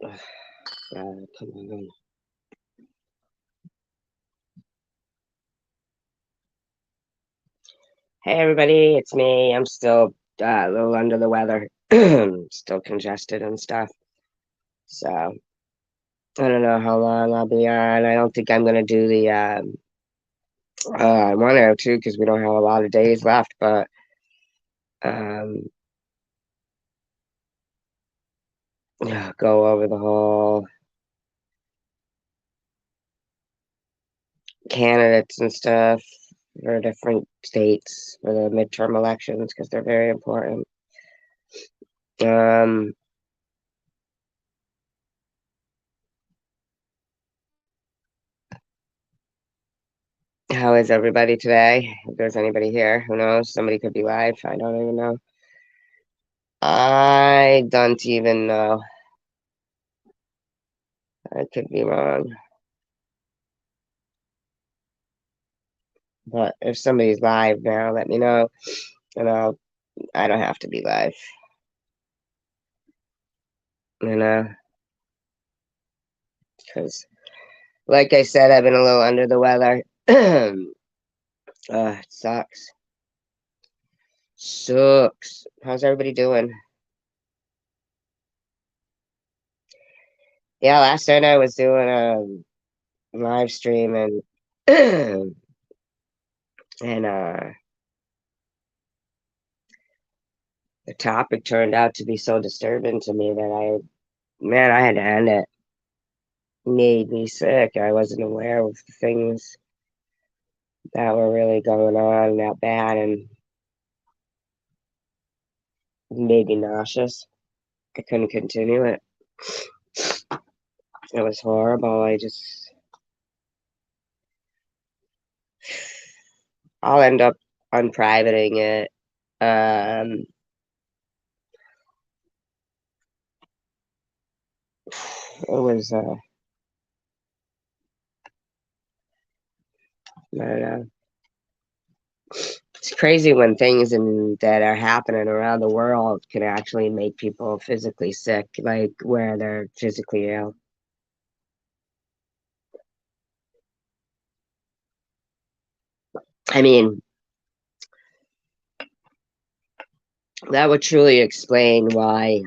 Come on. Hey everybody, it's me. I'm still a little under the weather, still congested and stuff. So I don't know how long I'll be on. I don't think I'm gonna do the I want to because we don't have a lot of days left. But um, go over the whole candidates and stuff for different states for the midterm elections because they're very important. Um, how is everybody today? If there's anybody here, who knows? Somebody could be live. I don't even know. I don't even know. I could be wrong. But if somebody's live now, let me know. And I don't have to be live. You know, because like I said, I've been a little under the weather. It sucks. Sucks. How's everybody doing? Yeah, last night I was doing a live stream and and the topic turned out to be so disturbing to me that I had to end it. Made me sick. I wasn't aware of the things that were really going on that bad and made me nauseous. I couldn't continue it. It was horrible. I'll end up unprivating it. Um, it was, I don't know. It's crazy when that are happening around the world can actually make people physically sick, like where they're physically ill. I mean, that would truly explain why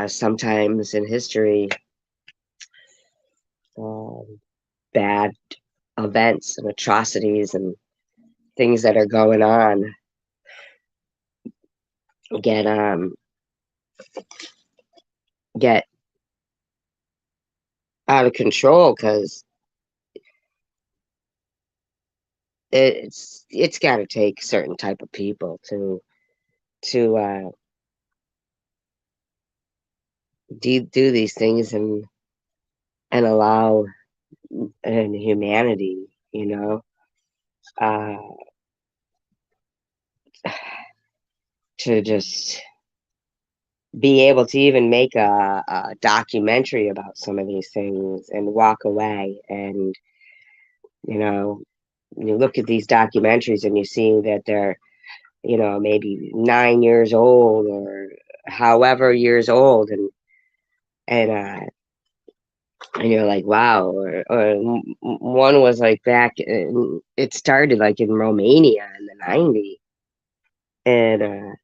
sometimes in history, um, bad events and atrocities and things that are going on get get out of control because it's got to take certain type of people to do these things and allow and humanity, you know, uh, to just be able to even make a documentary about some of these things and walk away. And you know, you look at these documentaries and you see that they're, maybe 9 years old or however years old, and and you're like, wow. Or one was like it started like in Romania in the 90s, and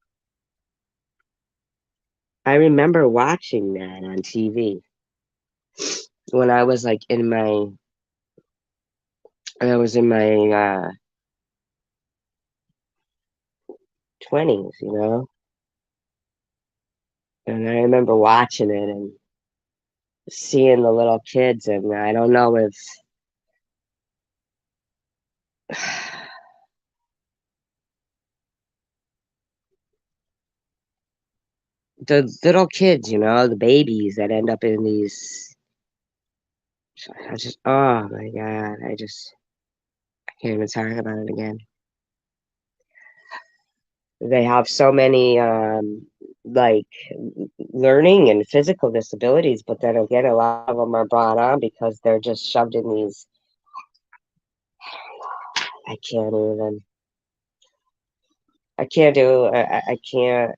I remember watching that on TV when I was like I was in my 20s, and I remember watching it and seeing the little kids, and I don't know if the little kids, the babies that end up in these. I just, oh my God, I can't even talk about it again. They have so many, like, learning and physical disabilities, but then again, a lot of them are brought on because they're just shoved in these. I can't even. I can't do. I can't.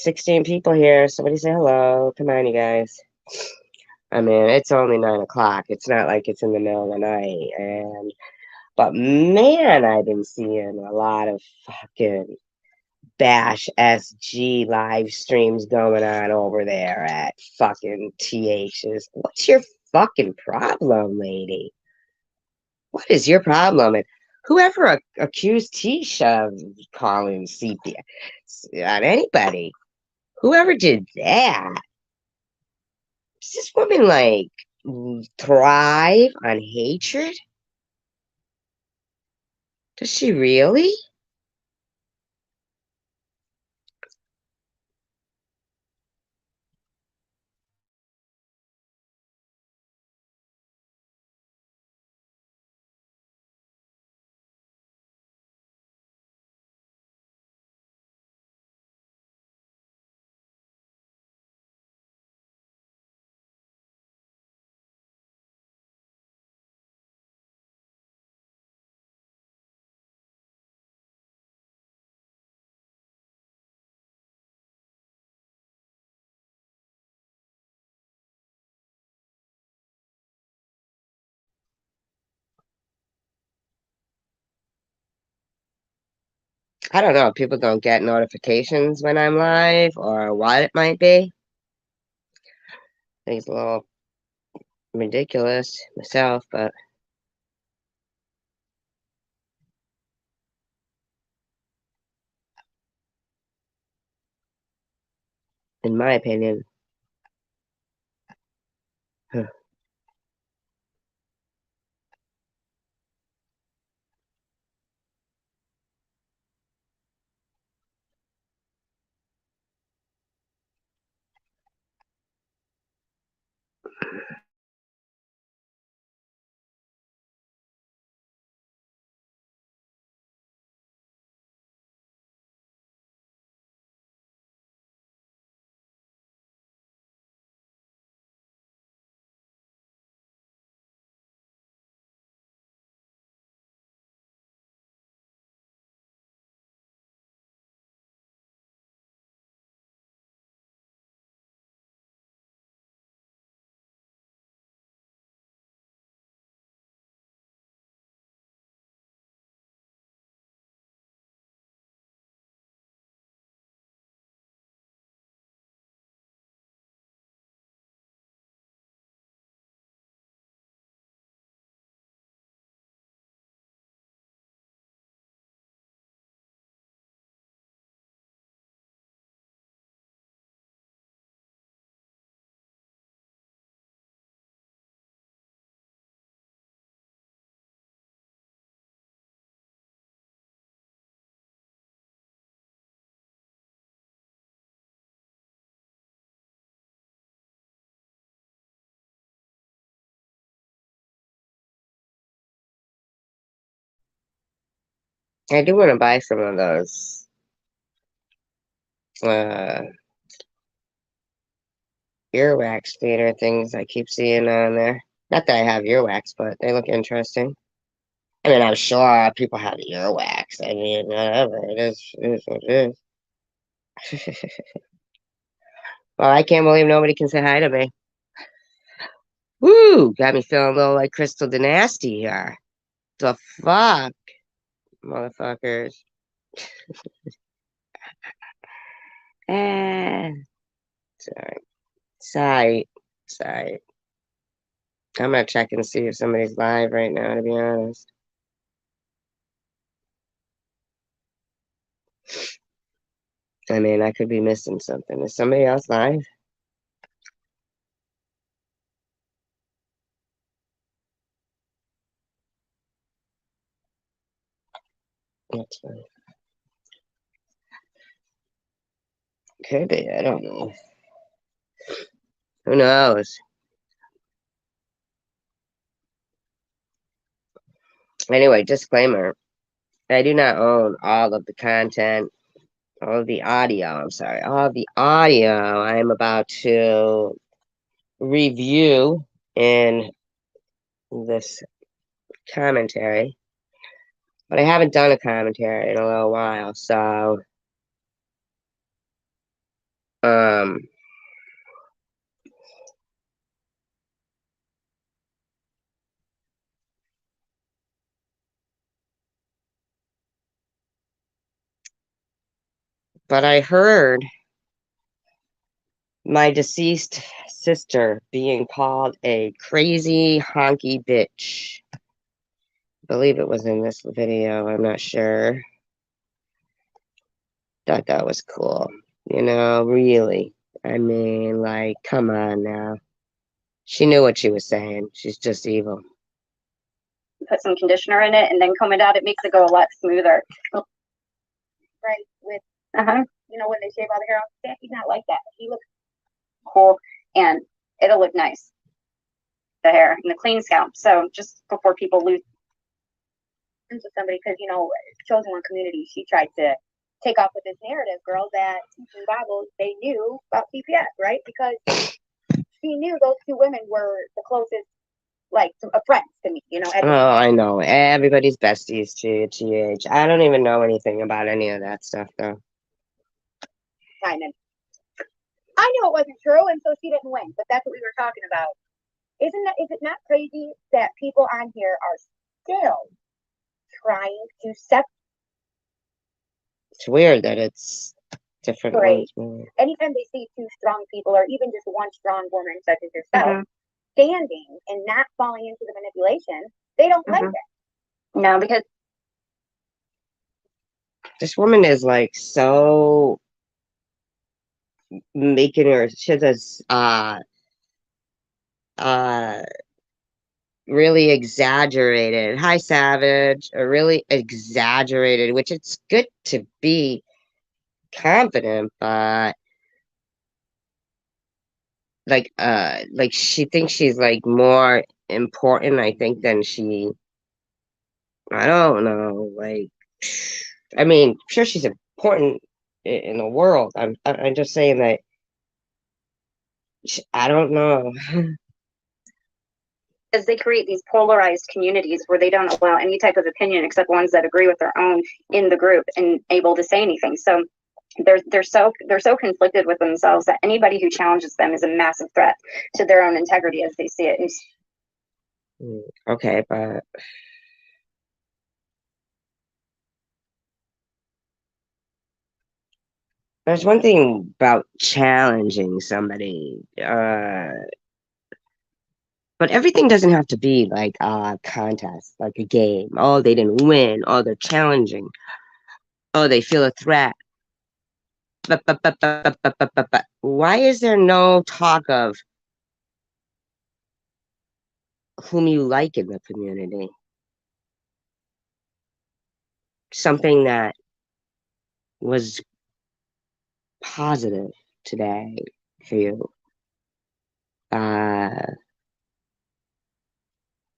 16 people here. Somebody say hello. Come on, you guys. I mean, it's only 9 o'clock. It's not like it's in the middle of the night. But man, I've been seeing a lot of fucking Bash SG live streams going on over there at fucking TH's. What's your fucking problem, lady? What is your problem? And whoever accused Tisha of calling CPS on anybody, whoever did that, does this woman like thrive on hatred? Does she really? I don't know. People don't get notifications when I'm live or what it might be. I think it's a little ridiculous myself, but in my opinion, I do want to buy some of those uh, earwax theater things I keep seeing on there. Not that I have earwax, but they look interesting. I mean, I'm sure people have earwax. I mean, whatever. It is what it is. Well, I can't believe nobody can say hi to me. Woo! Got me feeling a little like Crystal Dynasty here. The fuck, motherfuckers. Ah, sorry. Sorry. Sorry. I'm gonna check and see if somebody's live right now, to be honest. I mean, I could be missing something. Is somebody else live? That's fine. Could be. I don't know. Who knows? Anyway, disclaimer. I do not own all of the content, all of the audio. I'm sorry, all of the audio I am about to review in this commentary. But I haven't done a commentary in a little while, so Um, but I heard my deceased sister being called a crazy honky bitch. I believe it was in this video. I'm not sure. Thought that was cool. You know, really. I mean, like, come on now. She knew what she was saying. She's just evil. Put some conditioner in it and then comb it out. It makes it go a lot smoother. Right, with you know, when they shave all the hair off, he's not like that. He looks cool and it'll look nice. The hair and the clean scalp. So just before people lose to somebody, because you know, chosen one community, she tried to take off with this narrative, girl, that teaching Bible, they knew about CPS, right? Because she knew those two women were the closest, like, friends to me, you know. Oh, I know. Everybody's besties to TH. I don't even know anything about any of that stuff, though. Simon. I knew it wasn't true, and so she didn't win. But that's what we were talking about. Is it not crazy that people on here are still trying to separate? It's weird that it's different ones. Anytime they see two strong people, or even just one strong woman such as yourself, standing and not falling into the manipulation, they don't like it. No, because this woman is like so making her, she has this really exaggerated, hi Savage, a really exaggerated, which it's good to be confident, but like she thinks she's like more important, I think, than she, I don't know, like, I mean, sure, she's important in the world. I'm just saying that I don't know. As they create these polarized communities where they don't allow any type of opinion except ones that agree with their own in the group and able to say anything. So they're so conflicted with themselves that anybody who challenges them is a massive threat to their own integrity as they see it. Okay, but there's one thing about challenging somebody, but everything doesn't have to be like a contest, like a game. Oh, they didn't win. Oh, they're challenging. Oh, they feel a threat. But why is there no talk of whom you like in the community? Something that was positive today for you.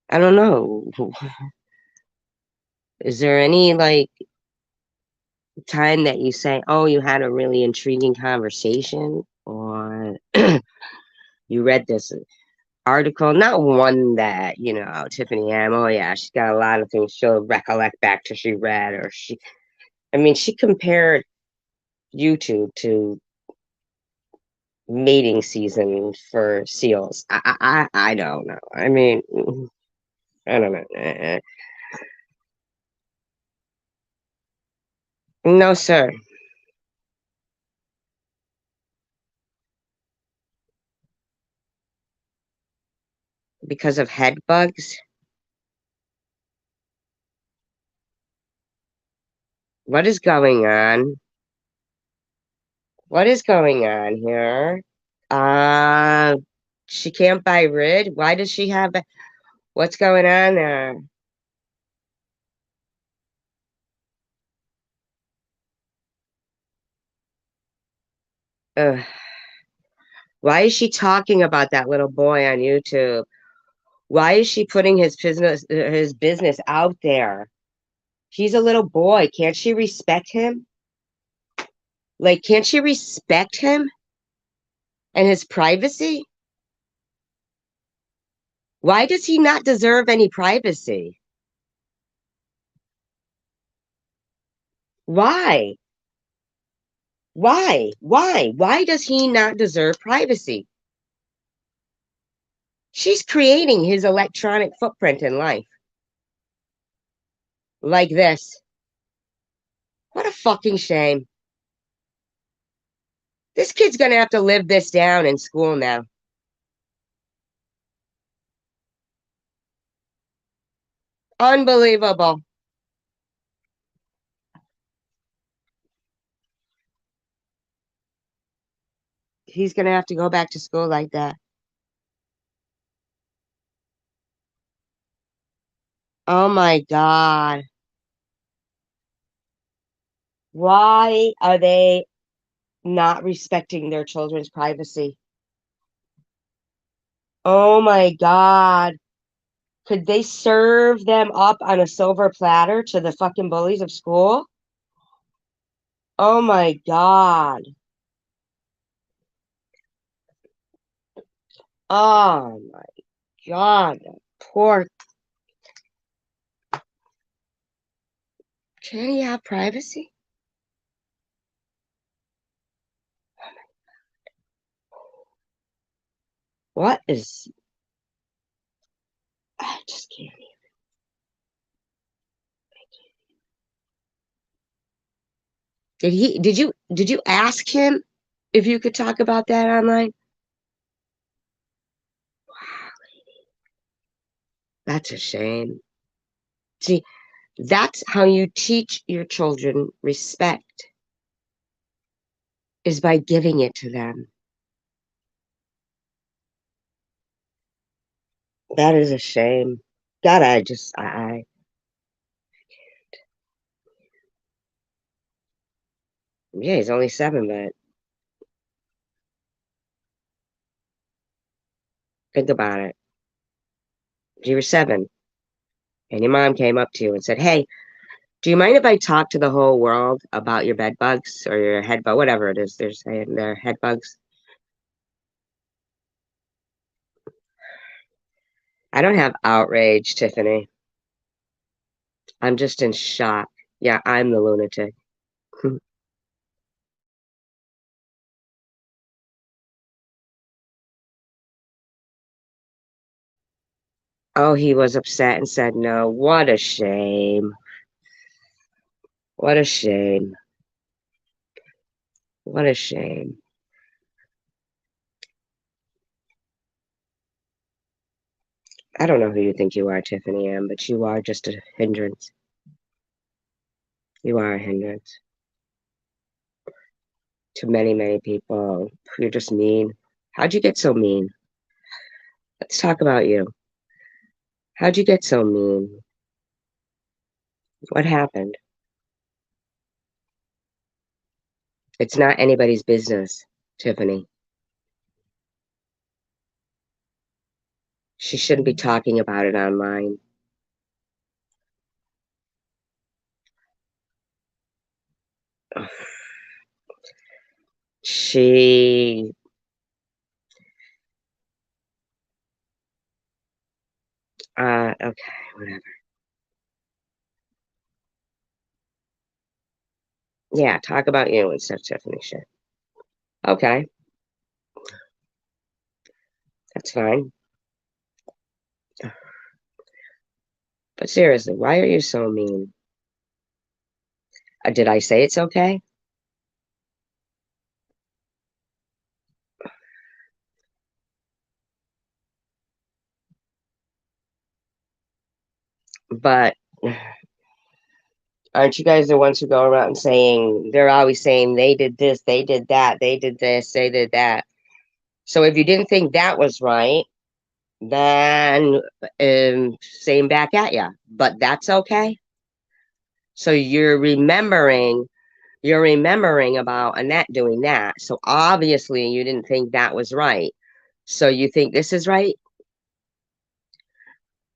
I don't know. Is there any like time that you say, oh, you had a really intriguing conversation, or you read this article, not one that, you know, Tiffany M, oh yeah, she's got a lot of things she'll recollect back to she read, or I mean, she compared YouTube to mating season for seals. I don't know. I mean, I don't know. No, sir. Because of head bugs? What is going on? What is going on here? Uh, she can't buy rid. Why does she have? What's going on there? Ugh. Why is she talking about that little boy on YouTube? Why is she putting his business out there? He's a little boy. Can't she respect him? Like, can't she respect him and his privacy? Why does he not deserve any privacy? Why? Why? Why? Why does he not deserve privacy? She's creating his electronic footprint in life. Like this. What a fucking shame. This kid's gonna have to live this down in school now. Unbelievable. He's gonna have to go back to school like that. Oh my God. Why are they not respecting their children's privacy? Oh my God. Could they serve them up on a silver platter to the fucking bullies of school? Oh my God. Oh my God. Poor. Can he have privacy? What is. I just can't. Did you ask him if you could talk about that online? That's a shame. See, that's how you teach your children respect, is by giving it to them. That is a shame. God, yeah, he's only 7, but think about it. If you were 7 and your mom came up to you and said, "Hey, do you mind if I talk to the whole world about your bed bugs or your head bug, whatever it is they're saying, they're head bugs?" I don't have outrage, Tiffany. I'm just in shock. Yeah, I'm the lunatic. Oh, he was upset and said no. What a shame. What a shame. What a shame. I don't know who you think you are, Tiffany M, but you are just a hindrance. You are a hindrance to many, many people. You're just mean. How'd you get so mean? Let's talk about you. How'd you get so mean? What happened? It's not anybody's business, Tiffany. She shouldn't be talking about it online. She, okay, whatever. Yeah, talk about you instead of Tiffany shit. Okay, that's fine. But seriously, why are you so mean? Did I say it's okay? But aren't you guys the ones who go around saying, they're always saying they did this, they did that, they did this, they did that. So if you didn't think that was right, then same back at you. But that's okay. So you're remembering about Annette doing that. So obviously you didn't think that was right. So you think this is right?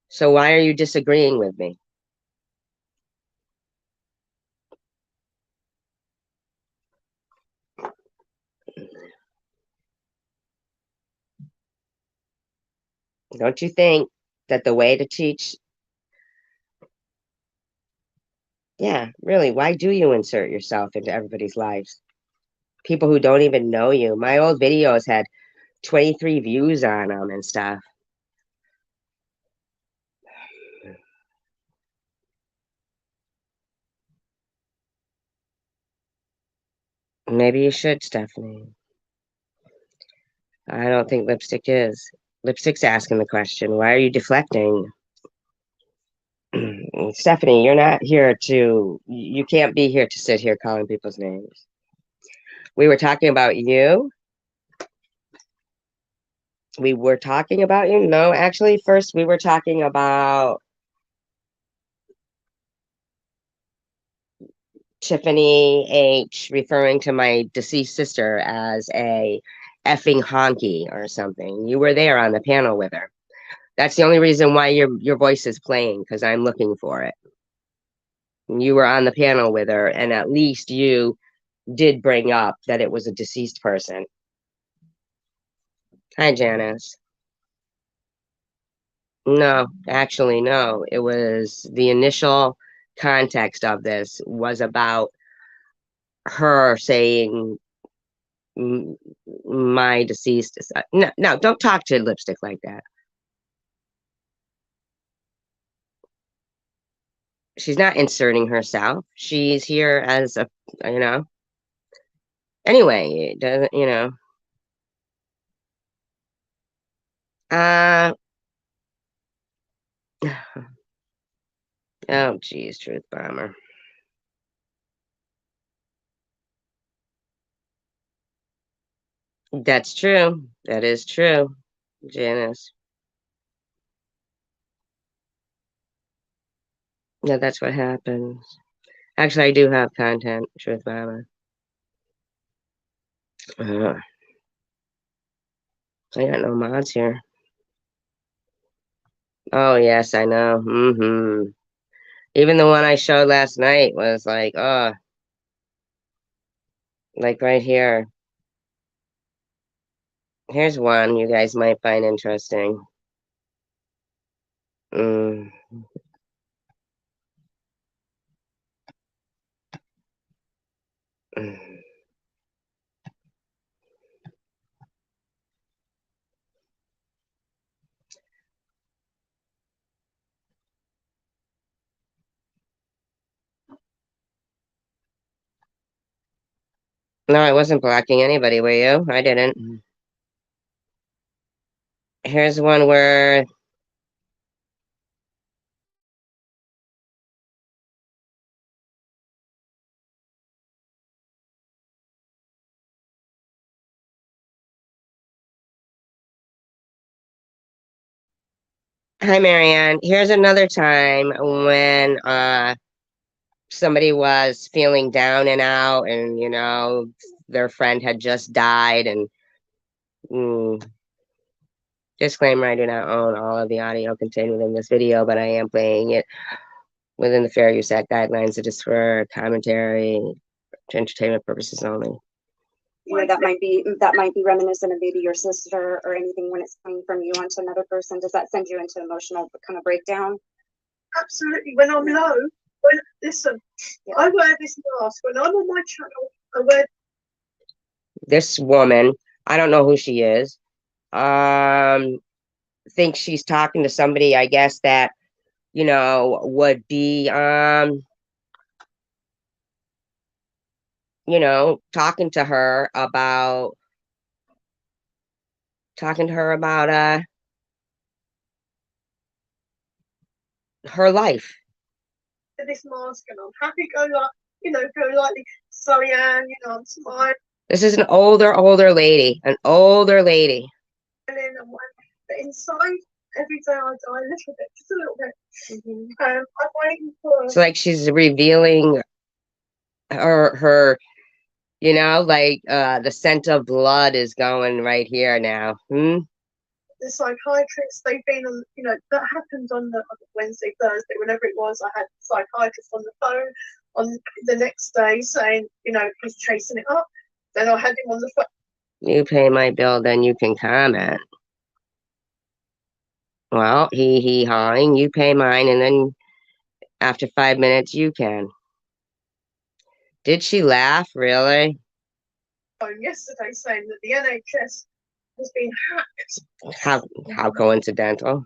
So why are you disagreeing with me? Don't you think that the way to teach, yeah, really, why do you insert yourself into everybody's lives? People who don't even know you. My old videos had 23 views on them and stuff. Maybe you should, Stephanie. I don't think lipstick is. Lipstick's asking the question, why are you deflecting? Stephanie, you're not here to, you can't be here to sit here calling people's names. We were talking about you. We were talking about you. No, actually, first we were talking about Tiffany H referring to my deceased sister as a effing honky or something. You were there on the panel with her. That's the only reason why your voice is playing, because I'm looking for it. You were on the panel with her, and at least you did bring up that it was a deceased person. Hi, Janice. No, actually, no. It was the initial context of this was about her saying my deceased. No, no, don't talk to lipstick like that. She's not inserting herself. She's here as a, you know. Anyway, it doesn't, you know. Uh, oh, geez, truth bomber. That's true. That is true, Janice. Yeah, that's what happens. Actually, I do have content, truth bomber. Uh, I got no mods here. Oh, yes, I know. Even the one I showed last night was like, oh, like right here. Here's one you guys might find interesting. Mm. No, I wasn't blocking anybody, were you? I didn't. Here's one where hi, Marianne. Here's another time when somebody was feeling down and out, and their friend had just died, and mm, disclaimer: I do not own all of the audio contained within this video, but I am playing it within the Fair Use Act guidelines. It is for commentary to entertainment purposes only. That might be reminiscent of maybe your sister or anything when it's coming from you onto another person. Does that send you into emotional kind of breakdown? Absolutely. When I'm low, listen, I wear this mask. When I'm on my channel, I wear this woman, I don't know who she is, thinks she's talking to somebody, I guess, that, would be, talking to her about her life. this mask and I'm happy go lightly. Sorry, Anne, I'm smiling. This is an older lady, But inside, every day I die a little bit, just a little bit. I'm waiting for. It's like she's revealing her, the scent of blood is going right here now. The psychiatrist, they've been on, that happened on the Wednesday, Thursday, whenever it was. I had the psychiatrist on the phone on the next day saying, he's chasing it up. Then I had him on the phone. You pay my bill, then you can comment. Well, he hawing, you pay mine, and then after 5 minutes, you can. Did she laugh, really? phone yesterday saying that the NHS has been hacked. How coincidental.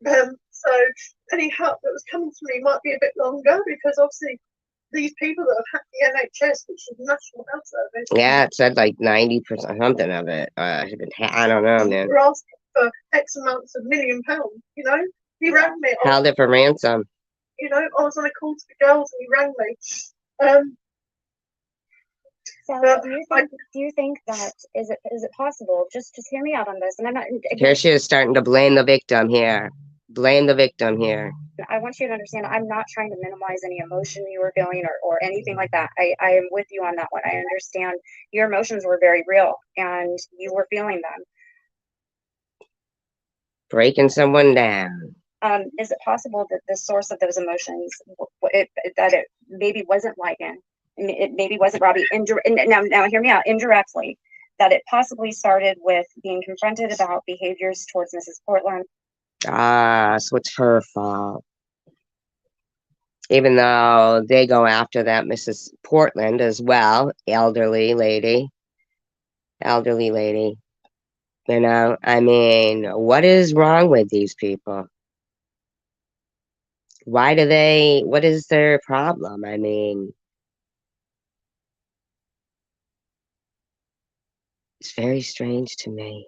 So any help that was coming to me might be a bit longer because obviously these people that have hacked the NHS, which is the National Health Service, Yeah, it said like 90% something of it. Had been I don't know, man. we're asking for X amounts of £1 million. You know, he rang me. Held it for ransom. You know, I was on a call to the girls and he rang me. So But do you think that is it possible? Just hear me out on this. And I'm not Here she is starting to blame the victim here. Blame the victim here. I want you to understand I'm not trying to minimize any emotion you were feeling or anything like that. I am with you on that one. I understand your emotions were very real and you were feeling them. Breaking someone down. Is it possible that the source of those emotions, that it maybe wasn't Ligon, it maybe wasn't Robbie, now hear me out, indirectly, that it possibly started with being confronted about behaviors towards Mrs. Portland? So it's her fault. Even though they go after that Mrs. Portland as well, elderly lady. You know, I mean, what is wrong with these people? What is their problem? I mean, it's very strange to me.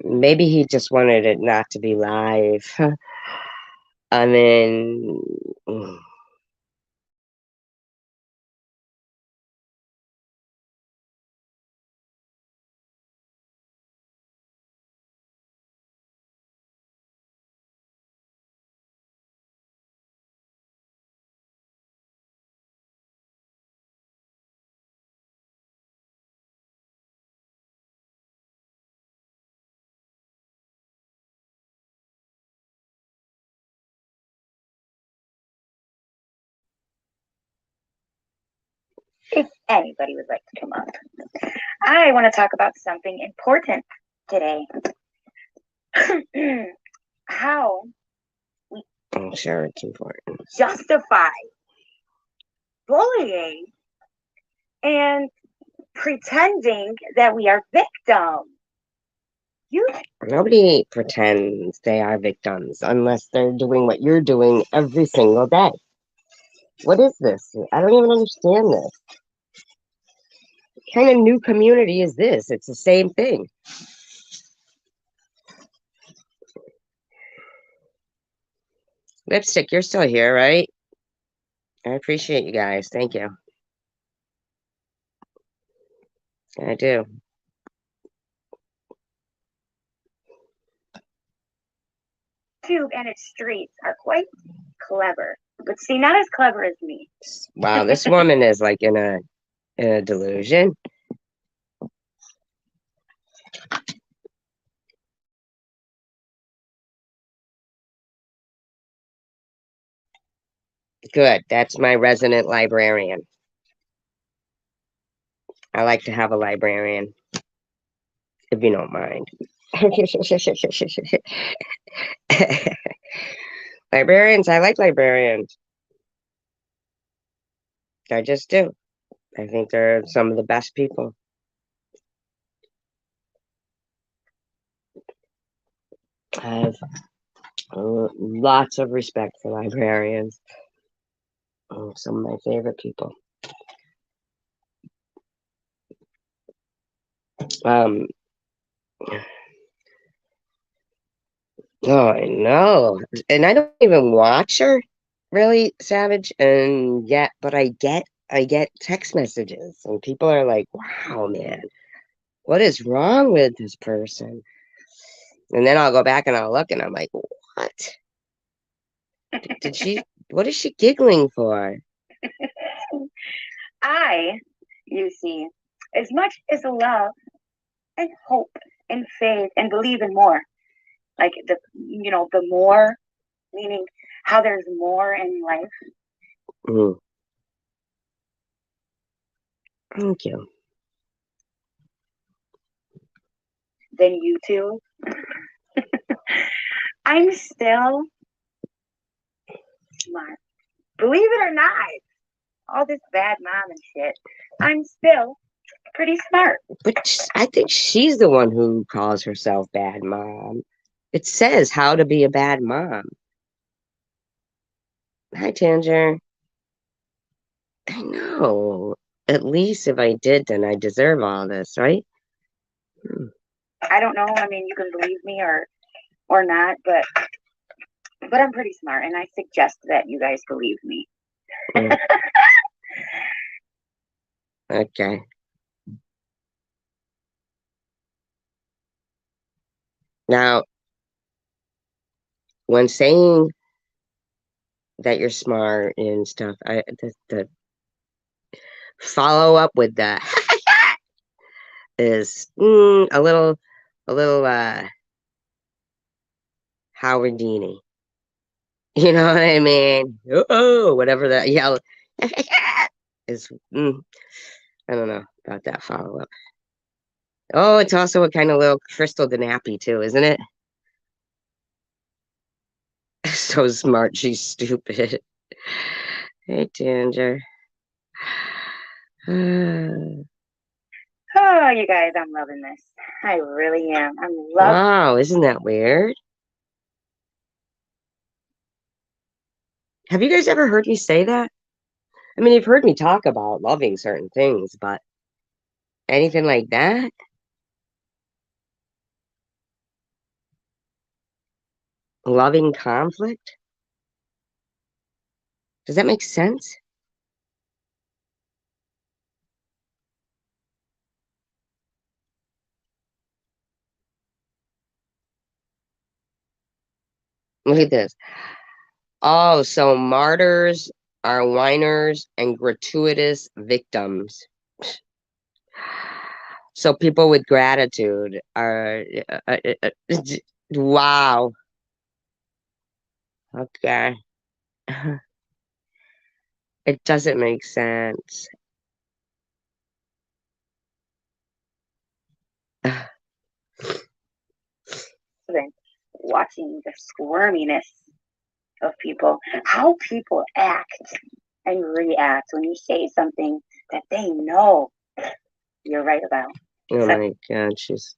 Maybe he just wanted it not to be live. I mean, If anybody would like to come up, I want to talk about something important today. How I'm sure it's important. justify bullying and pretending that we are victims. Nobody pretends they are victims unless they're doing what you're doing every single day. What is this? I don't even understand this. What kind of new community is this? It's the same thing. Lipstick, you're still here, right? I appreciate you guys. Thank you. I do. YouTube and its streets are quite clever, but see, not as clever as me. Wow, this woman is like in a delusion. Good. That's my resident librarian. I like to have a librarian, if you don't mind. Librarians, I like librarians. I just do. I think they're some of the best people. I have lots of respect for librarians. Some of my favorite people. Oh, I know. And I don't even watch her, really, Savage. And yet, but I get text messages and people are like, wow, man, what is wrong with this person? And then I'll go back and I'll look and I'm like, what? Did she, what is she giggling for? I, you see, as much as love and hope and faith and believe in more, like the more, meaning how there's more in life. Mm, thank you. Than you two. I'm still smart. Believe it or not, all this bad mom and shit, I'm still pretty smart. But I think she's the one who calls herself bad mom. It says how to be a bad mom. Hi, Tanger. I know. At least if I did, then I deserve all this, right? Hmm. I don't know. I mean, you can believe me or not, but I'm pretty smart, and I suggest that you guys believe me. Mm, okay. Now, when saying that you're smart and stuff, the follow up with that is a little Howardini. You know what I mean? Oh, whatever that yell is. I don't know about that follow up. Oh, it's also a kind of little Crystal Danappy too, isn't it? So smart, she's stupid. Hey, Ginger. Oh, you guys, I'm loving this. I really am. I'm loving. Wow, isn't that weird? Have you guys ever heard me say that? I mean, you've heard me talk about loving certain things, but anything like that? Loving conflict? Does that make sense? Look at this. Oh, so martyrs are whiners and gratuitous victims. So people with gratitude are. Wow. Okay. It doesn't make sense. Watching the squirminess of people, how people act and react when you say something that they know you're right about. Oh So, my God, she's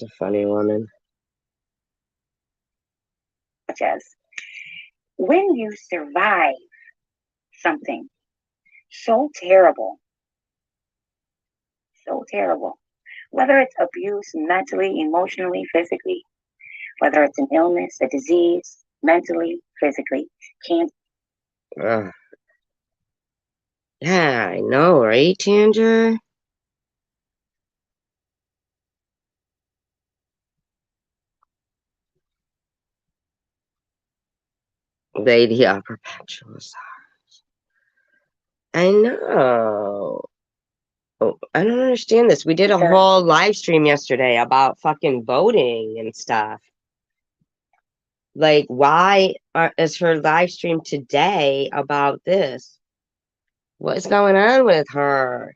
a funny woman. such as when you survive something so terrible, whether it's abuse mentally, emotionally, physically, whether it's an illness, a disease, mentally, physically, cancer. Ugh. Yeah, I know, right, Tanger? Lady of Perpetual Sorrows. I know. Oh, I don't understand this. We did a whole live stream yesterday about fucking voting and stuff. Like, why is her live stream today about this? What is going on with her?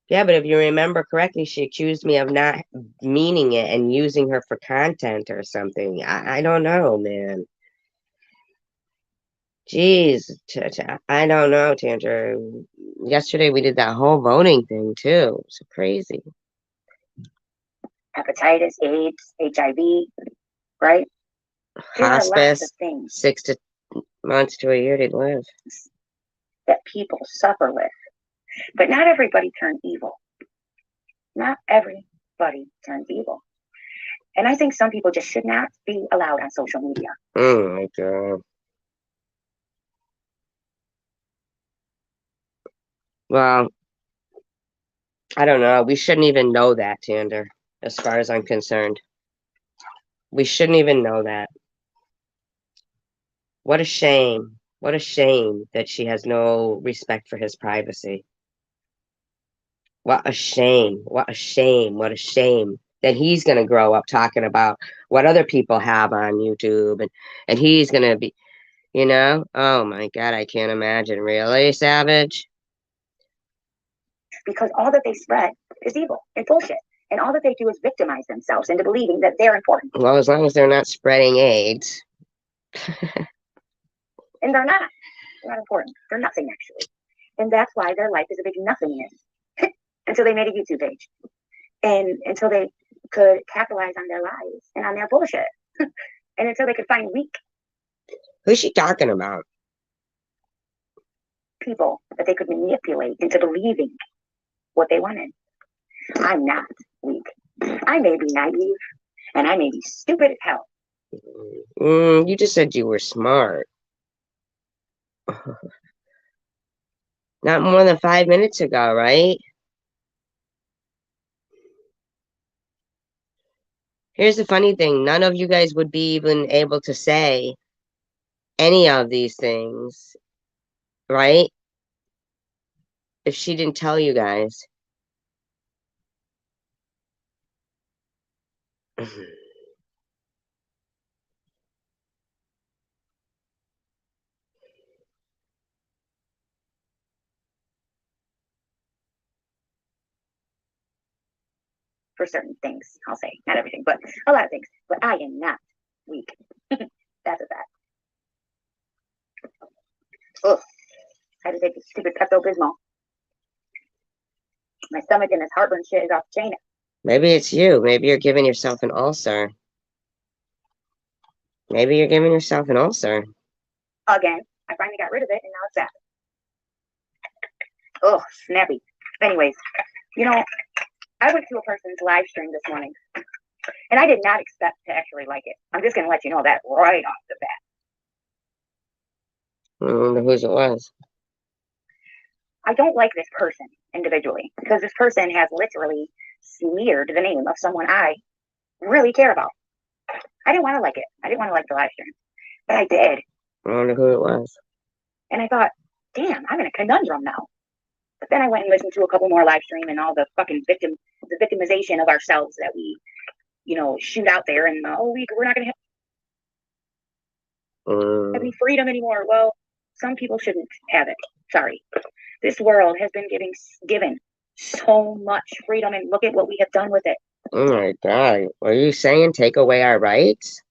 Yeah, but if you remember correctly, she accused me of not meaning it and using her for content or something. I don't know, man. Jeez, I don't know, Tandra. Yesterday we did that whole voting thing too. So crazy. Hepatitis, AIDS, HIV, right? There are lots of Hospice, things 6 months to a year to live. that people suffer with. But not everybody turns evil. Not everybody turns evil. And I think some people just should not be allowed on social media. Oh my God. Well, I don't know. We shouldn't even know that, Tander, as far as I'm concerned. We shouldn't even know that. What a shame. What a shame that she has no respect for his privacy. What a shame. What a shame. What a shame that he's going to grow up talking about what other people have on YouTube and he's going to be, oh my God, I can't imagine. Really, Savage? Because all that they spread is evil and bullshit. And all that they do is victimize themselves into believing that they're important. Well, as long as they're not spreading AIDS. And they're not. They're not important. They're nothing, actually. And that's why their life is a big nothingness until they made a YouTube page. And until they could capitalize on their lives and on their bullshit. And until they could find weak Who's she talking about? people that they could manipulate into believing what they wanted. I'm not weak. I may be naive and I may be stupid as hell. You just said you were smart. Not more than 5 minutes ago, right? Here's the funny thing. None of you guys would be even able to say any of these things, right? If she didn't tell you guys. For certain things, I'll say. Not everything, but a lot of things. But I am not weak. That's a fact. Ugh. I had to take this stupid Pepto-Bismol. My stomach and this heartburn shit is off the chain. Maybe it's you. Maybe you're giving yourself an ulcer. Maybe you're giving yourself an ulcer. Again, I finally got rid of it, and now it's back. Ugh, snappy. Anyways, I went to a person's live stream this morning, and I did not expect to actually like it. I'm just going to let you know that right off the bat. I wonder whose it was. I don't like this person individually because this person has literally smeared the name of someone I really care about. I didn't want to like it. I didn't want to like the live stream, but I did. I wonder who it was. And I thought, damn, I'm in a conundrum now. But then I went and listened to a couple more live stream and all the fucking the victimization of ourselves that we, shoot out there, and we're not going to have any freedom anymore. Well, some people shouldn't have it. Sorry. This world has been given so much freedom, and look at what we have done with it. Oh my God. Are you saying take away our rights?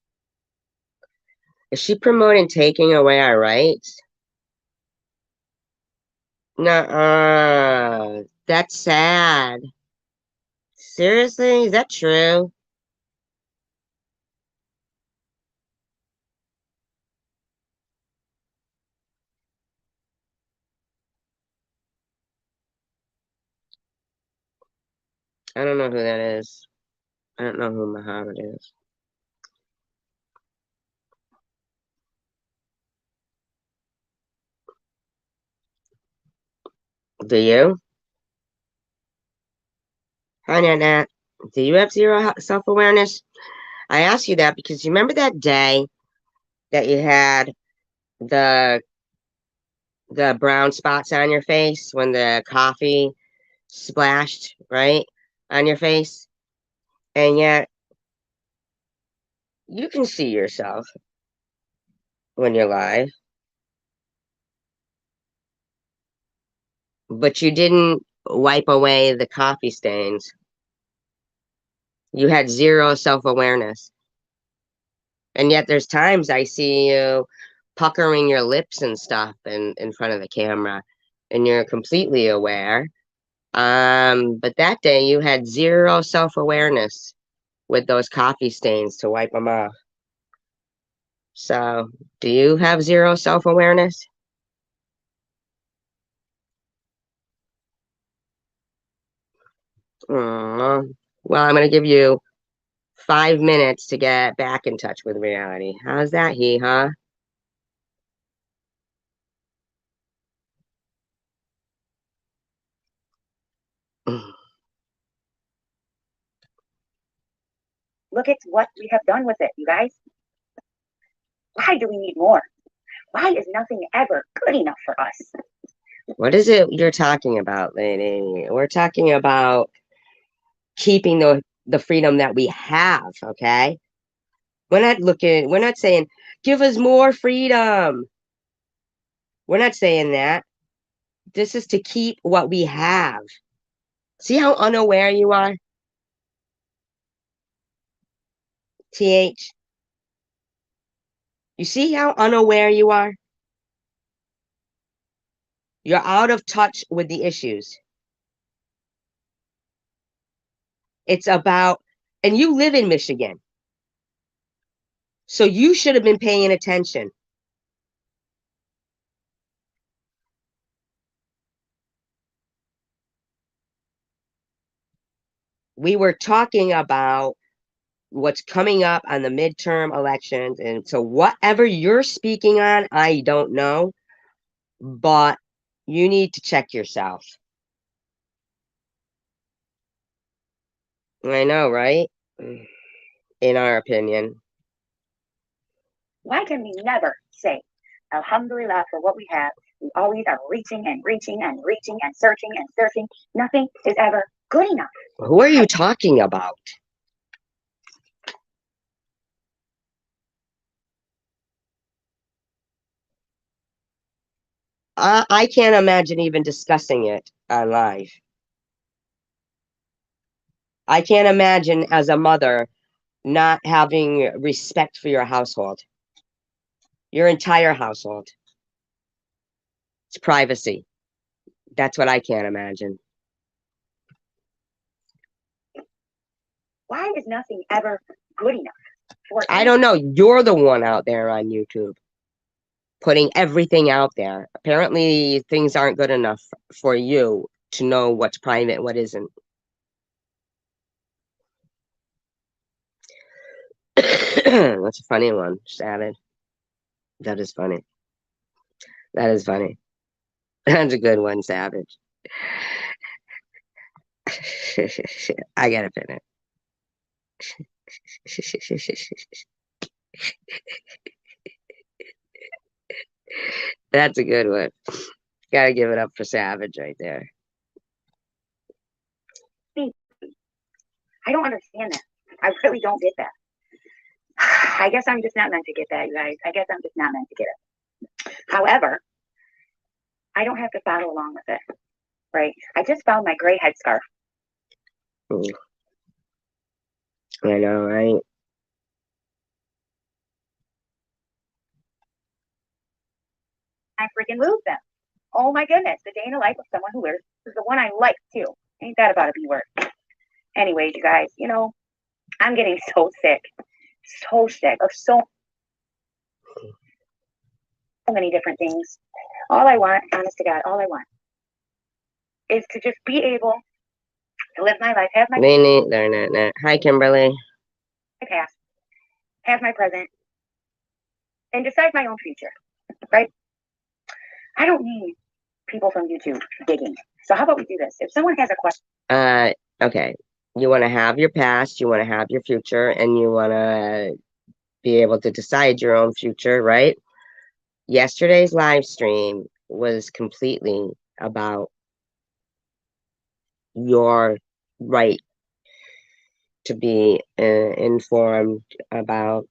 Is she promoting taking away our rights? Nuh-uh. That's sad. Seriously? Is that true? I don't know who that is. I don't know who Muhammad is. Do you? Hi, Nat. Do you have zero self-awareness? I ask you that because you remember that day that you had the brown spots on your face when the coffee splashed, right, on your face? And yet you can see yourself when you're live, but you didn't wipe away the coffee stains. You had zero self-awareness. And yet there's times I see you puckering your lips and stuff in front of the camera, and you're completely aware. But that day you had zero self-awareness with those coffee stains to wipe them off. So, do you have zero self-awareness? Well, I'm going to give you 5 minutes to get back in touch with reality. How's that, huh? Look at what we have done with it, you guys. Why do we need more? Why is nothing ever good enough for us? What is it you're talking about, lady? We're talking about keeping the freedom that we have, okay? We're not saying, give us more freedom. We're not saying that. This is to keep what we have. See how unaware you are? TH. You see how unaware you are? You're out of touch with the issues. It's about, and you live in Michigan. So you should have been paying attention. We were talking about what's coming up on the midterm elections. And so whatever you're speaking on, I don't know, but you need to check yourself. I know, right? In our opinion. Why can we never say Alhamdulillah for what we have? We always are reaching and reaching and reaching and searching and searching. Nothing is ever good enough. Who are you talking about? I can't imagine even discussing it on live. I can't imagine as a mother not having respect for your household, your entire household. It's privacy. That's what I can't imagine. Why is nothing ever good enough for I don't know. You're the one out there on YouTube putting everything out there. Apparently, things aren't good enough for you to know what's private and what isn't. That's a funny one, just added. That is funny. That is funny. That's a good one, Savage. I gotta pin it. That's a good one. Gotta give it up for Savage right there. I don't understand that. I really don't get that. I guess I'm just not meant to get that, you guys. I guess I'm just not meant to get it. However, I don't have to follow along with it, right? I just found my gray headscarf. I know, right? I freaking lose them. Oh my goodness, the day in the life of someone who wears is the one I like too. Ain't that about a B word? Anyways, you guys, I'm getting so sick of so many different things. All I want, honest to God, all I want is to just be able to live my life, have my Hi, Kimberly. past, have my present, and decide my own future, right? I don't need people from YouTube digging. So how about we do this? If someone has a question. Okay. You want to have your past, you want to have your future, and you want to be able to decide your own future, right? Yesterday's live stream was completely about your right to be informed about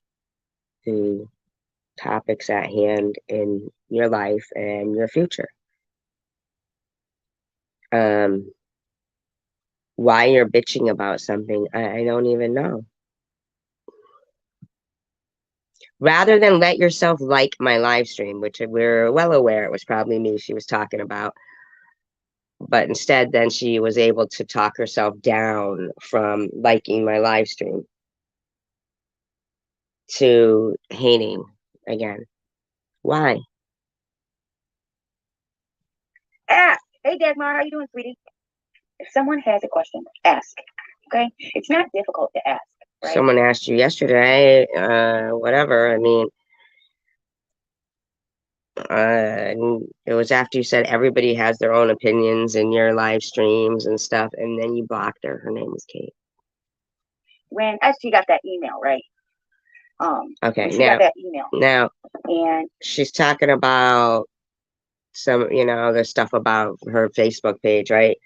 the topics at hand in your life and your future. Why you're bitching about something, I don't even know. Rather than let yourself like my live stream, which we're well aware it was probably me she was talking about, but instead then she was able to talk herself down from liking my live stream to hating again. Why? Ask. Hey, Dagmar, how you doing, sweetie? If someone has a question, ask. Okay? It's not difficult to ask. right? Someone asked you yesterday, whatever. I mean, it was after you said everybody has their own opinions in your live streams and stuff, and then you blocked her. Her name was Kate. When she got that email, right? Okay, when she got that email, now and she's talking about some, the stuff about her Facebook page, right?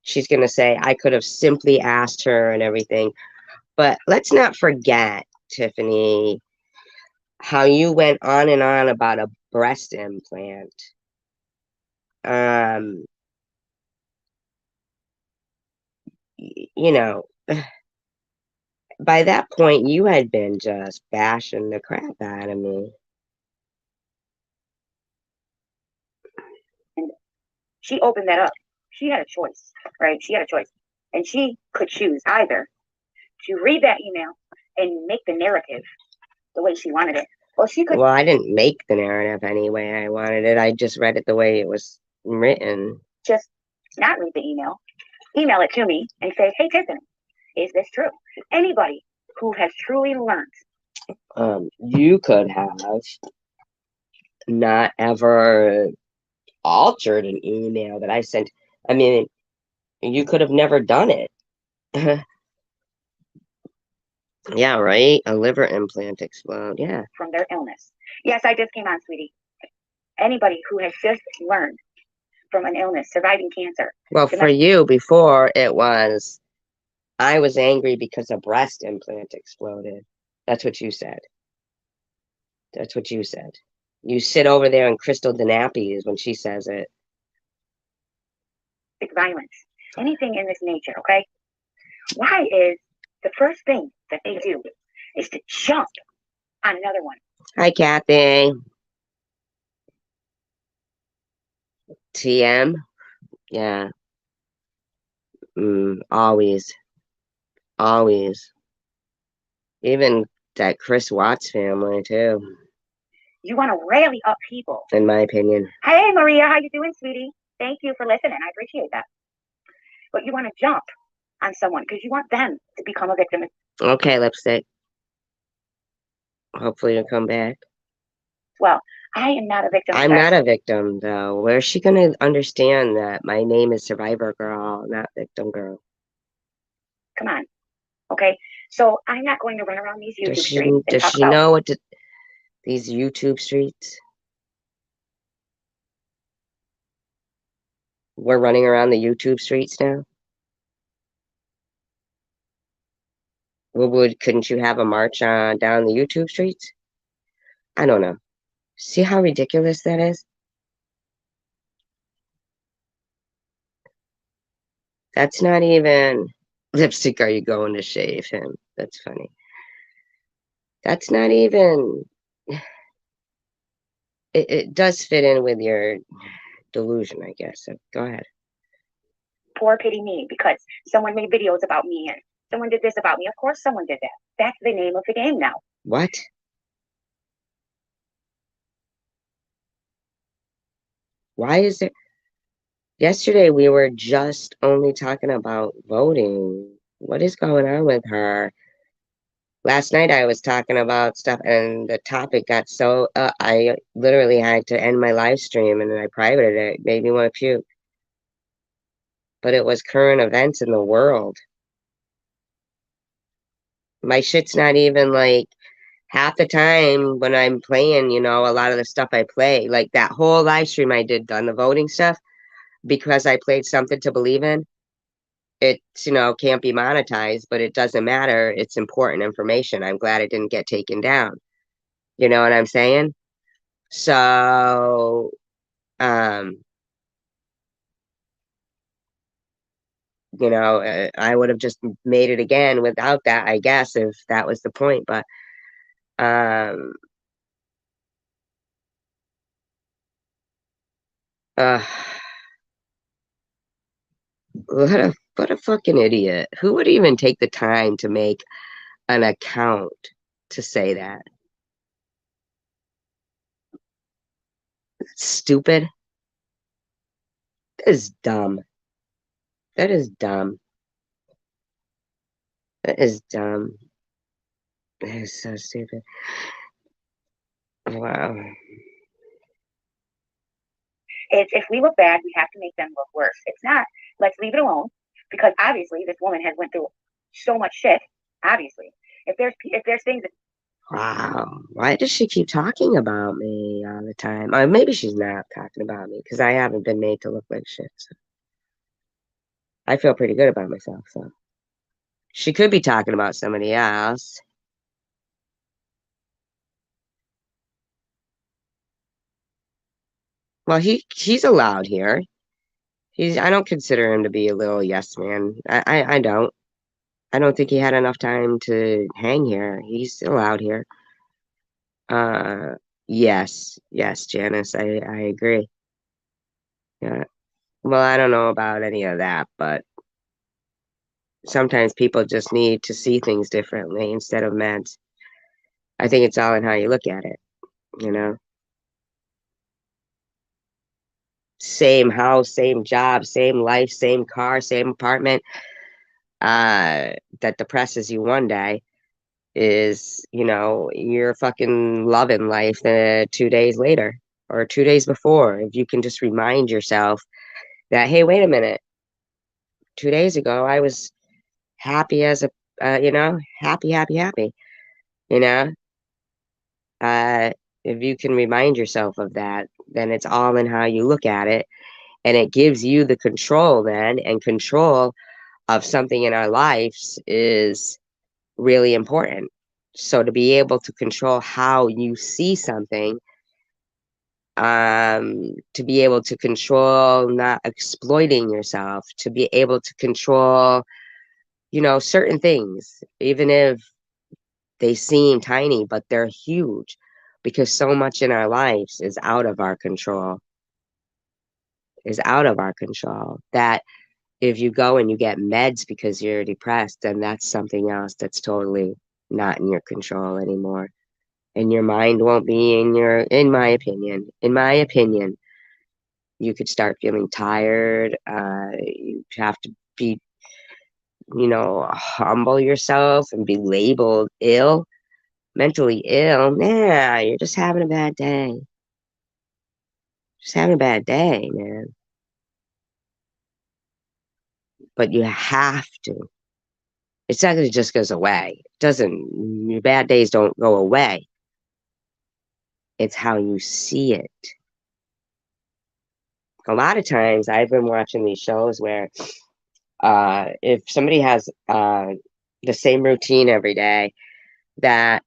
She's gonna say, I could have simply asked her and everything. But let's not forget, Tiffany, how you went on and on about a breast implant. Um, you know, by that point, you had been just bashing the crap out of me. and she opened that up. She had a choice, right? She had a choice, and she could choose either to read that email and make the narrative the way she wanted it. Well, she could. Well, I didn't make the narrative any way I wanted it. I just read it the way it was written. Just not read the email it to me and say, hey, Tiffany, is this true? Anybody who has truly learned. You could have not ever altered an email that I sent. I mean, you could have never done it. Yeah, right? A liver implant explode. Yeah. From their illness. Yes, I just came on, sweetie. Anybody who has just learned from an illness, surviving cancer. Well, for you, before it was, I was angry because a breast implant exploded. That's what you said. That's what you said. You sit over there and Crystal DeNappies when she says it. Violence. Anything in this nature, okay? Why is the first thing that they do is to jump on another one? Hi, Kathy. TM? Yeah. Always. Always. Even that Chris Watts family, too. You want to rally up people. In my opinion. Hey, Maria, how you doing, sweetie? Thank you for listening. I appreciate that. But you want to jump on someone because you want them to become a victim. Okay, lipstick. Hopefully you'll come back. Well, I am not a victim. I'm not a victim, though. Where's she going to understand that my name is Survivor Girl, not Victim Girl? Come on. Okay? So I'm not going to run around these YouTube streets. Does she know what these YouTube streets? We're running around the YouTube streets now? Well, couldn't you have a march down the YouTube streets? I don't know. See how ridiculous that is? That's not even lipstick. Are you going to shave him? That's funny. That's not even. It does fit in with your delusion, I guess. So go ahead. Poor pity me because someone made videos about me and someone did this about me. Of course, someone did that. That's the name of the game now. What? Why is it? Yesterday we were just only talking about voting. What is going on with her? Last night I was talking about stuff and the topic got so, I literally had to end my live stream and then I privated it. It made me want to puke. But it was current events in the world. My shit's not even like half the time when I'm playing, a lot of the stuff I play, like that whole live stream I did on the voting stuff, because I played something to believe in. It's, can't be monetized, but it doesn't matter. It's important information. I'm glad it didn't get taken down. You know what I'm saying? So, I would have just made it again without that, I guess, if that was the point. But, what a fucking idiot. Who would even take the time to make an account to say that? Stupid. That is dumb. That is dumb. That is dumb. That is so stupid. Wow. It's if we look bad, we have to make them look worse. It's not. Let's leave it alone because obviously this woman has went through so much shit. Obviously, if there's things that Wow. Why does she keep talking about me all the time? Or maybe she's not talking about me because I haven't been made to look like shit. So I feel pretty good about myself. So she could be talking about somebody else. Well, he's allowed here. I don't consider him to be a little yes man. I don't. I don't think he had enough time to hang here. He's allowed here. Uh, yes, Janice, I agree. Yeah. Well, I don't know about any of that, but sometimes people just need to see things differently instead of meds. I think it's all in how you look at it, you know? Same house, same job, same life, same car, same apartment, that depresses you one day is, you're fucking loving life 2 days later or 2 days before. If you can just remind yourself that, hey, wait a minute, 2 days ago I was happy as a, happy, happy, happy, you know? Uh, if you can remind yourself of that, then it's all in how you look at it. And it gives you the control then, and control of something in our lives is really important. So to be able to control how you see something, to be able to control not exploiting yourself, to be able to control, certain things, even if they seem tiny, but they're huge because so much in our lives is out of our control, that if you go and you get meds because you're depressed, then that's something else that's totally not in your control anymore. And your mind won't be in my opinion, you could start feeling tired. You have to be, humble yourself and be labeled ill, mentally ill. Nah, you're just having a bad day. Just having a bad day, man. But you have to. It's not that it just goes away. It doesn't, your bad days don't go away. It's how you see it. A lot of times I've been watching these shows where if somebody has the same routine every day, that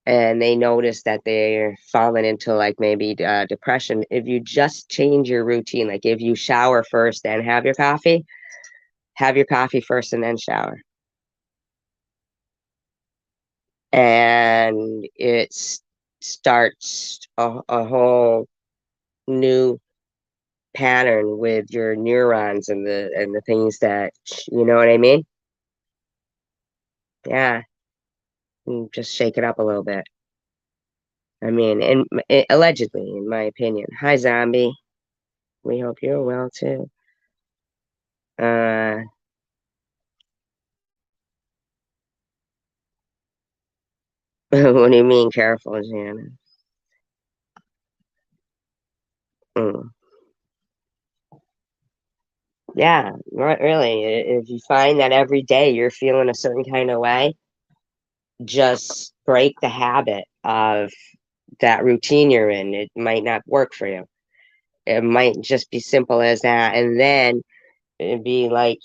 and they notice that they're falling into like maybe depression, if you just change your routine, like if you shower first and have your coffee first and then shower, and starts a whole new pattern with your neurons and the things that, you know what I mean? Yeah, and just shake it up a little bit. I mean, and allegedly, in my opinion. Hi, zombie. We hope you're well too. Uh, what do you mean careful, Jana? Mm. Yeah, really. If you find that every day you're feeling a certain kind of way, just break the habit of that routine you're in. It might not work for you. It might just be simple as that. And then it'd be like,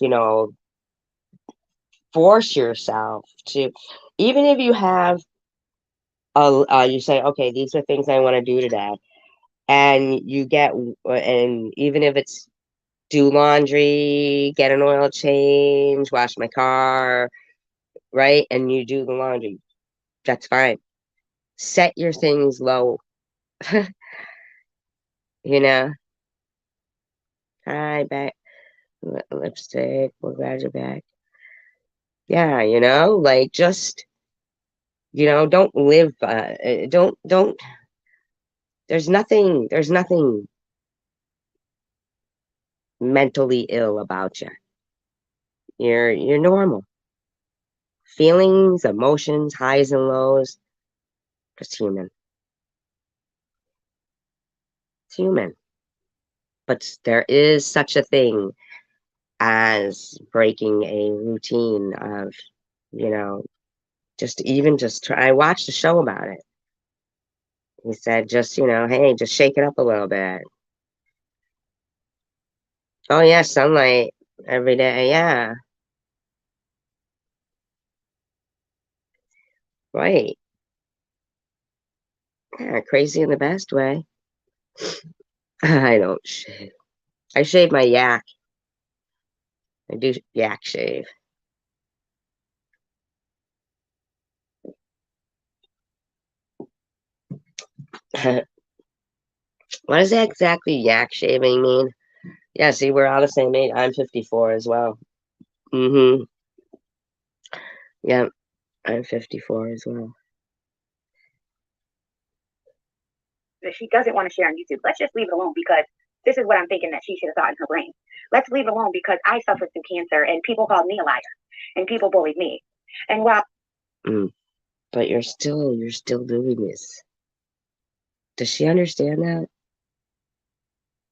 force yourself to, even if you have, you say, okay, these are things I want to do today. And and even if it's do laundry, get an oil change, wash my car, right? And you do the laundry, that's fine. Set your things low, you know? Hi, back. Lipstick. We're glad you're back. Yeah, like just, don't live, don't, there's nothing mentally ill about you. You're normal. feelings, emotions, highs and lows. Just human. It's human. But there is such a thing as breaking a routine of, you know, just try. I watched a show about it. He said, just, hey, just shake it up a little bit. Oh, yeah, sunlight every day. Yeah, right. Yeah, crazy in the best way. I don't shave. I shave my yak. I do yak shave. What does exactly yak shaving mean? Yeah, see, we're all the same age. I'm 54 as well. Mm-hmm. Yeah, I'm 54 as well. That she doesn't want to share on YouTube. Let's just leave it alone because this is what I'm thinking that she should have thought in her brain. Let's leave it alone because I suffered through cancer and people called me a liar and people bullied me. And while But you're still doing this. Does she understand that?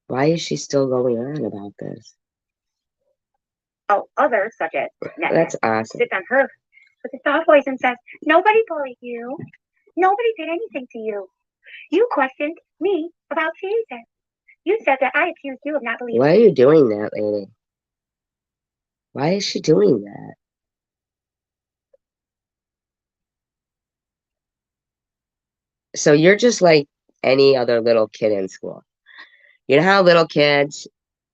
Why is she still going on about this? others, such as That's awesome. sits on her with a soft voice and says, nobody bullied you. Nobody did anything to you. You questioned me about Jesus. You said that I accused you of not believing. Why are you doing that, lady? Why is she doing that? So you're just like any other little kid in school. You know how little kids,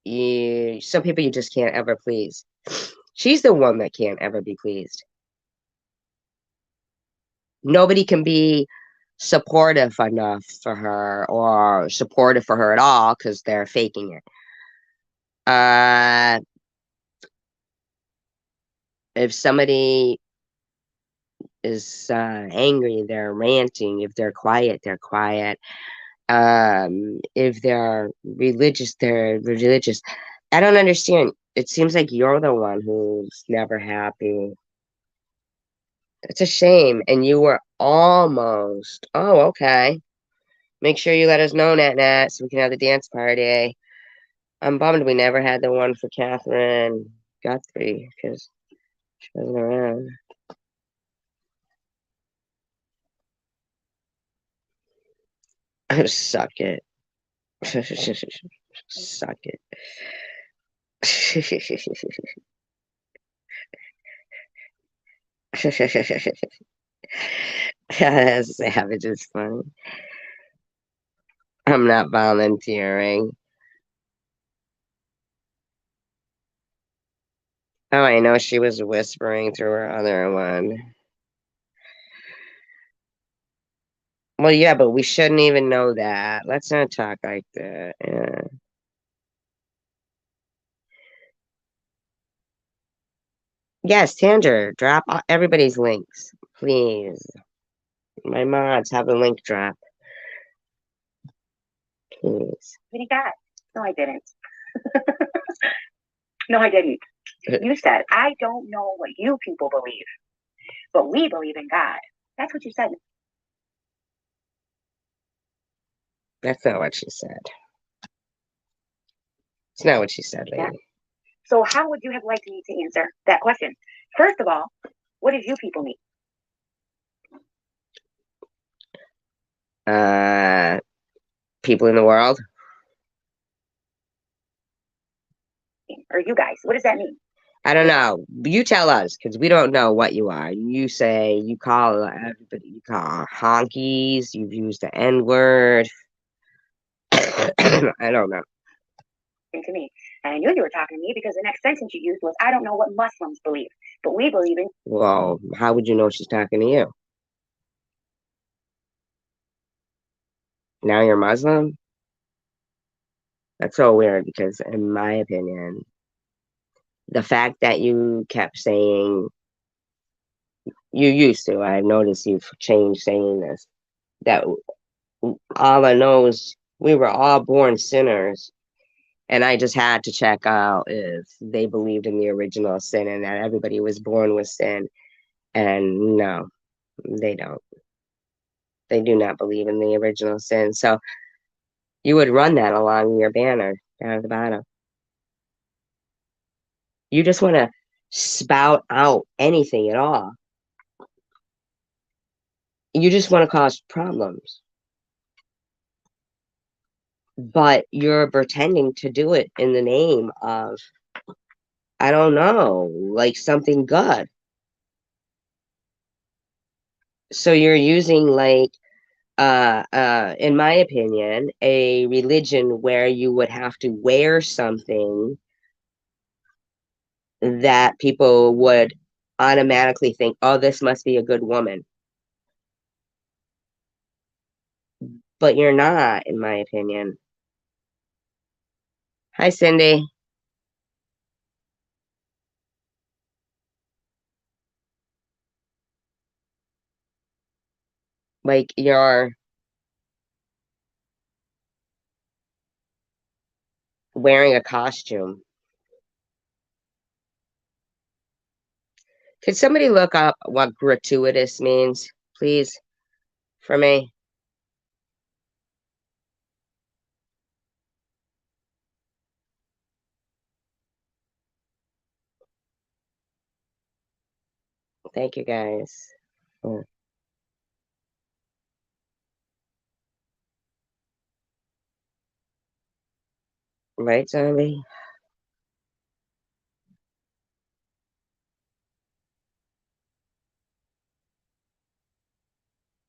some people you just can't ever please. She's the one that can't ever be pleased. Nobody can be supportive enough for her or supportive for her at all because they're faking it. If somebody is angry, they're ranting. If they're quiet, they're quiet. If they're religious, they're religious. I don't understand. It seems like you're the one who's never happy. It's a shame. And you were almost. Oh, okay. Make sure you let us know, Nat, so we can have the dance party. I'm bummed we never had the one for Catherine Guthrie because she wasn't around. Suck it. Suck it. Savage is funny. I'm not volunteering. Oh, I know she was whispering through her other one. Well, yeah, but we shouldn't even know that. Let's not talk like that. Yeah. Yes, Tanger, drop everybody's links, please. My mods have a link drop. Please. You got? No, I didn't. No, I didn't. You said, I don't know what you people believe, but we believe in God. That's what you said. That's not what she said. It's not what she said, lady. Yeah. So how would you have liked me to answer that question? First of all, what did you people need? People in the world. Or you guys, what does that mean? I don't know. You tell us, because we don't know what you are. You say, you call everybody, you call honkies, you've used the N-word. I don't know. To me. And I knew you were talking to me because the next sentence you used was, I don't know what Muslims believe, but we believe in. Well, how would you know she's talking to you? Now you're Muslim? That's so weird because, in my opinion, the fact that you kept saying, you used to, I've noticed you've changed saying this, that Allah knows we were all born sinners. And I just had to check out if they believed in the original sin and that everybody was born with sin. And no, they don't. They do not believe in the original sin. So you would run that along your banner down at the bottom. You just want to spout out anything at all. You just want to cause problems. But you're pretending to do it in the name of, I don't know, like something good. So you're using like in my opinion, a religion where you would have to wear something that people would automatically think, oh, this must be a good woman. But you're not, in my opinion. Hi, Cindy. Like you're wearing a costume. Could somebody look up what gratuitous means, please, for me? Thank you, guys. Yeah. Right, zombie?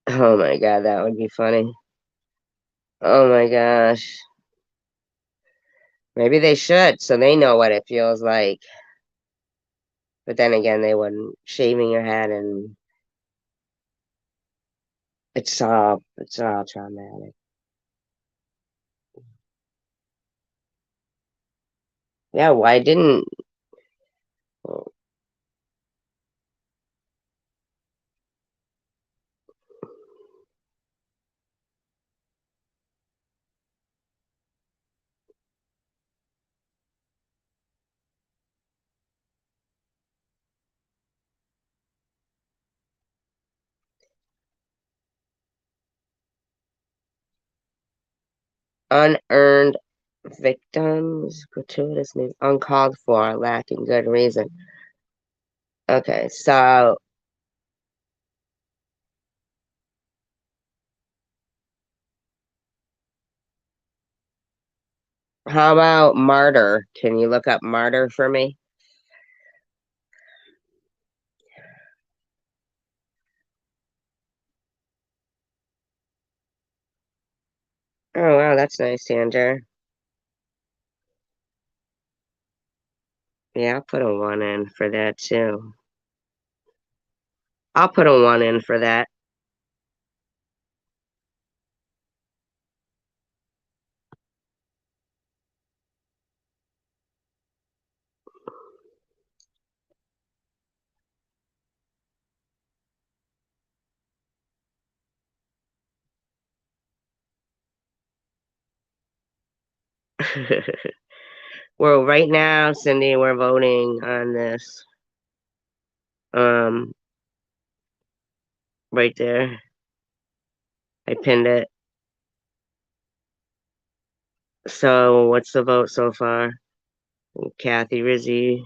Oh my God, that would be funny. Oh my gosh. Maybe they should, so they know what it feels like. But then again, they wouldn't. Shaving your head and it's all traumatic. Yeah, why didn't unearned victims, gratuitous means uncalled for, lacking good reason. Okay, so how about martyr? Can you look up martyr for me? Oh wow, that's nice, Tanger. Yeah, I'll put a one in for that too. I'll put a one in for that. Well, right now, Cindy, we're voting on this. Um, right there. I pinned it. So what's the vote so far? Kathy Rizzi.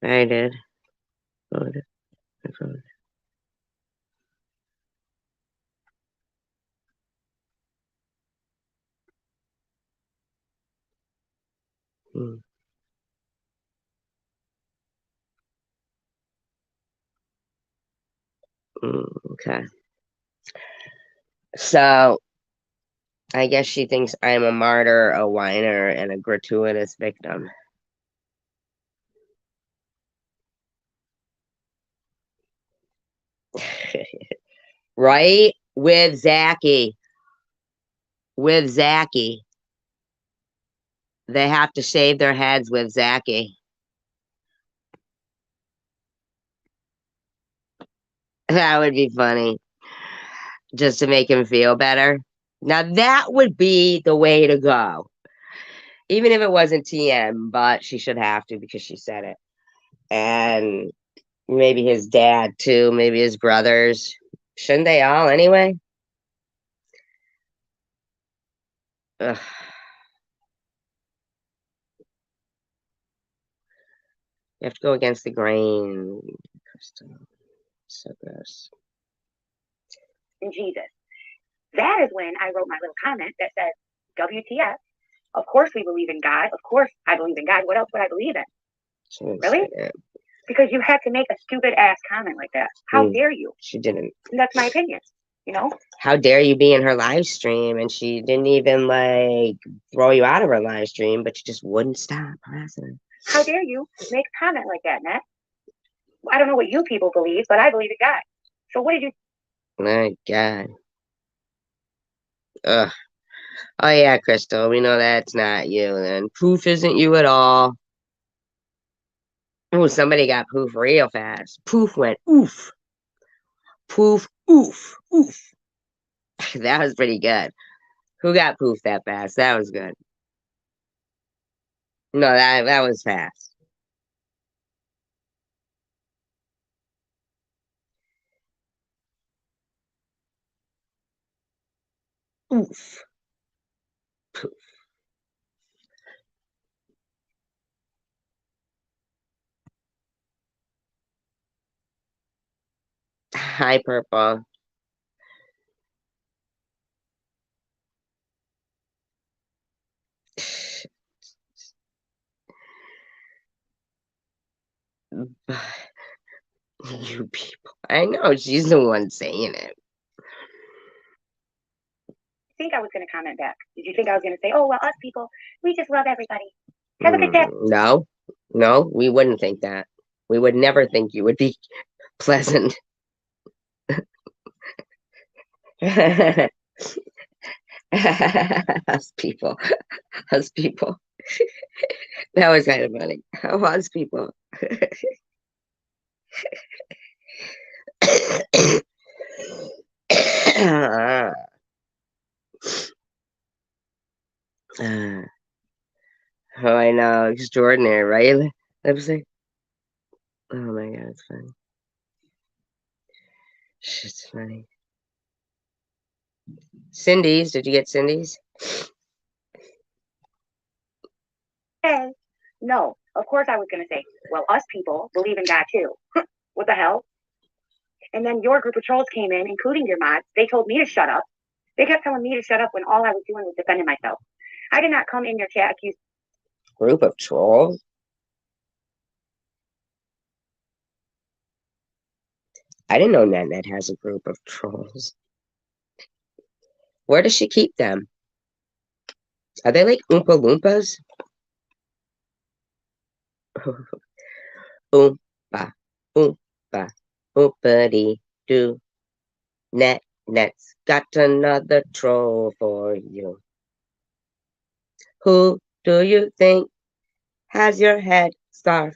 I did. Voted. I voted. Hmm. Okay. So I guess she thinks I'm a martyr, a whiner, and a gratuitous victim. Right? With Zachy. With Zachy. They have to shave their heads with Zachy. That would be funny. Just to make him feel better. Now that would be the way to go. even if it wasn't TM, but she should have to because she said it. And maybe his dad too, maybe his brothers. Shouldn't they all anyway? Ugh. You have to go against the grain, Crystal. So gross. In Jesus. That is when I wrote my little comment that says, WTF. Of course we believe in God. Of course I believe in God. What else would I believe in? Really? Because you had to make a stupid ass comment like that. How dare you? She didn't. And that's my opinion. You know? How dare you be in her live stream and she didn't even like throw you out of her live stream, but you just wouldn't stop harassing her. How dare you make a comment like that, Matt? I don't know what you people believe, but I believe in God. So what did you? My God. Ugh. Oh yeah, Crystal, we know that's not you. And Poof isn't you at all. Oh, somebody got Poof real fast. Poof went oof. Poof, oof, oof. That was pretty good. Who got Poof that fast? That was good. No, that was fast. Oof. Poof. Hi, Purple. You people. I know she's the one saying it. I think I was going to comment back. Did you think I was going to say, oh, well, us people, we just love everybody. Have a good day. No, we wouldn't think that. We would never think you would be pleasant. Us people. Us people. That was kind of funny. Us people. Oh, I know. Extraordinary, right? Lipstick. Oh my God, it's funny. Shit's funny. Cindy's. Did you get Cindy's? Hey, no, of course I was going to say, well, us people believe in God too. What the hell? And then your group of trolls came in, including your mods. They told me to shut up. They kept telling me to shut up when all I was doing was defending myself. I did not come in your chat accused. Group of trolls? I didn't know Net has a group of trolls. Where does she keep them? Are they like Oompa Loompas? Oompa, Oompa, Oompity doo. Net's got another troll for you. Who do you think has your head scarf?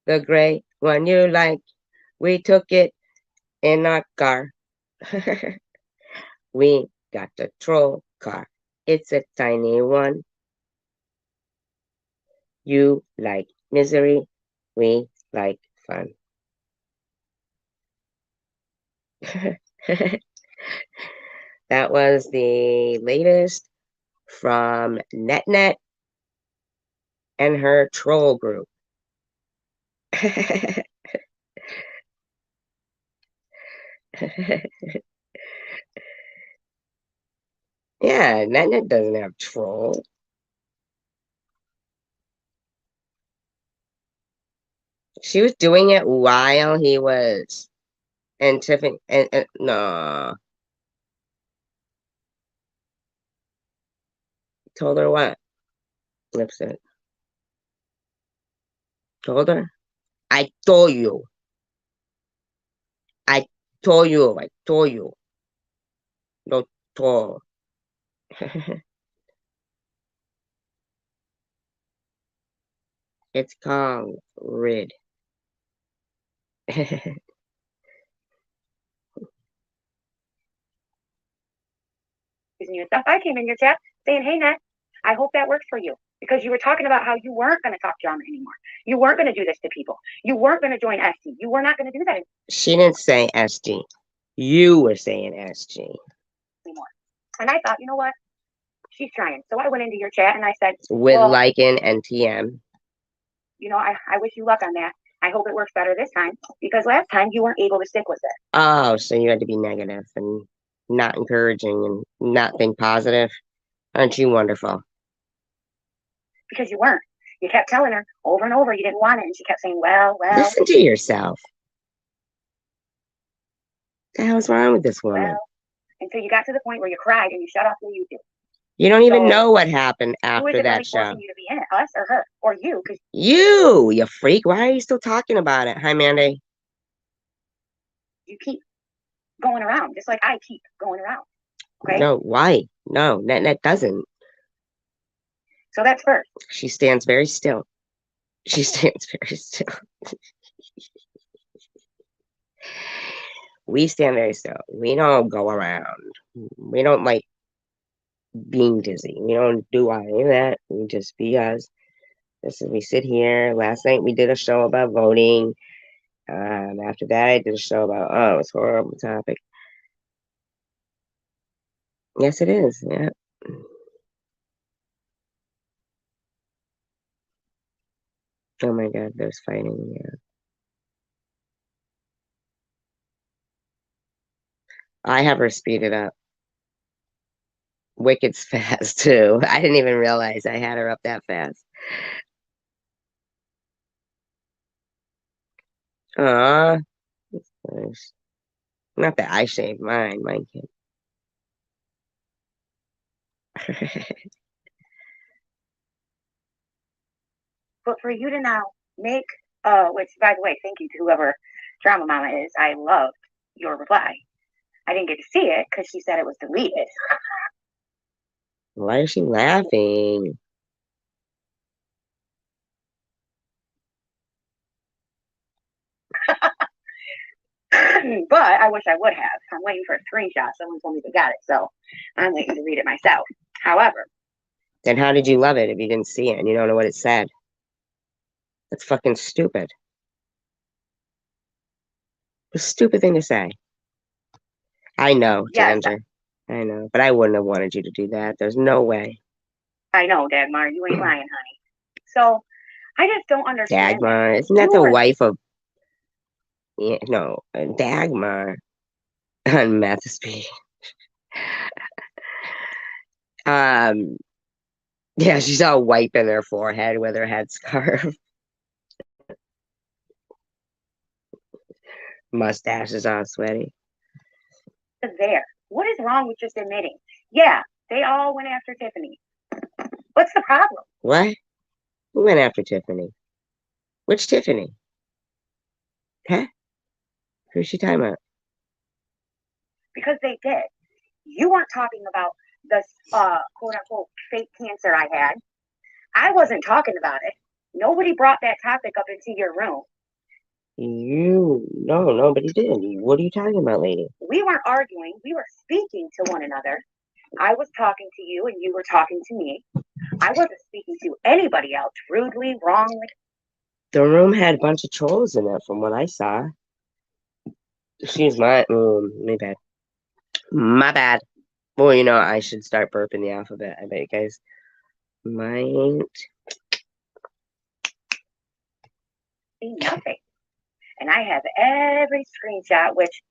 The gray one you like. We took it in our car. We got the troll car. It's a tiny one. You like misery. We like fun. That was the latest from NetNet and her troll group. Yeah, NetNet doesn't have trolls. She was doing it while he was and Tiffany and no. Told her what? Lipstick. Told her? I told you. I told you. I told you. No told. It's called Rid. You stuff. I came in your chat saying, hey, Nat, I hope that works for you. Because you were talking about how you weren't going to talk drama anymore. You weren't going to do this to people. You weren't going to join SG. You were not going to do that She didn't say SG. You were saying SG. anymore. And I thought, you know what? She's trying. So I went into your chat and I said, With well, Lycan and TM. You know, I wish you luck on that. I hope it works better this time because last time you weren't able to stick with it. Oh, so you had to be negative and not encouraging and not think positive. Aren't you wonderful? Because you weren't. You kept telling her over and over you didn't want it, and she kept saying, well. Listen to yourself. What the hell's wrong with this woman? Well. And so you got to the point where you cried and you shut off your YouTube. You don't even know what happened after that show. Forcing you to be in it, us or her or you? Because you freak. Why are you still talking about it? Hi, Mandy. You keep going around, just like I keep going around. Okay? No, why? No, that doesn't. So that's first. She stands very still. She stands very still. We stand very still. We don't go around. We don't like being dizzy. We don't do any of that. We just be us. We sit here. Last night we did a show about voting. After that I did a show about it's a horrible topic. Yes, it is. Yeah. Oh my God, there's fighting. Yeah. I have her speed it up. Wicked's fast too. I didn't even realize I had her up that fast. Aw. Nice. Not that I shaved mine kid. But for you to now make, which by the way, thank you to whoever Drama Mama is. I loved your reply. I didn't get to see it because she said it was deleted. Why is she laughing? But I wish I would have. I'm waiting for a screenshot. Someone told me they got it, so I'm waiting to read it myself. However, then how did you love it if you didn't see it and you don't know what it said? That's fucking stupid. It's a stupid thing to say. I know, Ginger. I know, but I wouldn't have wanted you to do that. There's no way. I know, Dagmar. You ain't lying, honey. So I just don't understand. Dagmar, isn't that the wife of? Yeah, no, Dagmar on Meth Speed. Yeah, she's all wiping her forehead with her headscarf. Mustache is all sweaty. There. What is wrong with just admitting? Yeah, they all went after Tiffany. What's the problem? What? Who went after Tiffany? Which Tiffany? Huh? Who's she talking about? Because they did. You weren't talking about the quote unquote fake cancer I had. I wasn't talking about it. Nobody brought that topic up into your room. No, nobody did. What are you talking about, lady? We weren't arguing. We were speaking to one another. I was talking to you and you were talking to me. I wasn't speaking to anybody else rudely, wrongly. The room had a bunch of trolls in it from what I saw. Excuse my bad. My bad. Well, you know, I should start burping the alphabet. I bet you guys might. See nothing. And I have every screenshot, which,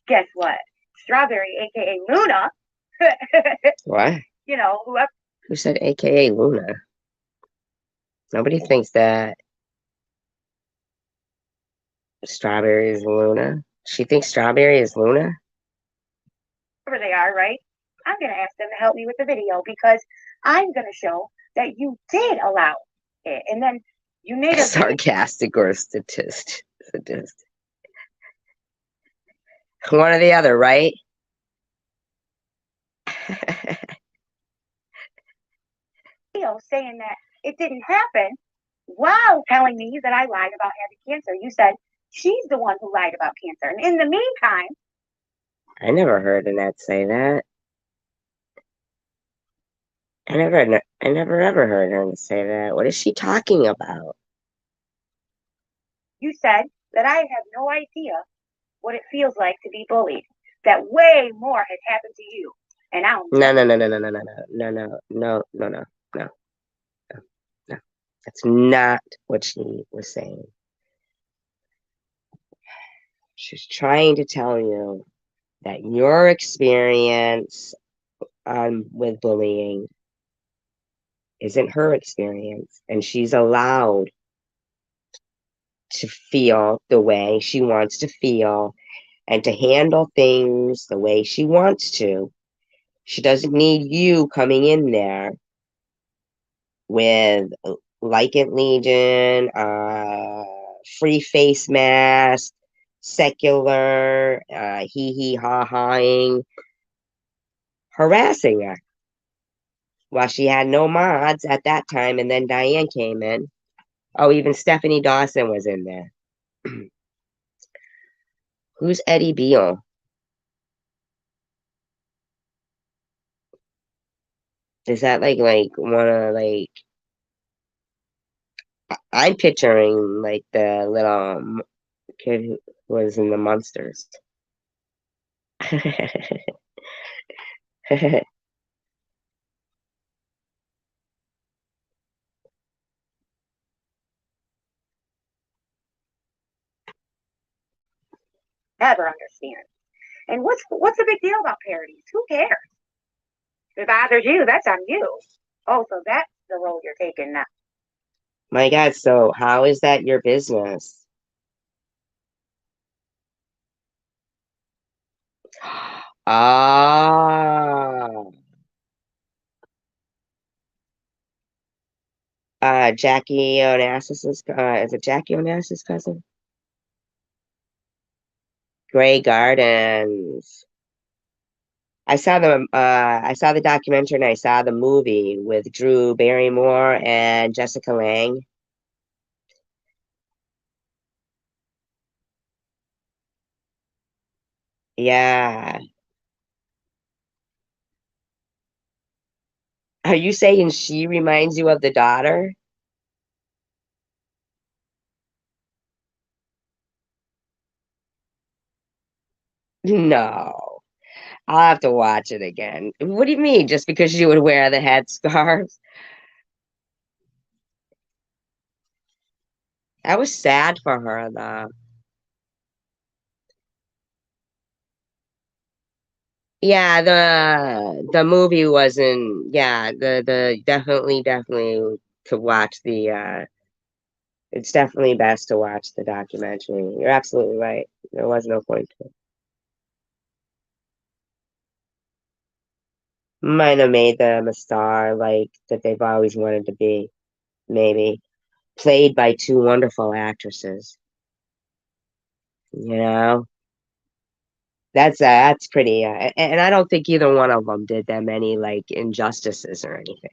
guess what? Strawberry, aka Luna. What? You know, whoever. Who said aka Luna? Nobody thinks that Strawberry is Luna. She thinks Strawberry is Luna? Whoever they are, right? I'm going to ask them to help me with the video because I'm going to show that you did allow it. And then you made a sarcastic or sadistic. One or the other, right? Video saying that it didn't happen while telling me that I lied about having cancer. You said she's the one who lied about cancer. And in the meantime, I never heard Annette say that. I never ever heard her say that. What is she talking about? You said that I have no idea what it feels like to be bullied, that way more has happened to you. And I'll No, never. no, no, no, no, no, no, no, no, no, no, no, no, no, no. That's not what she was saying. She's trying to tell you that your experience with bullying isn't her experience, and she's allowed to feel the way she wants to feel and to handle things the way she wants to. She doesn't need you coming in there with Lycan Legion, free face mask, secular, hee hee ha haing, harassing her. Well, she had no mods at that time, and then Diane came in. Oh, even Stephanie Dawson was in there. Who's Eddie Beale? Is that like one of like I'm picturing like the little kid who was in the Monsters. Never understand. And what's the big deal about parodies? Who cares? If it bothers you, that's on you. Oh, so that's the role you're taking now. My God, so how is that your business? Ah, Jackie Onassis's, is it Jackie Onassis's cousin? Grey Gardens. I saw the documentary and I saw the movie with Drew Barrymore and Jessica Lange. Yeah. Are you saying she reminds you of the daughter? No. I'll have to watch it again. What do you mean? Just because she would wear the headscarves? I was sad for her though. Yeah, the movie wasn't, yeah, the definitely to watch it's definitely best to watch the documentary. You're absolutely right. There was no point to it. Might have made them a star like that they've always wanted to be, maybe. Played by two wonderful actresses, you know? That's pretty, and I don't think either one of them did them any like injustices or anything.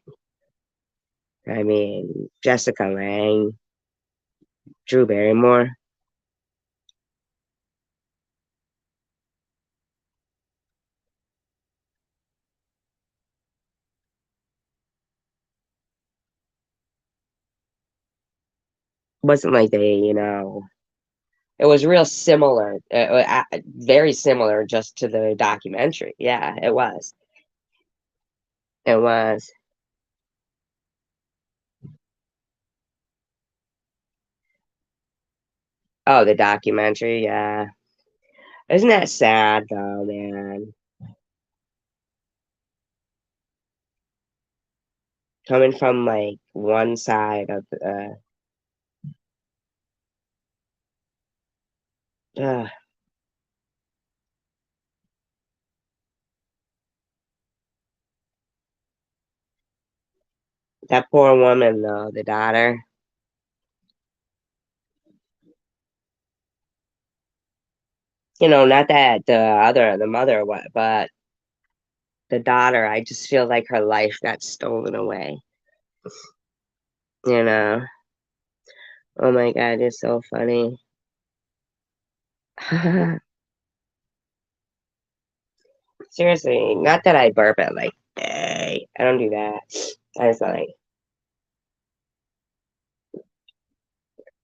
I mean, Jessica Lange, Drew Barrymore wasn't like it was real similar, very similar just to the documentary. Yeah, it was. It was. Oh, the documentary, yeah. Isn't that sad though, man? Coming from like one side of uh, that poor woman though, the daughter. Not that the mother, what, but the daughter, I just feel like her life got stolen away. You know? Oh my God, it's so funny. Seriously, not that I burp at like, sorry. I don't do that. I just like,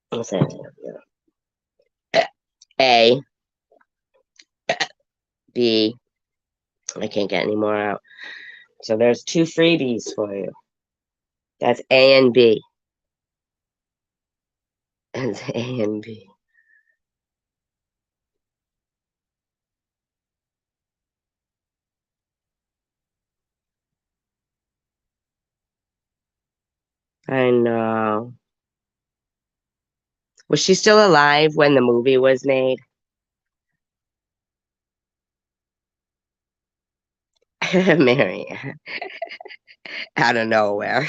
what's that? A, B. I can't get any more out. So there's 2 freebies for you. That's A and B. That's A and B. I know. Was she still alive when the movie was made? Mary, out of nowhere.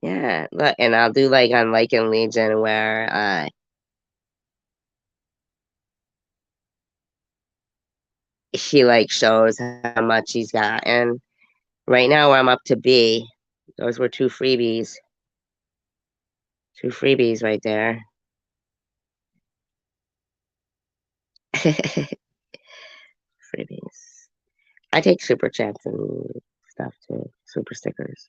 Yeah, look, and I'll do like on Like and Legion where she like shows how much he's gotten. Right now I'm up to B. Those were 2 freebies. 2 freebies right there. Freebies. I take super chats and stuff too. Super stickers.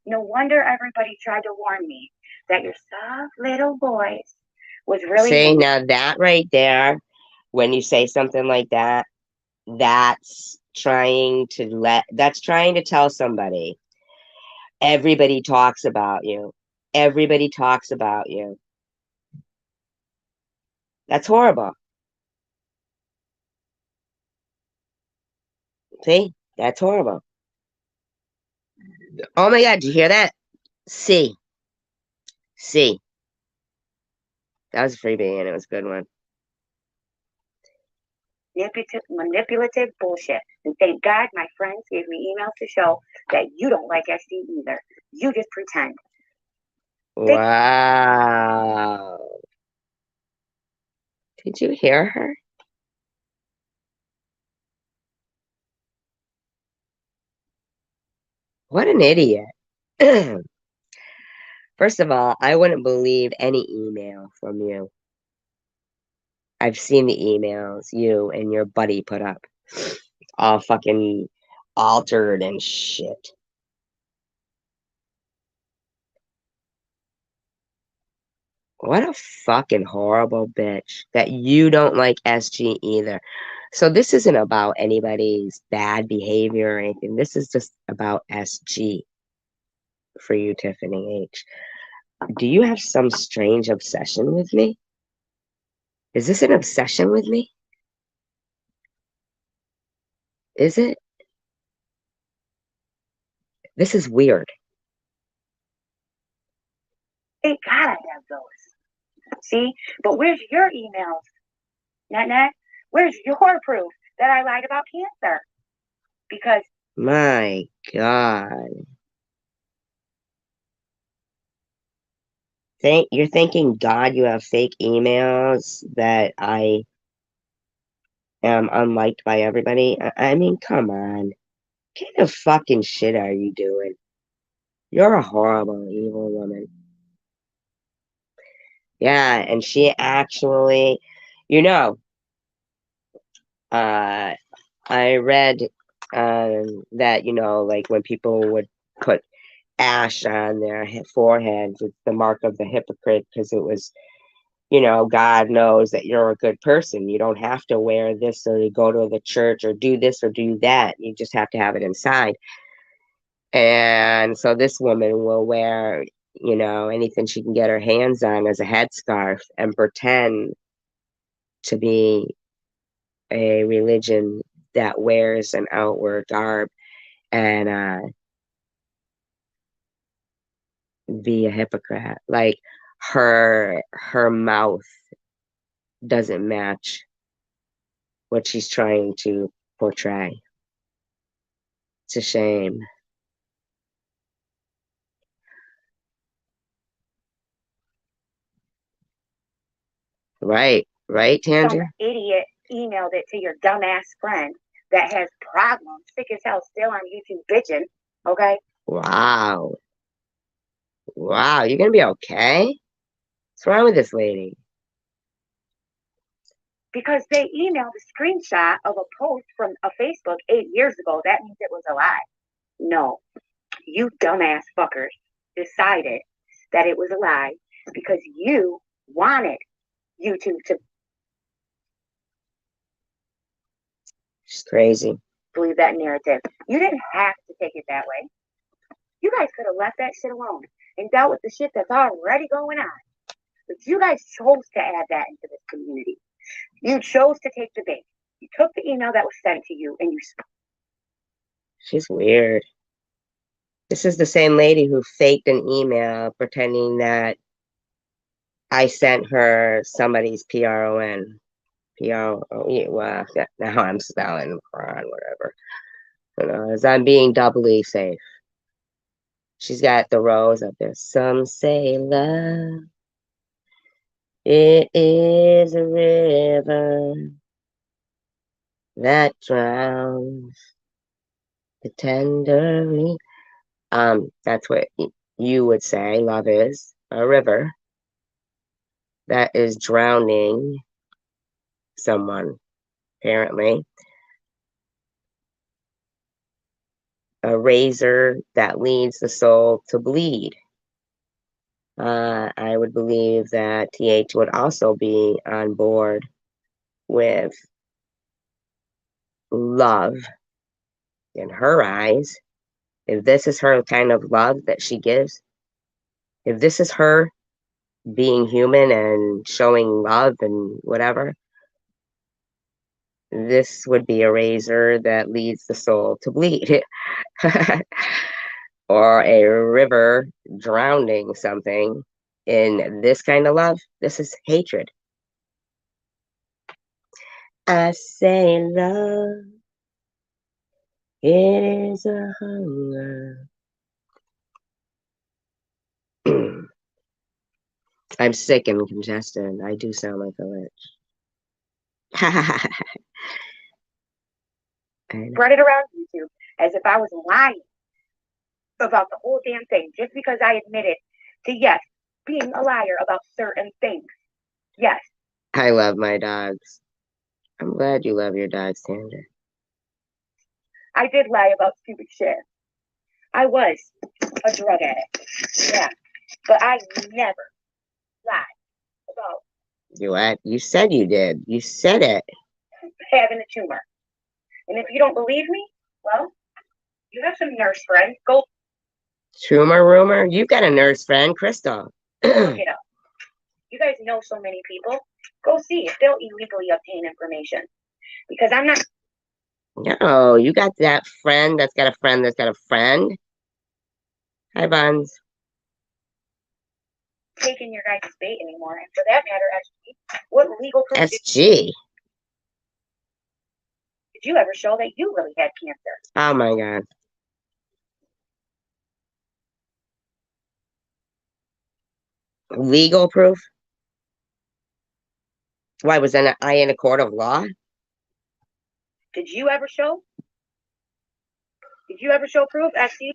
No wonder everybody tried to warn me that your soft little voice was really. See, now that right there, when you say something like that, that's trying to tell somebody everybody talks about you. Everybody talks about you. That's horrible. See? That's horrible. Oh my God, did you hear that? C. C. That was a freebie and it was a good one. Manipulative bullshit. And thank God my friends gave me emails to show that you don't like SD either. You just pretend. Wow. Did you hear her? What an idiot. First of all, I wouldn't believe any email from you. I've seen the emails you and your buddy put up. All fucking altered and shit. What a fucking horrible bitch that you don't like SG either. So this isn't about anybody's bad behavior or anything. This is just about SG for you, Tiffany H. Do you have some strange obsession with me? Is this an obsession with me? Is it? This is weird. Thank God I have those. See? But where's your emails? Net? Where's your proof that I lied about cancer? Because My God. You're thanking God you have fake emails that I am unliked by everybody. I mean, come on. What kind of fucking shit are you doing? You're a horrible, evil woman. Yeah, and she actually, you know, uh, I read that, like when people would put ash on their foreheads, it's the mark of the hypocrite because it was, God knows that you're a good person. You don't have to wear this or go to the church or do this or do that. You just have to have it inside. And so this woman will wear, anything she can get her hands on as a headscarf and pretend to be a religion that wears an outward garb and be a hypocrite. Like her mouth doesn't match what she's trying to portray. It's a shame. Right, some Tangier? idiot emailed it to your dumbass friend that has problems, sick as hell, still on YouTube bitching. Okay? Wow. Wow, you're gonna be okay? What's wrong with this lady? Because they emailed a screenshot of a post from a Facebook 8 years ago. That means it was a lie. No, you dumbass fuckers decided that it was a lie because you wanted YouTube to She's crazy. believe that narrative. You didn't have to take it that way. You guys could have left that shit alone and dealt with the shit that's already going on. But you guys chose to add that into this community. You chose to take the bait. You took the email that was sent to you and you. She's weird. This is the same lady who faked an email pretending that I sent her somebody's PRON. Well, now I'm spelling wrong, whatever. You know, as I'm being doubly safe. She's got the rose up there. Some say love, it is a river that drowns the tenderly. That's what you would say. Love is a river that is drowning someone, apparently. A razor that leads the soul to bleed. I would believe that TH would also be on board with love in her eyes. If this is her kind of love that she gives, if this is her being human and showing love and whatever, this would be a razor that leads the soul to bleed. Or a river drowning something in this kind of love. This is hatred. I say love, it is a hunger. I'm sick and congested. I do sound like a witch. Spread it around YouTube as if I was lying about the whole damn thing just because I admitted to, yes, being a liar about certain things. Yes. I love my dogs. I'm glad you love your dogs, Sandra. I did lie about stupid shit. I was a drug addict. Yeah. But I never lied about You what? You said you did. You said it. having a tumor. And if you don't believe me, well, you have some nurse friends. Go Tumor rumor? You've got a nurse friend, Crystal. look it up. You guys know so many people. Go see if they'll illegally obtain information. Because I'm not. No, you got that friend that's got a friend that's got a friend. Hi, Buns. Taking your guys' bait anymore. And for that matter, SG, what legal proof SG. did you ever show that you really had cancer? Oh my God. Legal proof? Why was I in a court of law? Did you ever show? Did you ever show proof, SG?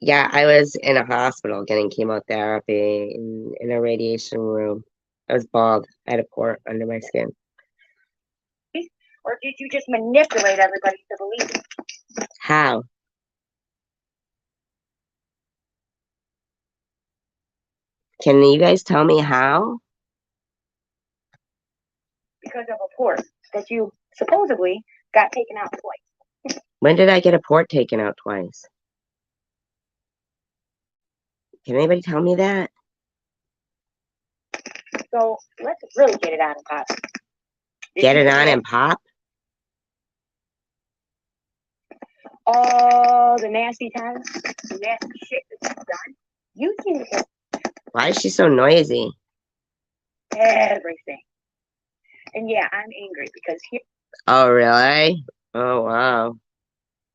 Yeah, I was in a hospital getting chemotherapy in a radiation room. I was bald. I had a port under my skin. Or did you just manipulate everybody to believe it? How? Can you guys tell me how? Because of a port that you supposedly got taken out twice. When did I get a port taken out twice? Can anybody tell me that? So let's really get it on and pop. Get it on and pop? All the nasty times, the nasty shit that you've done. You seem to Why is she so noisy? everything. And yeah, I'm angry because here. Oh, really? Oh, wow.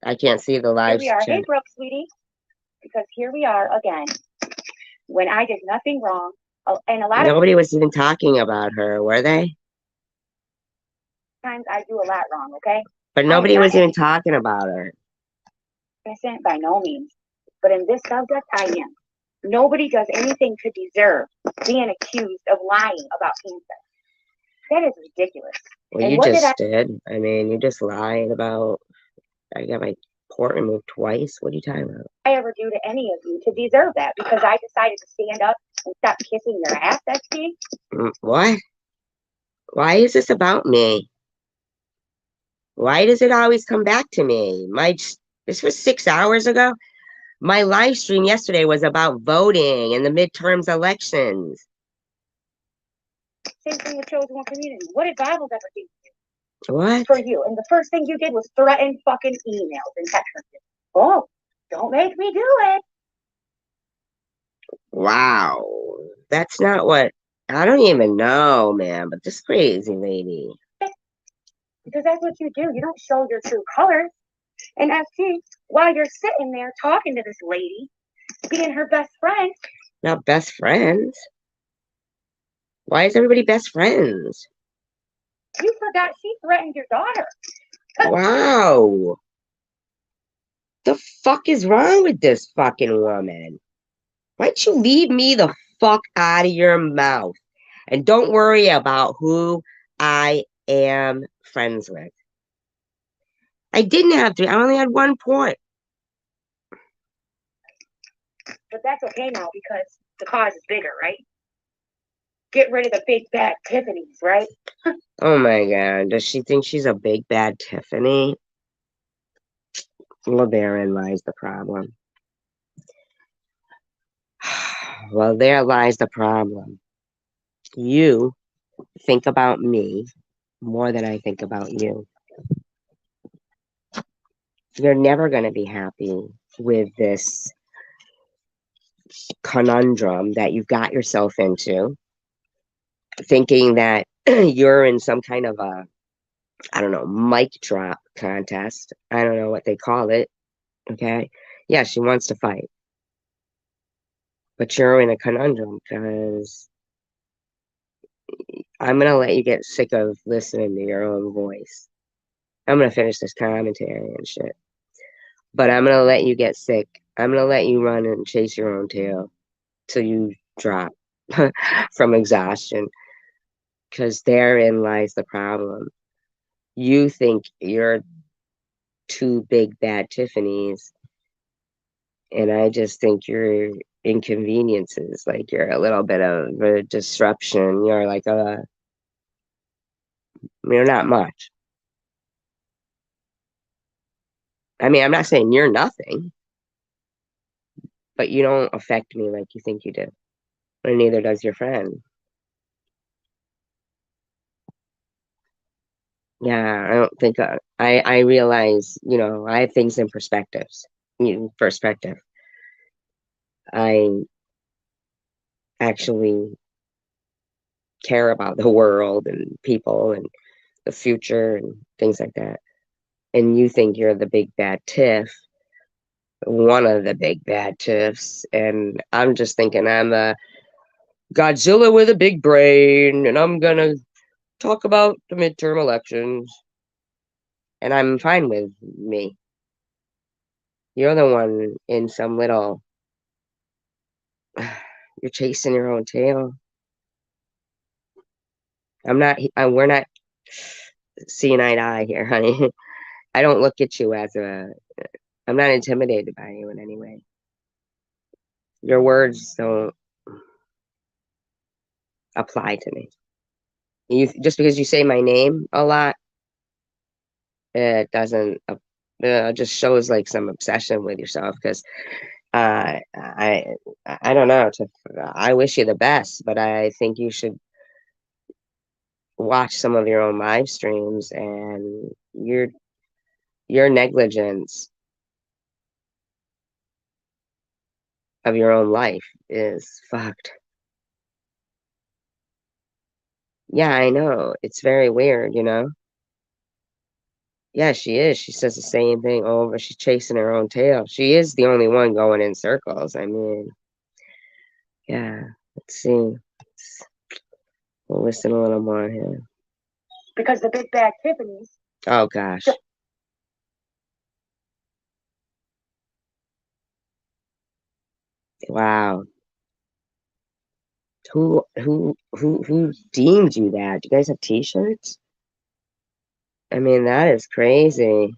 I can't see the live we are. chat. Hey, Brooke, sweetie. Because here we are again. When I did nothing wrong. And a lot Nobody was even talking about her, were they? times I do a lot wrong, okay? But nobody was even talking about her. Innocent by no means. But in this subject, I am. Nobody does anything to deserve being accused of lying about cancer. That is ridiculous. Well, And you what did just did. I mean, you just lied about I got my port removed twice. What are you talking about? I ever do to any of you to deserve that? Because I decided to stand up and stop kissing your ass, XP? What? Why is this about me? Why does it always come back to me? This was 6 hours ago. My live stream yesterday was about voting in the midterms elections. Same thing with chosen one community. What did Bibles ever do What? for you? And the first thing you did was threaten fucking emails and text messages. Oh, don't make me do it. Wow. That's not what I don't even know, man, but this crazy lady. Because that's what you do. You don't show your true colors. And FT, while you're sitting there talking to this lady, being her best friend. Not best friends. Why is everybody best friends? You forgot she threatened your daughter. Wow. The fuck is wrong with this fucking woman? Why don't you leave me the fuck out of your mouth? And don't worry about who I am friends with. I didn't have to. I only had 1 point. But that's okay now because the cause is bigger, right? Get rid of the big bad Tiffany's, right? Oh my God. Does she think she's a big bad Tiffany? Well, therein lies the problem. Well, there lies the problem. You think about me more than I think about you. You're never going to be happy with this conundrum that you've got yourself into, thinking that you're in some kind of a, I don't know, mic drop contest. I don't know what they call it. Okay. Yeah, she wants to fight. But you're in a conundrum because I'm going to let you get sick of listening to your own voice. I'm going to finish this commentary and shit. But I'm going to let you get sick. I'm going to let you run and chase your own tail till you drop from exhaustion. Because therein lies the problem. You think you're 2 big bad Tiffany's, and I just think you're inconveniences. Like you're a little bit of a disruption. You're like you're not much. I mean, I'm not saying you're nothing, but you don't affect me like you think you do. And neither does your friend. Yeah, I don't think I realize, I have things in perspectives. Perspective. I actually care about the world and people and the future and things like that. And you think you're the big bad tiff, one of the big bad tiffs, and I'm just thinking I'm a Godzilla with a big brain, and I'm gonna talk about the midterm elections, and I'm fine with me. You're the one in some little, you're chasing your own tail. We're not seeing eye to eye here, honey. I don't look at you as I'm not intimidated by you in any way. Your words don't apply to me. Just because you say my name a lot, it doesn't. Just shows like some obsession with yourself. Because I don't know. I wish you the best, but I think you should watch some of your own live streams, and your negligence of your own life is fucked. Yeah, I know. It's very weird, Yeah, she is. She says the same thing over. She's chasing her own tail. She is the only one going in circles. I mean, yeah. Let's see. We'll listen a little more here. Because the big bad Tiffany's. Oh, gosh. Wow. Who deemed you that? Do you guys have t-shirts? I mean, that is crazy.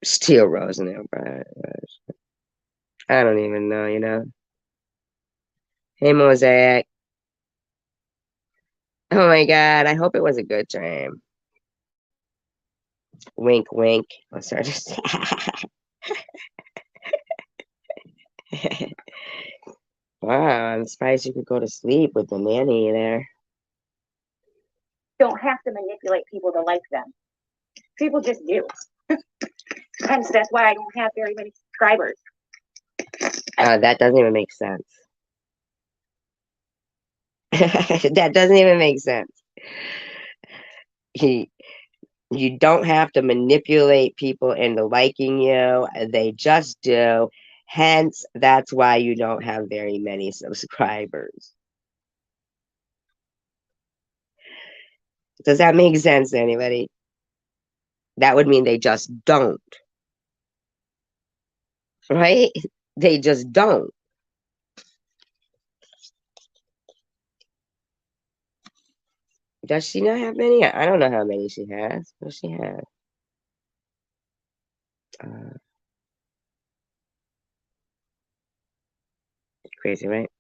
Steel Rose in there, but I don't even know, you know. Hey, Mosaic. Oh my God, I hope it was a good dream. Wink, wink. I'll start to Wow, I'm surprised you could go to sleep with the nanny there. Don't have to manipulate people to like them. People just do. Hence, that's why I don't have very many subscribers. That doesn't even make sense. That doesn't even make sense. You don't have to manipulate people into liking you. They just do. Hence, that's why you don't have very many subscribers. Does that make sense to anybody? That would mean they just don't. Right? They just don't. Does she not have many? I don't know how many she has. What does she have? Uh, Crazy, right?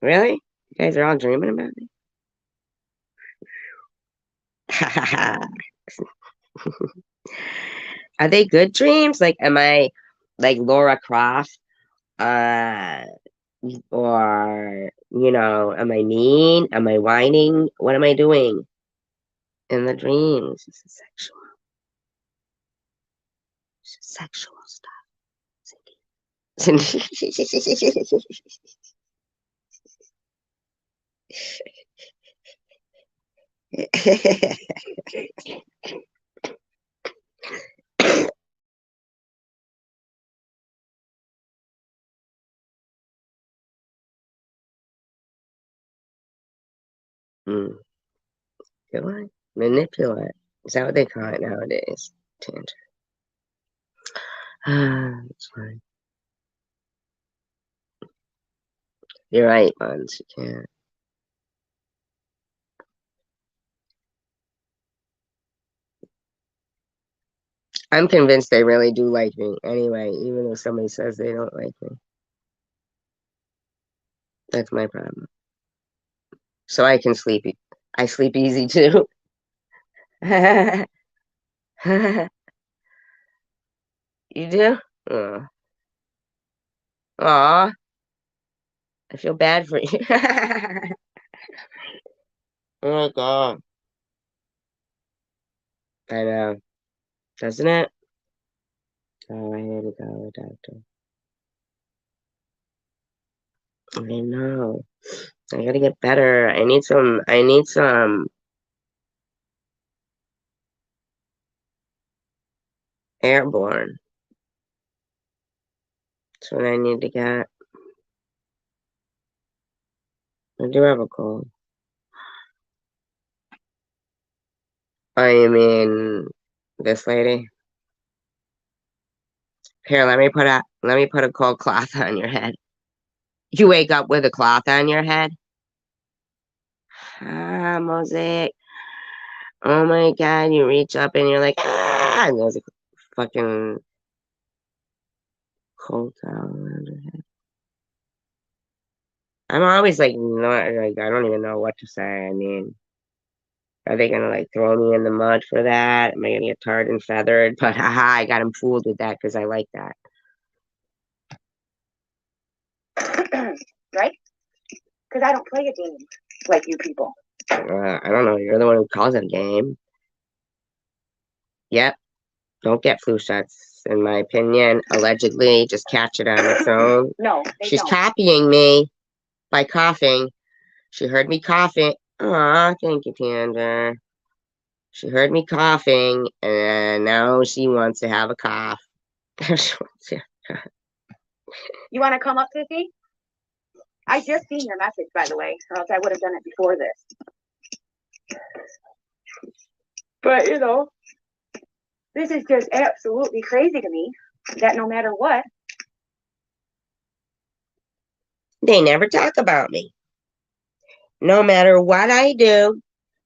Really? You guys are all dreaming about me? Are they good dreams? Like, am I like Laura Croft? Uh, or, am I mean? Am I whining? What am I doing in the dreams? This is sexual. This is sexual stuff. Hmm. Do I? Manipulate. Is that what they call it nowadays? Tangent. It's fine. You're right, Buns. You can't. I'm convinced they really do like me anyway, even if somebody says they don't like me. That's my problem. So I can sleep. I sleep easy too. You do? Oh. Aw, I feel bad for you. Oh my God. I know. Doesn't it? Oh, I need to go, doctor. I know. I gotta get better. I need some airborne. That's what I need to get. I do have a cold. I mean, this lady. Here, let me put a cold cloth on your head. You wake up with a cloth on your head? Ah, Mosaic. Oh my God, you reach up and you're like, ah, and there's a fucking cold towel around your head. I'm always like, not like, I don't even know what to say. I mean, are they gonna like throw me in the mud for that? Am I gonna get tarred and feathered? But haha, I got him fooled with that because I like that. Right? Because I don't play a game like you people. I don't know. You're the one who calls it a game. Yep. Don't get flu shots, in my opinion. Allegedly, just catch it on its own. No, they She's don't. copying me by coughing. She heard me coughing. Aw, thank you, Tander. She heard me coughing, and now she wants to have a cough. You want to come up, Sissy? I just seen your message, by the way, or else I would have done it before this. But, This is just absolutely crazy to me that no matter what, They never talk about me. No matter what I do,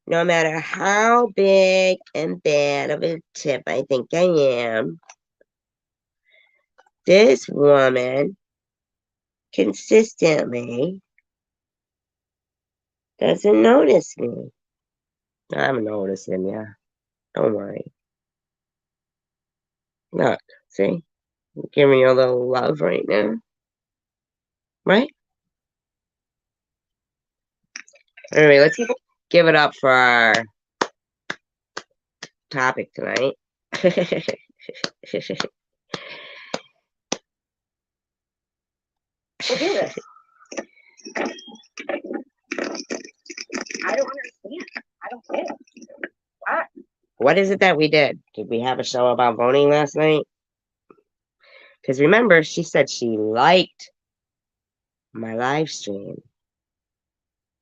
no matter how big and bad of a tip I think I am, this woman consistently doesn't notice me. I'm noticing ya. Don't worry. Look, see? Give me a little love right now. Right? Anyway, let's give it up for our topic tonight. we'll do this. I don't understand. I don't get it. Why? What is it that we did? Did we have a show about voting last night? Because remember, she said she liked my live stream.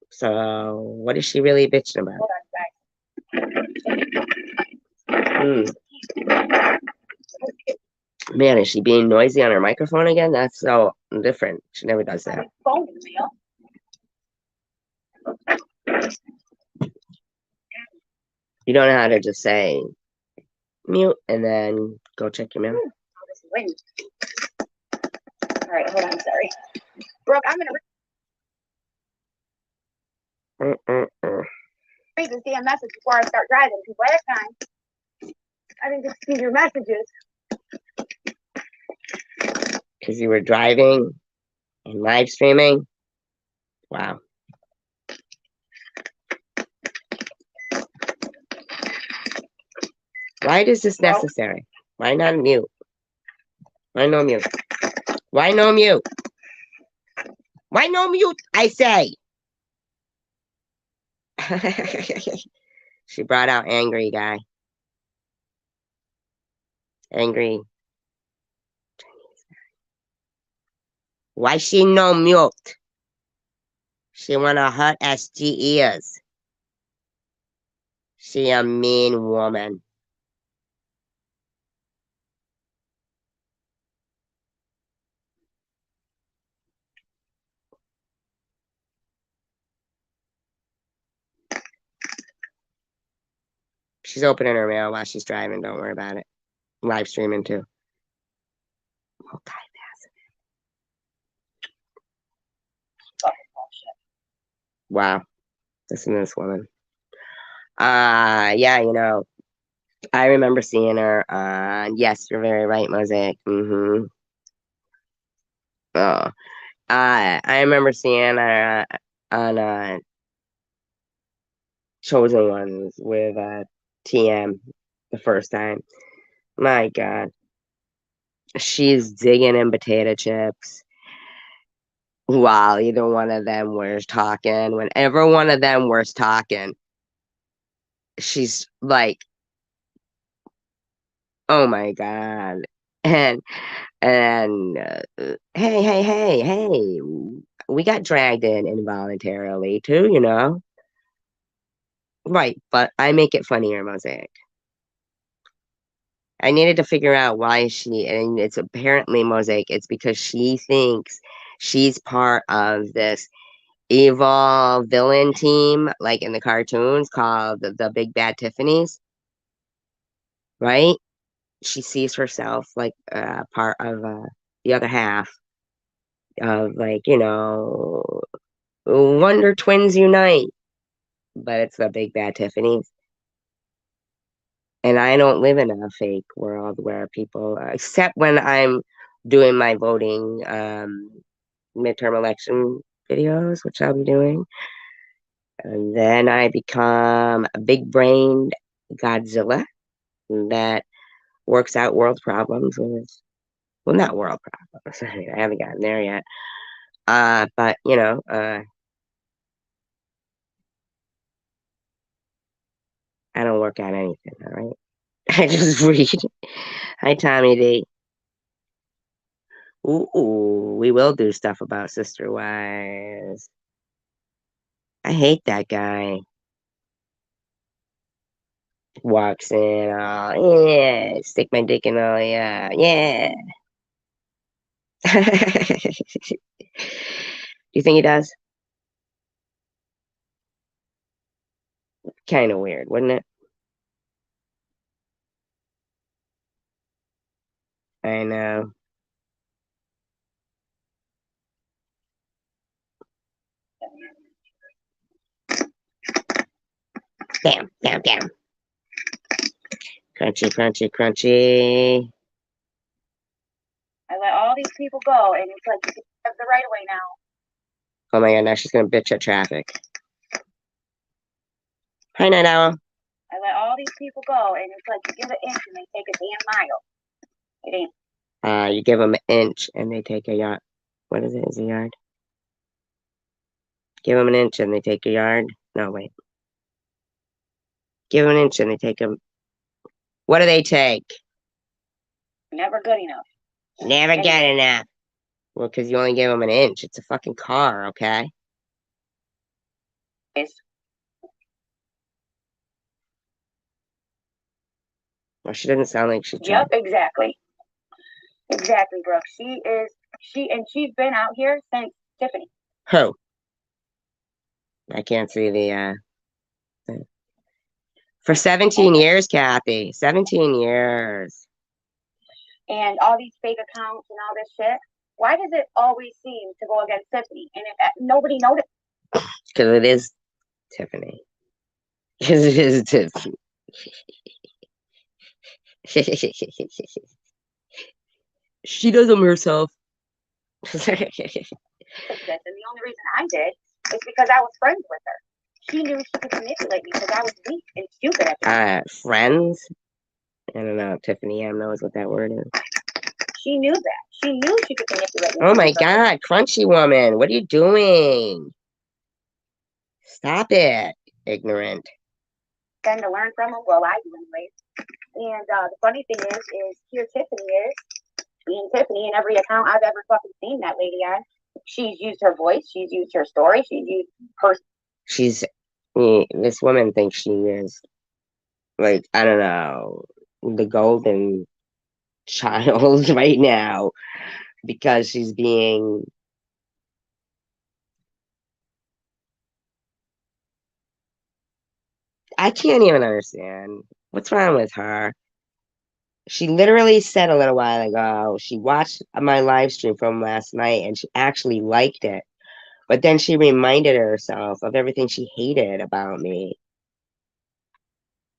So what is she really bitching about? Hold on, guys. Man, is she being noisy on her microphone again? That's so different. She never does that. Phone mail. You don't know how to just say mute and then go check your mail. All right, hold on. Sorry, Brooke. I'm gonna read this damn message before I start driving. Because last time I didn't just see your messages. Because you were driving and live streaming. Wow. Why is this necessary? Why not mute? Why no mute? Why no mute? Why no mute? I say. She brought out angry guy. Angry. Why she no mute? She wanna hurt SG ears. She a mean woman. She's opening her mail while she's driving. Don't worry about it. Live streaming too. Wow. Listen to this woman. Yeah, I remember seeing her on, yes, you're very right, Mosaic. Oh, I remember seeing her on Chosen Ones with TM the first time. My God. She's digging in potato chips while either one of them was talking. Whenever one of them was talking, she's like, oh my God. And hey, we got dragged in involuntarily too. Right, but I make it funnier, Mosaic. I needed to figure out why and it's apparently Mosaic, it's because she thinks she's part of this evil villain team, like in the cartoons, called the Big Bad Tiffany's, right? She sees herself like part of the other half of, like, Wonder Twins Unite, but it's the Big Bad Tiffany's. And I don't live in a fake world where people, except when I'm doing my voting midterm election videos, which I'll be doing. And then I become a big brained Godzilla that works out world problems with, well, not world problems. I haven't gotten there yet. But I don't work out anything, all right? I just read. Hi, Tommy D. Ooh, we will do stuff about Sister Wives. I hate that guy. Walks in, yeah, stick my dick in all, yeah, yeah. Do you think he does? Kind of weird, wouldn't it? I know. Bam, bam, bam. Crunchy, crunchy, crunchy. I let all these people go, and it's like, you have the right of way now. Oh my god, now she's gonna bitch at traffic. Hi, Night Owl. I let all these people go, and it's like, you give an inch and they take a damn mile. It ain't. You give them an inch and they take a yard. What is it? Is a yard? Give them an inch and they take a yard. No, wait. Give them an inch and they take them. What do they take? Never good enough. Never get enough. Well, because you only gave them an inch. It's a fucking car, okay? It's, Well, she doesn't sound like she yep, tried. exactly. Exactly, Brooke. She's been out here since Tiffany. Who? I can't see the. For 17 years, Kathy. 17 years. And all these fake accounts and all this shit. Why does it always seem to go against Tiffany? And nobody noticed. Because it is Tiffany. Because it is Tiffany. She does them herself. This, and the only reason I did is because I was friends with her. She knew she could manipulate me because I was weak and stupid at the time. Friends? I don't know. Tiffany M knows what that word is. She knew that. She knew she could manipulate me. Oh my god, Crunchy Woman, what are you doing? Stop it, ignorant. Tend to learn from them. Well, I do anyways. And the funny thing is here Tiffany is being Tiffany in every account I've ever fucking seen that lady on. She's used her voice. She's used her story. She's used her. This woman thinks she is, like, I don't know, the golden child right now because she's being. I can't even understand what's wrong with her. She literally said a little while ago she watched my live stream from last night and she actually liked it. But then she reminded herself of everything she hated about me.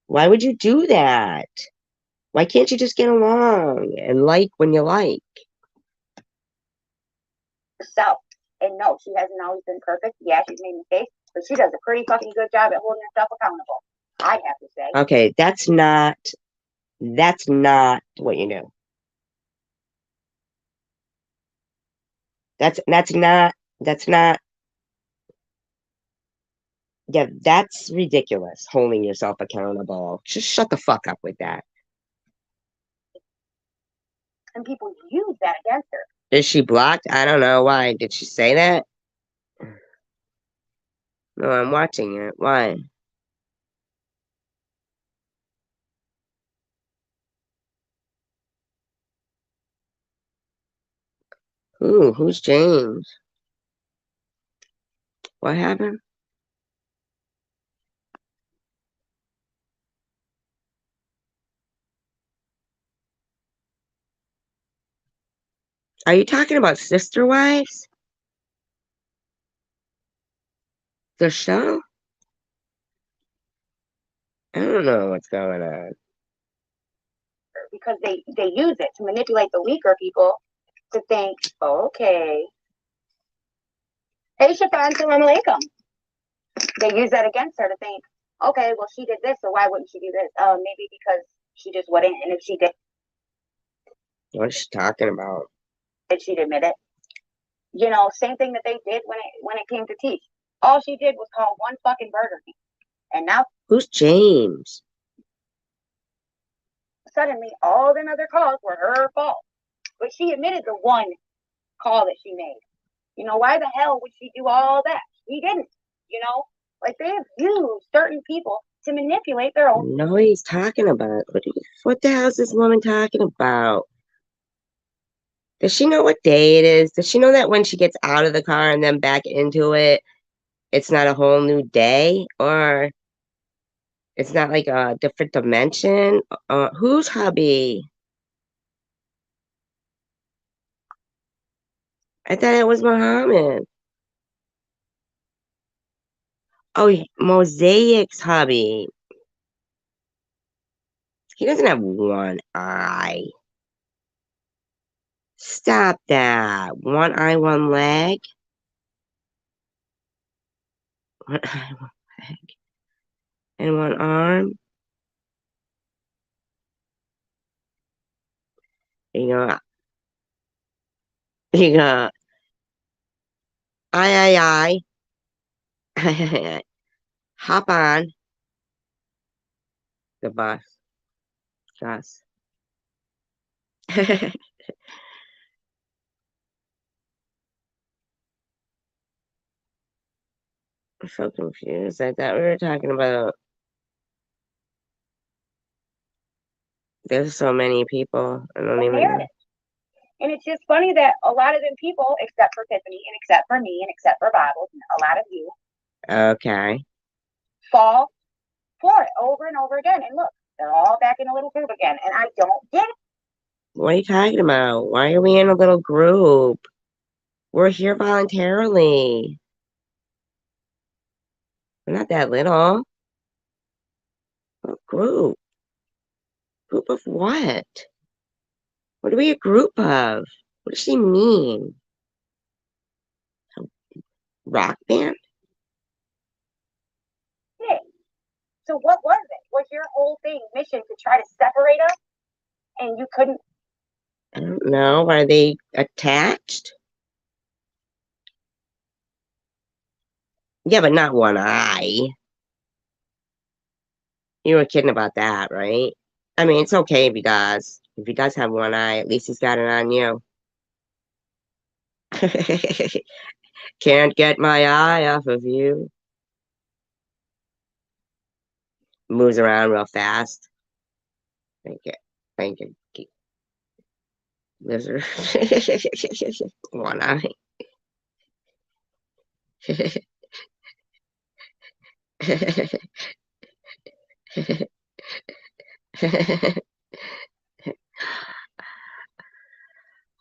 Why would you do that? Why can't you just get along and like when you like? Herself. And no, she hasn't always been perfect. Yeah, she's made mistakes, but she does a pretty fucking good job at holding herself accountable. I have to say. Okay, that's not what you do. That's not yeah, that's ridiculous, holding yourself accountable. Just shut the fuck up with that. And people use that against her. Is she blocked? I don't know. Why? Did she say that? No, I'm watching it. Why? Ooh, who's James? What happened? Are you talking about Sister Wives? The show? I don't know what's going on. Because they use it to manipulate the weaker people to think, oh, okay. Hey, Shafan, salam alaikum. They use that against her to think, okay, well, she did this, so why wouldn't she do this? Maybe because she just wouldn't, and if she did, What is she talking about? she'd admit it. You know, same thing that they did when it came to teeth. All she did was call one fucking Burger King, and now Who's James? suddenly all them other calls were her fault. But she admitted the one call that she made. You know, why the hell would she do all that? She didn't. You know, like they have used certain people to manipulate their own. No, he's talking about. What the hell is this woman talking about? Does she know what day it is? Does she know that when she gets out of the car and then back into it, it's not a whole new day? Or it's not like a different dimension? Whose hubby? I thought it was Muhammad. Oh, Mosaic's hubby. He doesn't have one eye. Stop that. One eye, one leg. One eye, one leg. And one arm. You know, you go, I. Hop on the bus. Gus. I'm so confused. I thought we were talking about. There's so many people. I don't even know. And it's just funny that a lot of them people, except for Tiffany and except for me and except for Bibles and a lot of you, Okay. fall for it over and over again. And look, they're all back in a little group again. And I don't get it. What are you talking about? Why are we in a little group? We're here voluntarily. We're not that little. What group? Group of what? What are we a group of? What does she mean? A rock band? Hey, so what was it? Was your whole thing mission to try to separate us? And you couldn't? I don't know. Are they attached? Yeah, but not one eye. You were kidding about that, right? I mean, it's okay if he does. If he does have one eye, at least he's got it on you. Can't get my eye off of you. Moves around real fast. Thank you. Thank you. Lizard. One eye.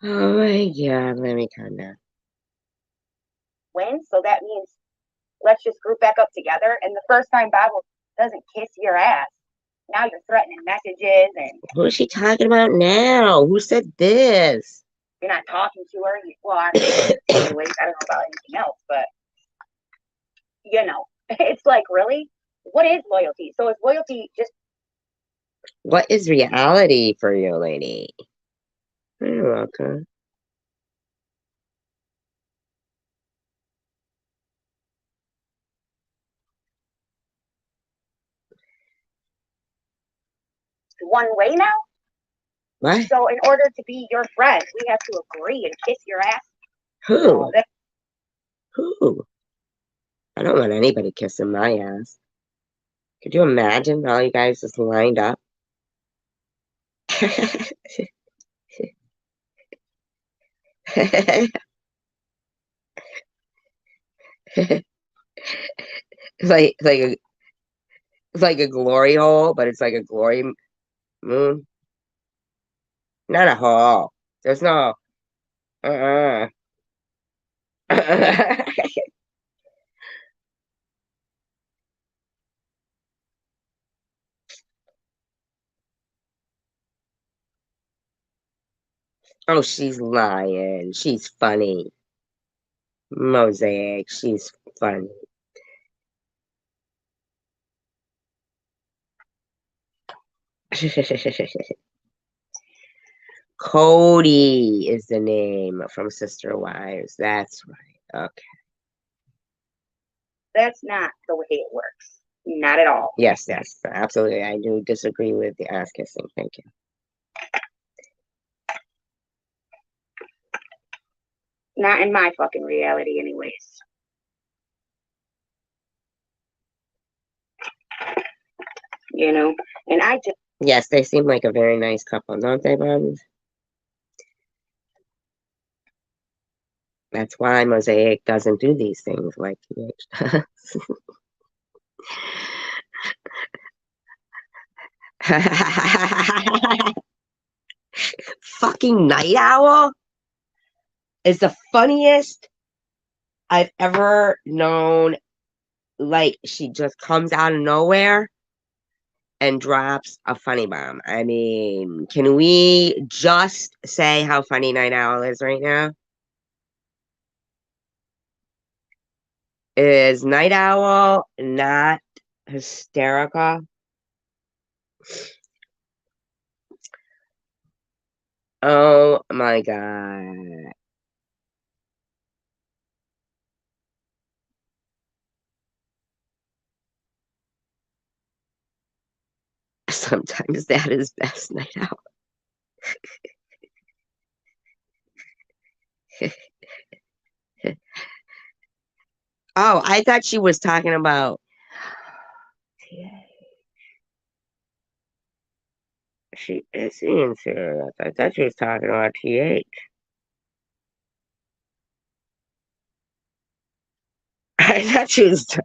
Oh my God, let me calm down. Win. So that means let's just group back up together. And the first time Bible doesn't kiss your ass, now you're threatening messages and Who is she talking about now? Who said this? you're not talking to her. Well, anyways, I don't know about anything else, but you know, it's like, really? What is loyalty? So is loyalty just What is reality for you, lady? You're welcome. one way now? What? So in order to be your friend, we have to agree and kiss your ass? Who? No, Who? I don't want anybody kissing my ass. Could you imagine all you guys just lined up? It's like a glory hole, but it's like a glory moon. Not a hole. There's no. Uh-uh. Oh, she's lying. She's funny. Mosaic. She's funny. Cody is the name from Sister Wives. That's right. Okay. that's not the way it works. Not at all. Yes, absolutely. I do disagree with the ass kissing. Thank you. Not in my fucking reality, anyways. you know, and I just, Yes, they seem like a very nice couple, don't they, Bob? That's why Mosaic doesn't do these things like TH does. Fucking Night Owl is the funniest I've ever known. Like, she just comes out of nowhere and drops a funny bomb. I mean, can we just say how funny Night Owl is right now? Is Night Owl not hysterical? Oh my God. Sometimes that is best Night Owl. Oh, I thought she was talking about. She is being serious. I thought she was talking about TH. I thought she was. I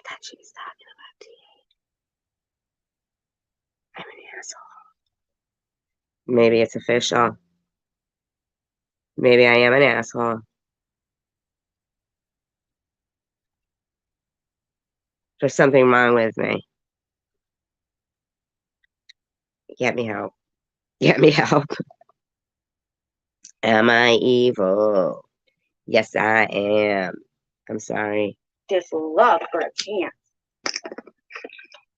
thought she was talking about TH. I'm an asshole. Maybe it's official. Maybe I am an asshole. There's something wrong with me. Get me help. Get me help. Am I evil? Yes, I am. I'm sorry. just love for a chance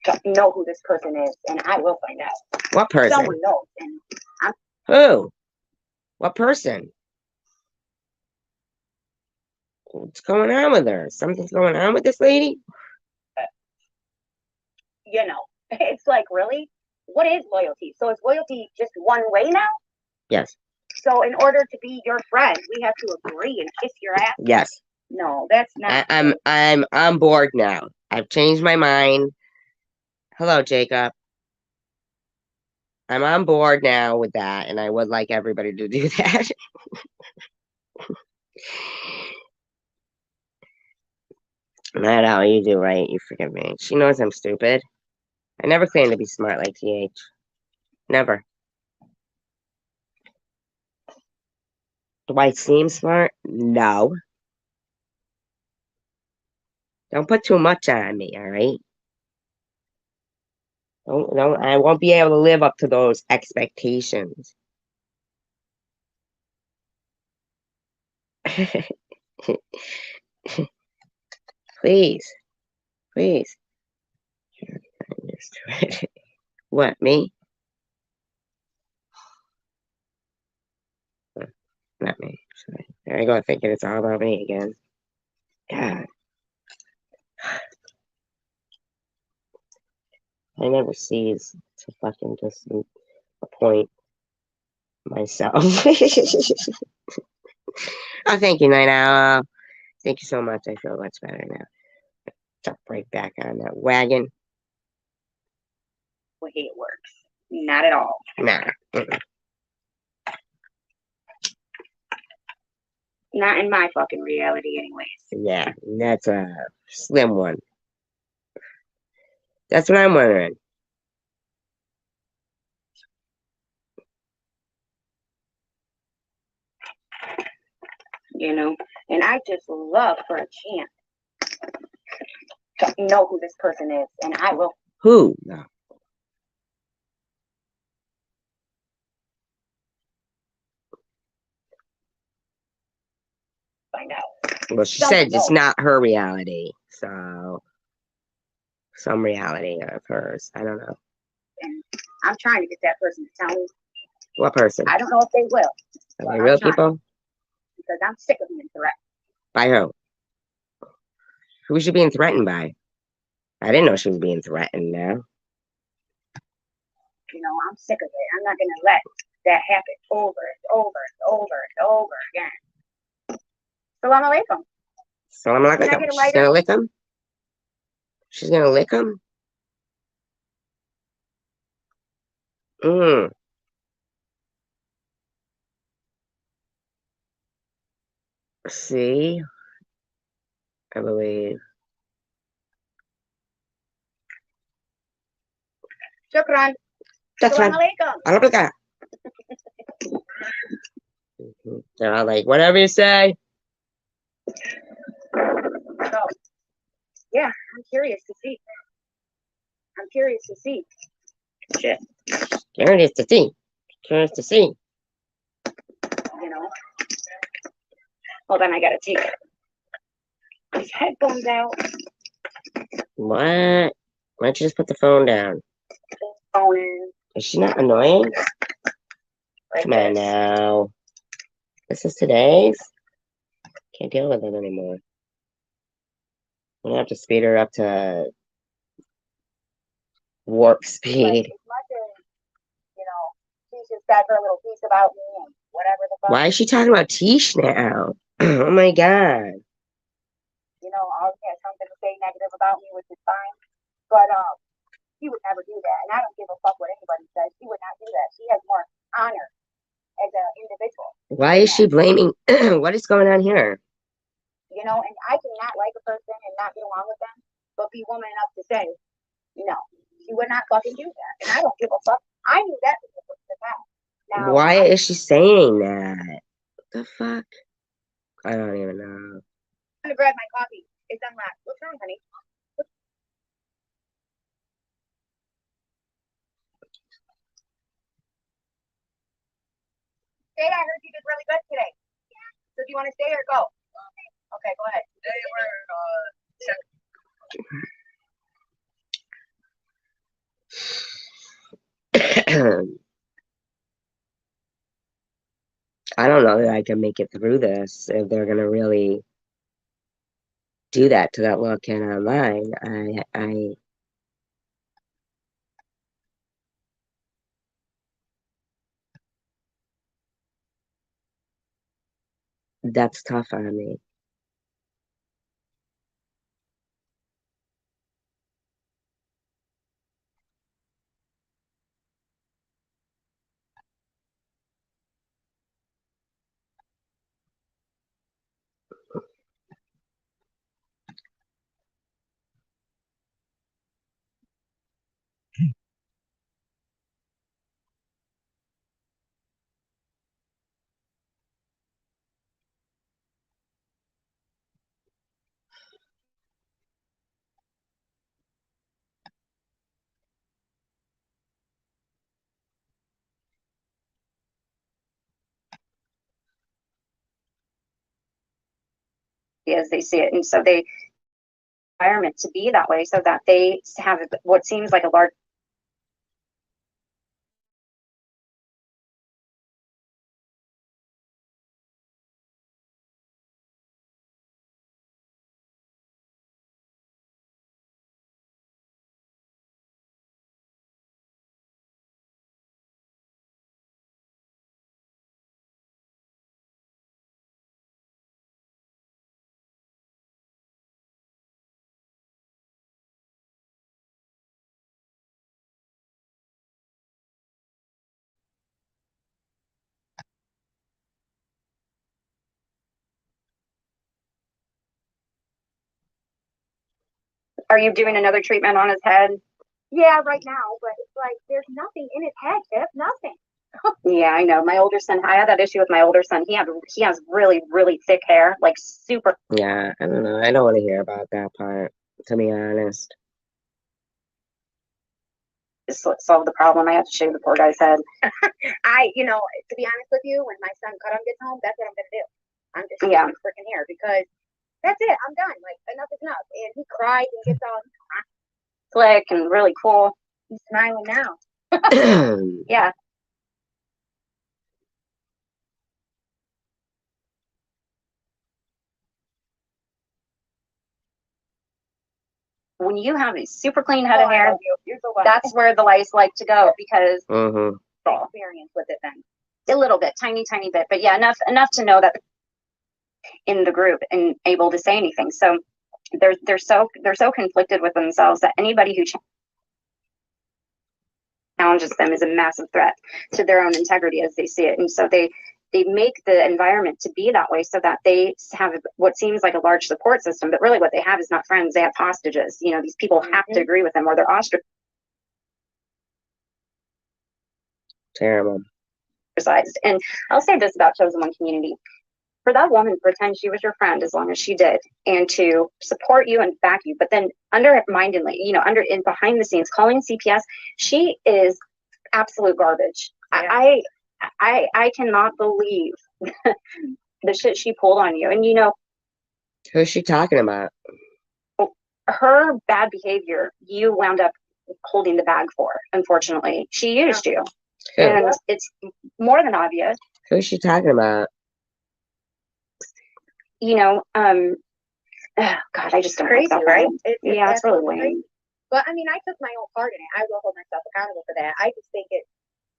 to know who this person is, and I will find out. What person? Someone knows, and I'm Who? What person? What's going on with her? Something's going on with this lady? you know, it's like, really? What is loyalty? So is loyalty just one way now? Yes. So in order to be your friend, we have to agree and kiss your ass? Yes. No, that's not. I'm on board now. I've changed my mind. Hello, Jacob. I'm on board now with that, and I would like everybody to do that. Not how you do, right? You forgive me. She knows I'm stupid. I never claimed to be smart like TH. Never. Do I seem smart? No. Don't put too much on me, all right? Don't, I won't be able to live up to those expectations. Please. Please. What, me? Not me. Sorry. There I go thinking it's all about me again. God. I never cease to fucking just appoint myself. Oh, thank you, Night Owl. Thank you so much. I feel much better now. Jump right back on that wagon. Way it works. Not at all. Nah. Mm-mm. Not in my fucking reality, anyways. Yeah, that's a slim one. That's what I'm wondering. You know, and I just love for a chance to know who this person is, and I will Who? No. find out. Well, she Someone said it's knows. not her reality, so some reality of hers. I don't know. And I'm trying to get that person to tell me. What person? I don't know if they will. Are they real people? Because I'm sick of being threatened. By who? Who is she being threatened by? I didn't know she was being threatened now. You know, I'm sick of it. I'm not going to let that happen over and over and over and over again. Salam alaikum. So I'm like, Can I get a she's lighter? gonna lick him? She's gonna lick him? Mm. See? I believe. Shukran. That's Salam fine. alaikum. Alaikum. They're all like, whatever you say. So, yeah, I'm curious to see. I'm curious to see. Shit, Curious to see. Curious to see. you know. Hold on, I gotta take these headphones out. What? Why don't you just put the phone down? Phone in. Is she not annoying? Like Come on this. now. This is today's? Can't deal with it anymore. I'm gonna have to speed her up to warp Like, speed. as much as, you know, she's just got her little piece about me and whatever the fuck. Why is she talking about Tish now? Oh my god. You know, always has something to say negative about me, which is fine. But she would never do that. And I don't give a fuck what anybody says. She would not do that. She has more honor as an individual. Why is she blaming? What is going on here? You know, and I cannot like a person and not get along with them, but be woman enough to say, no, she would not fucking do that. And I don't give a fuck. I knew that was the past. Now, Why is she saying that? What the fuck? I don't even know. I'm gonna grab my coffee. It's unlocked. What's wrong, honey? Say, I heard you did really good today. So do you want to stay or go? Okay, go ahead. They were I don't know that I can make it through this if they're gonna really do that to that little kid online. That's tough on me. as they see it, and so they environment to be that way, so that they have what seems like a large. Are you doing another treatment on his head? Yeah, right now, but it's like there's nothing in his head, Tiff. Nothing. Yeah, I know. My older son, I had that issue with my older son. He has really, really thick hair, like super. Yeah, I don't know. I don't want to hear about that part, to be honest. Solve the problem. I have to shave the poor guy's head. You know, to be honest with you, when my son Karam gets home, that's what I'm gonna do. I'm just shaving his freaking hair because that's it. I'm done. Like enough is enough. And he cried and gets all slick and really cool. He's smiling now. Yeah. When you have a super clean head of hair, that's where the lice like to go because experience with it then. A little bit, tiny bit, but yeah, enough to know that in the group and able to say anything. So they're so conflicted with themselves that anybody who challenges them is a massive threat to their own integrity as they see it. And so they make the environment to be that way so that they have what seems like a large support system, but really what they have is not friends. They have hostages. You know, these people have to agree with them or they're Terrible. ostracized. And I'll say this about chosen one community. For that woman to pretend she was your friend as long as she did and to support you and back you, but then underminingly, you know, behind the scenes calling CPS, she is absolute garbage. Yeah. I cannot believe the shit she pulled on you. And you know, who's she talking about? Her bad behavior, you wound up holding the bag for. Unfortunately, she used you, and it's more than obvious. Who's she talking about? You know, oh, God, I just don't crazy, like that, right? It's really lame. Crazy. But I mean, I took my own part in it. I will hold myself accountable for that. I just think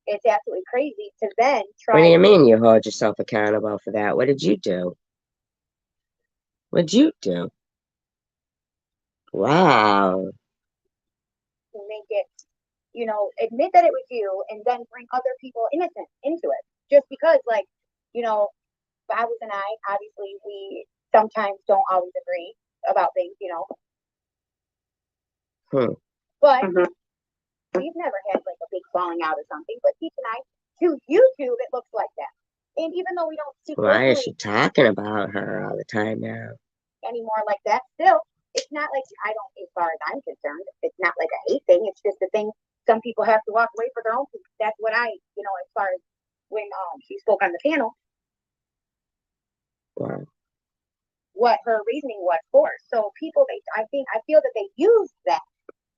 it's absolutely crazy to then try. What do you mean you hold yourself accountable for that? What did you do? What'd you do? Wow. To make it, you know, admit that it was you and then bring other people innocent into it. Just because, like, you know, Babs and I, obviously, we sometimes don't always agree about things, you know. But we've never had like a big falling out or something. But Peach and I, to YouTube, it looks like that. And even though we don't see why is she talking about her all the time now? Anymore like that, still, it's not like I don't, as far as I'm concerned, it's not like a hate thing. It's just a thing some people have to walk away for their own peace. That's what I, you know, as far as when she spoke on the panel. Wow. What her reasoning was for. So people, I feel that they used that.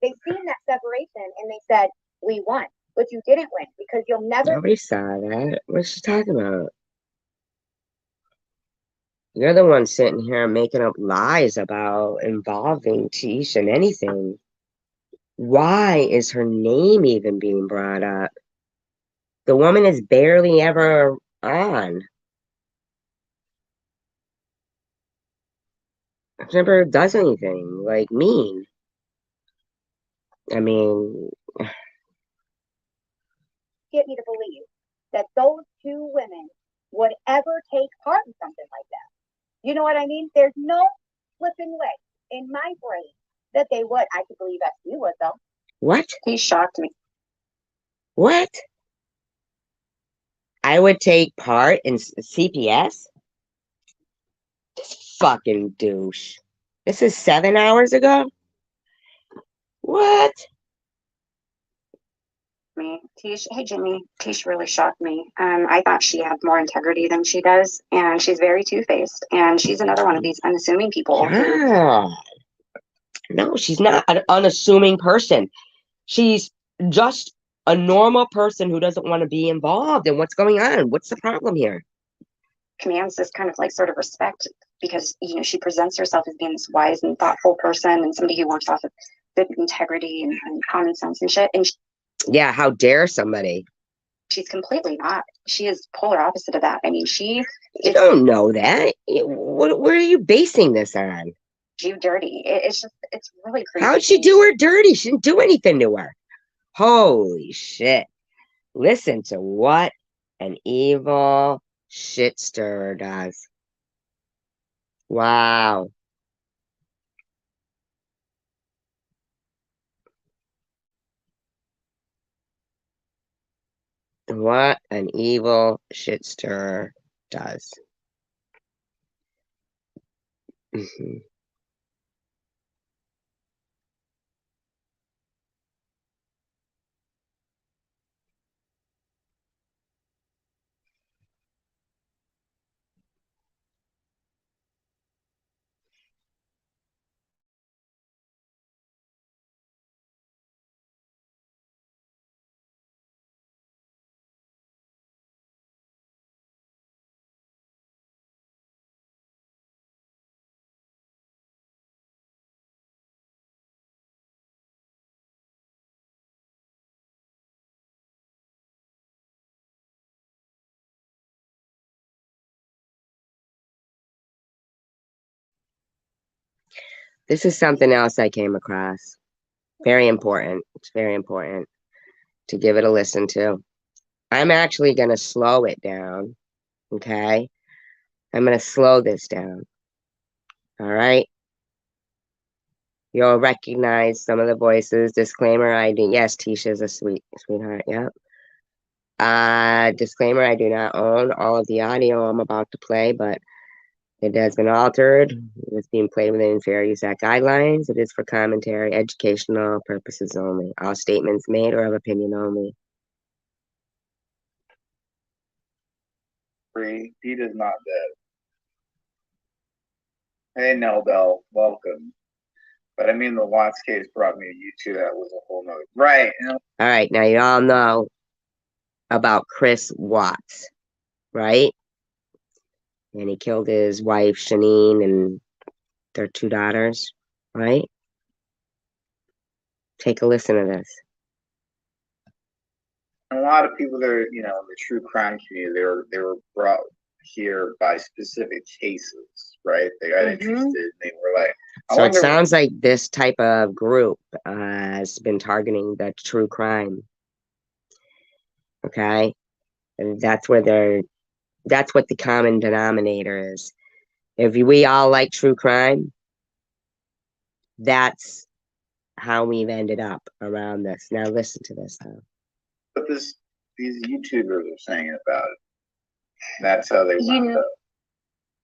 They seen that separation and they said, we won, but you didn't win because you'll never. Nobody saw that. What's she talking about? You're the one sitting here making up lies about involving Tish in anything. Why is her name even being brought up? The woman is barely ever on. She never does anything, like, mean. I mean... Get me to believe that those two women would ever take part in something like that. You know what I mean? There's no flipping way in my brain that they would. I could believe SU would, though. What? He shocked me. What? I would take part in CPS? This fucking douche. This is 7 hours ago? What? Me, Tish. Hey, Jimmy. Tish really shocked me. I thought she had more integrity than she does, and she's very two-faced. And she's another one of these unassuming people. God. No, she's not an unassuming person. She's just a normal person who doesn't want to be involved in what's going on. What's the problem here? Commands this kind of like sort of respect because, you know, she presents herself as being this wise and thoughtful person and somebody who works off of good integrity and common sense and shit. And yeah, how dare somebody? She's completely not. She is polar opposite of that. I mean, you don't know that. What are you basing this on? You dirty. It's really crazy. How'd she do her dirty? She didn't do anything to her. Holy shit. Listen to what an evil shit stirrer does. Wow. What an evil shit stirrer does. This is something else I came across. Very important. It's very important to give it a listen to. I'm actually going to slow it down. Okay. I'm going to slow this down. All right. You'll recognize some of the voices. Disclaimer, I do. Yes, Tisha's a sweetheart. Yep. Disclaimer, I do not own all of the audio I'm about to play, but it has been altered. It's being played within Fair Use Act guidelines. It is for commentary, educational purposes only. All statements made are of opinion only. Pete is not dead. Hey, Nelbel, welcome. But I mean, the Watts case brought me to you too. That was a whole nother. Right. All right. Now, you all know about Chris Watts, right? And he killed his wife, Shanine, and their 2 daughters, right? Take a listen to this. A lot of people that are, in the true crime community, they were brought here by specific cases, right? They got interested. They were like, so it sounds like this type of group has been targeting the true crime. Okay, and that's what the common denominator is. If we all like true crime, that's how we've ended up around this. Now listen to this though. But these YouTubers are saying about it. That's how they wound up.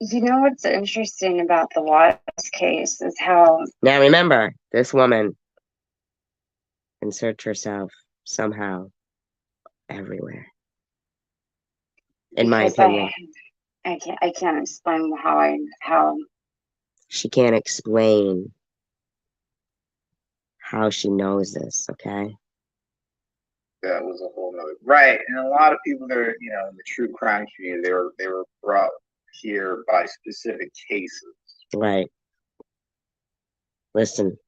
You know what's interesting about the Watts case is how... Now remember, this woman inserts herself somehow everywhere. In my opinion. I can't explain how... She can't explain how she knows this, okay? That was a whole nother. Right. And a lot of people that are, in the true crime community, they were brought here by specific cases. Right. Listen,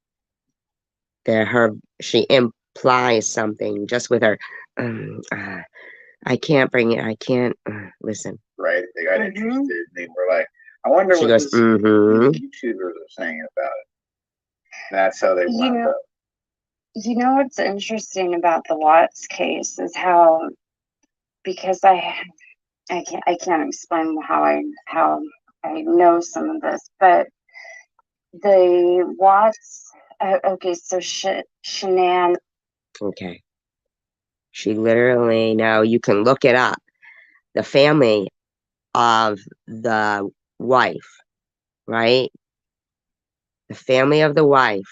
she implies something just with her. I can't bring it. I can't listen. Right. They got interested. And they were like, I wonder she what goes, these YouTubers are saying about it. That's how they wound up. You know what's interesting about the Watts case is how, because I can't explain how I know some of this, but the Watts, okay, so Shanann. Okay. She literally, now you can look it up. The family of the wife, right? The family of the wife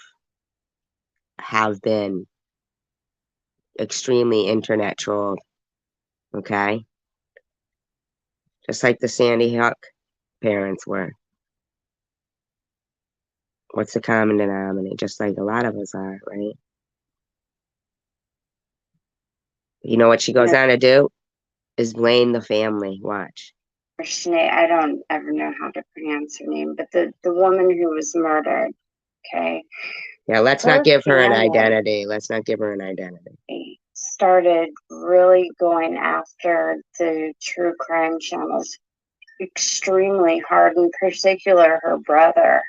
have been extremely internet trolled, okay? Just like the Sandy Hook parents were. What's the common denominator? Just like a lot of us are, right? You know what she goes on to do? Is blame the family. Watch. I don't ever know how to pronounce her name, but the woman who was murdered, okay? Yeah, let's not give her an identity. Let's not give her an identity. Started really going after the true crime channels extremely hard, in particular her brother.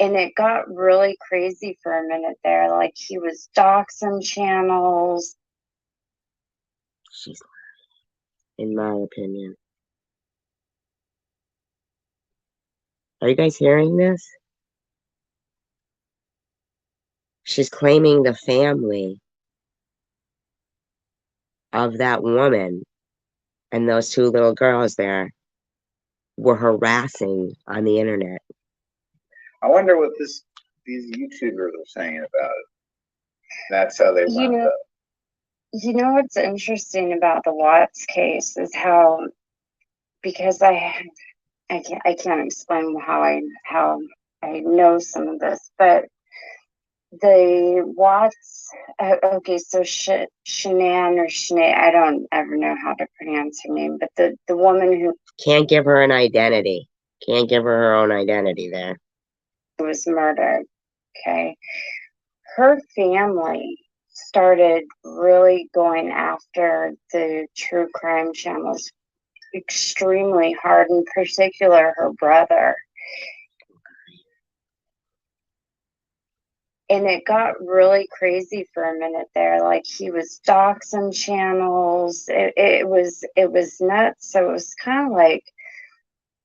And it got really crazy for a minute there. Like he was doxing channels. She's lying, in my opinion. Are you guys hearing this? She's claiming the family of that woman and those 2 little girls there were harassing on the internet. I wonder what these YouTubers are saying about it. That's how they wound up. You know what's interesting about the Watts case is how, because I can't explain how I know some of this, but the Watts, okay, so Shanann or Shanae, I don't ever know how to pronounce her name, but the woman who can't give her an identity, can't give her own identity there, was murdered, okay, her family started really going after the true crime channels extremely hard, in particular her brother. and it got really crazy for a minute there. Like he was doxing channels. It was nuts. So it was kind of like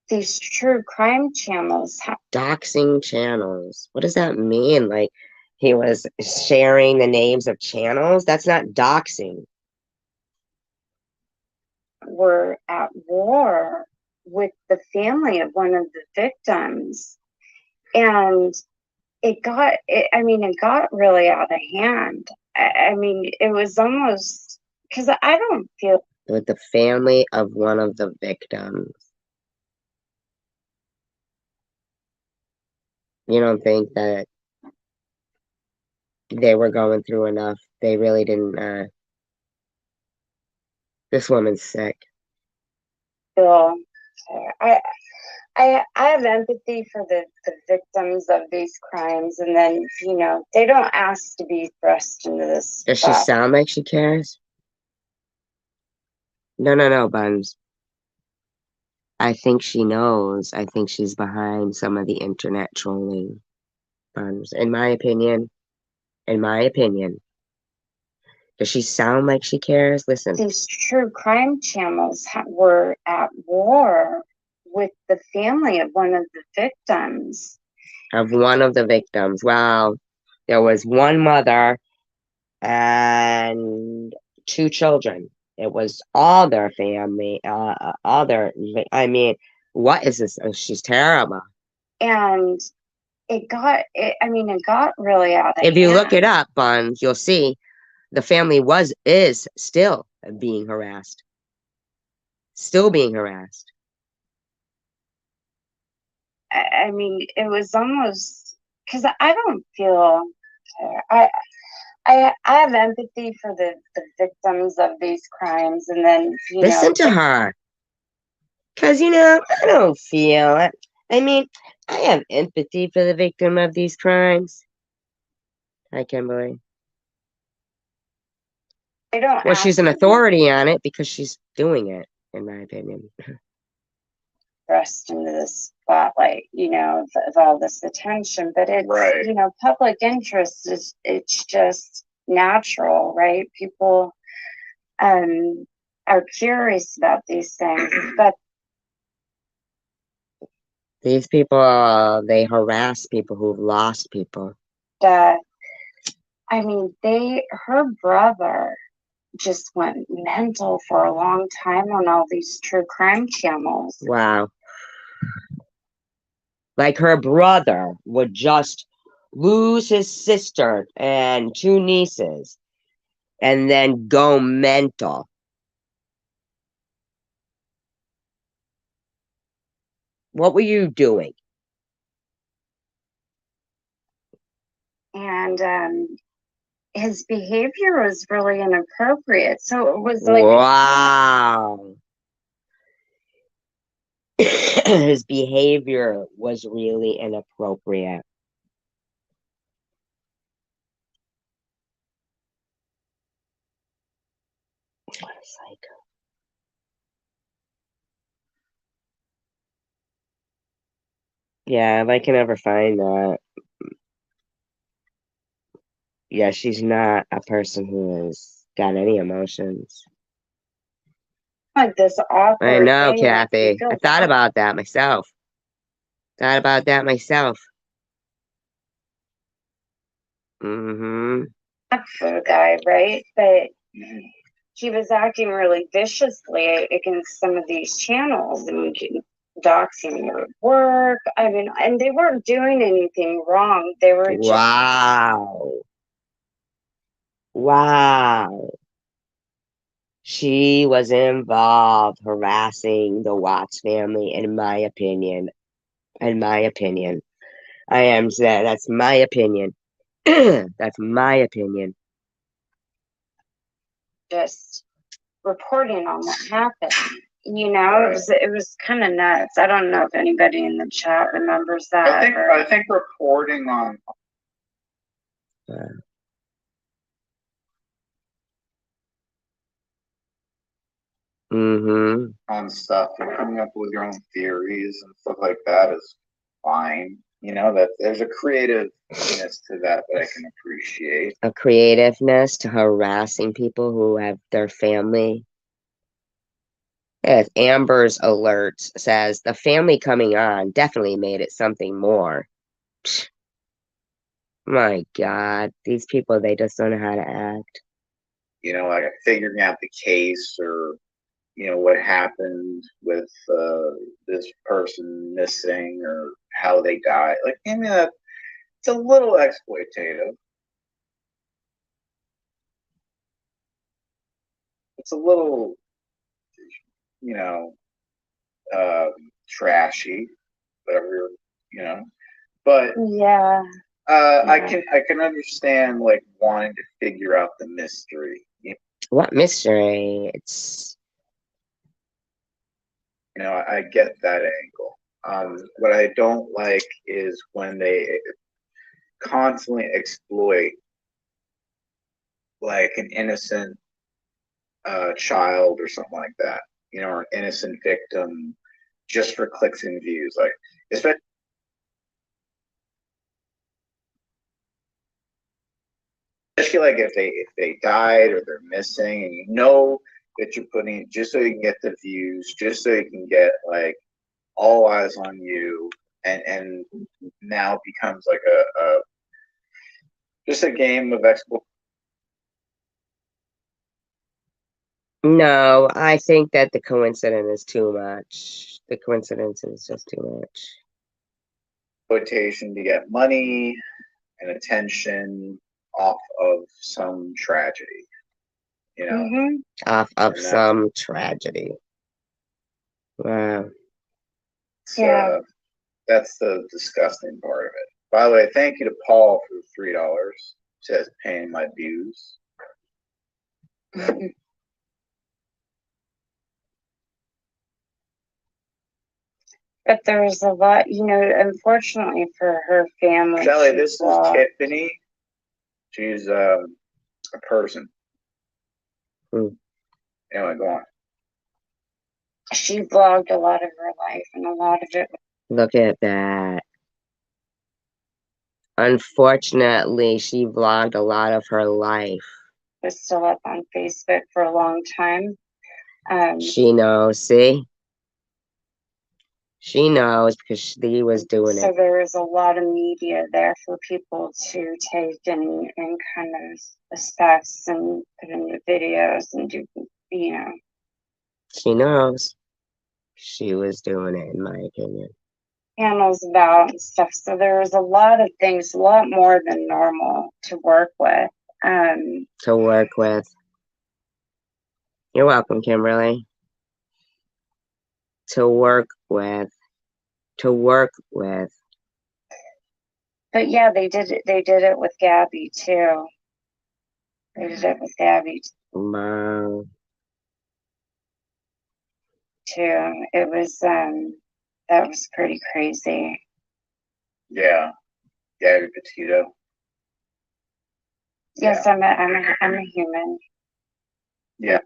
these true crime channels. Doxing channels. What does that mean? Like he was sharing the names of channels? That's not doxing. Were at war with the family of one of the victims, and it got really out of hand. I mean, it was almost because I don't feel With the family of one of the victims. You don't think that they were going through enough? They really didn't. This woman's sick. feel I have empathy for the victims of these crimes, and then they don't ask to be thrust into this Does she spot. sound like she cares? No, Buns. I think she knows. I think she's behind some of the internet trolling, Buns. In my opinion. In my opinion. Does she sound like she cares? Listen. These true crime channels were at war with the family of one of the victims. Of one of the victims. Wow. There was one mother and two children. It was all their family. I mean, what is this? Oh, she's terrible. And it got really out of If you look it hand. up, Buns, you'll see the family is still being harassed. Still being harassed. I mean, it was almost because I don't feel I have empathy for the victims of these crimes, and then Listen to her. Because, I don't feel it. I mean, I have empathy for the victim of these crimes. Hi, Kimberly. I don't. Well, she's an authority on it because she's doing it, in my opinion. Thrust into the spotlight, of all this attention, but it's Right. Public interest it's just natural, right? People are curious about these things, but These people, they harass people who've lost people. I mean, her brother just went mental for a long time on all these true crime channels. Wow. Like her brother would just lose his sister and two nieces and then go mental. What were you doing? And his behavior was really inappropriate. So it was like, Wow. His behavior was really inappropriate. What a psycho. Yeah, if I can ever find that. Yeah, she's not a person who has got any emotions. like this awkward I know, thing, like, you Kathy. feel I thought about that myself. Mm-hmm. bad for the guy, right? But he was acting really viciously against some of these channels and doxing their work. I mean, and they weren't doing anything wrong. They were just Wow. She was involved harassing the Watts family, in my opinion. In my opinion. That's my opinion. That's my opinion. just reporting on what happened. It was kind of nuts. I don't know if anybody in the chat remembers that. I think reporting on Mm-hmm. on stuff and coming up with your own theories and stuff like that is fine. You know, that there's a creativeness to that I can appreciate. A creativeness to harassing people who have their family. Yes, Amber's alert says the family coming on definitely made it something more. Psh, my God, these people, they just don't know how to act. You know, like figuring out the case, or what happened with this person missing, or how they died. Like, I mean, it's a little exploitative. It's a little, you know, trashy, whatever, you know. But Yeah. I can understand like wanting to figure out the mystery. What mystery? It's I get that angle. What I don't like is when they constantly exploit like an innocent child or something like that, or an innocent victim just for clicks and views. Like, especially like if they died or they're missing, and that you're putting it just so you can get the views, just so you can get like all eyes on you, and now it becomes like a just a game of exploitation. no, I think that the coincidence is too much. The coincidence is just too much. To get money and attention off of some tragedy, Off of And some tragedy. Wow. Yeah. That's the disgusting part of it. By the way, thank you to Paul for $3. Says paying my dues. But there's a lot, unfortunately for her family. Shelly, this is Tiffany. She's a person. Anyway, go on. She vlogged a lot of her life, and a lot of it. Look at that. Unfortunately, she vlogged a lot of her life. Was still up on Facebook for a long time. She knows, see? She knows because she was doing it. So there was a lot of media there for people to take and kind of assess and put into videos and do, She knows. She was doing it, in my opinion. Panels about and stuff. So there was a lot of things, a lot more than normal to work with. To work with. You're welcome, Kimberly. To work with. To work with. But yeah, they did it with Gabby too. They did it with Gabby Wow. too. It was that was pretty crazy. Yeah. Gabby Petito. Yes, Yeah. I'm a human. Yeah.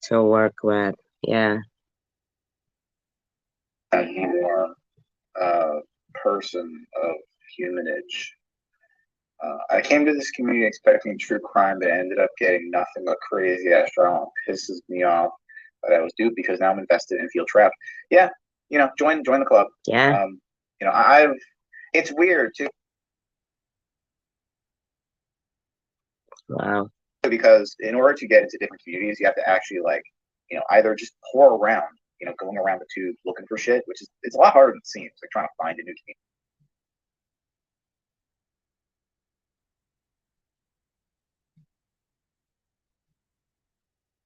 To work with. Yeah. More person of humanage. I came to this community expecting true crime, but ended up getting nothing but crazy ass drama. Pisses me off, but I was duped because now I'm invested and feel trapped. Yeah, join the club. Yeah. It's weird too. Wow. Because in order to get into different communities, you have to actually either just pour around, going around the tube looking for shit, which it's a lot harder than it seems. Like trying to find a new community.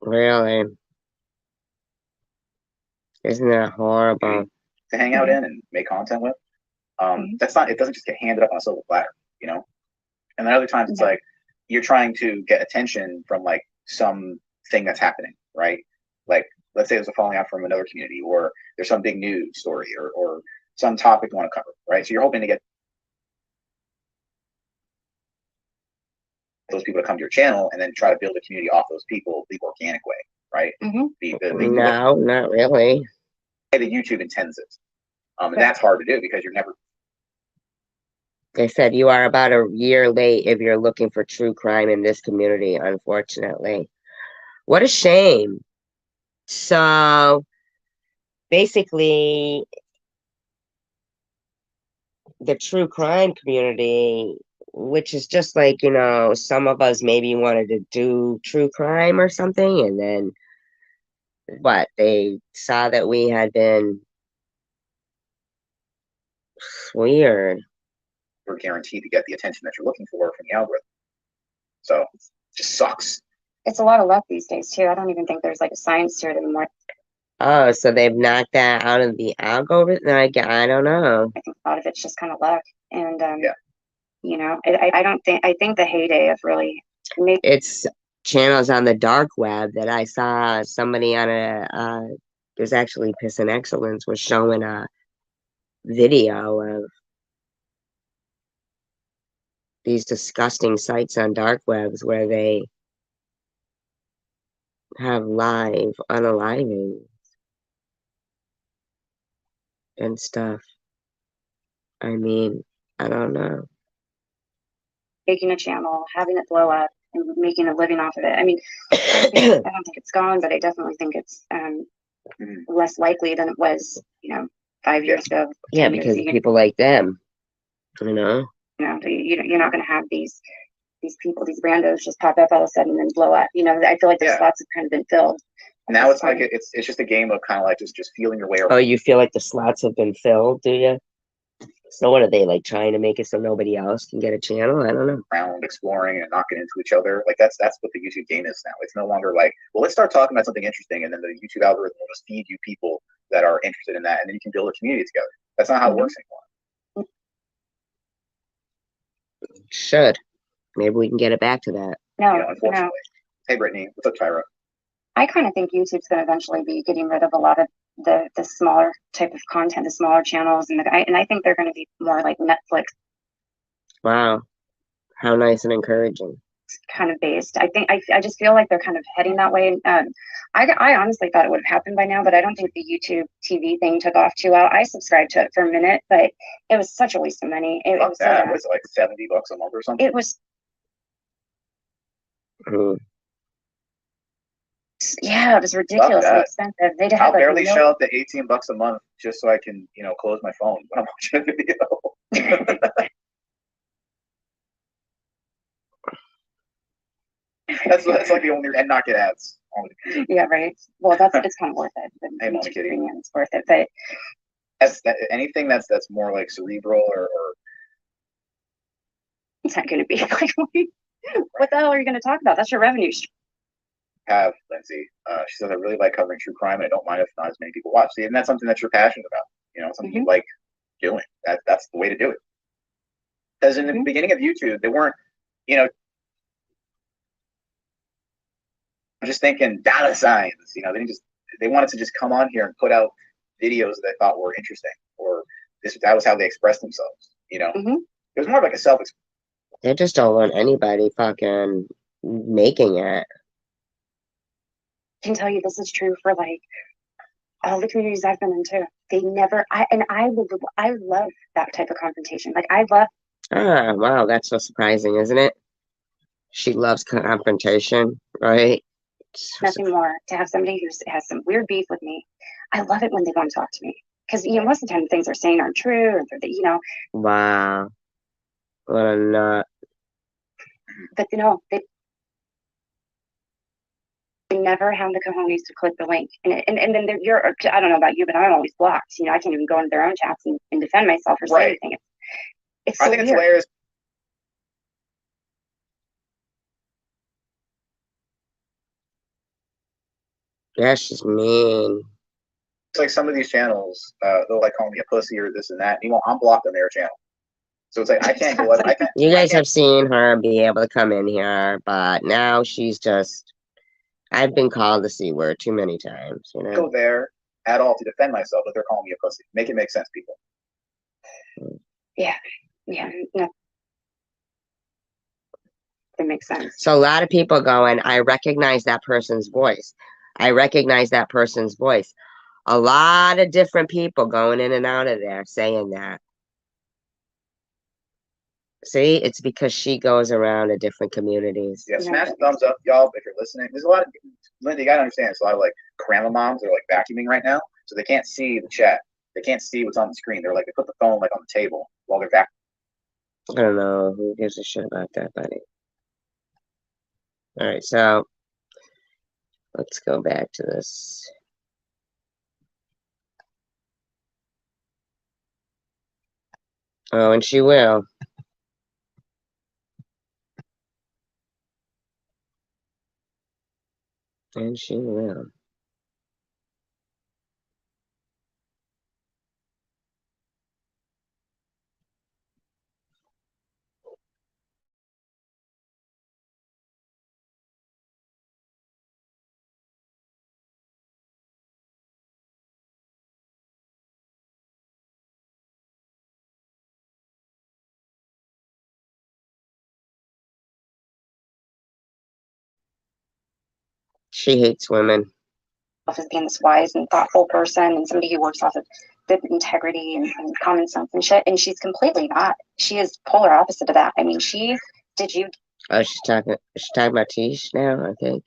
Really? Isn't that horrible? To hang out in and make content with. That's not. It doesn't just get handed up on a silver platter, And then other times it's like you're trying to get attention from like some thing that's happening, right? Like let's say there's a falling out from another community, or there's some big news story, or some topic you want to cover, right? So you're hoping to get those people to come to your channel and then try to build a community off those people the organic way, right? Mm-hmm. No, not really. the YouTube intends it. And that's hard to do because you're never. They said you are about a year late if you're looking for true crime in this community, unfortunately. What a shame. So basically, the true crime community, which is just like, some of us maybe wanted to do true crime or something, and then what? They saw that we had been weird. You're guaranteed to get the attention that you're looking for from the algorithm. So it just sucks. It's a lot of luck these days too. I don't even think there's like a science to it anymore. Oh, so they've knocked that out of the algorithm? I don't know. I think a lot of it's just kind of luck. And Yeah. I don't think, I think the heyday of really It's channels on the dark web that I saw somebody on there's actually Piss and Excellence was showing a video of these disgusting sites on dark webs where they have live unaliving and stuff. I mean, I don't know. making a channel, having it blow up, and making a living off of it. I mean, I don't think it's gone, but I definitely think it's less likely than it was, 5 years ago. Yeah, because people like them, you're not going to have these people, these randos just pop up all of a sudden and blow up. I feel like those slots have kind of been filled. Now it's like it's just a game of kind of like just feeling your way around. Oh, you feel like the slots have been filled, do you? So what are they like trying to make it so nobody else can get a channel? I don't know. Around exploring and knocking into each other. Like that's what the YouTube game is now. It's no longer like, well, let's start talking about something interesting, and then the YouTube algorithm will just feed you people that are interested in that, and then you can build a community together. That's not how it works anymore. Should. Maybe we can get it back to that. No, unfortunately. Hey, Brittany. What's up, Tyra? I kind of think YouTube's going to eventually be getting rid of a lot of the smaller type of content, the smaller channels, and I think they're going to be more like Netflix. Wow, how nice and encouraging. Kind of based. I think I just feel like they're kind of heading that way. I honestly thought it would have happened by now, but I don't think the YouTube TV thing took off too well. I subscribed to it for a minute, but it was such a waste of money. It was like $70 a month or something. It was. Yeah, it was ridiculously expensive. They'd have I'll barely shell up to $18 a month just so I can, close my phone when I'm watching a video. that's like the only, and not get ads. Yeah, right. Well, it's kind of worth it. I'm only kidding. It's worth it, but anything that's more like cerebral or it's not going to be like, what the hell are you going to talk about? That's your revenue stream. Have Lindsay. She says, I really like covering true crime, and I don't mind if not as many people watch. See, and that's something that you're passionate about. Something you like doing. That's the way to do it. Because in the beginning of YouTube, they weren't, just thinking dollar signs. They wanted to just come on here and put out videos that they thought were interesting, or that was how they expressed themselves. It was more like a self. They just don't want anybody fucking making it. I can tell you this is true for like all the communities I've been into. They never, I love that type of confrontation. Like I love. Ah, wow, that's so surprising, isn't it? She loves confrontation, right? Nothing more to have somebody who has some weird beef with me. I love it when they want to talk to me because most of the time the things they're saying aren't true, or Wow, what a nut. But they never have the cojones to click the link, and then I don't know about you, but I'm always blocked. I can't even go into their own chats and defend myself or say anything. It's so I think weird. It's hilarious. Yeah, she's mean. It's like some of these channels, they'll like call me a pussy or this and that. I'm blocked on their channel. So it's like I can't go. You guys have seen her be able to come in here, but now she's just. I've been called the C word too many times. Go there at all to defend myself, but they're calling me a pussy. Make it make sense, people. Yeah, no. It makes sense. So a lot of people going, I recognize that person's voice. I recognize that person's voice. A lot of different people going in and out of there saying that. See, it's because she goes around to different communities. Yeah, smash the thumbs up, y'all, if you're listening. There's a lot of, Linda, you gotta understand, there's a lot of like grandma moms that are like vacuuming right now, so they can't see the chat. They can't see what's on the screen. They're like, they put the phone like on the table while they're vacuuming. I don't know who gives a shit about that, buddy. All right, so let's go back to this. Oh, and she will. And she will. She hates women. As being this wise and thoughtful person and somebody who works off of good integrity and common sense and shit. And she's completely not. She is polar opposite of that. I mean, Oh, she's talking about Tish now, I think.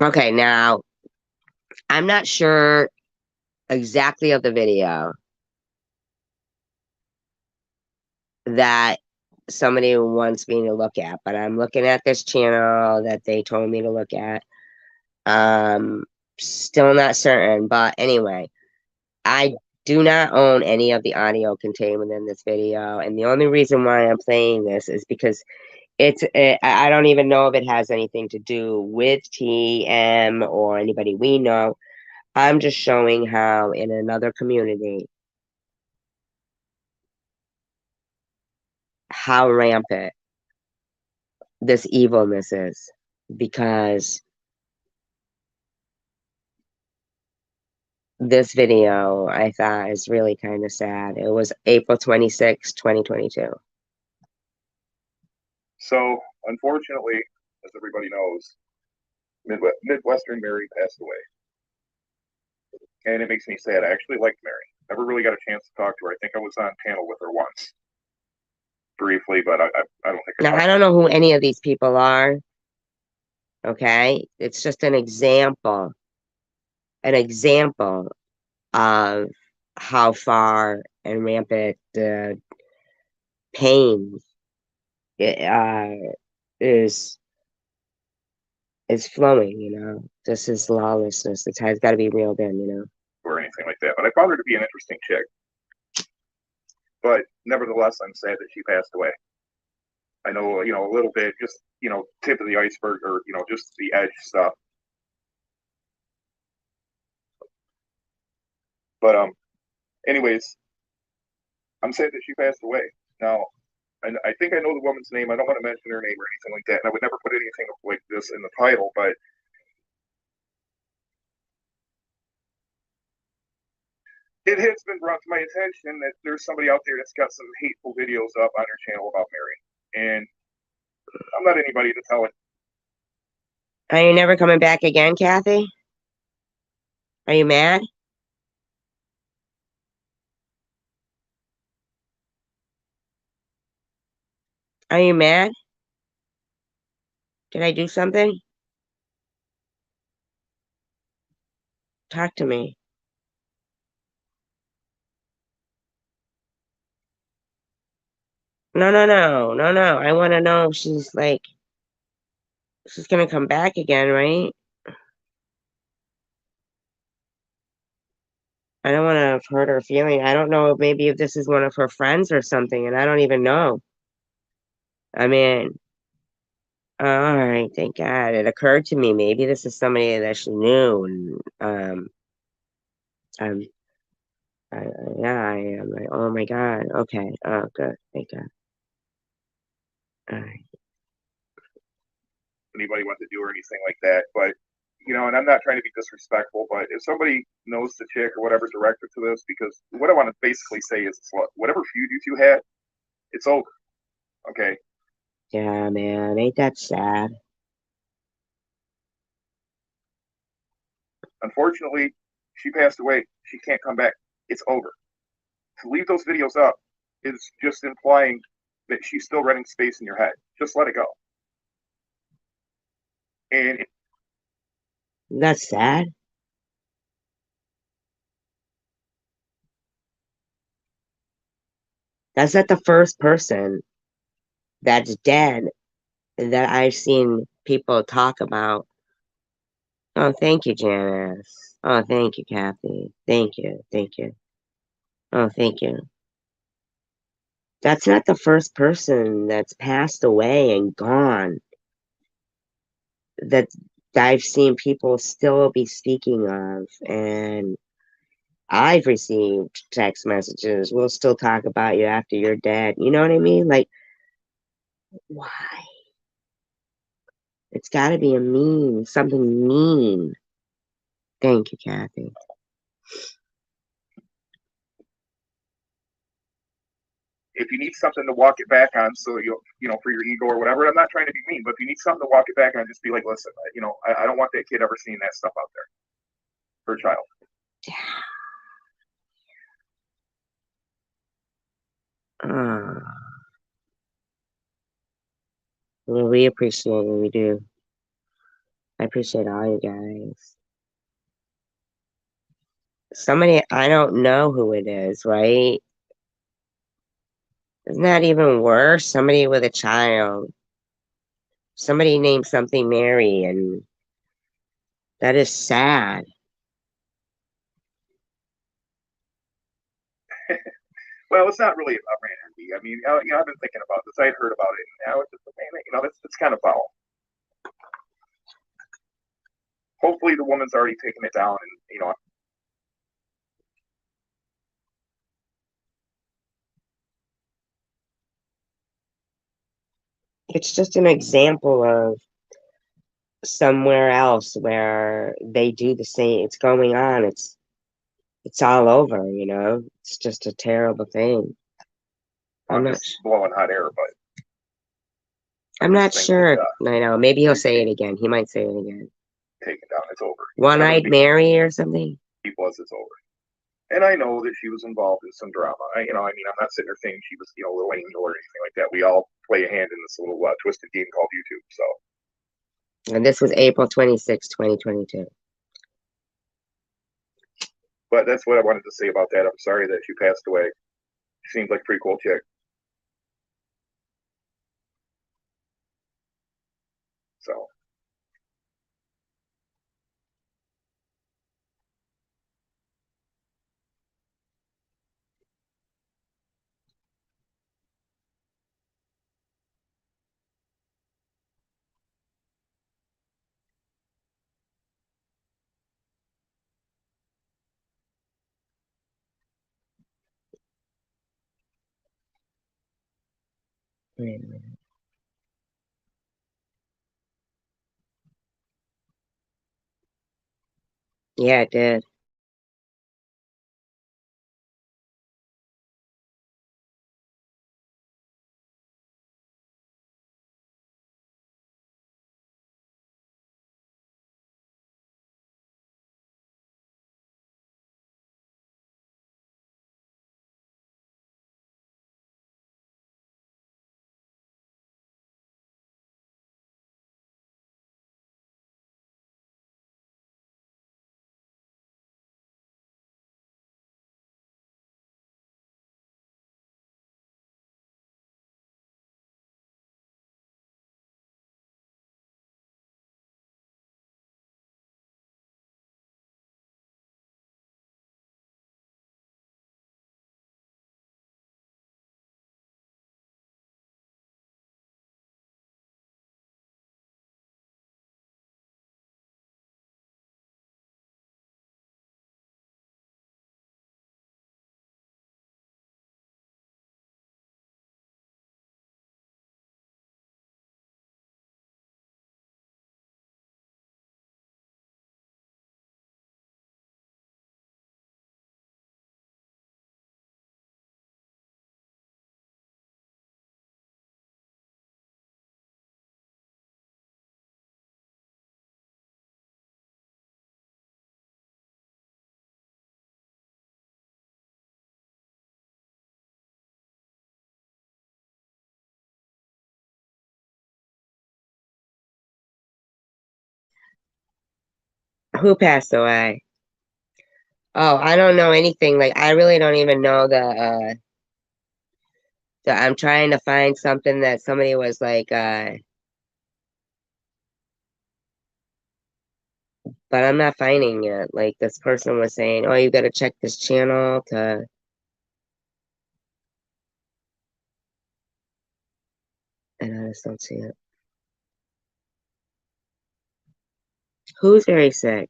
Okay, now I'm not sure exactly of the video that somebody wants me to look at, but I'm looking at this channel that they told me to look at. Still not certain, but anyway, I do not own any of the audio contained within this video, and the only reason why I'm playing this is because I don't even know if it has anything to do with TM or anybody we know. I'm just showing how in another community, how rampant this evilness is, because this video I thought is really kind of sad. It was April 26, 2022. So, unfortunately, as everybody knows, Midwestern Mary passed away. And it makes me sad. I actually liked Mary. Never really got a chance to talk to her. I think I was on panel with her once, briefly, but I don't think Now, I don't know who any of these people are. Okay? It's just an example of how far and rampant the pain is flowing, you know. This is lawlessness. It has got to be reeled in, you know. or anything like that. But I found her to be an interesting chick. but nevertheless, I'm sad that she passed away. I know, a little bit, just, tip of the iceberg, or, just the edge stuff. But, anyways, I'm sad that she passed away. Now, and I think I know the woman's name. I don't want to mention her name or anything like that. And I would never put anything like this in the title, but it has been brought to my attention that there's somebody out there that's got some hateful videos up on her channel about Mary. And I'm not anybody to tell it. Are you never coming back again, Kathy? Are you mad? Are you mad? Did I do something? Talk to me. No, no, no, no, no. I want to know if she's gonna come back again, right? I don't want to hurt her feeling. I don't know, maybe if this is one of her friends or something, and I don't even know. I mean, all right, thank God. It occurred to me, maybe this is somebody that she knew, and I'm, yeah, I am like, oh my God, okay, oh good, thank God. All right. Anybody wants to do or anything like that. But, and I'm not trying to be disrespectful, but if somebody knows the chick or whatever directed to this, because what I want to basically say is, look, whatever feud you two had, it's over. Okay. Yeah, man, ain't that sad? Unfortunately, she passed away. She can't come back. It's over. To leave those videos up is just implying that she's still renting space in your head. Just let it go. And That's sad. That's not the first person that's dead that I've seen people talk about. Oh, thank you, Janice. Oh, thank you, Kathy. Thank you. Thank you. Oh, thank you. That's not the first person that's passed away and gone that I've seen people still be speaking of. And I've received text messages. We'll still talk about you after you're dead. You know what I mean? Like, why? It's got to be a mean, something mean. Thank you, Kathy. if you need something to walk it back on, so for your ego or whatever, I'm not trying to be mean, but if you need something to walk it back on, just be like, listen, I don't want that kid ever seeing that stuff out there. Her child. Well, we appreciate it. We do. I appreciate all you guys. Somebody, I don't know who it is, right? Isn't that even worse? Somebody with a child. Somebody named something Mary, and that is sad. Well, it's not really about randomly. I mean, I've been thinking about this. I had heard about it, and I was just, man, that's kind of foul. Hopefully, the woman's already taken it down, and It's just an example of somewhere else where they do the same. It's going on. It's all over, It's just a terrible thing. I'm just blowing hot air, but I'm not sure. I know. Maybe he'll say it again. He might say it again. Taken down. It's over. One-eyed Mary or something? It's over. And I know that she was involved in some drama. I'm not sitting there saying she was, a little angel or anything like that. We all play a hand in this little twisted game called YouTube. So. And this was April 26, 2022. But that's what I wanted to say about that. I'm sorry that she passed away. She seems like a pretty cool chick. So. Wait a minute. Yeah, it did. Who passed away? Oh, I don't know anything. Like, I really don't even know I'm trying to find something that somebody was like, but I'm not finding it. Like, this person was saying, oh, you got to check this channel to, and I just don't see it. Who's very sick?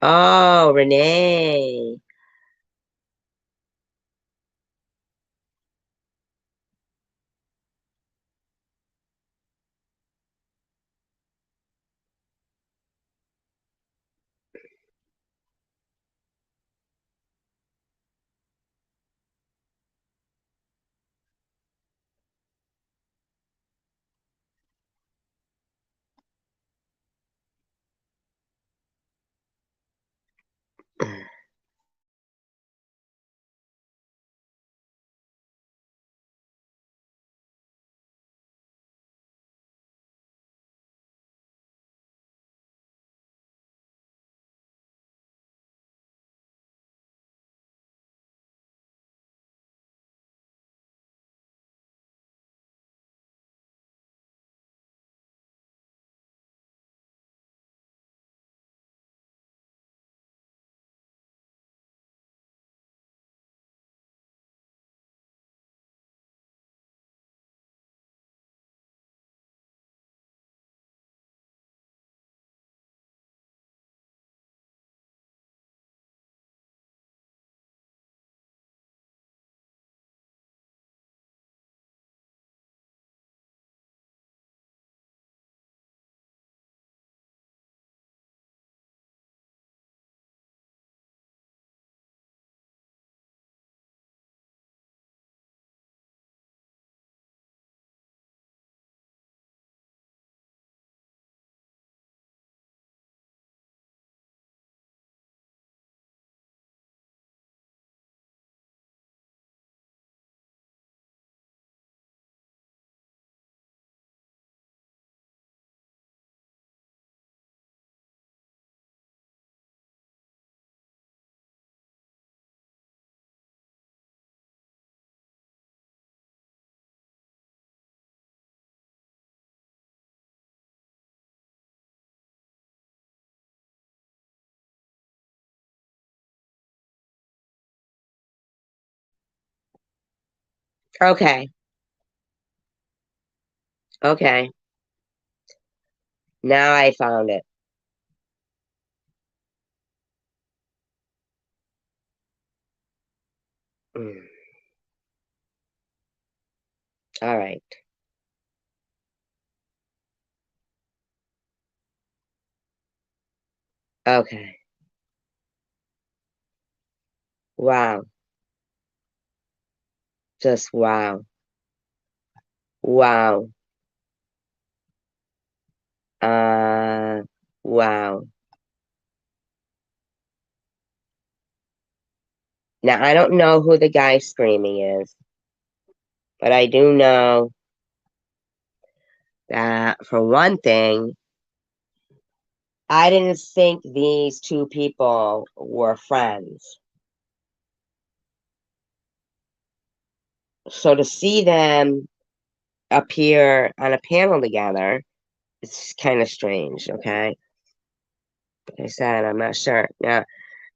Oh, Renee. Okay. Okay. Now I found it. Mm. All right. Okay. Wow. Just wow. Wow. Wow. Now, I don't know who the guy screaming is, but I do know that, for one thing, I didn't think these two people were friends. So to see them appear on a panel together, it's kind of strange, okay? Like I said, I'm not sure. Now,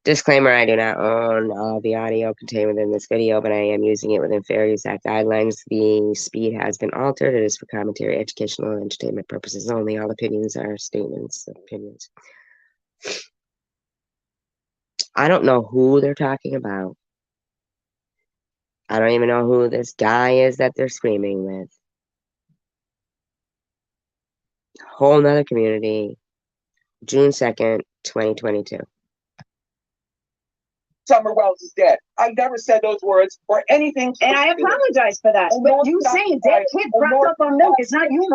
disclaimer, I do not own all the audio contained within this video, but I am using it within Fair Use Act guidelines. The speed has been altered. It is for commentary, educational, and entertainment purposes only. All opinions are statements of opinions. I don't know who they're talking about. I don't even know who this guy is that they're screaming with. Whole nother community, June 2nd, 2022. Summer Wells is dead. I never said those words or anything. And I apologize for that. But you saying that kid propped up on milk is not you.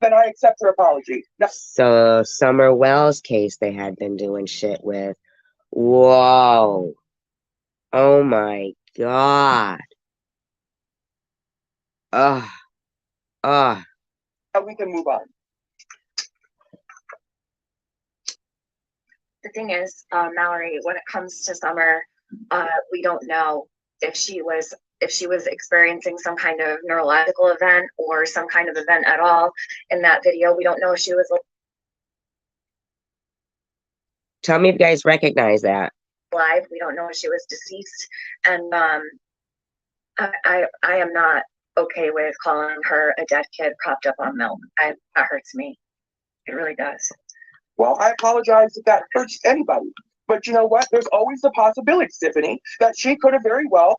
Then I accept your apology. No. So Summer Wells case they had been doing shit with. Whoa. Oh my God. Ugh. Ugh. We can move on. The thing is, Mallory, when it comes to Summer, we don't know if she was experiencing some kind of neurological event or some kind of event at all. In that video, we don't know if she was Tell me if you guys recognize that. alive. We don't know if she was deceased. And I am not okay with calling her a dead kid propped up on milk. That hurts me. It really does. Well, I apologize if that hurts anybody. But you know what? There's always the possibility, Tiffany, that she could have very well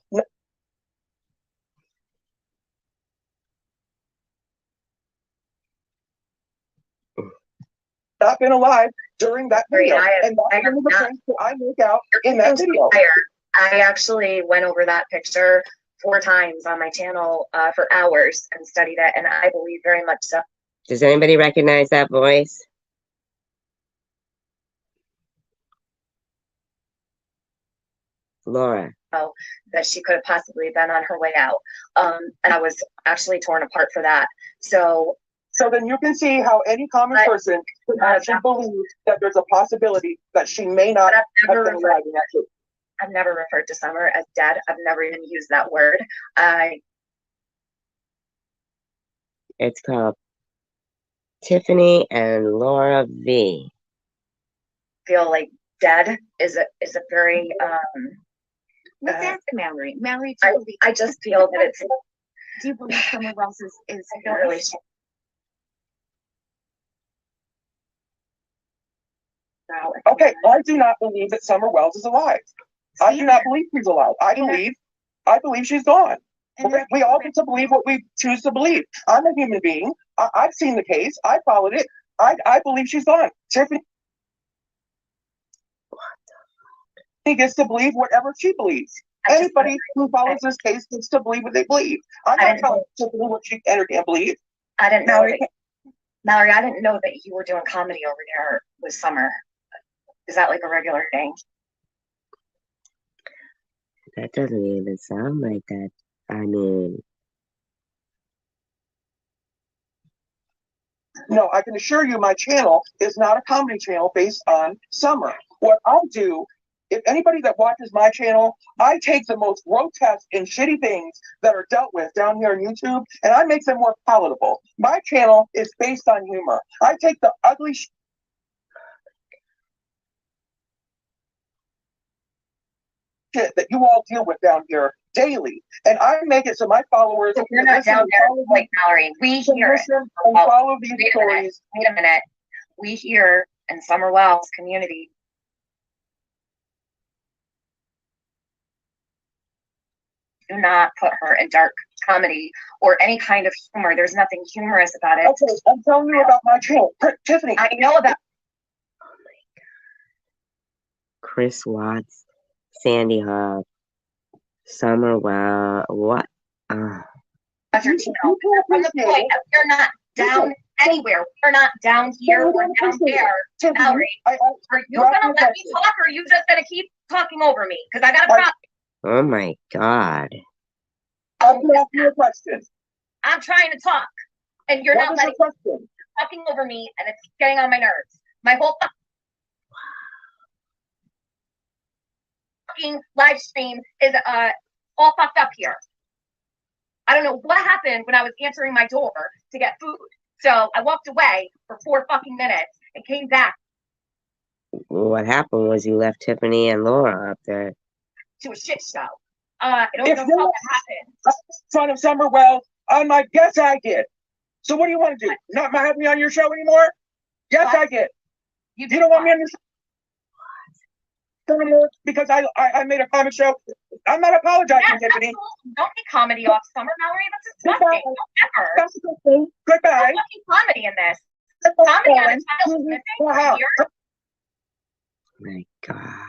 not been alive during that video. And that's one of the things that I make out in that video. I actually went over that picture 4 times on my channel for hours and studied it, and I believe very much so. Does anybody recognize that voice? Laura. That she could have possibly been on her way out. And I was actually torn apart for that. So then you can see how any common person could actually believe that there's a possibility that she may not have been alive in that case. I've never referred to Summer as dead. I've never even used that word. It's called Tiffany and Laura V. Feel like dead is a very Let's ask Mallory. Mallory, I just feel that it's. do you believe Summer Wells is really. Okay, I do not believe that Summer Wells is alive. I do not believe she's alive. I believe she's gone. Okay, we all get to believe what we choose to believe. I'm a human being. I've seen the case. I followed it. I believe she's gone. Tiffany gets to believe whatever she believes. Anybody who follows this case gets to believe what they believe. I'm not telling Tiffany what she can or can't believe. I didn't know. Mallory, I didn't know that you were doing comedy over there with Summer. Is that like a regular thing? That doesn't even sound like that. I mean, no, I can assure you my channel is not a comedy channel based on Summer. What I do, if anybody that watches my channel, I take the most grotesque and shitty things that are dealt with down here on YouTube and I make them more palatable. My channel is based on humor. I take the ugly shit that you all deal with down here daily, and I make it so my followers. So you're not down there, like Mallory. We hear it. And follow these stories. Wait a minute. We hear in Summer Wells community. do not put her in dark comedy or any kind of humor. There's nothing humorous about it. Okay, I'm telling you about my channel. Tiffany, I know about. Chris Watts, Sandy Hook, Summer Well, what? That's your channel. From the point of we're not down anywhere. We're not down here or down there. Valerie, are you gonna let me talk, or are you just gonna keep talking over me? Because I got a problem. Oh my God. I'll ask you a question. I'm trying to talk, and you're not letting me talking over me, and it's getting on my nerves. My whole fucking live stream is all fucked up here. I don't know what happened when I was answering my door to get food. So I walked away for 4 fucking minutes and came back. What happened was you left Tiffany and Laura up there. To a shit show. I don't know how that happened. In front of Summer Wells on my, yes, I did. So what do you want to do? Not have me on your show anymore? Yes, what? I did. You don't want me on your show? Because I made a comic show. I'm not apologizing, Tiffany. Don't be comedy off Summer, Mallory. That's disgusting. Don't ever. Goodbye. No fucking comedy in this. Comedy on a child's missing right here. My God.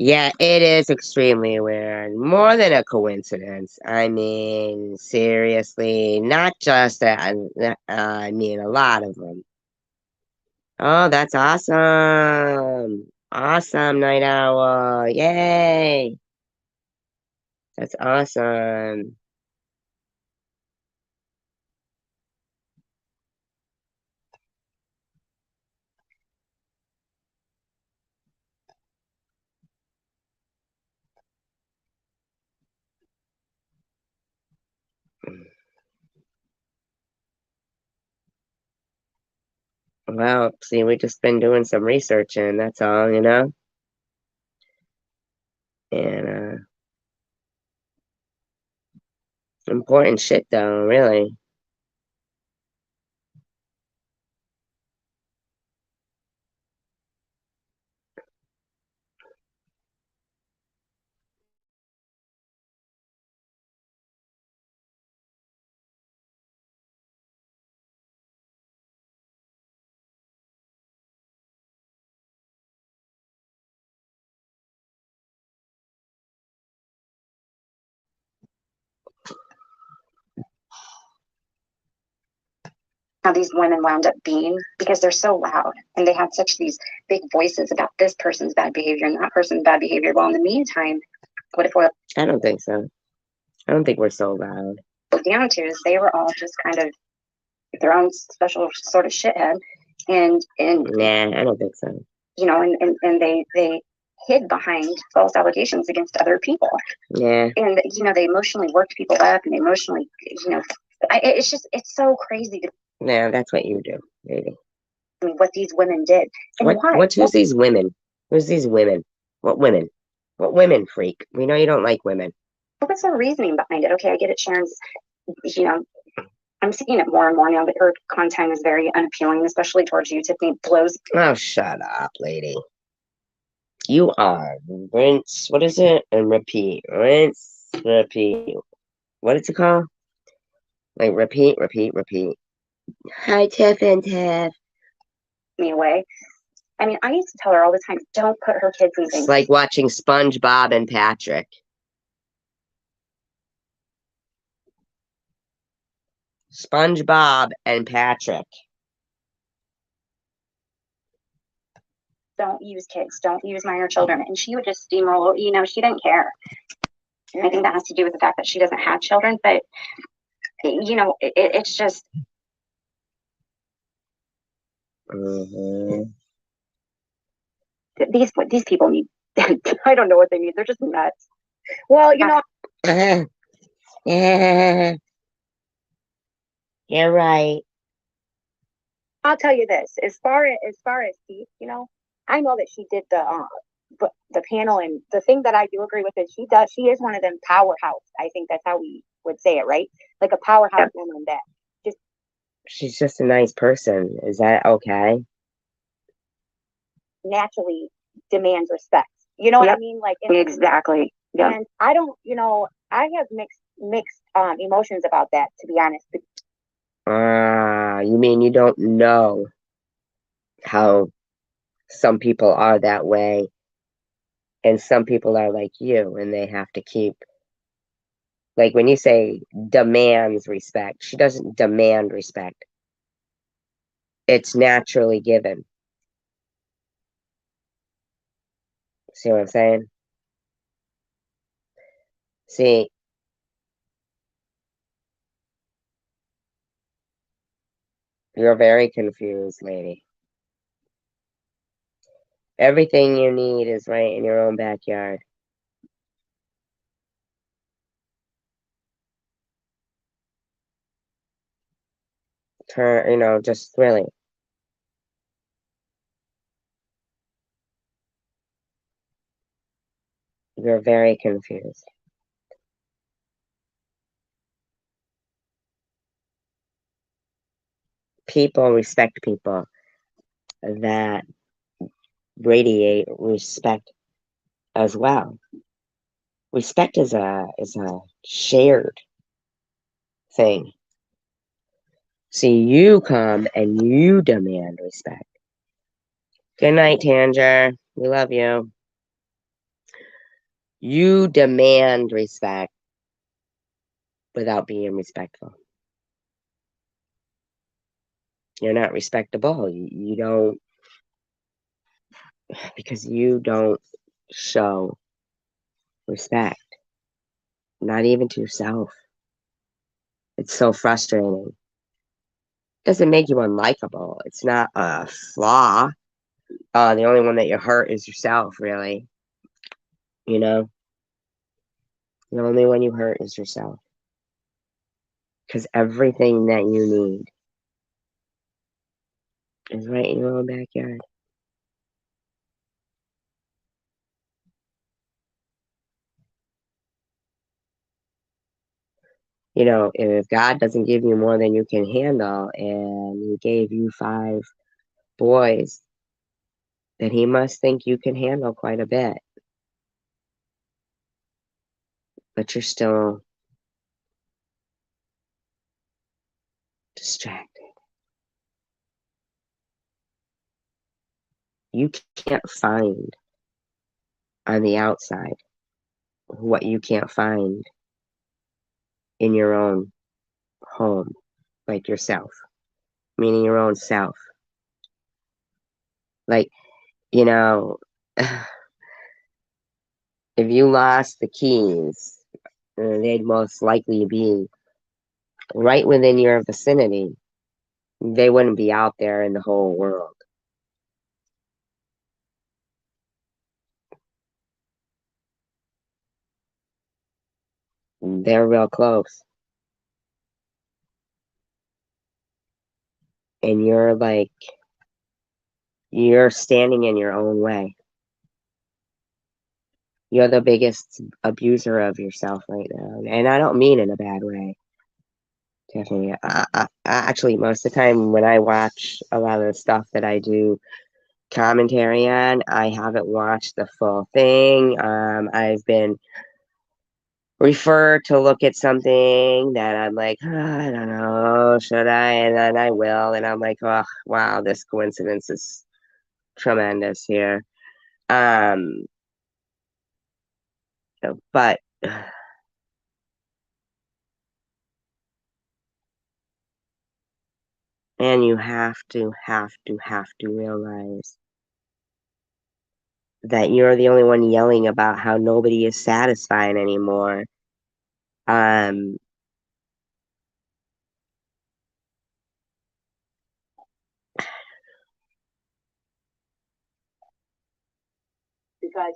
Yeah, it is extremely weird. More than a coincidence. I mean, seriously, not just that. I mean, a lot of them. Oh, that's awesome. Awesome, Night Owl. Yay. That's awesome. Well, see, we've just been doing some research and that's all, you know? And, important shit though, really. how these women wound up being, because they're so loud and they have such these big voices about this person's bad behavior and that person's bad behavior. Well, in the meantime, what if what I don't think so. I don't think we're so loud. down to is they were all just kind of their own special sort of shithead, and Nah, I don't think so. you know, and they hid behind false allegations against other people. Yeah. And you know, they emotionally worked people up, and they emotionally, you know, it's just, it's so crazy to Nah, that's what you do, maybe. I mean, what these women did. And why? Who's these women? Who's these women? What women? What women, freak? We know you don't like women. What's the reasoning behind it? Okay, I get it, Sharon's, you know, I'm seeing it more and more now that her content is very unappealing, especially towards you. Tiffany blows. Oh, shut up, lady. You are rinse, what is it? And repeat. Rinse, repeat. What is it called? Like, repeat, repeat, repeat. Hi, Tiff and Tiff. Me away. I mean, I used to tell her all the time, don't put her kids in things. It's like watching SpongeBob and Patrick. SpongeBob and Patrick. Don't use kids, don't use minor children. And she would just steamroll, you know, she didn't care. And I think that has to do with the fact that she doesn't have children, but, you know, it's just. These people need, I don't know what they need. They're just nuts. Well, you know. You're right. I'll tell you this, as far as Steve, you know, I know that she did the panel, and the thing that I do agree with is she is one of them powerhouse. I think that's how we would say it, right? Like a powerhouse woman that just. She's just a nice person. Is that okay? Naturally demands respect. You know what I mean? Like exactly. Yeah. And I don't, you know, I have mixed emotions about that, to be honest. You mean you don't know how some people are that way, and some people are like you, and they have to keep, like when you say demands respect, she doesn't demand respect. It's naturally given. See what I'm saying? See, you're very confused, lady. Everything you need is right in your own backyard. You know, just really. You're very confused. People respect people that radiate respect as well. Respect is a shared thing. See, you come and you demand respect. Good night, Tanger. We love you. You demand respect without being respectful. You're not respectable. You don't, because you don't show respect, not even to yourself. It's so frustrating. Doesn't make you unlikable. It's not a flaw. The only one that you hurt is yourself, really. You know? The only one you hurt is yourself. Because everything that you need is right in your own backyard. You know, if God doesn't give you more than you can handle, and He gave you 5 boys, then He must think you can handle quite a bit. But you're still distracted. You can't find on the outside what you can't find in your own home, like yourself. meaning your own self. Like, you know, if you lost the keys, they'd most likely be right within your vicinity. They wouldn't be out there in the whole world. They're real close. And you're like, you're standing in your own way. You're the biggest abuser of yourself right now. And I don't mean in a bad way, Tiffany. Actually, most of the time when I watch a lot of the stuff that I do commentary on, I haven't watched the full thing. I've been referred to look at something that I'm like, I don't know, should I? And then I will. And I'm like, oh, wow, this coincidence is tremendous here. But and you have to realize that you're the only one yelling about how nobody is satisfied anymore. Because,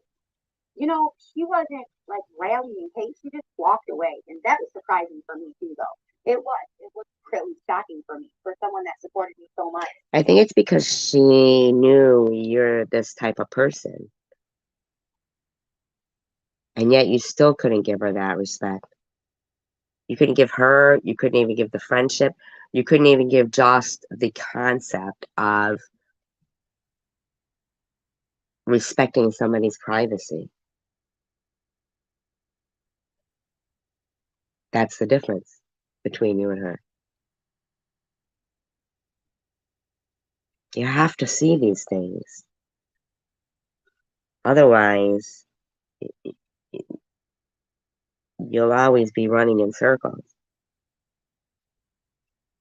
you know, she wasn't like rallying hate. She just walked away. And that was surprising for me too, though. It was really shocking for me, for someone that supported me so much. I think it's because she knew you're this type of person. And yet you still couldn't give her that respect. You couldn't give her, you couldn't even give the friendship, you couldn't even give just the concept of respecting somebody's privacy. That's the difference between you and her. You have to see these things. Otherwise, you'll always be running in circles.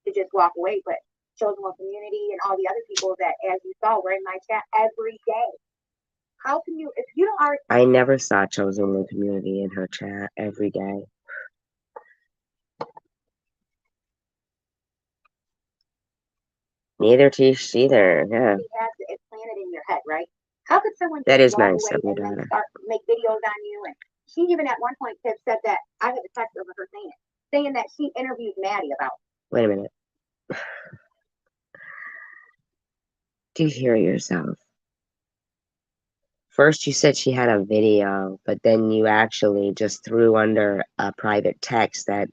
To just walk away, but Chosen One Community and all the other people that, as you saw, were in my chat every day. How can you, if you don't already... I never saw Chosen One Community in her chat every day. Neither teach either, yeah. It's planted in your head, right? How could someone that is walk nice away of your and then daughter. start make videos on you? And she even at one point said that I have a text over her saying that she interviewed Maddie about it. Wait a minute. Do you hear yourself? First you said she had a video, but then you actually just threw under a private text that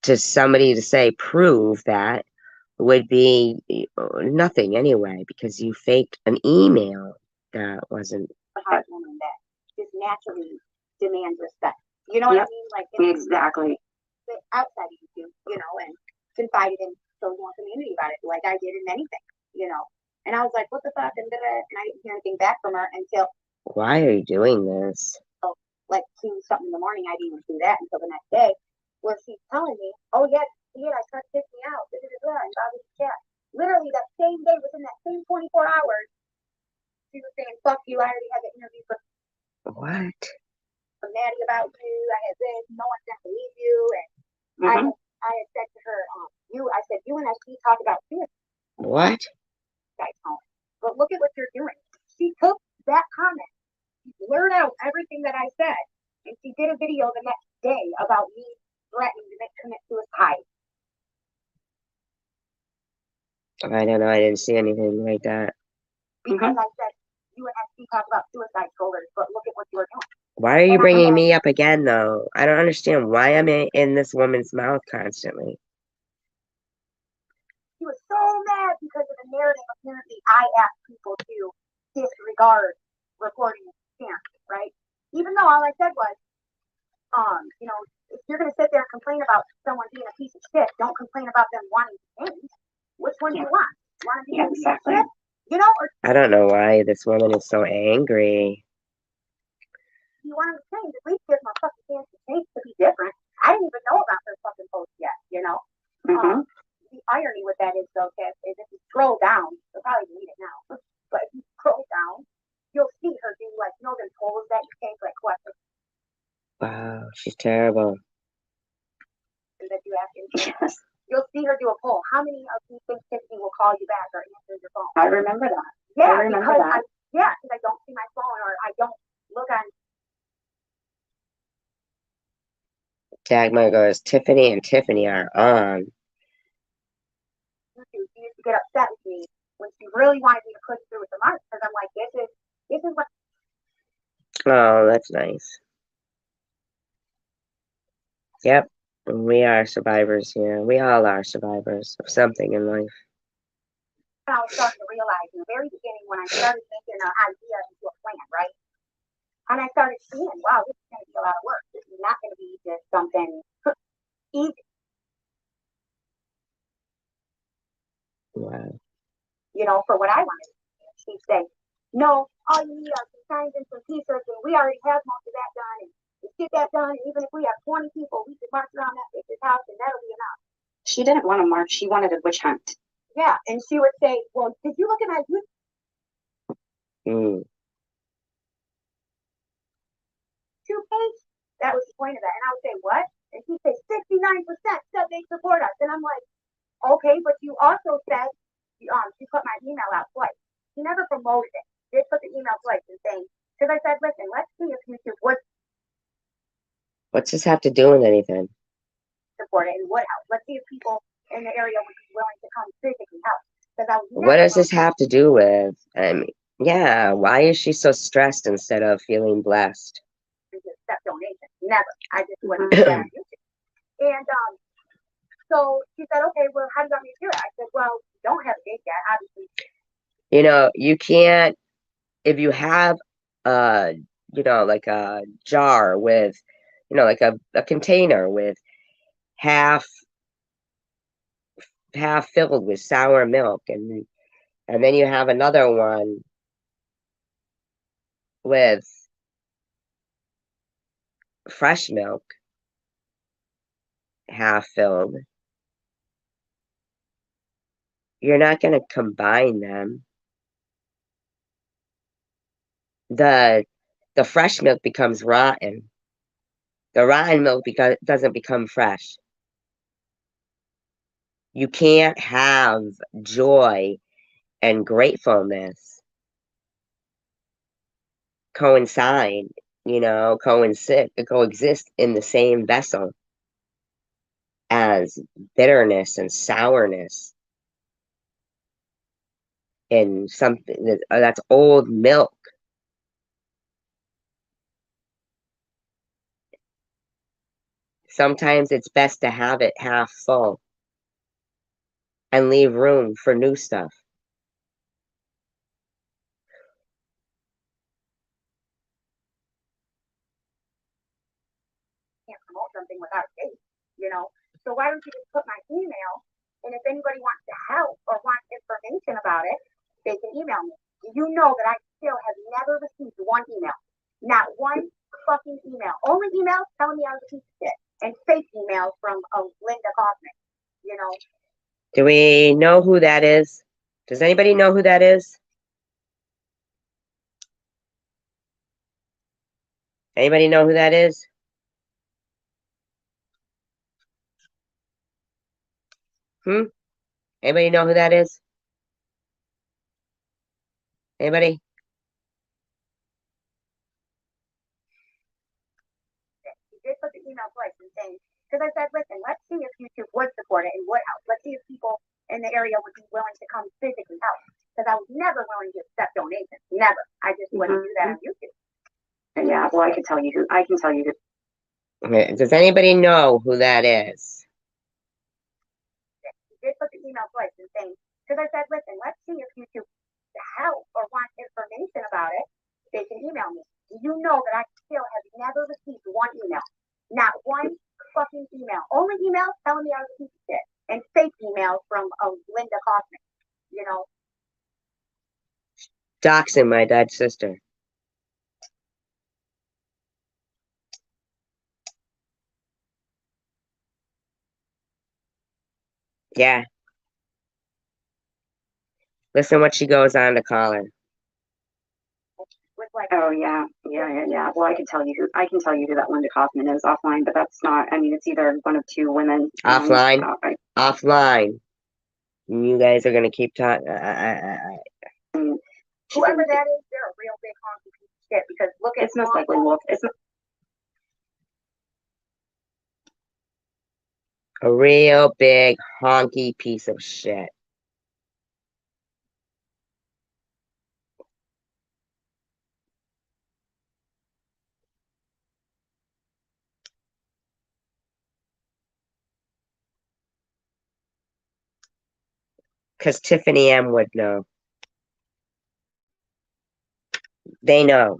to somebody to say prove that would be nothing anyway, because you faked an email that wasn't a hard woman that just naturally demands respect. You know what I mean? Like exactly. Outside of YouTube, you know, and confided in Chosen One Community about it, like I did in anything, you know. And I was like, what the fuck? And I didn't hear anything back from her until. Why are you doing this? Like 2 something in the morning, I didn't even do that until the next day, where she's telling me, oh yeah, I tried to pick me out, and Bobby's chat. Literally that same day, within that same 24 hours, she was saying, fuck you, I already had the interview for what? I'm Maddie about you, I had this, no one's gonna believe you, and I had said to her, I said, you and SC talk about suicide. What? Guys, but look at what you're doing. She took that comment, blurred out everything that I said, and she did a video the next day about me threatening to commit suicide. I don't know. I didn't see anything like that. Because I said, you and SC talk about suicide killers, but look at what you're doing. Why are you bringing me up again, though? I don't understand why I'm in this woman's mouth constantly. She was so mad because of the narrative. Apparently, I asked people to disregard reporting scams, right? Even though all I said was, you know, if you're going to sit there and complain about someone being a piece of shit, don't complain about them wanting to change. Which one do you want? Want to be a piece of shit? You know? Or I don't know why this woman is so angry. you want them to change, at least give them a fucking chance to change, to be different. I didn't even know about her fucking post yet, you know? The irony with that is though, Tiff, is if you scroll down, you'll probably delete it now, but if you scroll down, you'll see her do like, you know, them polls that you take, like questions Wow, she's terrible. that you ask. Yes. You'll see her do a poll. How many of you think Tiffany will call you back or answer your phone? I remember that. Yeah, I remember because that. because I don't see my phone or I don't look on. Dagmar goes, Tiffany and Tiffany are on. YouTube. She used to get upset with me when she really wanted me to push through with the march because I'm like, this is what. Oh, that's nice. Yep, we are survivors here. We all are survivors of something in life. I was starting to realize in the very beginning when I started making an idea into a plan, right? And I started seeing, wow, this is going to be a lot of work. This is not going to be just something easy. Wow. You know, for what I wanted to do. She'd say, no, all you need are some signs and some t-shirts, and we already have most of that done. And just get that done. And even if we have 20 people, we could march around that bitch's house, and that'll be enough. She didn't want to march. She wanted a witch hunt. Yeah, and she would say, well, did you look at my YouTube? Page? That was the point of that. And I would say, what? And she'd say, 69% said they support us. And I'm like, okay, but you also said, she put my email out twice. She never promoted it. She did put the email twice and saying, because I said, listen, let's see if YouTube would What's this have to do with anything? support it and would help. Let's see if people in the area would be willing to come physically help. What does this have to do with? I mean, yeah, why is she so stressed instead of feeling blessed? Accept donations. Never. I just wouldn't do that on YouTube. And so she said, okay, well, how do you want me to do it? I said, well, you don't have a date yet, obviously. You know, you can't, if you have like a jar with, like a container with half filled with sour milk, and then you have another one with fresh milk, half filled. You're not going to combine them. The fresh milk becomes rotten. The rotten milk doesn't become fresh. You can't have joy and gratefulness coexist in the same vessel as bitterness and sourness in something that's old milk. Sometimes it's best to have it half full and leave room for new stuff. Can't promote something without a date, So why don't you just put my email, and if anybody wants to help or wants information about it, they can email me. You know that I still have never received one email. Not one fucking email. Only emails telling me I was a piece of shit. And fake emails from Linda Kaufman, Do we know who that is? Does anybody know who that is? Anybody know who that is? Anybody know who that is? Anybody? She did put the email twice and saying, because I said, listen, let's see if YouTube would support it and would help. Let's see if people in the area would be willing to come physically help. Because I was never willing to accept donations. Never. I just wouldn't do that on YouTube. Yeah, well, I can tell you who. Does anybody know who that is? She did put the email twice and saying, because I said, listen, let's see if YouTube help or want information about it. They can email me. You know that I still have never received one email. Not one fucking email. Only emails telling me I was a piece of shit. And fake emails from Linda Kaufman, Doxing my dead sister. Yeah. Listen what she goes on to call her. With like, Oh yeah. Well, I can tell you who that Linda Kaufman is offline, but that's not. I mean, it's either one of two women. Offline? Offline. You guys are gonna keep talking. whoever that is, they're a real big honky piece of shit, because look at It's most likely Wolf. It's not, A real big honky piece of shit. Because Tiffany M would know. They know.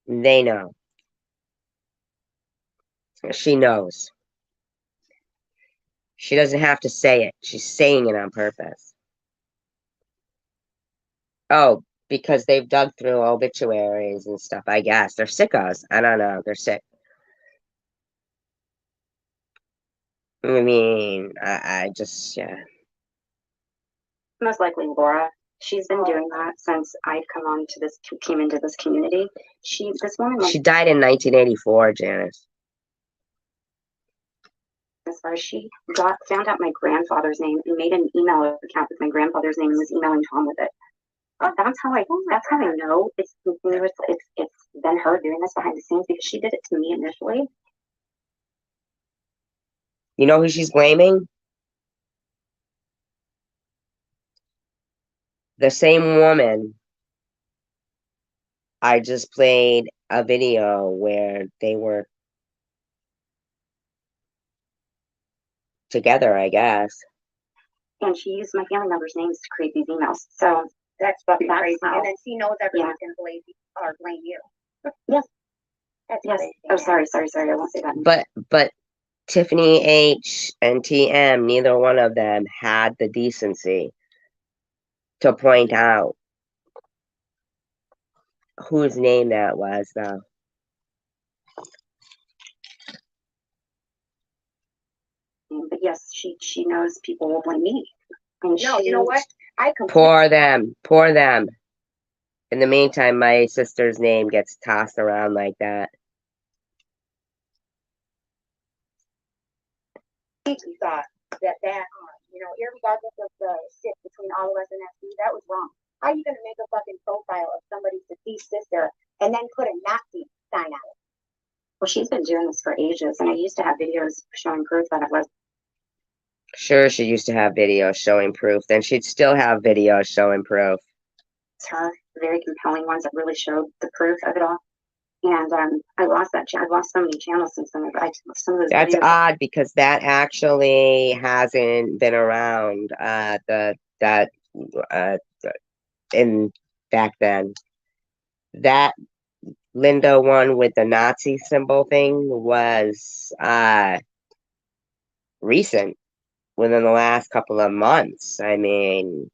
They know. She knows. She doesn't have to say it. She's saying it on purpose. Oh, because they've dug through obituaries and stuff, I guess. They're sickos. I don't know. They're sick. I mean, I just, yeah. most likely Laura. She's been doing that since I'd came into this community. This woman, She died in 1984, Janice. as far as she found out my grandfather's name and made an email account with my grandfather's name and was emailing Tom with it. That's how I know it's been her doing this behind the scenes, because she did it to me initially. You know who she's blaming? The same woman. I just played a video where they were together, I guess. And she used my family members' names to create these emails. So that's fucking That's crazy. how- And then she knows everyone's Yeah. gonna blame you. Yes. That's Yes. crazy. Oh, sorry. I won't say that. But Tiffany H and TM, neither one of them had the decency to point out whose name that was, though. But yes, she knows people will blame me. And No, you know what? I Poor them. Poor them. In the meantime, my sister's name gets tossed around like that. completely thought that irregardless of the shit between all of us and SB, that was wrong. How are you gonna make a fucking profile of somebody's deceased sister and then put a Nazi sign on it? Well, she's been doing this for ages, and I used to have videos showing proof that it was Sure, she used to have videos showing proof. Then she'd still have videos showing proof. her, very compelling ones that really showed the proof of it all. And I lost that. I've lost so many channels since then. Some of those That's videos. odd because that actually hasn't been around. In back then, that Linda one with the Nazi symbol thing was recent, within the last couple of months. I mean,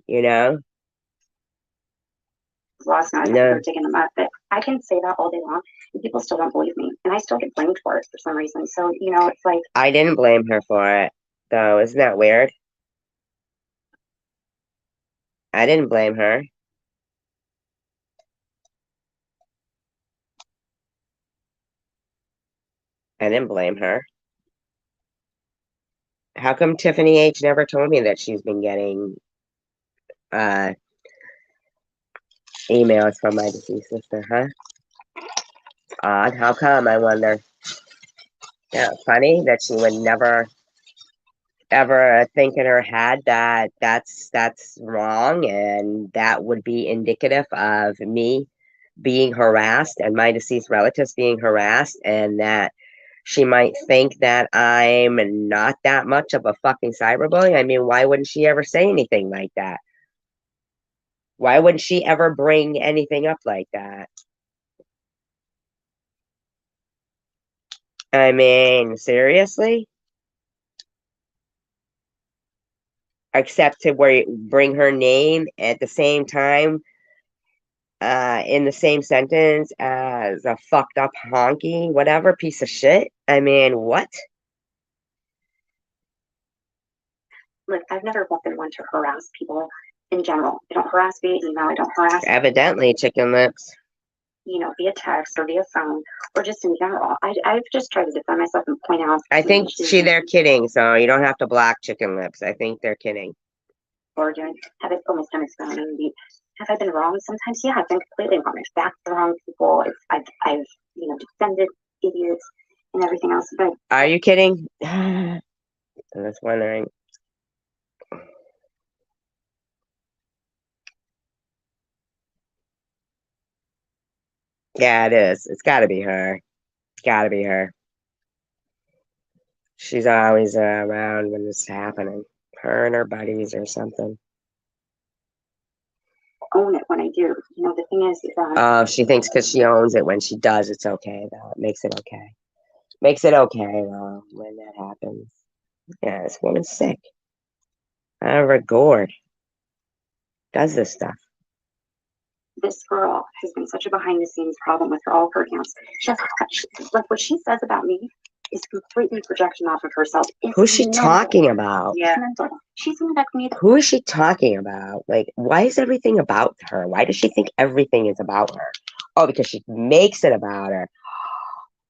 Lost now. No. They're digging them up, but I can say that all day long, and people still don't believe me, and I still get blamed for it for some reason. So it's like I didn't blame her for it, though. Isn't that weird? I didn't blame her. I didn't blame her. How come Tiffany H never told me that she's been getting emails from my deceased sister, huh? Odd. How come, I wonder? Yeah, funny that she would never ever think in her head that that's wrong, and that would be indicative of me being harassed and my deceased relatives being harassed, and that she might think that I'm not that much of a fucking cyberbully. I mean, why wouldn't she ever say anything like that? Why wouldn't she ever bring anything up like that? I mean, seriously? Except to bring her name at the same time, in the same sentence as a fucked up honky, whatever piece of shit. I mean, what? look, I've never been one to harass people, in general. I don't harass via email. I don't harass, Evidently, chicken lips. you know, via text or via phone or just in general. I've just tried to defend myself and point out. I think they're kidding, so you don't have to block chicken lips. I think they're kidding. Or doing, have it almost done experiment. Have I been wrong sometimes? Yeah, I've been completely wrong. I've backed the wrong people. I've you know, defended idiots and everything else. But are you kidding? I'm just wondering. Yeah, it is. It's got to be her. Got to be her. She's always around when it's happening. Her and her buddies or something. own it when I do. You know, the thing is, She thinks because she owns it when she does, it's okay though. It makes it okay. Makes it okay though when that happens. Yeah, this woman's sick. Out of her gourd. Does this stuff. this girl has been such a behind the scenes problem with all of her accounts. Like what she says about me is completely projection off of herself. It's Who's she mental. talking about? Yeah. Mental. She's saying that to me. Who is she talking about? Like, why is everything about her? Why does she think everything is about her? Oh, because she makes it about her.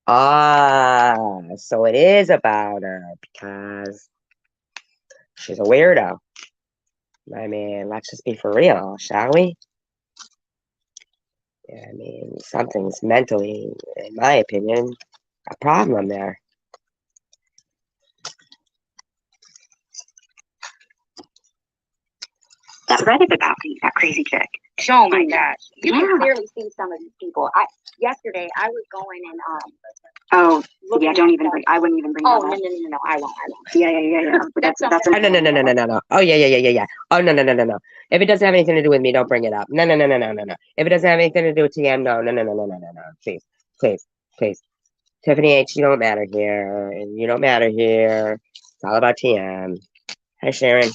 Ah, so it is about her because she's a weirdo. I mean, let's just be for real, shall we? Yeah, I mean, something's mentally, in my opinion, a problem there. That Reddit about me, that crazy chick. Oh my gosh. You Yeah. can clearly see some of these people. Yesterday I was going and Oh, looking yeah, at don't even stuff. bring, I wouldn't even bring Oh that no up. no no no I won't. Yeah. That's That's Oh, no. Oh, yeah. Oh, no. If it doesn't have anything to do with me, don't bring it up. No. If it doesn't have anything to do with TM, no. Please. Tiffany H, you don't matter here, and you don't matter here. It's all about TM. Hi, Sharon.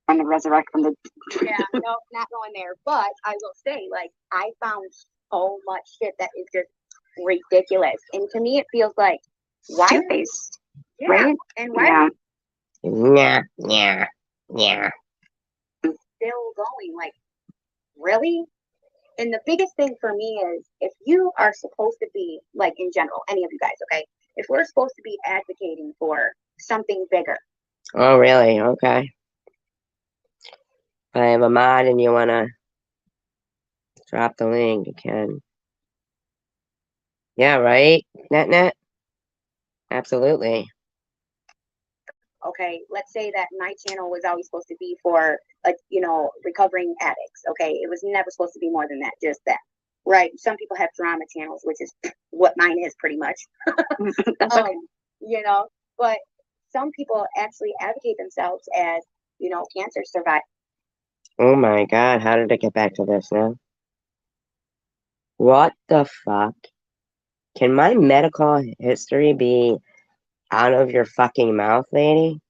Trying to resurrect from the. Yeah, no, not going there. But I will say, like, I found so much shit that is just ridiculous. And to me it feels like why Two-faced, yeah, right? and why Yeah. Yeah. still going? Like, really? And the biggest thing for me is if you are supposed to be, like, in general, any of you guys, okay, if we're supposed to be advocating for something bigger. Oh, really? Okay. If I have a mod and you want to drop the link, you can. Yeah, right? Net? Absolutely. Okay, let's say that my channel was always supposed to be for, like, you know, recovering addicts. Okay, it was never supposed to be more than that, just that. Right? Some people have drama channels, which is what mine is pretty much. That's okay. You know, but some people actually advocate themselves as, you know, cancer survivors. Oh my God, how did it get back to this now? What the fuck? Can my medical history be out of your fucking mouth, lady?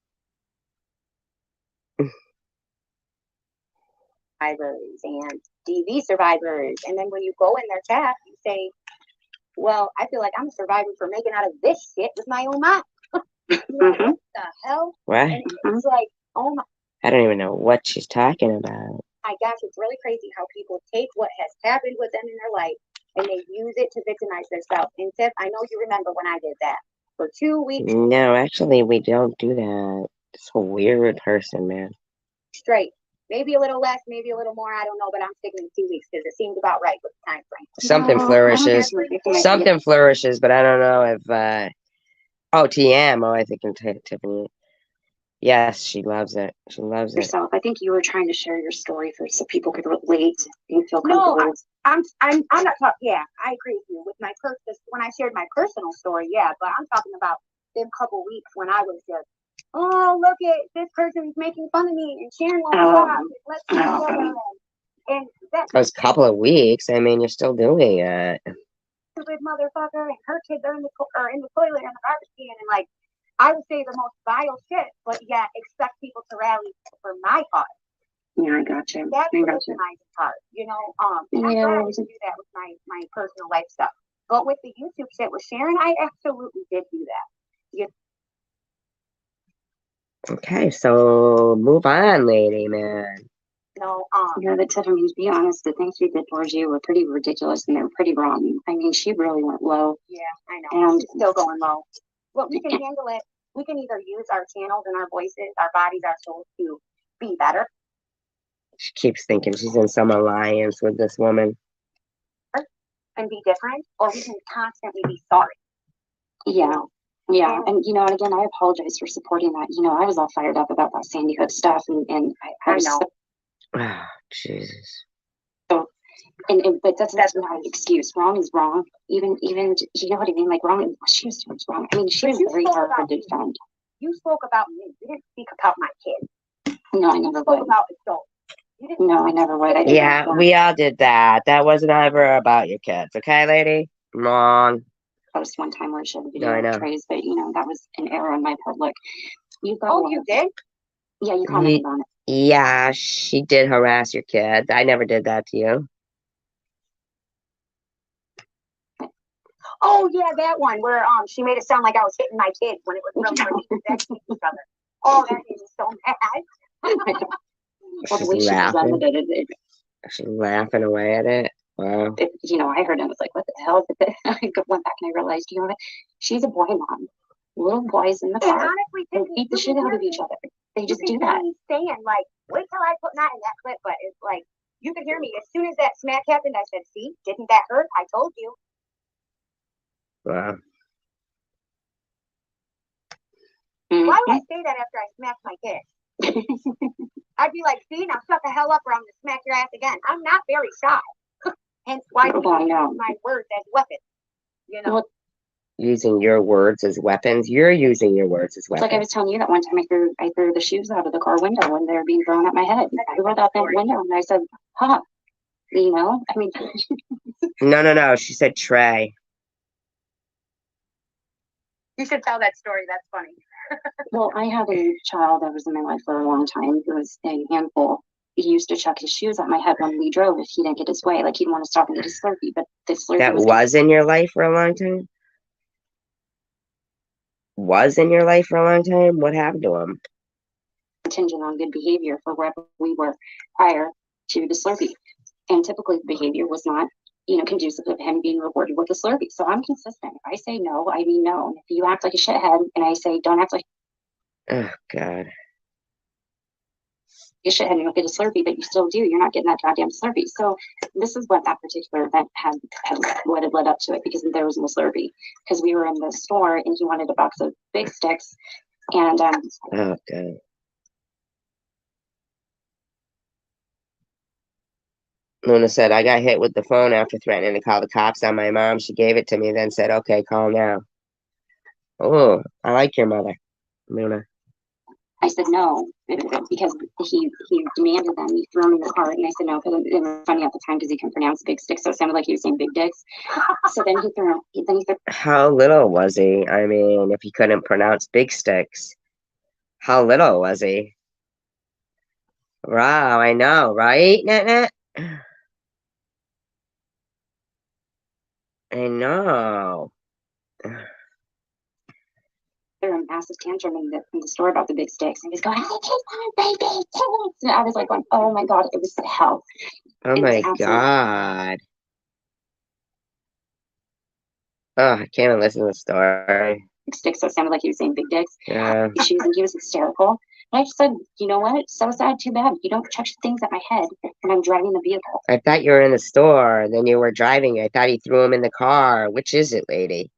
Survivors and DV survivors. And then when you go in their chat, you say, well, I feel like I'm a survivor for making out of this shit with my own mind. What the hell? What? And it's like, oh my. I don't even know what she's talking about. My gosh, it's really crazy how people take what has happened with them in their life and they use it to victimize themselves. And Tiff, I know you remember when I did that for 2 weeks. No, actually, we don't do that. It's a weird person, man. Straight. Maybe a little less, maybe a little more. I don't know, but I'm sticking to 2 weeks because it seems about right with the time frame. Something flourishes. Something flourishes, but I don't know if. Oh, TM. Oh, I think Tiffany. Yes, she loves it. She loves it. Yourself. I think you were trying to share your story so people could relate and feel comfortable. No, I'm not talking. Yeah, I agree with you. With my when I shared my personal story, yeah, but I'm talking about them couple weeks when I was just, oh, look at this person's making fun of me and sharing all the let's do together. And that was a couple of weeks. I mean, you're still doing it. Stupid motherfucker, and her kids are in the toilet and the garbage can, and like, I would say the most vile shit, but yeah, expect people to rally for my cause. Yeah, I got you. That's the victimizing part, you know. And I'm glad to do that with my personal life stuff. But with the YouTube shit with Sharon, I absolutely did do that. Okay, so move on, lady, man. No, But Tiffany, to be honest, the things she did towards you were pretty ridiculous and they're pretty wrong. I mean, she really went low. yeah, I know. And She's still going low. Well, we can handle it. We can either use our channels and our voices, our bodies, our souls to be better, She keeps thinking she's in some alliance with this woman. and be different, or we can constantly be sorry. yeah, yeah. And, you know, and again, I apologize for supporting that. You know, I was all fired up about that Sandy Hook stuff and I was know. Oh, Jesus. But that's not an excuse. Wrong is wrong. Even you know what I mean? Like wrong, she was wrong. I mean, she was very hard to defend. You spoke about me. You didn't speak about my kids. No, I You never spoke would. about adults. You didn't. No, I never would. I did Yeah, we all did that. That wasn't ever about your kids, okay, lady? Wrong. post one time where she had a I video know. of Trey's, but you know, that was an error on my part. Look, you've got Oh, you did? Yeah, you commented on it. Yeah, she did harass your kids. I never did that to you. Oh yeah, that one where she made it sound like I was hitting my kids when it was really next to each other. Oh, that made me so mad. Well, the way She's she laughing. presented it, She's laughing away at it. Wow. you know, I heard it, I was like, what the hell? I went back and I realized, you know what? She's a boy mom. Little boys in the And car, honestly, they Tiffany, beat the you shit can out hear of each me. other. They You just can do hear that. me saying like, wait till I put that in that clip, but it's like you could hear me as soon as that smack happened. I said, "See, didn't that hurt? I told you." Wow. Why would I say that after I smacked my kid? I'd be like, "See, now shut the hell up, or I'm gonna smack your ass again." I'm not very shy. Hence why we I use know. my words as weapons. You know. Well, Using your words as weapons. You're using your words as it's like I weapons. was telling you that one time I threw the shoes out of the car window when they were being thrown at my head. I rolled out that window and I said, huh. You know, I mean, No. She said Trey. You should tell that story. That's funny. well, I had a child that was in my life for a long time who was a handful. He used to chuck his shoes at my head when we drove if he didn't get his way. Like he'd want to stop and get a Slurpee, but the Slurpee That was was in your life for a long time? Was in your life for a long time? What happened to him? contingent on good behavior for wherever we were prior to the Slurpee. And typically the behavior was not, you know, conducive of him being rewarded with a Slurpee. So I'm consistent. If I say no, I mean no. And if you act like a shithead and I say don't act like Oh, God. a shithead and you'll get a Slurpee, but you still do, you're not getting that goddamn Slurpee. So this is what that particular event had what had led up to it, because there was no Slurpee. Because we were in the store and he wanted a box of Big Sticks. And Oh, God. Luna said, I got hit with the phone after threatening to call the cops on my mom. She gave it to me, then said, okay, call now. Oh, I like your mother, Luna. I said no, because he demanded them. He threw them in the cart, and I said no, because it was funny at the time because he couldn't pronounce Big Sticks, so it sounded like he was saying Big Dicks. So then he threw them. How little was he? I mean, if he couldn't pronounce Big Sticks, how little was he? Wow, I know, right, Nat? I know. Threw a massive tantrum in the store about the Big Sticks, and he's going, "I taste my baby sticks." And I was like, "Oh my god, it was hell." Oh my god. Oh, I can't even listen to the story. Big Sticks, so it sounded like he was saying Big Dicks. Yeah. He was hysterical. And I just said, you know what? So sad, too bad. You don't chuck things at my head when I'm driving the vehicle. I thought you were in the store, then you were driving. I thought he threw him in the car. Which is it, lady?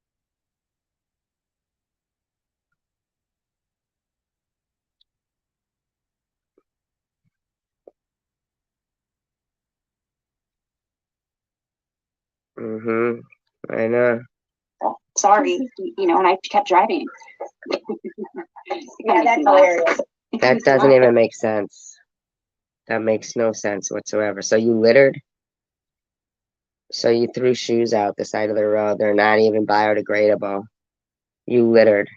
Mm-hmm. I know. Well, sorry, you know, and I kept driving. Yeah, that's hilarious. That doesn't even make sense. That makes no sense whatsoever. So you littered? So you threw shoes out the side of the road. They're not even biodegradable. You littered.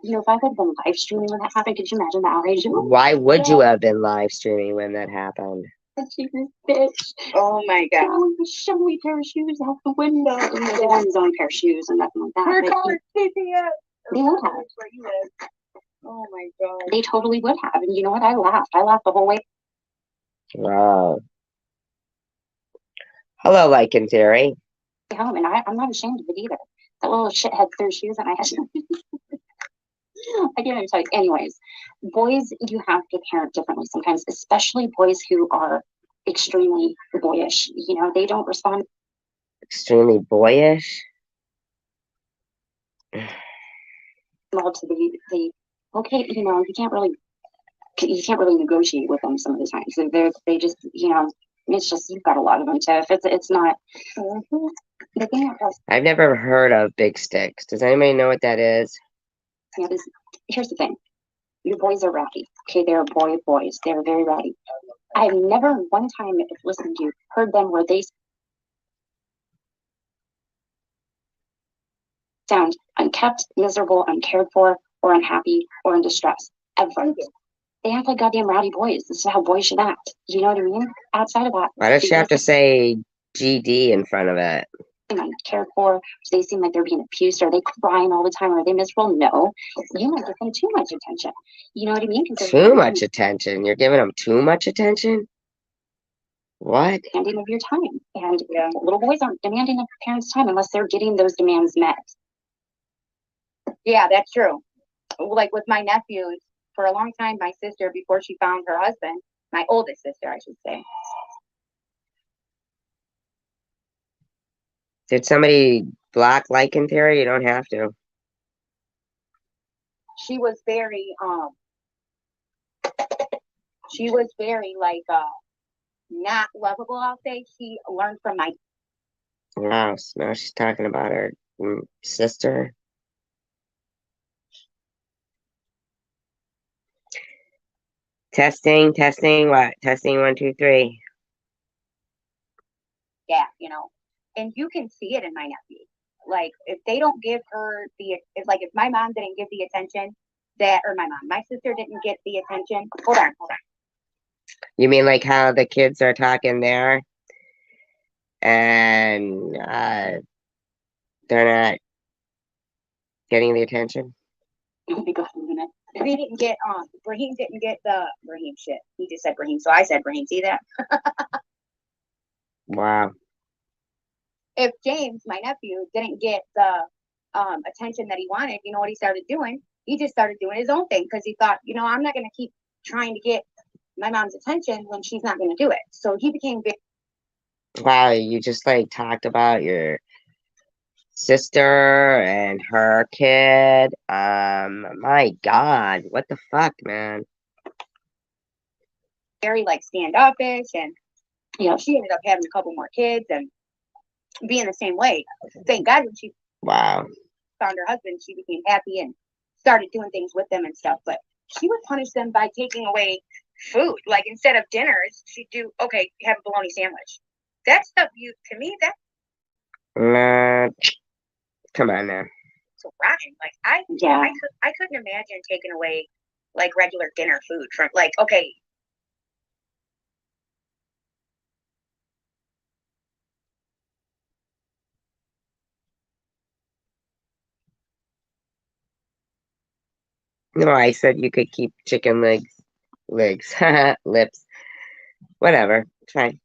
You know, if I had been live streaming when that happened, could you imagine the outrage? Why would you have been live streaming when that happened? Bitch. Oh my god. Show me a pair of shoes out the window. You know, they weren't his own pair of shoes and nothing like that. Her but car is TPS. They would have. Where you live. Oh my God. They totally would have. And you know what? I laughed. I laughed the whole way Wow. Hello, like in theory. home, and I'm not ashamed of it either. That little shithead threw shoes and I had I can't even tell you. Anyways, boys, you have to parent differently sometimes, especially boys who are extremely boyish. You know, they don't respond Extremely boyish. well to the okay, you know, you can't really negotiate with them some of the time. So they just, you know, it's just you've got a lot of them. So if it's not the thing that has, I've never heard of big sticks. Does anybody know what that is? you know, here's the thing. Your boys are rowdy. Okay, they're boys. They're very rowdy. I've never one time listened to heard them where they sound unkept, miserable, uncared for, or unhappy, or in distress. Ever. They act like goddamn rowdy boys. This is how boys should act. You know what I mean? Outside of that, Why does she have to say GD in front of it? Uncared for, they seem like they're being abused. Are they crying all the time? Are they miserable? No. You might give them too much attention. You know what I mean? Too much attention? You're giving them too much attention? What? Demanding of your time. And little boys aren't demanding of parents' time unless they're getting those demands met. Yeah, that's true. Like with my nephews, for a long time, my sister, before she found her husband, my oldest sister, I should say. Did somebody block like in theory? You don't have to. She was very like not lovable, I'll say. She learned from my Wow, so now she's talking about her sister. Testing, what? Testing 1, 2, 3. dad, you know. And you can see it in my nephew. Like if they don't give her if my mom didn't give the attention my sister didn't get the attention. Hold on. You mean like how the kids are talking there? And they're not getting the attention? We didn't get Brahim didn't get the Brahim shit. He just said Brahim, so I said Brahim. See that? Wow. If James, my nephew, didn't get the attention that he wanted, you know what he started doing? He just started doing his own thing because he thought, you know, I'm not going to keep trying to get my mom's attention when she's not going to do it. So he became very. Wow, you just like talked about your sister and her kid. My God, what the fuck, man? Very like standoffish, and you know, she ended up having a couple more kids and being the same way. Thank God when she Wow. found her husband, she became happy and started doing things with them and stuff. But she would punish them by taking away food. Like instead of dinners, she'd do, okay, have a bologna sandwich. That stuff, to me, that's Come on now. so rotten. Like I couldn't imagine taking away like regular dinner food from like, okay. No, I said you could keep chicken legs, lips, whatever. It's fine.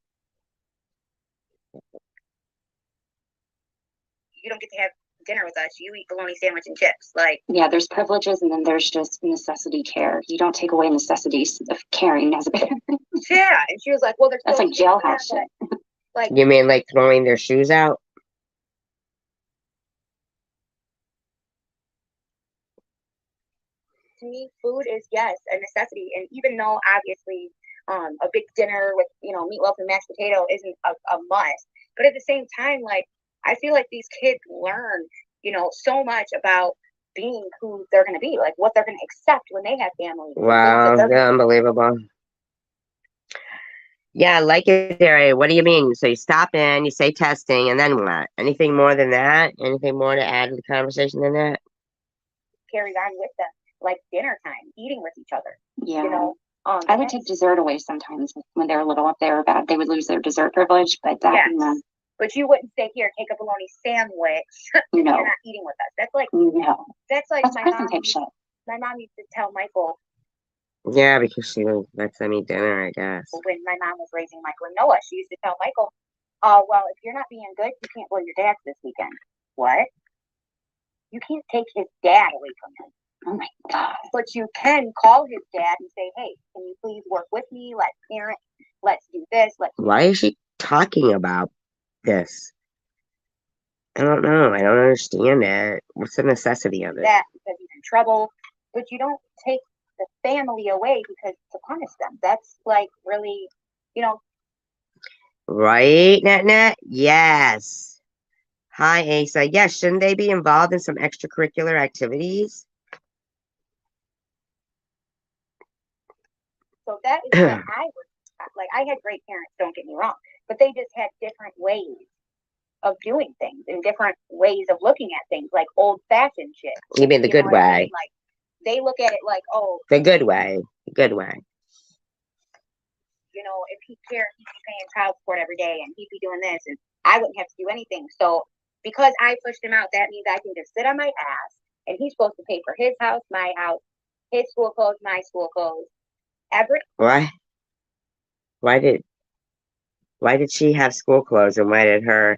You don't get to have dinner with us. You eat bologna sandwich and chips. Like, yeah, there's privileges and then there's just necessity care. You don't take away necessities of caring as a parent. Yeah, and she was like, well, that's like jailhouse shit. Like, you mean like throwing their shoes out? To me, food is, yes, a necessity. And even though obviously a big dinner with, you know, meatloaf and mashed potato isn't a must, but at the same time, like, I feel like these kids learn, you know, so much about being who they're going to be, like what they're going to accept when they have families. Wow, unbelievable. Yeah, like it there. What do you mean? So you stop in, you say testing, and then what? Anything more than that? Anything more to add to the conversation than that? Carries on with them, like dinner time, eating with each other. Yeah. You know, I would take dessert away sometimes when they're little. If they were bad, they would lose their dessert privilege. But that, yes. But you wouldn't say, here, take a bologna sandwich. No. You're not eating with us. That's like, no. That's like that's my prison mom. type shit. My mom used to tell Michael Yeah, because she lets them eat dinner, I guess. when my mom was raising Michael and Noah, she used to tell Michael, "Oh, well, if you're not being good, you can't go to your dad's this weekend." What? You can't take his dad away from him. Oh my God. But you can call his dad and say, "Hey, can you please work with me? Let's parent. Let's do this. Let's." Why is she talking about this? I don't know. I don't understand it. What's the necessity of it? That because he's in trouble, but you don't take the family away because to punish them. That's like really, you know. Right, Net? Yes. Hi, Asa. Yes, shouldn't they be involved in some extracurricular activities? So that is what I was like. I had great parents, don't get me wrong, but they just had different ways of doing things and different ways of looking at things, like old fashioned shit. You mean the good way? I mean? Like they look at it like, oh, the good way. The good way. You know, if he cared, he'd be paying child support every day and he'd be doing this and I wouldn't have to do anything. So because I pushed him out, that means I can just sit on my ass and he's supposed to pay for his house, my house, his school clothes, my school clothes. Why? Why did she have school clothes and why did her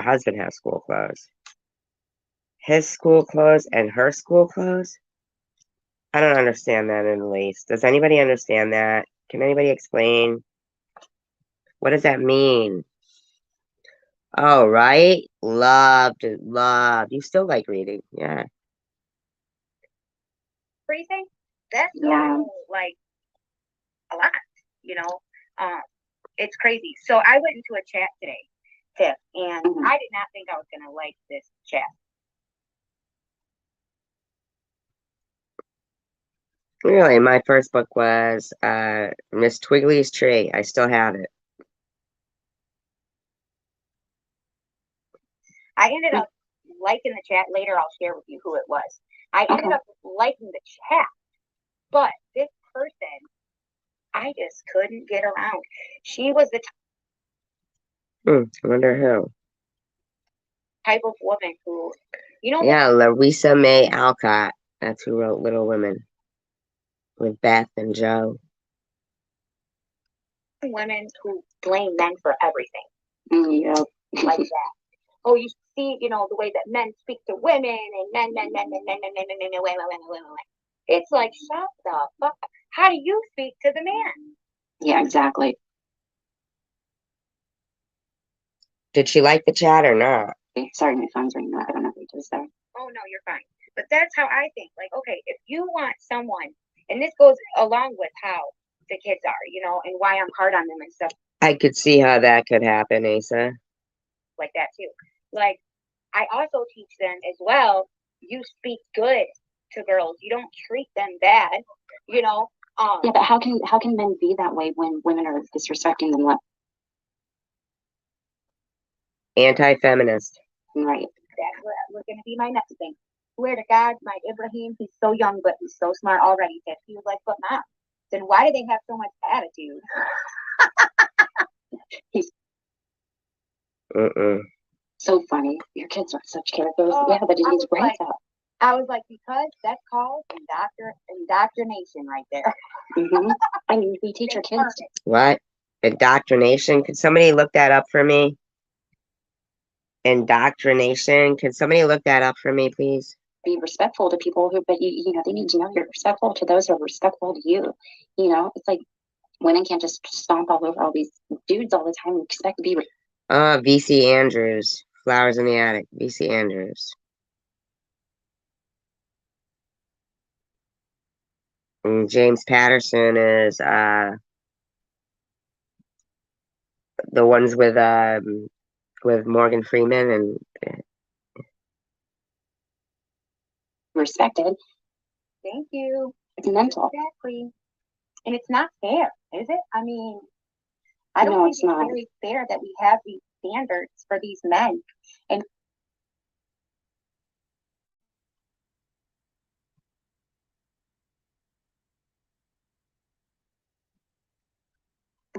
husband have school clothes? His school clothes and her school clothes? I don't understand that in the least. Does anybody understand that? Can anybody explain? What does that mean? Oh, right? Loved. You still like reading. Yeah. Freezing? That's like a lot, you know. It's crazy. So I went into a chat today, Tiff, and I did not think I was gonna like this chat. Really, my first book was Miss Twiggly's Tree. I still have it. I ended up liking the chat. Later, I'll share with you who it was. I ended up liking the chat, but this person, I just couldn't get around. She was the I wonder who. type of woman who, you know. Yeah, Larissa May Alcott. That's who wrote Little Women with Beth and Joe. Women who blame men for everything. Yeah, like that. Oh, you see, you know, the way that men speak to women and men. It's like, shut the fuck up. How do you speak to the man? Yeah, exactly. Did she like the chat or not? Sorry, my phone's ringing. I don't know who it is there. Oh, no, you're fine. But that's how I think. Like, okay, if you want someone, and this goes along with how the kids are, you know, and why I'm hard on them and stuff. I could see how that could happen, Asa. Like that too. Like, I also teach them as well, you speak good to girls. You don't treat them bad, you know. Yeah, but how can men be that way when women are disrespecting them? Anti-feminist. Right. That's what going to be my next thing. Swear to God, my Ibrahim, he's so young, but he's so smart already. That he was like, but mom, then why do they have so much attitude? He's so funny. Your kids are such characters. Yeah, but he's brains out. I was like, because that's called indoctrination right there. I mean, we teach our kids. What? Indoctrination? Could somebody look that up for me? Indoctrination? Could somebody look that up for me, please? Be respectful to people who, but you know, they need to know you're respectful to those who are respectful to you. You know, it's like women can't just stomp all over all these dudes all the time and expect to be. V.C. Andrews. Flowers in the Attic. V.C. Andrews. And James Patterson is the ones with Morgan Freeman and respected. Thank you. It's mental. Exactly. And it's not fair, is it? I mean, I don't think it's very fair that we have these standards for these men. And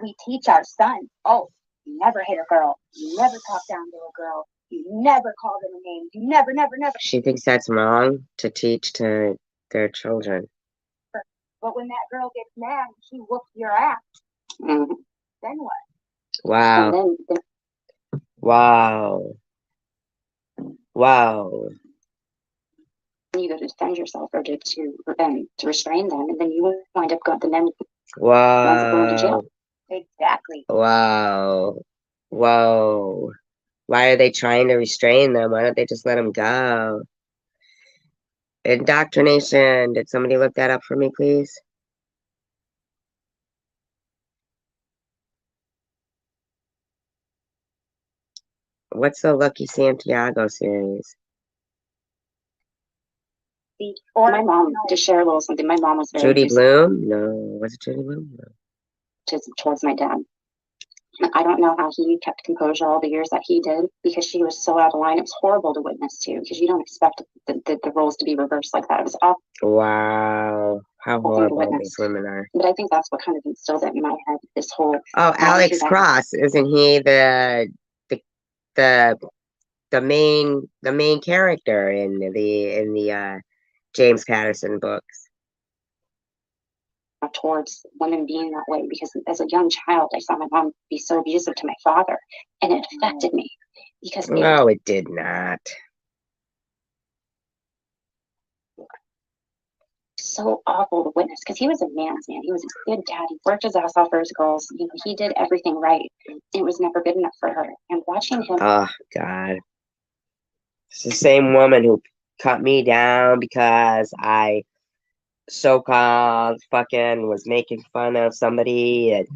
we teach our sons, oh, you never hit a girl. You never talk down to a girl. You never call them a name. You never. She thinks that's wrong to teach to their children. But when that girl gets mad, she whoops your ass. Mhm. Then what? Wow. And then Wow. Wow. you go to defend yourself or to restrain them, and then you wind up going. The men winds up going to jail. Wow. Exactly. Wow. Whoa. Why are they trying to restrain them? Why don't they just let them go? Indoctrination. Did somebody look that up for me, please? What's the Lucky Santiago series? My mom, to share a little something, my mom was very Judy abusive Bloom? No. Was it Judy Bloom? No. towards my dad. I don't know how he kept composure all the years that he did, because she was so out of line. It was horrible to witness to, because you don't expect the roles to be reversed like that. It was awful. Wow. How horrible these women are. But I think that's what kind of instilled it in my head, this whole. Oh, Alex Cross, isn't he the main character in the James Patterson books? Towards women being that way, because as a young child I saw my mom be so abusive to my father, and it affected me because No, it did not. So awful to witness, because he was a man's man. He was a good dad. He worked his ass off for his girls. You know, he did everything right. It was never good enough for her. And watching him. Oh God, it's the same woman who cut me down because I so-called fucking was making fun of somebody, and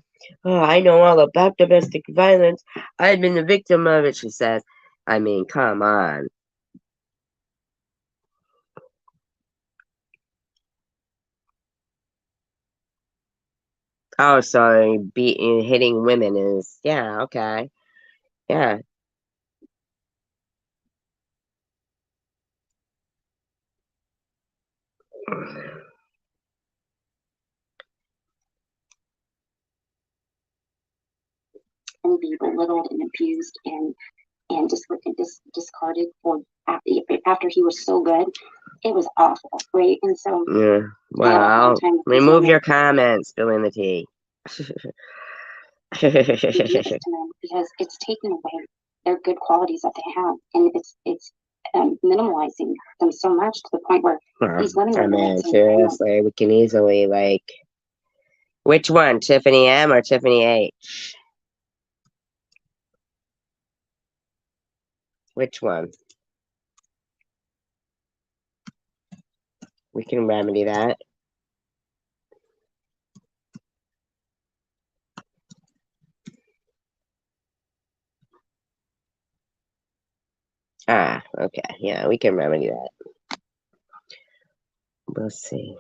oh, I know all about domestic violence. I've been the victim of it, she says. I mean, come on. Oh, so hitting women is, yeah, okay. Yeah. And be belittled and abused and discarded for after he was so good. It was awful, right? And so yeah. Well, remove your comments, spilling the tea. Because it's taking away their good qualities that they have, and it's minimalizing them so much to the point where these women I mean, seriously, we can easily, like, which one, Tiffany M or Tiffany H? Which one? We can remedy that. Ah, okay. Yeah, we can remedy that. We'll see.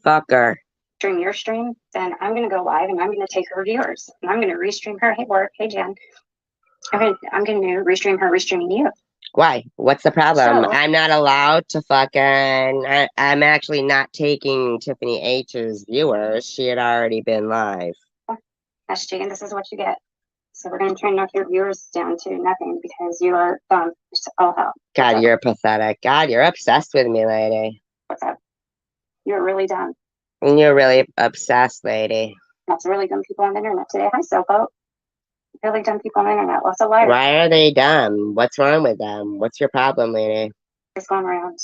Fucker. During your stream, then I'm going to go live and I'm going to take her viewers and I'm going to restream her. Hey, Work. Hey, Jen. I'm going to restream her, restreaming you. Why? What's the problem? So, I'm not allowed to fucking. I'm actually not taking Tiffany H's viewers. She had already been live. SG, and this is what you get. So we're going to try and knock your viewers down to nothing because you are dumb. Oh, hell. God, you're pathetic. God, you're obsessed with me, lady. What's up? You're really dumb. You're really obsessed, lady. Lots of really dumb people on the internet today. Hi, Sopo. Really dumb people on the internet. Lots of liars. Why are they dumb? What's wrong with them? What's your problem, lady? Just going around.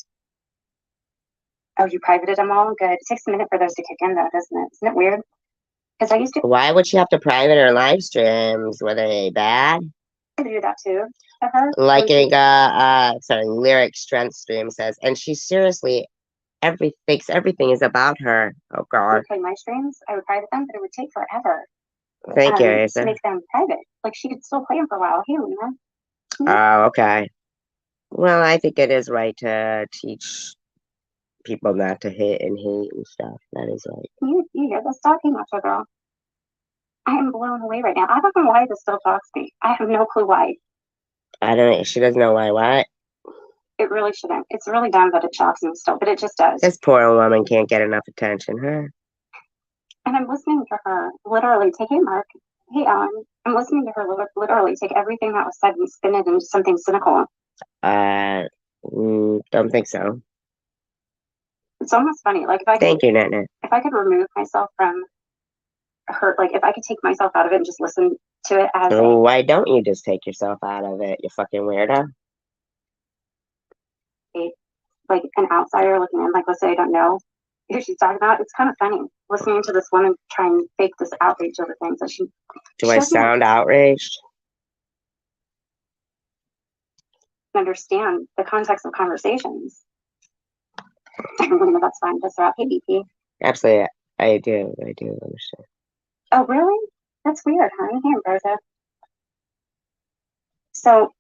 Oh, you privated them all? Good. It takes a minute for those to kick in, though, doesn't it? Isn't it weird? Because I used to. Why would she have to private her live streams? Were they bad? I do that too. Like sorry, Lyric Strength Stream says, and she seriously thinks everything is about her. Oh God. Okay, my streams, I would private them, but it would take forever. Thank you, to make them private. Like she could still play them for a while. Hey, Luna. Oh, okay. Well, I think it is right to teach people not to hit and hate and stuff. That is right. You hear this talking much, girl? I am blown away right now. I don't know why this still talks to me. I have no clue why. I don't know. She doesn't know why. What? It really shouldn't. It's really dumb that it shocks me still, but it just does. This poor woman can't get enough attention, huh? And I'm listening to her literally take, hey, Mark, hey, Ellen. I'm listening to her literally take everything that was said and spin it into something cynical. Don't think so. It's almost funny. Like, if I could, Thank you, Nana. if I could remove myself from her, like, if I could take myself out of it and just listen to it as Why don't you just take yourself out of it, you fucking weirdo? like an outsider looking in, like, let's say I don't know who she's talking about, it's kind of funny listening to this woman try and fake this outrage over things that she. Do I sound outraged? Understand the context of conversations. That's fine. Just throw out, hey, BP. Absolutely, I do understand. Oh, really? That's weird, huh? Hey, Rosa. So,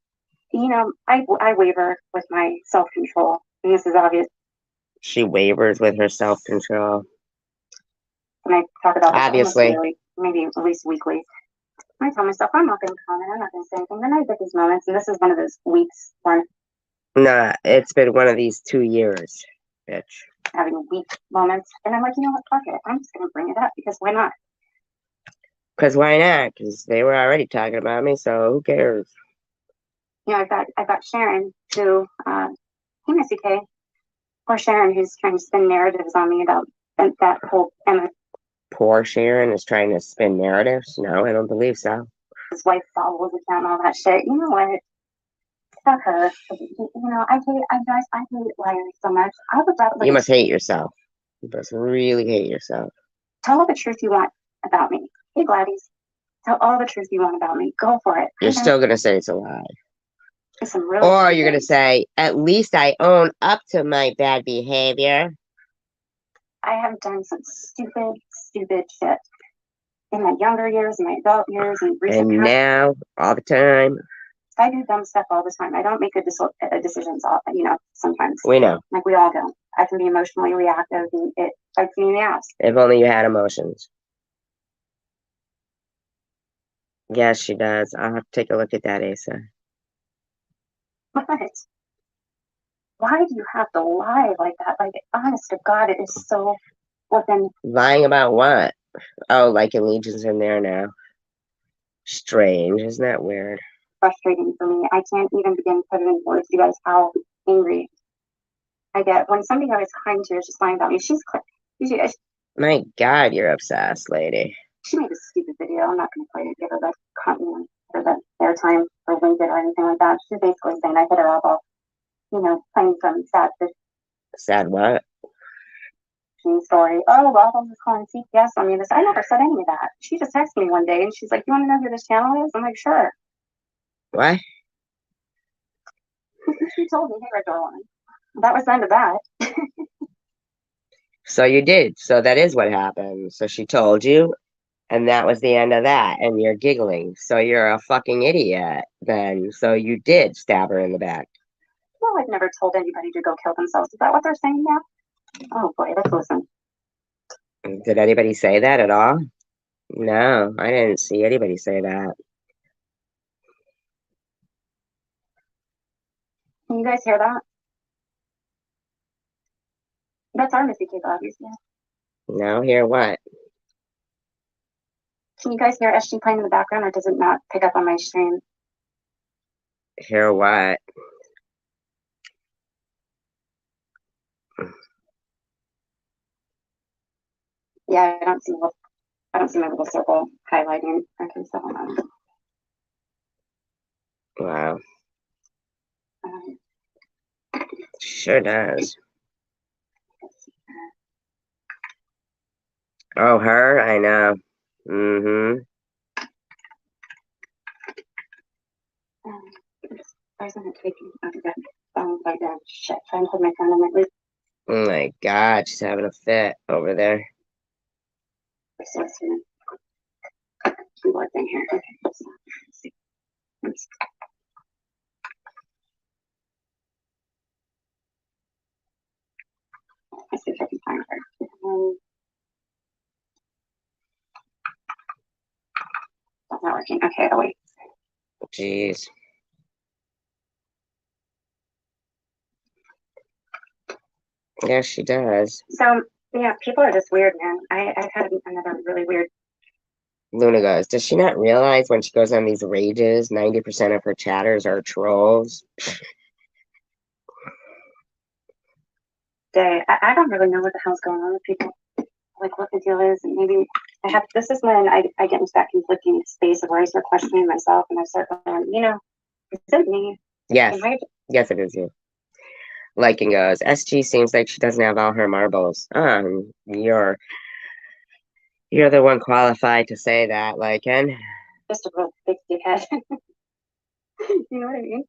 you know, I waver with my self-control, and this is obvious. She wavers with her self-control. And I talk about this Obviously. almost daily, maybe at least weekly. I tell myself, I'm not going to comment, I'm not going to say anything. Then I get these moments, and this is one of those weeks where Nah, it's been one of these 2 years, bitch. having weak moments, and I'm like, you know what, fuck it. I'm just going to bring it up, because why not? Because why not? Because they were already talking about me, so who cares? You know, I've got Sharon, who, hey, Missy K, or Sharon, who's trying to spin narratives on me about that whole Emma. Poor Sharon is trying to spin narratives? No, I don't believe so. His wife follows account and all that shit. You know what? Fuck her. You know, I hate liars so much. I would rather. You must hate yourself. You must really hate yourself. Tell all the truth you want about me. Hey, Gladys. Tell all the truth you want about me. Go for it. You're still going to say it's a lie. Some really or you're going to say, at least I own up to my bad behavior. I have done some stupid shit in my younger years, in my adult years, and recent. And now, all the time. I do dumb stuff all the time. I don't make good decisions, you know, sometimes. We know. Like, we all do. I can be emotionally reactive, and it bites me in the ass. If only you had emotions. Yes, she does. I'll have to take a look at that, Asa. What? Why do you have to lie like that? Like, honest to God, it is so flippin'. Lying about what? Oh, like Allegiance in there now. Strange. Isn't that weird? Frustrating for me. I can't even begin to put it in words, you guys, how angry I get when somebody I was kind to is just lying about me. My God, you're obsessed, lady. She made a stupid video. I'm not going to play it, give her the content or the airtime or link it or anything like that. She's basically saying I hit her up, you know, playing some sad fish. Sad what? Story. Oh, well, I'm just calling CPS on me. I never said any of that. She just texted me one day and she's like, you want to know who this channel is? I'm like, sure. What? She told me, hey, darling. That was the end of that. So you did. So that is what happened. So she told you, and that was the end of that. And you're giggling. So you're a fucking idiot then. So you did stab her in the back. Well, I've never told anybody to go kill themselves. Is that what they're saying now? Oh, boy, let's listen. Did anybody say that at all? No, I didn't see anybody say that. Can you guys hear that? That's our Missy K. obviously. No, hear what? Can you guys hear SG playing in the background, or does it not pick up on my stream? Hear what? Yeah, I don't see my little circle highlighting. Okay, so hold on. Wow. Sure does. Oh, her? I know. Mm-hmm. I was gonna take that phone like that. Shit, trying to hold my phone on my lip. Oh my God, she's having a fit over there. Keyboard thing here. Okay. Let's see if I can find her. That's not working. Okay, oh wait. Jeez. Yes, she does. So yeah, people are just weird, man. I've had another really weird. Luna goes, does she not realize when she goes on these rages, 90% of her chatters are trolls? Day. I don't really know what the hell's going on with people. Like what the deal is, and maybe I have. This is when I get into that conflicting space of where I start questioning myself, and I start going, is it me? Yes. Am I Yes, it is you. Liking goes, SG seems like she doesn't have all her marbles. You're the one qualified to say that, Lycan. just a real big dickhead? You know what I mean?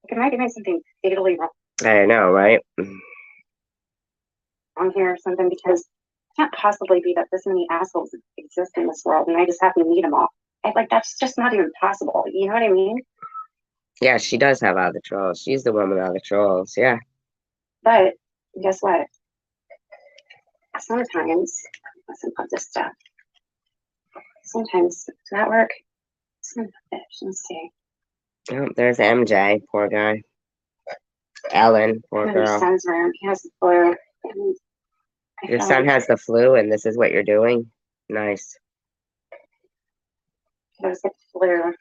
Like, am I doing something fatally I know, right? wrong here or something? Because it can't possibly be that this many assholes exist in this world, and I just have to meet them all. That's just not even possible. You know what I mean? Yeah, she does have all the trolls. She's the one with all the trolls, yeah. But guess what? Sometimes, let's put this stuff. Sometimes, does that work? Let's see. Oh, there's MJ, poor guy. Ellen, poor Your girl. son's room. He has the flu. Your son has the flu, and this is what you're doing? Nice. He does get the flu.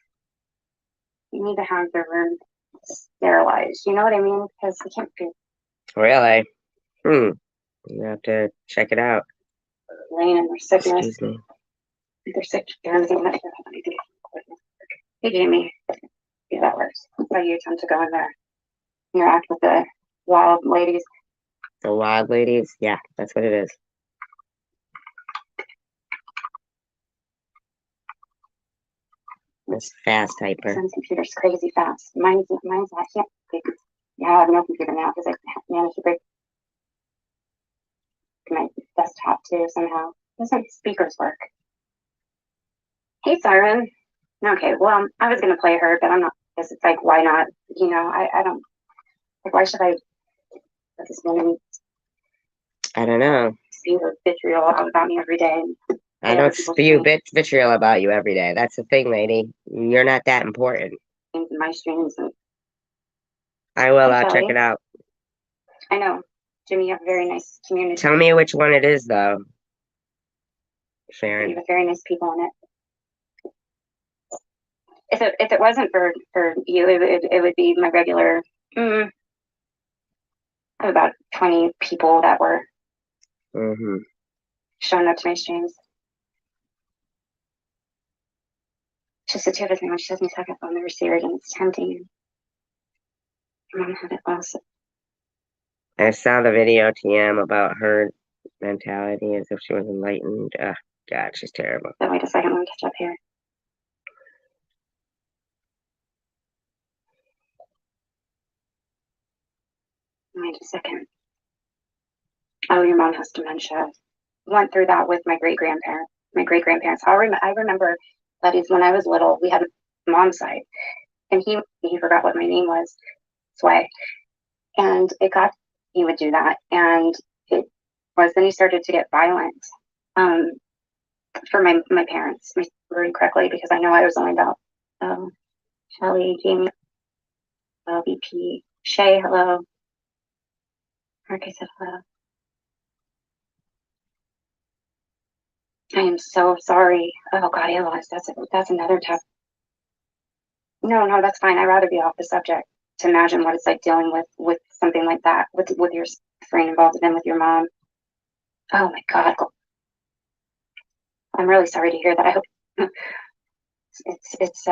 You need to have the room sterilized. You know what I mean? Because he can't be Really? You have to check it out. laying in their sickness. Excuse me. They're sick or anything. Hey, Jamie. Yeah, that works. So you tend to go in there, interact with the wild ladies. The wild ladies? Yeah, that's what it is. This fast typer. Son's computer's crazy fast. Mine's I can't. Yeah, I have no computer now because I managed to break my desktop too somehow. Doesn't speakers work? Hey, Siren. Okay, well, I was gonna play her, but I'm not. Because it's like, why not? I don't. Like, why should I let this woman I don't know. spew her vitriol out about me every day? I don't spew vitriol about you every day. That's the thing, lady. You're not that important. In my streams. And I will Hey, check Kelly. it out. I know, Jimmy, you have a very nice community. Tell me which one it is, though, You Sharon. have very nice people in it. If it wasn't for you, it would be my regular. I have about 20 people that were showing up to my streams. Just to with me when she doesn't suck up on the receiver, and it's tempting. Mom had it also. I saw the video, TM, about her mentality as if she was enlightened. God, she's terrible. So wait a second, let me catch up here. Wait a second. Oh, your mom has dementia. Went through that with my great grandparents. I remember that is when I was little. We had a mom's side, and he forgot what my name was. Sway, and he would do that, and it was then he started to get violent. For my parents, remembering correctly, because I know I was only about Shelly, Jamie, VP, Shay, hello. Mark, I said hello. I am so sorry. Oh God, I realized that's another tough. No, that's fine. I'd rather be off the subject to imagine what it's like dealing with something like that, with your suffering involved and then with your mom. Oh my God. I'm really sorry to hear that. I hope it's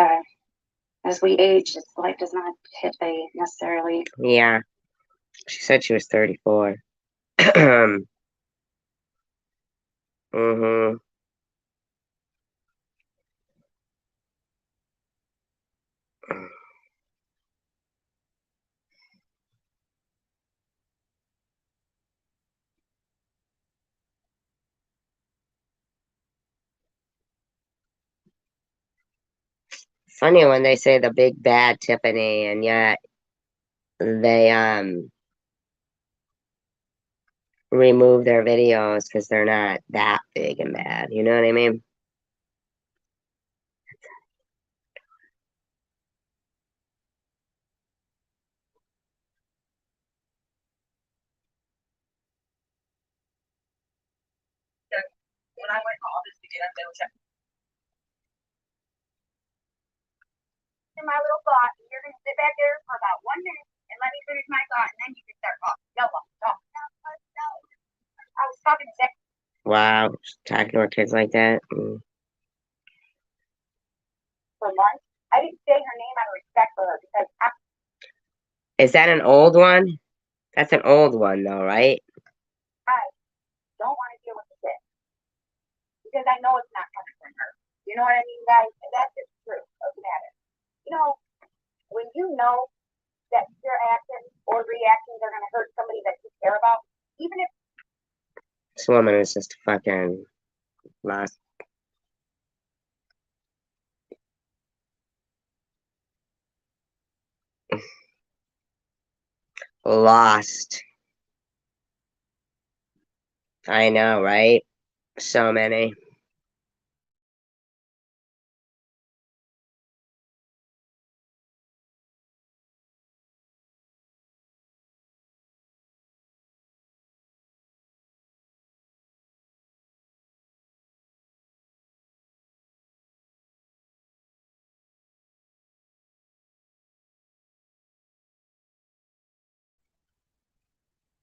as we age, life does not hit necessarily. Yeah. She said she was 34. Funny when they say the Big Bad Tiffany, and yet they remove their videos because they're not that big and bad. You know what I mean? When I went home, this weekend, I double check. In my little thought, you're gonna sit back there for about 1 minute and let me finish my thought, and then you can start talking. No, no, no, no. I was talking to Zach. Wow, talking to our kids like that. For months. I didn't say her name out of respect for her because Is that an old one? That's an old one, though, right? I don't want to deal with the shit because I know it's not coming from her. You know what I mean, guys? And that's just true of the matter. You know, when you know that your actions or reactions are going to hurt somebody that you care about, even if This woman is just fucking lost. Lost. I know, right? So many.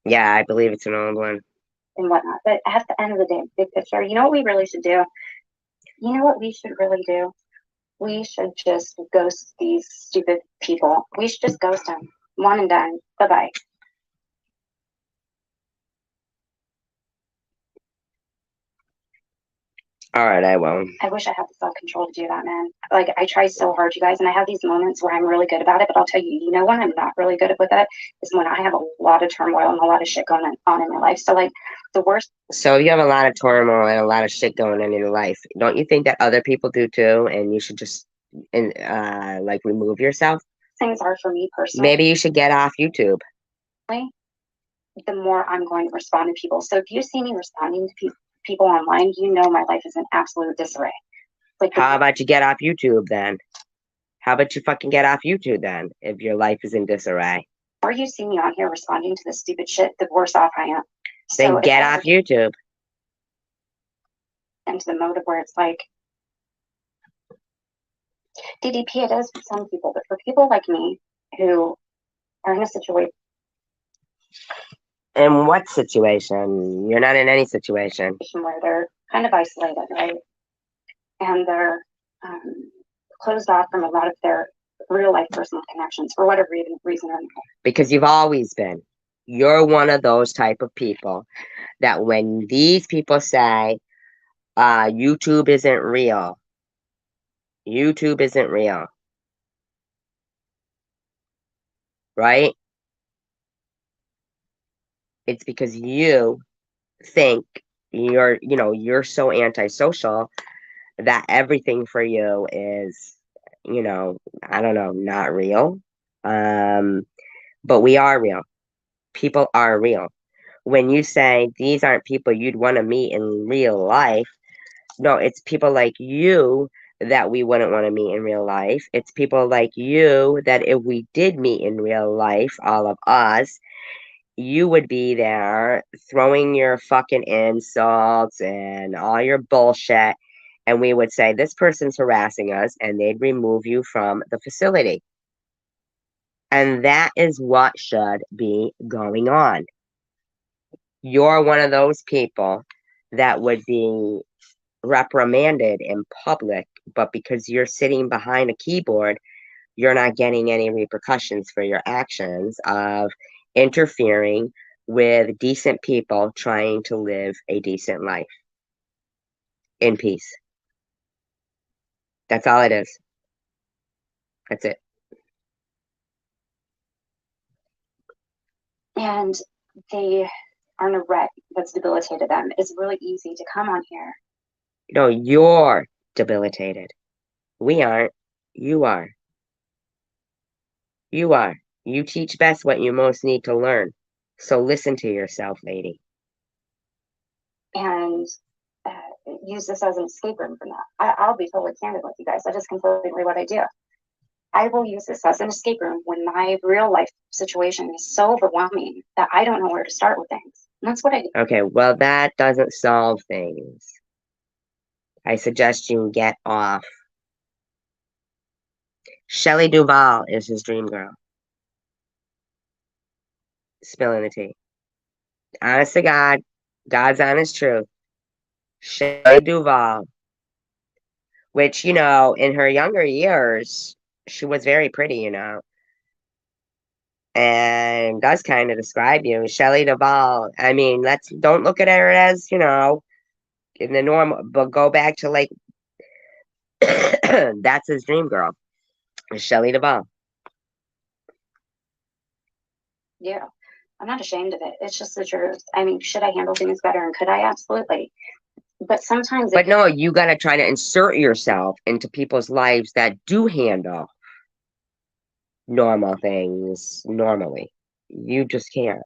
Yeah, I believe it's an old one. And whatnot. But at the end of the day, big picture, you know what we really should do? You know what we should really do? We should just ghost these stupid people. We should just ghost them. One and done. Bye-bye. All right, I will. I wish I had the self-control to do that, man. Like, I try so hard, you guys, and I have these moments where I'm really good about it, but I'll tell you, you know when I'm not really good with it is when I have a lot of turmoil and a lot of shit going on in my life. So, like, the worst. So you have a lot of turmoil and a lot of shit going on in your life. Don't you think that other people do too? And you should just, like, remove yourself? Things are for me personally. Maybe you should get off YouTube. The more I'm going to respond to people. So if you see me responding to people online, you know my life is in absolute disarray. Like, How about you get off YouTube then? How about you fucking get off YouTube then, if your life is in disarray? The more you see me on here responding to this stupid shit, the worse off I am. Then So get off YouTube. Into the mode of where it's like, DDP it is for some people, but for people like me who are in a situation. In what situation? You're not in any situation. Where they're kind of isolated, right? And they're closed off from a lot of their real life personal connections for whatever reason. Because you've always been. You're one of those type of people that when these people say, YouTube isn't real, YouTube isn't real, right? It's because you think you're so antisocial that everything for you is, I don't know, not real. But we are real. People are real. When you say these aren't people you'd want to meet in real life, no, it's people like you that we wouldn't want to meet in real life. It's people like you that if we did meet in real life, all of us, you would be there throwing your fucking insults and all your bullshit. And we would say, this person's harassing us, and they'd remove you from the facility. And that is what should be going on. You're one of those people that would be reprimanded in public, but because you're sitting behind a keyboard, you're not getting any repercussions for your actions of interfering with decent people trying to live a decent life in peace. That's all it is. That's it. And they are in a wreck that's debilitated them. It's really easy to come on here. No, you're debilitated. We aren't. You are. You are. You teach best what you most need to learn. So listen to yourself, lady. and use this as an escape room from that. I'll be totally candid with you guys. That is completely what I do. I will use this as an escape room when my real life situation is so overwhelming that I don't know where to start with things. And that's what I do. Okay, well, that doesn't solve things. I suggest you get off. Shelley Duvall is his dream girl. Spilling the tea. Honest to God, God's honest truth. Shelley Duvall, which, you know, in her younger years, she was very pretty, you know, and does kind of describe you. Shelley Duvall, I mean, don't look at her as, you know, in the normal, but go back to like, that's his dream girl, Shelley Duvall. Yeah. I'm not ashamed of it. It's just the truth. I mean, should I handle things better? And could I? Absolutely. But sometimes. But no, you got to try to insert yourself into people's lives that do handle normal things normally. You just can't.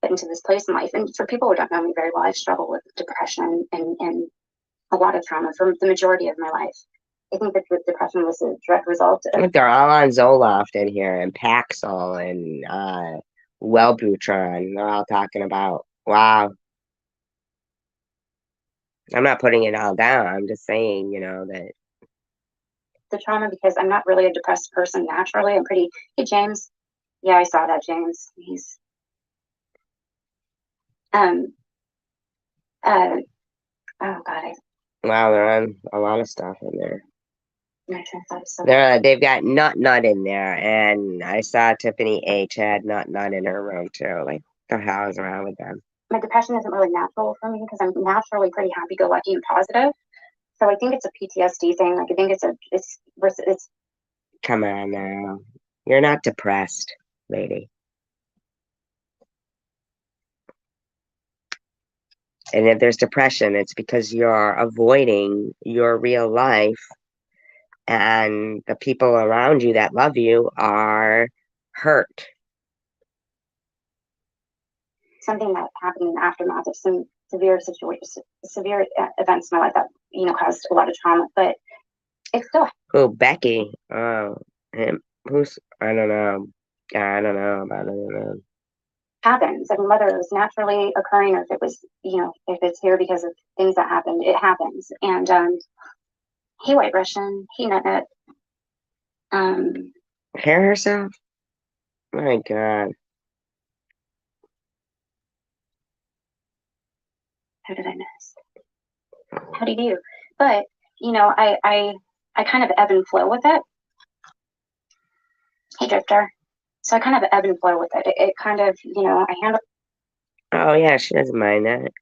Into this place in life. And for people who don't know me very well, I've struggled with depression and a lot of trauma for the majority of my life. I think that depression was a direct result of. Look, they're all on Zoloft in here and Paxil and Wellbutrin. They're all talking about, wow. I'm not putting it all down. I'm just saying, you know, that The trauma, because I'm not really a depressed person naturally. I'm pretty. Hey, James. Yeah, I saw that, James. He's. Oh God, wow, they're on a lot of stuff in there. So They've got Nut in there, and I saw Tiffany H had Nut in her room too. Like, what the hell is wrong with them? My depression isn't really natural for me because I'm naturally pretty happy-go-lucky and positive. So I think it's a PTSD thing. Like I think it's. Come on now, you're not depressed, lady. And if there's depression, it's because you're avoiding your real life, and the people around you that love you are hurt. Something that happened in the aftermath of some severe events in my life that caused a lot of trauma, but it's still. Oh, Becky. Oh, him. Who's? I don't know. I don't know about it. Happens. I mean, whether it was naturally occurring or if it was, if it's here because of things that happened, it happens. And he White Russian, he Nut. Hair herself? My God. How did I miss? How do you do? But I kind of ebb and flow with it. Hey, Drifter. So I kind of ebb and flow with it. It kind of, I handle. Oh yeah, she doesn't mind that.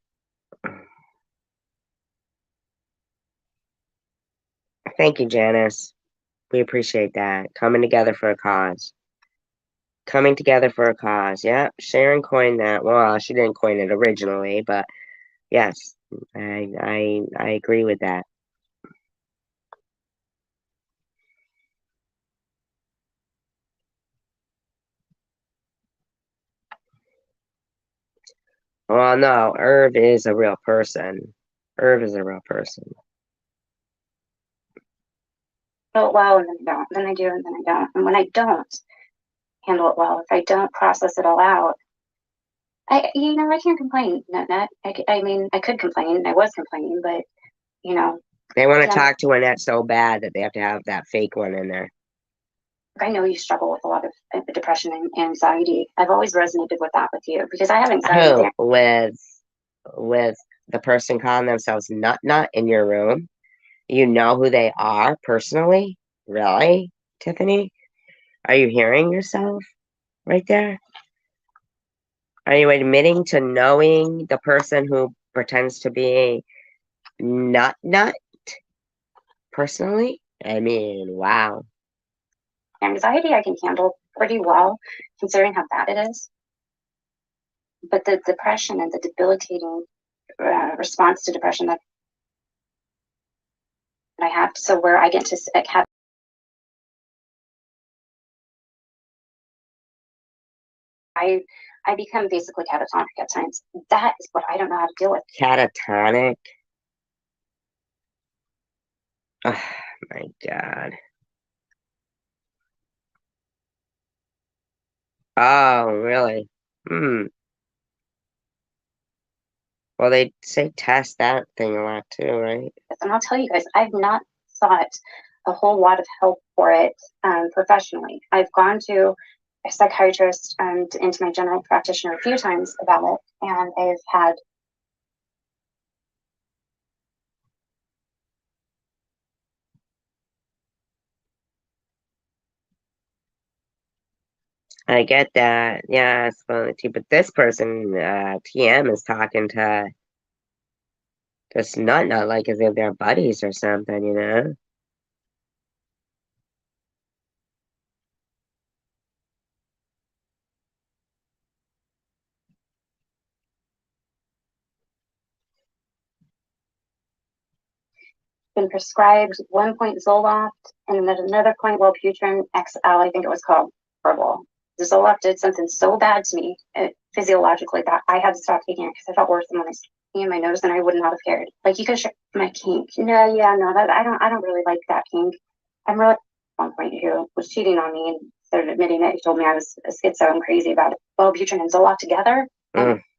Thank you, Janice. We appreciate that. Coming together for a cause. Coming together for a cause. Yeah, Sharon coined that. Well, she didn't coin it originally, but yes, I agree with that. Well, no, Irv is a real person. Irv is a real person. Handle it well, and then I don't. Then I do, and then I don't. And when I don't handle it well, if I don't process it all out, I can't complain. Nut. I mean, I could complain. I was complaining, but they want to talk to Annette so bad that they have to have that fake one in there. I know you struggle with a lot of depression and anxiety. I've always resonated with that with you because I have anxiety. With the person calling themselves Nut in your room? You know who they are personally? Really, Tiffany? Are you hearing yourself right there? Are you admitting to knowing the person who pretends to be Nut personally? I mean, wow. Anxiety I can handle pretty well considering how bad it is. But the depression and the debilitating response to depression that I have, so where I get to have I become basically catatonic at times. That is what I don't know how to deal with. Catatonic. Oh my God. Oh, really? Hmm. Well, they say test that thing a lot too, right? And I'll tell you guys, I've not sought a whole lot of help for it professionally. I've gone to a psychiatrist and into my general practitioner a few times about it, and I've had I get that. Yeah, it's funny too. But this person, TM, is talking to this nut like as if they're buddies or something, you know? been prescribed 1 point Zoloft, and at another point Wellbutrin XL, I think it was called, horrible. The Zoloft did something so bad to me physiologically that I had to stop taking it because I felt worse than when I was in my nose, and I would not have cared. Like, you could show my kink. No, yeah, no, that I don't really like that kink. I'm really, at one point, who was cheating on me and started admitting it. He told me I was a schizo and crazy about it. Wellbutrin and Zoloft together,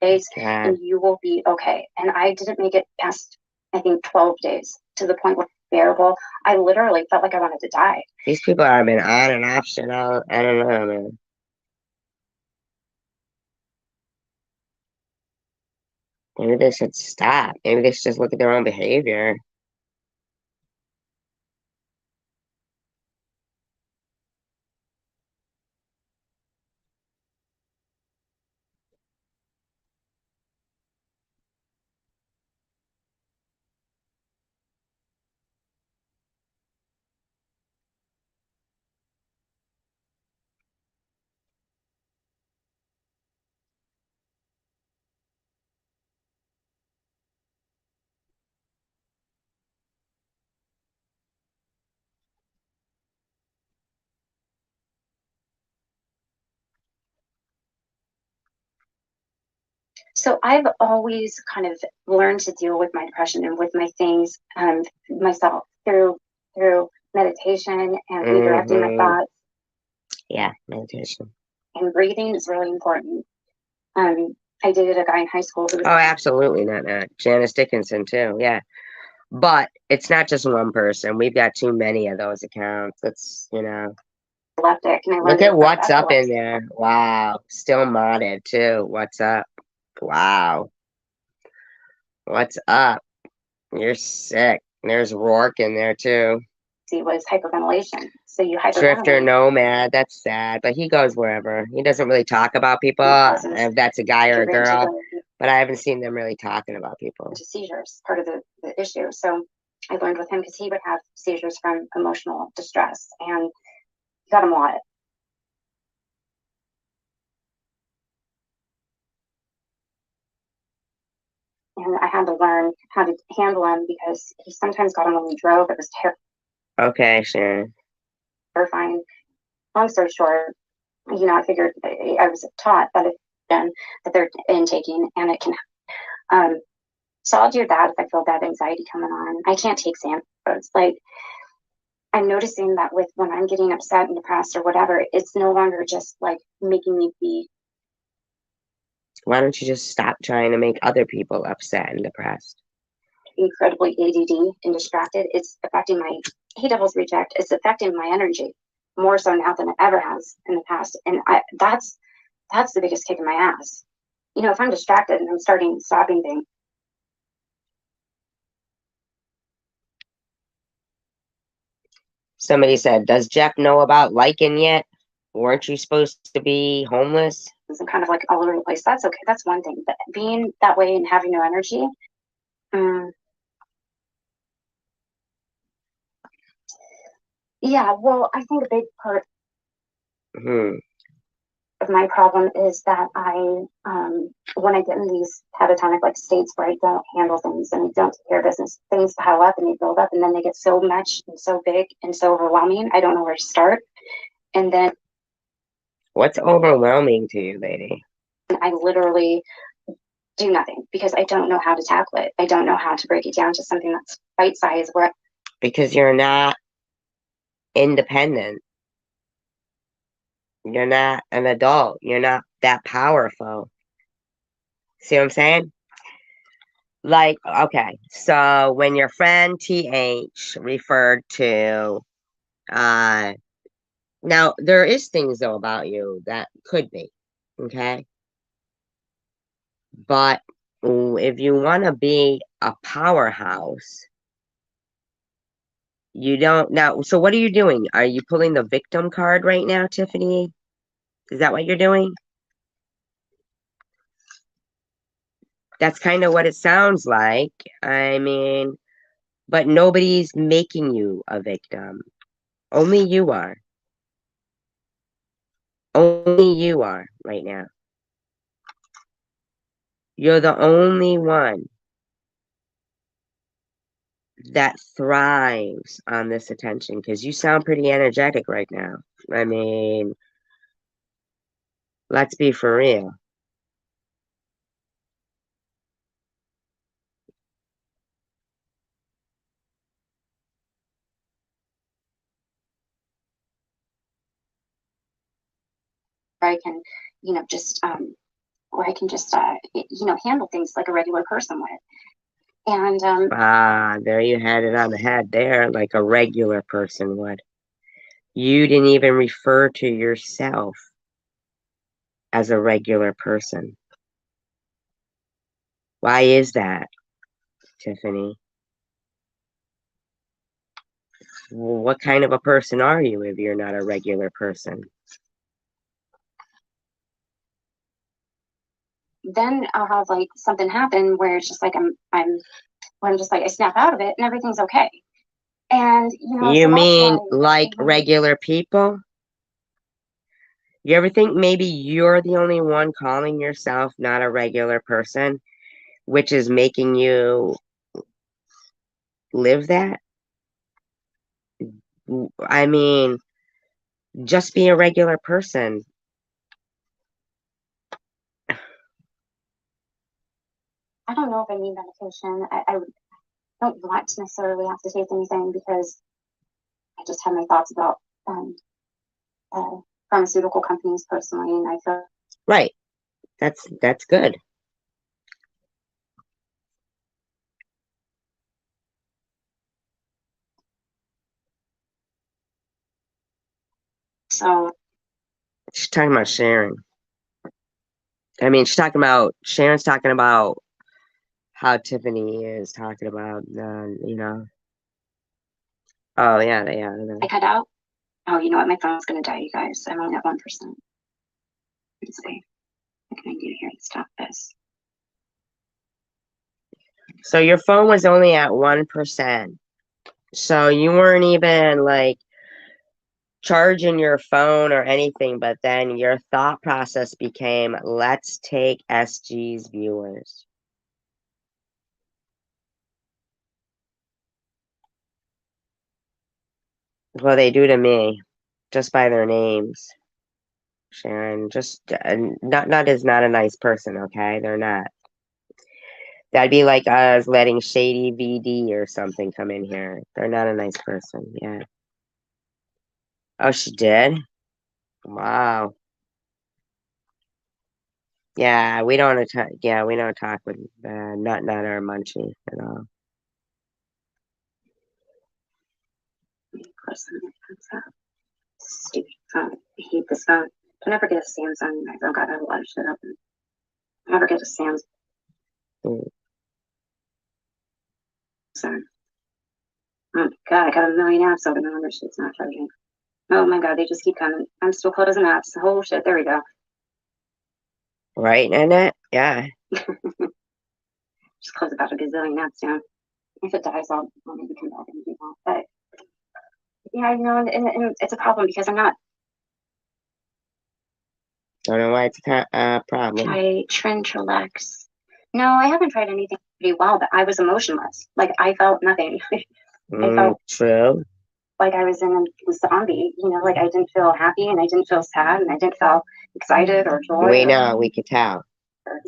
days, and you will be okay. And I didn't make it past, I think, 12 days, to the point where it was bearable. I literally felt like I wanted to die. These people have been on and off shit all, I don't know, man. Maybe they should stop. Maybe they should just look at their own behavior. So I've always kind of learned to deal with my depression and with my things myself through meditation and redirecting my thoughts. Yeah, meditation. And breathing is really important. I dated a guy in high school who was, oh, absolutely not. Janice Dickinson too. Yeah, but it's not just one person. We've got too many of those accounts. It's, you know. epileptic, and I Look learned at what's up in epilepsy. there. Wow, still modded too. What's up? Wow, what's up? You're sick. There's Rourke in there too. He was hyperventilation. So you Drifter hyperventilate. Nomad, that's sad, but he goes wherever. He doesn't really talk about people, if that's a guy or a girl, but I haven't seen them really talking about people. To seizures, part of the issue. So I learned with him because he would have seizures from emotional distress, and he got him a lot. And I had to learn how to handle him because he sometimes got him when we drove. It was Okay, sure. terrifying. Long story short, I figured I was taught that that they're intaking, and it can. So I'll do that if I feel that anxiety coming on. I can't take Xanax. Like, I'm noticing that when I'm getting upset and depressed or whatever, it's no longer just like making me be. Why don't you just stop trying to make other people upset and depressed? Incredibly ADD and distracted. It's affecting my devil's reject. It's affecting my energy more so now than it ever has in the past. And that's the biggest kick in my ass. If I'm distracted and I'm stopping things. Somebody said, does Jeff know about lichen yet? Weren't you supposed to be homeless? I'm kind of like all over the place. That's okay. That's one thing. But being that way and having no energy, yeah, well, I think a big part of my problem is that when I get in these catatonic like states where I don't handle things and I don't take care of business, things pile up and they build up, and then they get so much and so big and so overwhelming. I don't know where to start. And then, what's overwhelming to you, lady? I literally do nothing because I don't know how to tackle it. I don't know how to break it down to something that's bite size. Because you're not independent. You're not an adult. You're not that powerful. See what I'm saying? Like, okay, so when your friend TH referred to, now there is things though about you that could be, okay? But if you want to be a powerhouse, you don't now. So what are you doing? Are you pulling the victim card right now, Tiffany? Is that what you're doing? That's kind of what it sounds like. I mean, but nobody's making you a victim. Only you are. Only you are right now. You're the only one that thrives on this attention because you sound pretty energetic right now. I mean, let's be for real. I can, just where I can just handle things like a regular person would. And There you had it on the head there, like a regular person would. You didn't even refer to yourself as a regular person. Why is that, Tiffany? Well, what kind of a person are you if you're not a regular person? then I'll have like something happen where it's just like where I'm just like I snap out of it and everything's okay. And You so mean that's why like regular people? You ever think maybe you're the only one calling yourself not a regular person, which is making you live that? I mean, just be a regular person. I don't know if I need medication. I don't want to necessarily have to take anything because I just have my thoughts about pharmaceutical companies personally, and I feel Right. That's good. so. She's talking about Sharon. I mean, Sharon's talking about how Tiffany is talking about, Oh, yeah. I cut out. Oh, you know what? My phone's gonna die, you guys. I'm only at 1%. Let's see. What can I do here to stop this? So your phone was only at 1%. So you weren't even like charging your phone or anything, but then your thought process became, let's take SG's viewers. Well, they do to me, just by their names. Sharon, just not is not a nice person, okay? They're not. That'd be like us letting Shady VD or something come in here. They're not a nice person, yeah. Oh, she did? Wow. Yeah, we don't talk. Yeah, we don't talk with not our munchie at all. Stupid phone. I hate this phone. Don't ever get a Samsung. I've got a lot of shit open. Don't ever get a Samsung. Sorry. Oh my god, I got a million apps open and this shit's not charging. Oh my god, they just keep coming. I'm still closing apps. Oh shit, there we go. Right, Annette? Yeah. Just close about a gazillion apps down. If it dies, I'll maybe come back and do that. But yeah, and it's a problem because I'm not. Don't know why it's a problem. Try Trenchalax. No, I haven't tried anything pretty well, but I was emotionless. Like I felt nothing. I felt true. like I was in a zombie, you know, like I didn't feel happy and I didn't feel sad and I didn't feel excited or joy. We know, we could tell. Or,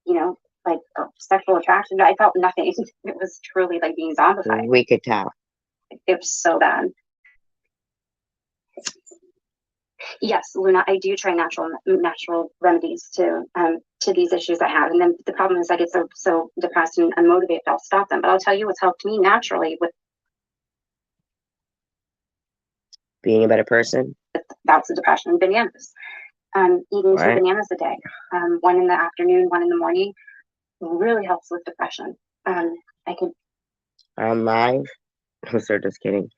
you know, like sexual attraction. I felt nothing. It was truly like being zombified. We could tell. It was so bad. Yes, Luna, I do try natural remedies to these issues I have. And then the problem is I get so depressed and unmotivated, I'll stop them. But I'll tell you what's helped me naturally with being a better person. Bouts of depression, bananas. Eating 2 bananas a day, 1 in the afternoon, 1 in the morning, really helps with depression. I could. I'm live. I'm sorry, just kidding.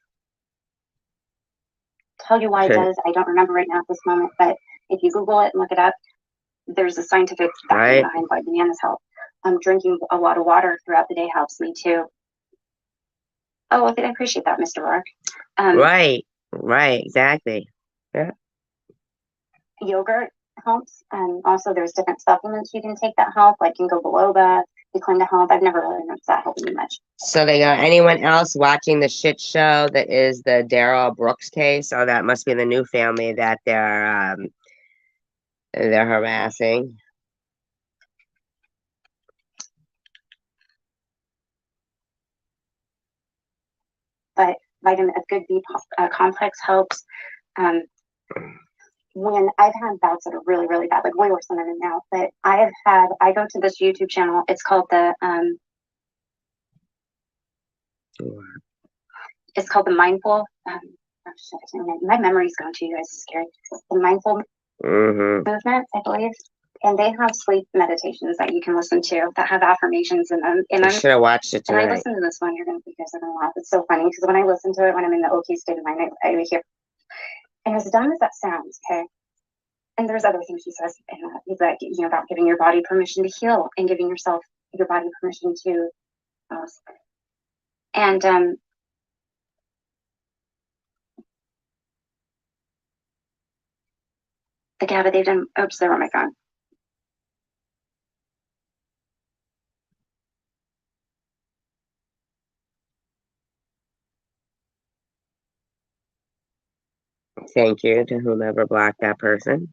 Tell you why it does. I don't remember right now at this moment, but if you Google it and look it up, there's a scientific document behind why bananas help. Drinking a lot of water throughout the day helps me too. Oh, I appreciate that, Mr. Rourke. Right, exactly. Yeah. Yogurt helps, and also there's different supplements you can take that help, like ginkgo biloba, to help. I've never really noticed that helping me much. So they got anyone else watching the shit show that is the Daryl Brooks case? Oh, that must be the new family that they're harassing. But vitamin, a good B complex helps. When I've had bouts that are really, really bad, like way worse than I am now, but I go to this YouTube channel. It's called the Mindful. Oh shit, my memory's gone too, you guys. It's scary. The Mindful Movement, I believe. And they have sleep meditations that you can listen to that have affirmations in them. And I should have watched it tonight. And I listened to this one. You guys are gonna laugh. It's so funny because when I listen to it, when I'm in the okay state of mind, I hear. And as dumb as that sounds, okay. And there's other things he says in that. He's like, you know, about giving your body permission to heal and giving your body permission to. And the GABA they've done. Oops, they're on my phone. Thank you to whomever blocked that person.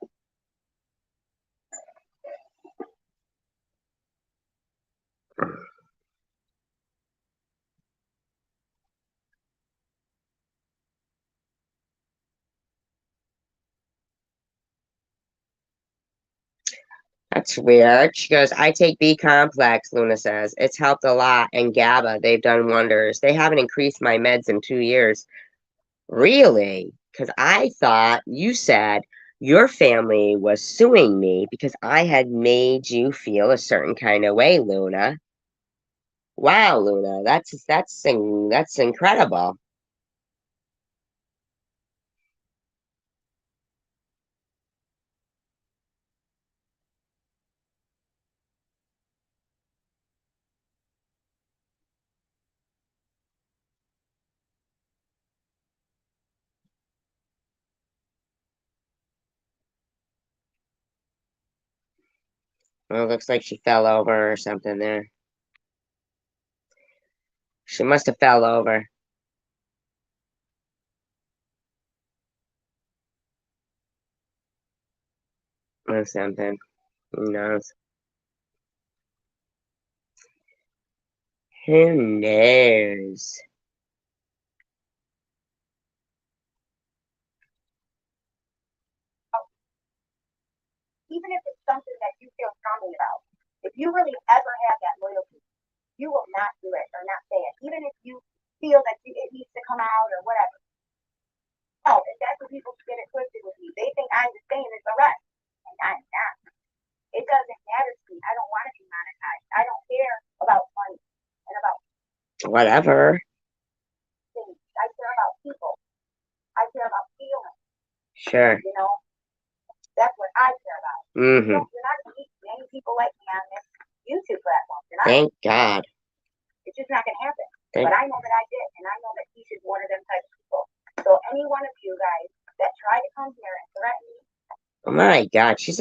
That's weird. She goes, I take B complex, Luna says. It's helped a lot. And GABA, they've done wonders. They haven't increased my meds in 2 years. Really? Because I thought you said your family was suing me because I had made you feel a certain kind of way, Luna. Wow, Luna, that's incredible. Well, it looks like she fell over or something there. She must have fell over. Or something. Who knows? Who knows? Even if it's something that you feel strongly about, if you really ever have that loyalty, you will not do it or not say it, even if you feel that it needs to come out or whatever. Oh, and that's what people get it twisted with me. They think I'm the same as the rest, and I'm not. It doesn't matter to me. I don't want to be monetized. I don't care about money and about whatever. things. I care about people. I care about feelings. Sure. You know, that's what I care about. Mm-hmm. You're not going to meet many people like me on this YouTube platform. Thank God. It's just not going to happen. But I know that I did, and I know that he is one of them type of people. So any one of you guys that try to come here and threaten me. Oh my God, she's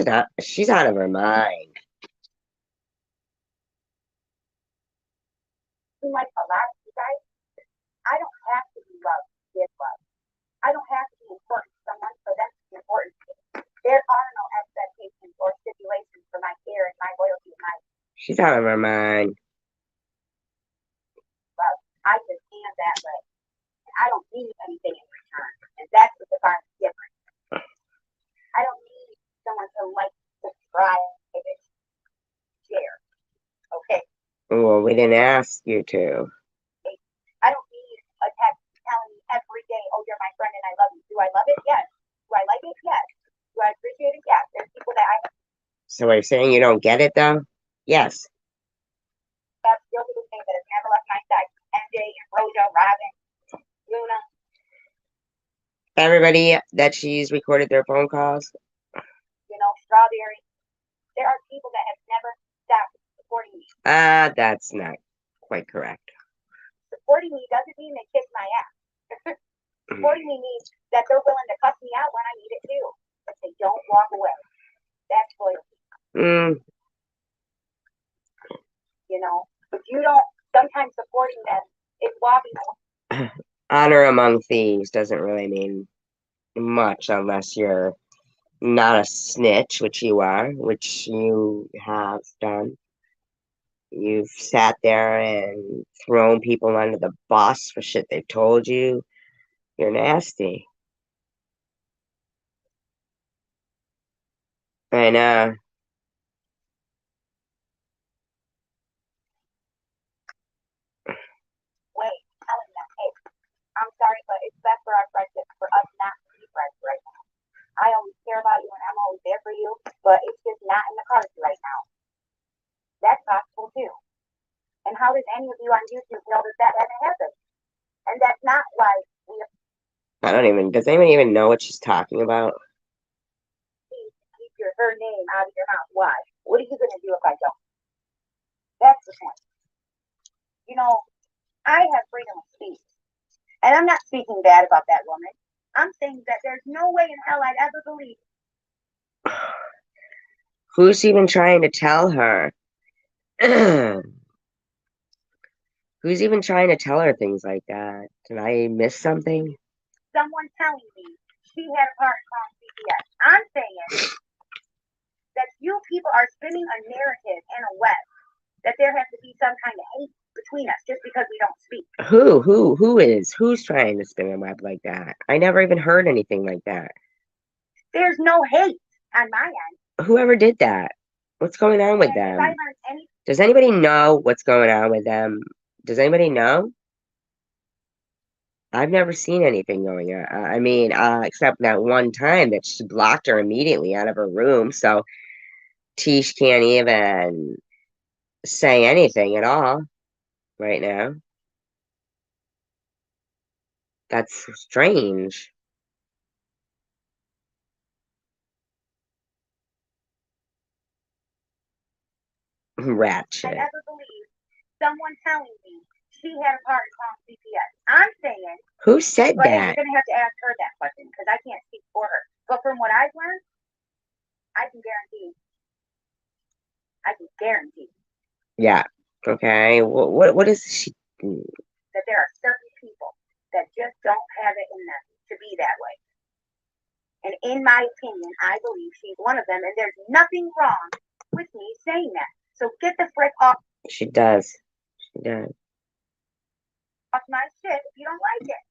out of her mind. Like a lot of you guys, I don't have to be loved give love. I don't have to be important to someone for them to be important to me. There are no expectations or stipulations for my care and my loyalty and my She's out of her mind. love. I just am that way. I don't need anything in return. And that's what defines the difference. I don't need someone to like, subscribe, and share. Okay? Well, we didn't ask you to. I don't need a text telling me every day, oh, you're my friend and I love you. Do I love it? Yes. Do I like it? Yes. Do I appreciate it? Yes. There's people that I So are you saying you don't get it, though? Yes. have still to this day that have never left my side. MJ and Rojo, Robin, Luna. Everybody that she's recorded their phone calls? You know, Strawberry. There are people that have never stopped supporting me. That's not quite correct. Supporting me doesn't mean they kiss my ass. Supporting me means that they're willing to cuss me out when I need it too. But they don't walk away. That's loyalty. You know, if you don't, sometimes supporting them is walking away. Honor among thieves doesn't really mean much unless you're not a snitch, which you are, which you have done. You've sat there and thrown people under the bus for shit they've told you. You're nasty. I know. Wait, telling them, hey, I'm sorry, but it's best for our friendship for us not to be friends right now. I always care about you and I'm always there for you, but it's just not in the cards right now. That's possible too. And how does any of you on YouTube know that that hasn't happened? And that's not why we Does anyone even know what she's talking about? keep her name out of your mouth. Why? What are you going to do if I don't? That's the point. You know, I have freedom of speech. And I'm not speaking bad about that woman. I'm saying that there's no way in hell I'd ever believe. Who's even trying to tell her? Who's even trying to tell her things like that? Did I miss something? Someone telling me she had a heart on CPS. I'm saying that you people are spinning a narrative and a web that there has to be some kind of hate between us just because we don't speak. Who's trying to spin a web like that? I never even heard anything like that. There's no hate on my end. Whoever did that, what's going on with them? Does anybody know what's going on with them? Does anybody know? I've never seen anything going on. I mean, except that one time that she blocked her immediately out of her room, so Tish can't even say anything at all right now. That's strange. Rat shit. I never believed someone telling me she had a heart on CPS. I'm saying. Who said but that? You're gonna have to ask her that question because I can't speak for her. But from what I've learned, I can guarantee. Yeah. Okay. What is she? That there are certain people that just don't have it in them to be that way. And in my opinion, I believe she's one of them, and there's nothing wrong with me saying that. So get the frick off. She does. She does. Off my shit if you don't like it.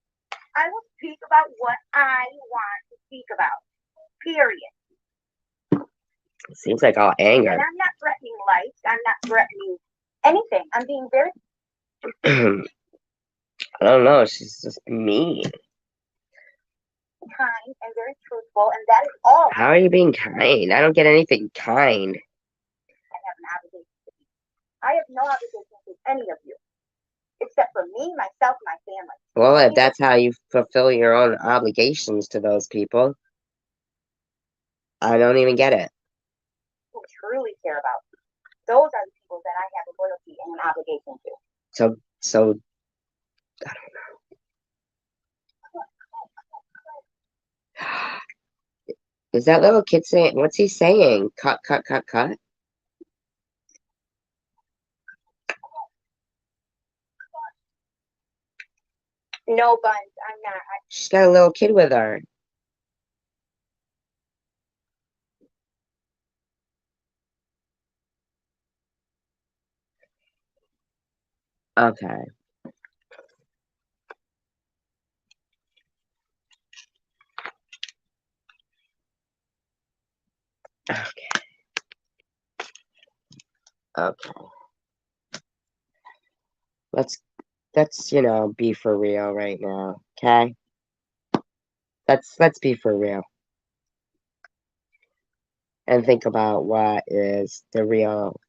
I will speak about what I want to speak about. Period. It seems like all anger. And I'm not threatening life. I'm not threatening anything. I'm being very I don't know. She's just mean. kind and very truthful, and that is all. How are you being kind? I don't get anything kind. I have an obligation to you. I have no obligation to any of you, except for me, myself, and my family. Well, if that's how you fulfill your own obligations to those people, I don't even get it. Who truly care about you. Those are the people that I have a loyalty and an obligation to. So, I don't know. Is that little kid saying, what's he saying? Cut, cut, cut, cut? They No, Buns, I'm not. She's got a little kid with her. Okay. Okay. Okay. Let's be for real right now, okay? Let's be for real and think about what is the real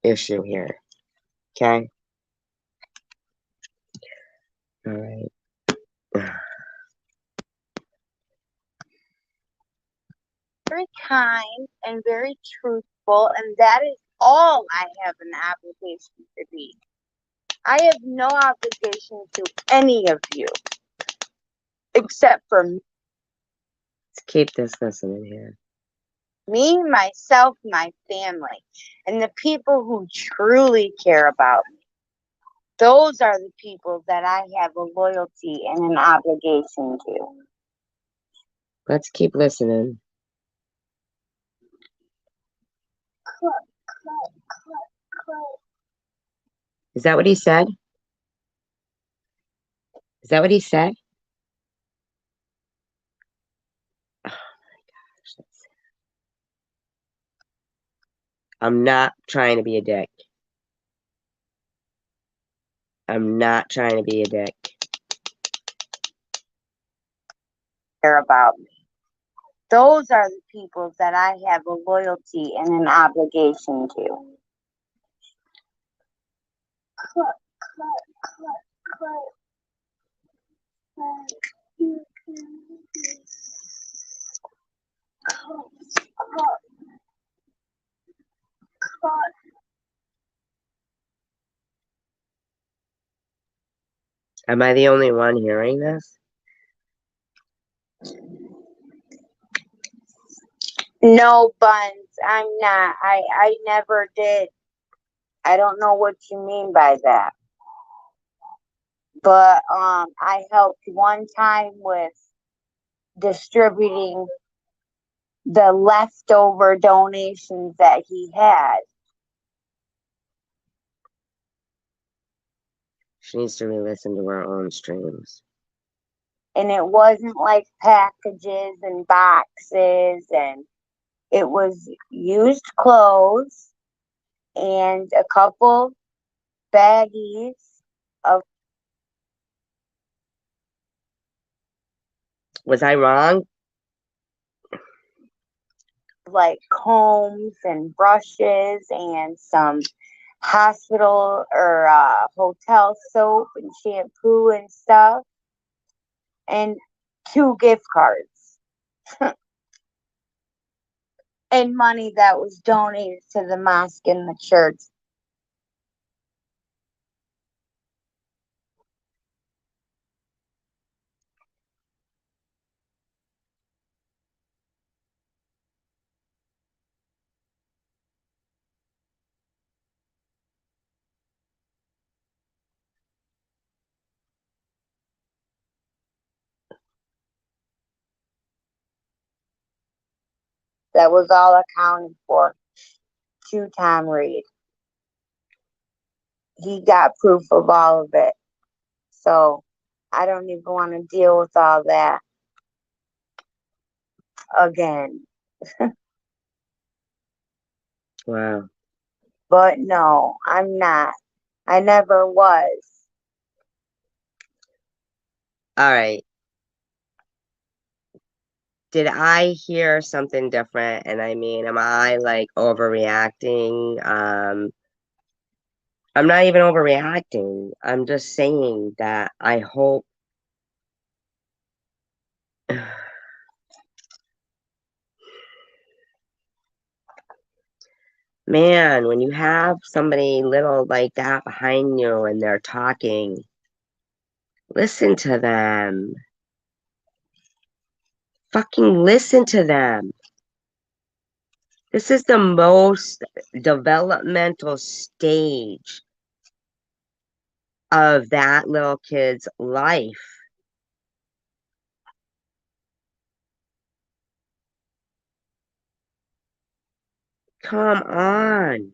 issue here, okay? All right. Very kind and very truthful, and that is all I have an obligation to be. I have no obligation to any of you, except for Let's keep this listening here. me, myself, my family, and the people who truly care about me. Those are the people that I have a loyalty and an obligation to. Let's keep listening. Is that what he said? Is that what he said? Oh my gosh. I'm not trying to be a dick. I'm not trying to be a dick. Care about me. Those are the people that I have a loyalty and an obligation to. Am I the only one hearing this? No, Buns, I'm not. I never did. I don't know what you mean by that. But I helped one time with distributing the leftover donations that he had. She needs to re-listen to her own streams. And it wasn't like packages and boxes, and it was used clothes and a couple baggies of. Was I wrong? Like combs and brushes and some hospital or hotel soap and shampoo and stuff, and 2 gift cards and money that was donated to the mosque and the church. That was all accounted for to Tom Reed. He got proof of all of it. So I don't even want to deal with all that again. Wow. But no, I'm not. I never was. All right. Did I hear something different? And I mean, am I like overreacting? I'm not even overreacting. I'm just saying that I hope. Man, when you have somebody little like that behind you and they're talking, listen to them. Fucking listen to them. This is the most developmental stage of that little kid's life. Come on.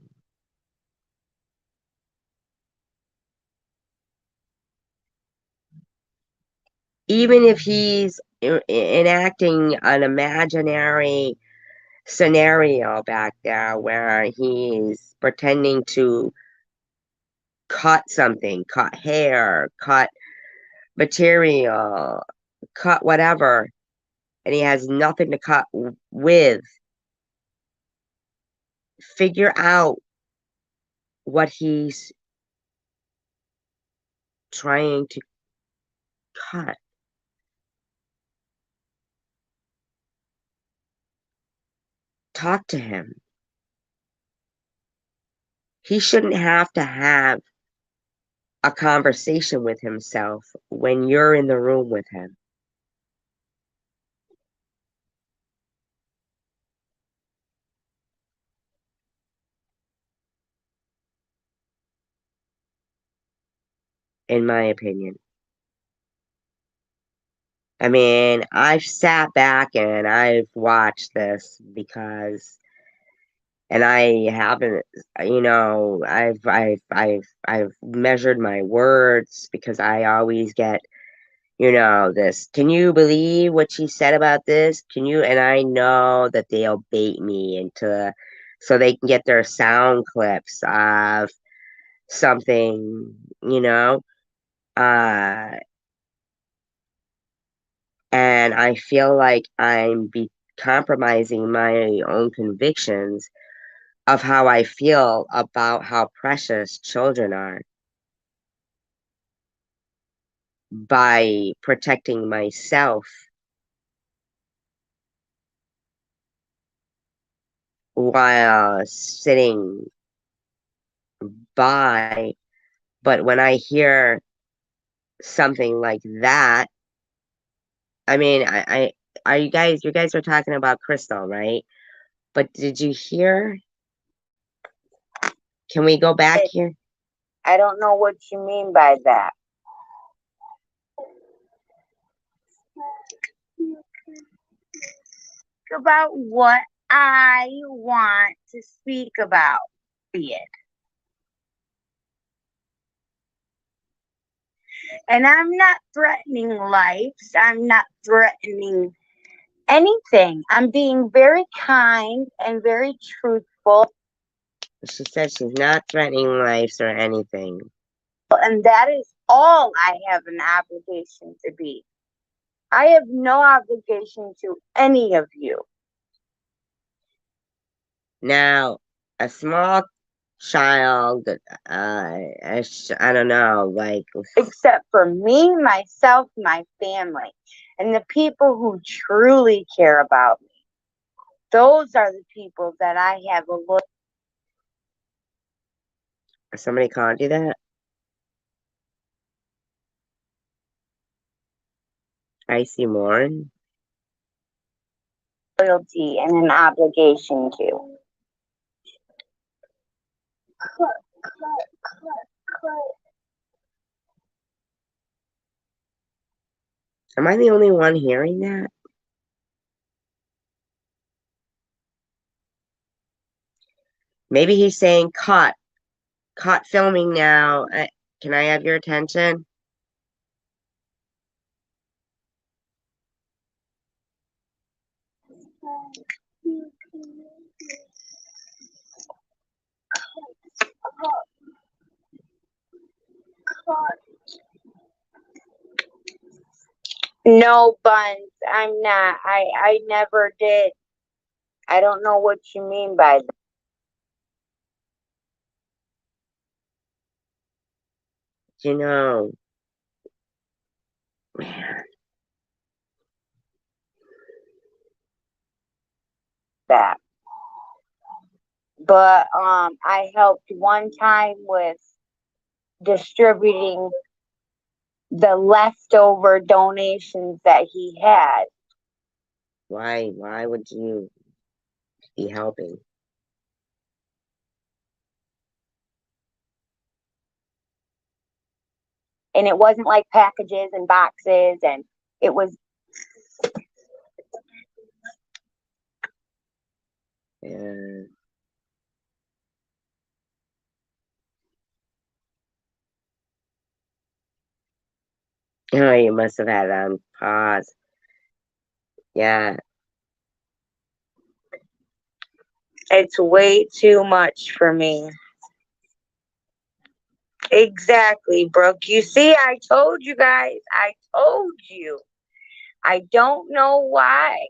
Even if he's enacting an imaginary scenario back there where he's pretending to cut something, cut hair, cut material, cut whatever, and he has nothing to cut with, figure out what he's trying to cut. Talk to him. He shouldn't have to have a conversation with himself when you're in the room with him. In my opinion. I mean, I've sat back and I've watched this because, and I haven't, I've measured my words because I always get, this. Can you believe what she said about this? Can you? And I know that they'll bait me into, so they can get their sound clips of something, uh, and I feel like I'm compromising my own convictions of how I feel about how precious children are by protecting myself while sitting by. But when I hear something like that, I mean, are you guys were talking about Crystal, right? But did you hear? Can we go back here? I don't know what you mean by that. About what I want to speak about, be it. And I'm not threatening lives. I'm not threatening anything. I'm being very kind and very truthful. She said she's not threatening lives or anything. And that is all I have an obligation to be. I have no obligation to any of you. Now, a small child, I don't know, like. Except for me, myself, my family, and the people who truly care about me. Those are the people that I have a look. Somebody called you that? I see more. Loyalty and an obligation to. Am I the only one hearing that? Maybe he's saying cut filming now. Can I have your attention? No, Buns, I'm not. I never did. I don't know what you mean by that. Man. That. But I helped one time with distributing the leftover donations that he had. Why would you be helping? and it wasn't like packages and boxes, and it was Yeah. Oh, you must have had it on pause. Yeah. It's way too much for me. Exactly, Brooke. You see, I told you guys. I told you. I don't know why.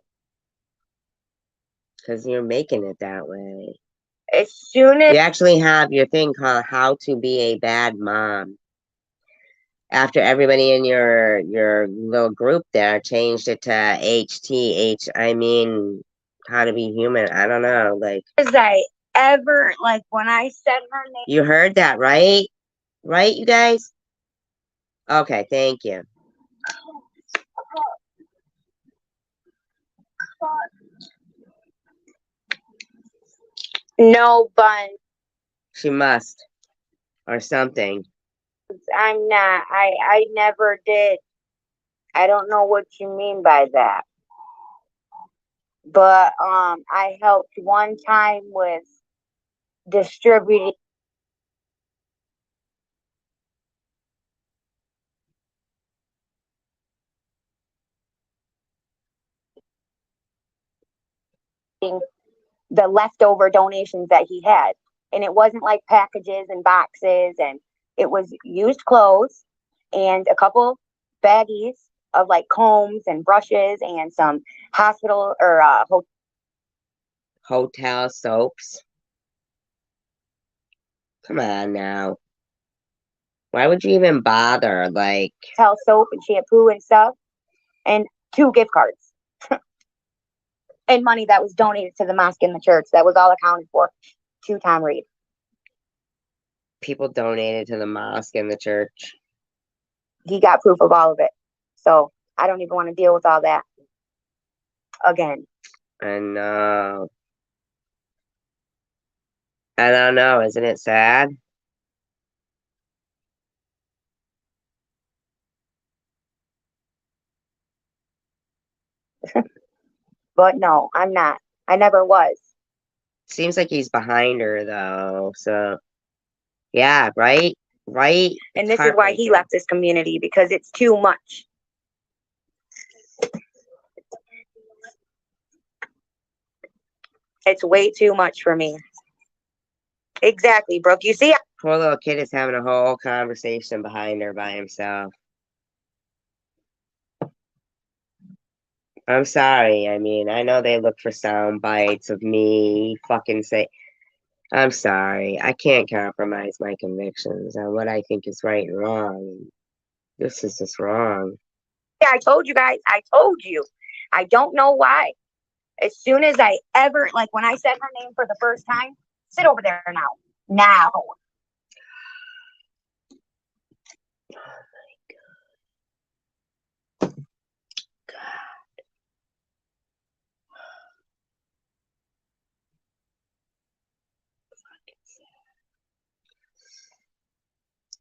Because you're making it that way. As soon as You actually have your thing called How to Be a Bad Mom. After everybody in your little group there changed it to HTH, I mean, How to Be Human. I don't know. Like, I ever, like, when I said her name, you heard that, right? Right, you guys? Okay, thank you. no bun. She must. Or something. I'm not. I never did. I don't know what you mean by that. But I helped one time with distributing the leftover donations that he had. And it wasn't like packages and boxes, and it was used clothes and a couple baggies of like combs and brushes and some hospital or Hotel soaps. Come on now. Why would you even bother? Like, hotel soap and shampoo and stuff, and 2 gift cards. And money that was donated to the mosque and the church. That was all accounted for to Tom Reed. people donated to the mosque and the church. He got proof of all of it. So I don't even want to deal with all that again. And I don't know. Isn't it sad? But no, I'm not. I never was. Seems like he's behind her though. So yeah, right? Right? And It's this is why he heartbreaking. left this community, because it's too much. It's way too much for me. Exactly, Brooke. You see, Poor little kid is having a whole conversation behind her by himself. I'm sorry. I mean, I know they look for sound bites of me fucking say. I'm sorry. I can't compromise my convictions on what I think is right and wrong. This is just wrong. I told you guys. I told you. I don't know why. As soon as I ever, like when I said her name for the first time, sit over there now. Now.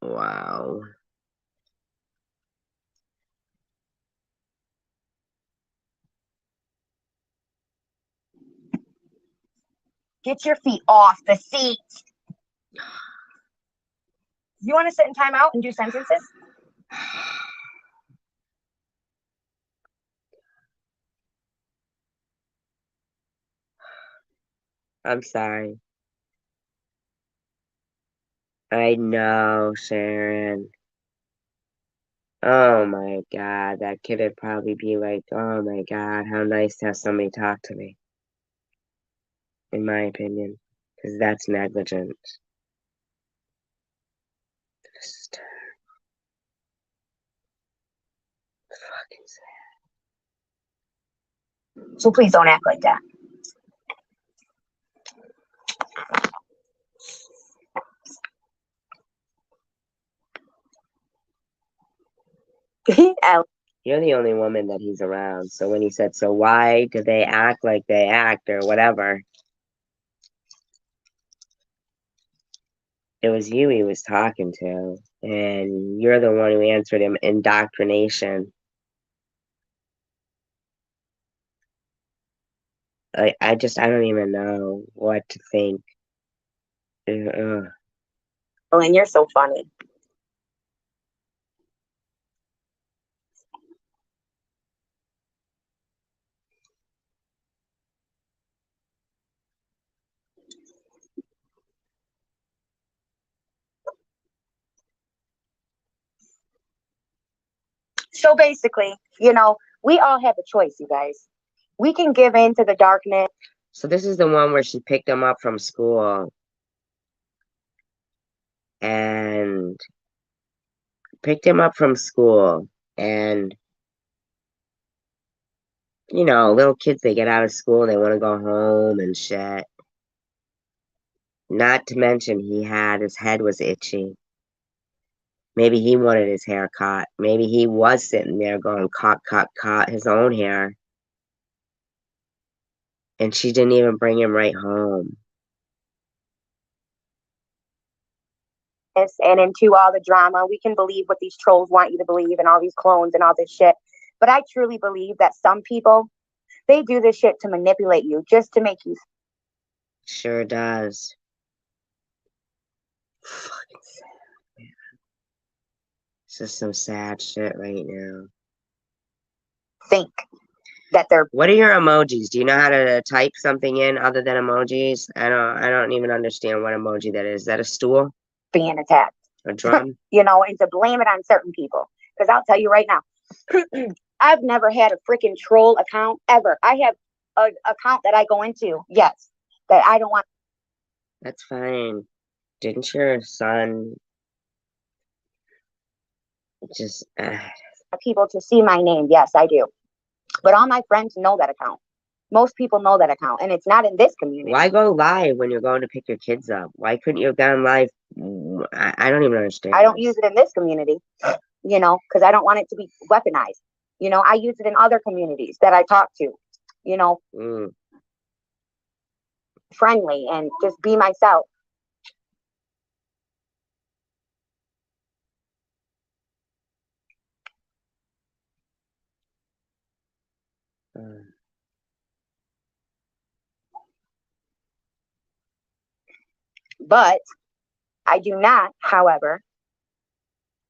Wow. Get your feet off the seat. You want to sit in timeout and do sentences? I'm sorry. I know, Sharon. Oh my God, that kid would probably be like, oh my God, how nice to have somebody talk to me. In my opinion, because that's negligent. Just fucking sad. So please don't act like that. You're the only woman that he's around. So when he said, so why do they act like they act or whatever? It was you he was talking to. And you're the one who answered him indoctrination. I don't even know what to think. Oh, and you're so funny. So basically, we all have a choice, you guys. We can give in to the darkness. So this is the one where she picked him up from school. And picked him up from school. And, little kids, they get out of school and they want to go home and shit. Not to mention his head was itchy. Maybe he wanted his hair cut. Maybe he was sitting there going, cut his own hair. And she didn't even bring him right home. And into all the drama, we can believe what these trolls want you to believe and all these clones and all this shit. But I truly believe that some people, they do this shit to manipulate you, just to make you. Sure does. Fucking sad, man. This is some sad shit right now. Think that they're. What are your emojis? Do you know how to type something in other than emojis? I don't even understand what emoji that is. Is that a stool? Being attacked. A drum? And to blame it on certain people. Because I'll tell you right now, I've never had a freaking troll account ever. I have an account that I go into, yes, that I don't want. That's fine. Didn't your son just... people to see my name? Yes, I do. But all my friends know that account. Most people know that account, and it's not in this community. Why go live when you're going to pick your kids up? Why couldn't you have gone live? I don't even understand. I don't use it in this community, because I don't want it to be weaponized. I use it in other communities that I talk to, friendly and just be myself. But I do not, however,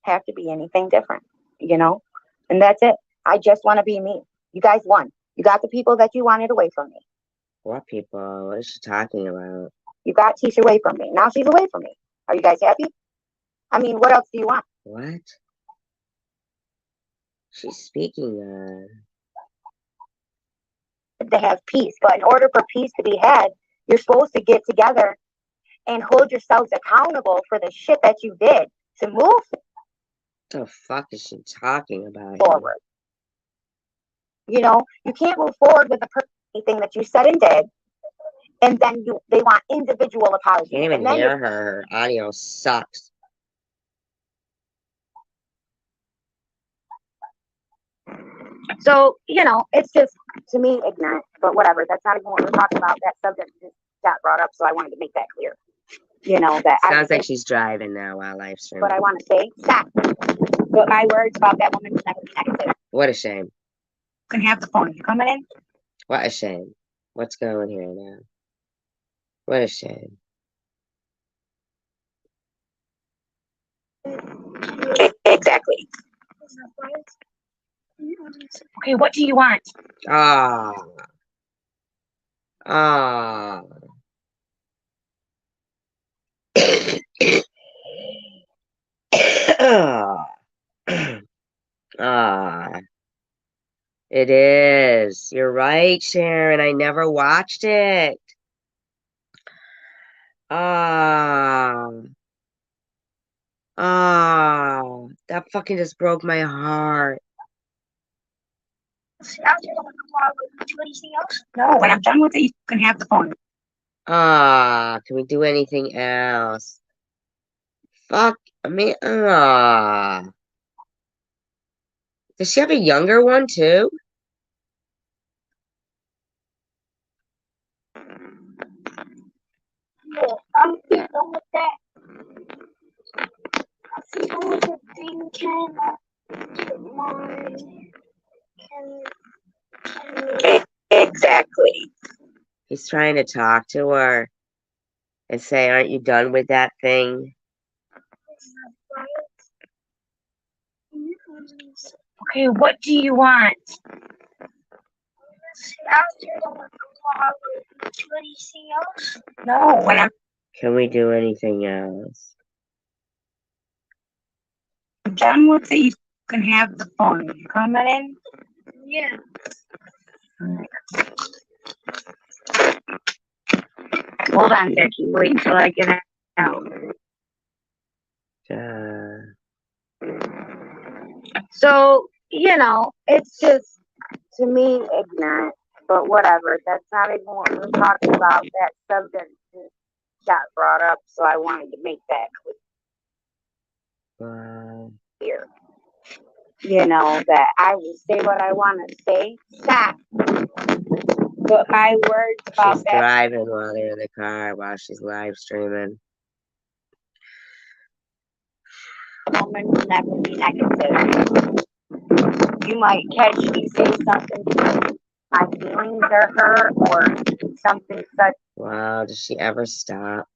have to be anything different, and that's it. I just want to be me. You guys won. You got the people that you wanted away from me. What people? What is she talking about? You got Tisha away from me. Now she's away from me. Are you guys happy? I mean, what else do you want? What? She's speaking to have peace, but in order for peace to be had, you're supposed to get together and hold yourselves accountable for the shit that you did to move. What the fuck is she talking about? Forward. You can't move forward with anything that you said and did, and then they want individual apologies. Can't even hear her. Her audio sucks. So, it's just, to me, ignorant, but whatever. That's not even what we're talking about. That subject just got brought up, so I wanted to make that clear. That sounds like she's driving now while live streaming. But I want to say, stop. But my words about that woman was never connected. What a shame. You can have the phone. You coming in? What a shame. What's going here now? What a shame. Exactly. Okay, what do you want? Ah. It is. You're right, Sharon. I never watched it. That fucking just broke my heart. No, when I'm done with it, you can have the phone. Can we do anything else? Fuck, Does she have a younger one too? Yeah, I'm done with that. Exactly. He's trying to talk to her and say, aren't you done with that thing? Okay, what do you want? No, when I'm Can we do anything else? done with it, you can have the phone. You coming in? Yeah. Hold on, Becky. Wait until I get out. So, it's just, to me, ignorant. But whatever. That's not even what we're talking about. That subject got brought up, so I wanted to make that clear. That I will say what I want to say. Stop. But my words about She's that. driving while they're in the car while she's live streaming. Moment never mean negative. You might catch me say something to my feelings are hurt or something such. Wow, does she ever stop?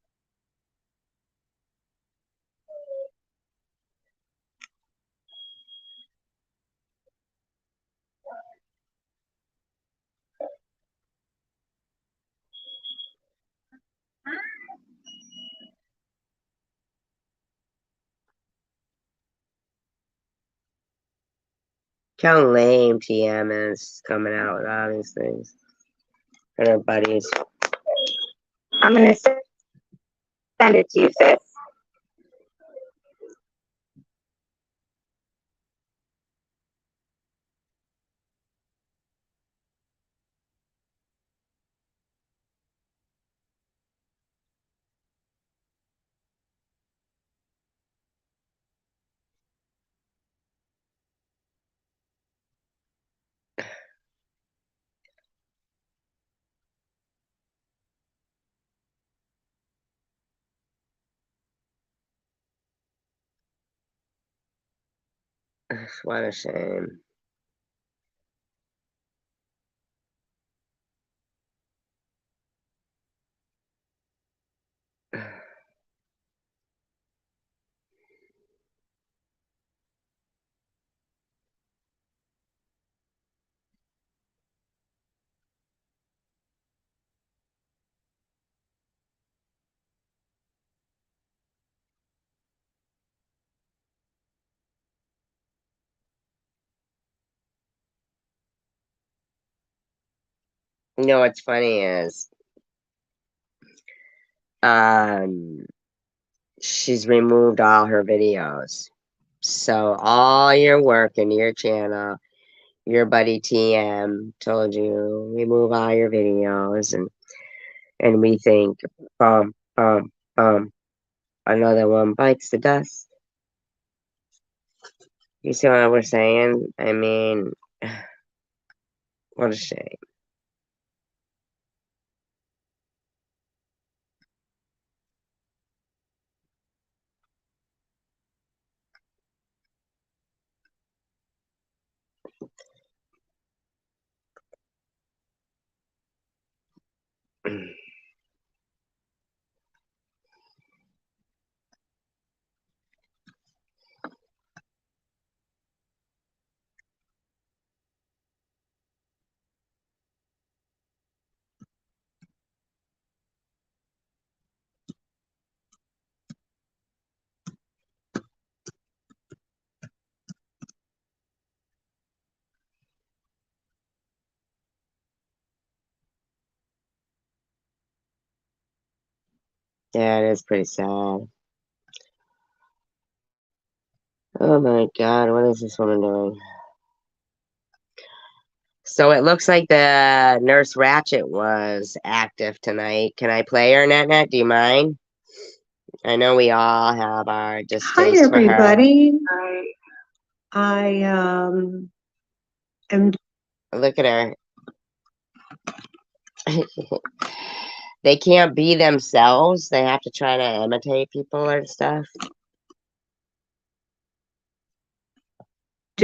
How lame TM is coming out with all these things. And her buddies. I'm gonna send it to you, sis. What a shame. You know what's funny is she's removed all her videos. So all your work in your channel, your buddy TM told you remove all your videos, and we think bum bum bum, another one bites the dust. You see what we're saying? I mean, what a shame. Yeah, it is pretty sad. Oh my God, what is this woman doing? So it looks like the Nurse Ratchet was active tonight. Can I play her, Net? Do you mind? I know we all have our distaste for her. everybody. I am. Look at her. They can't be themselves. They have to try to imitate people and stuff.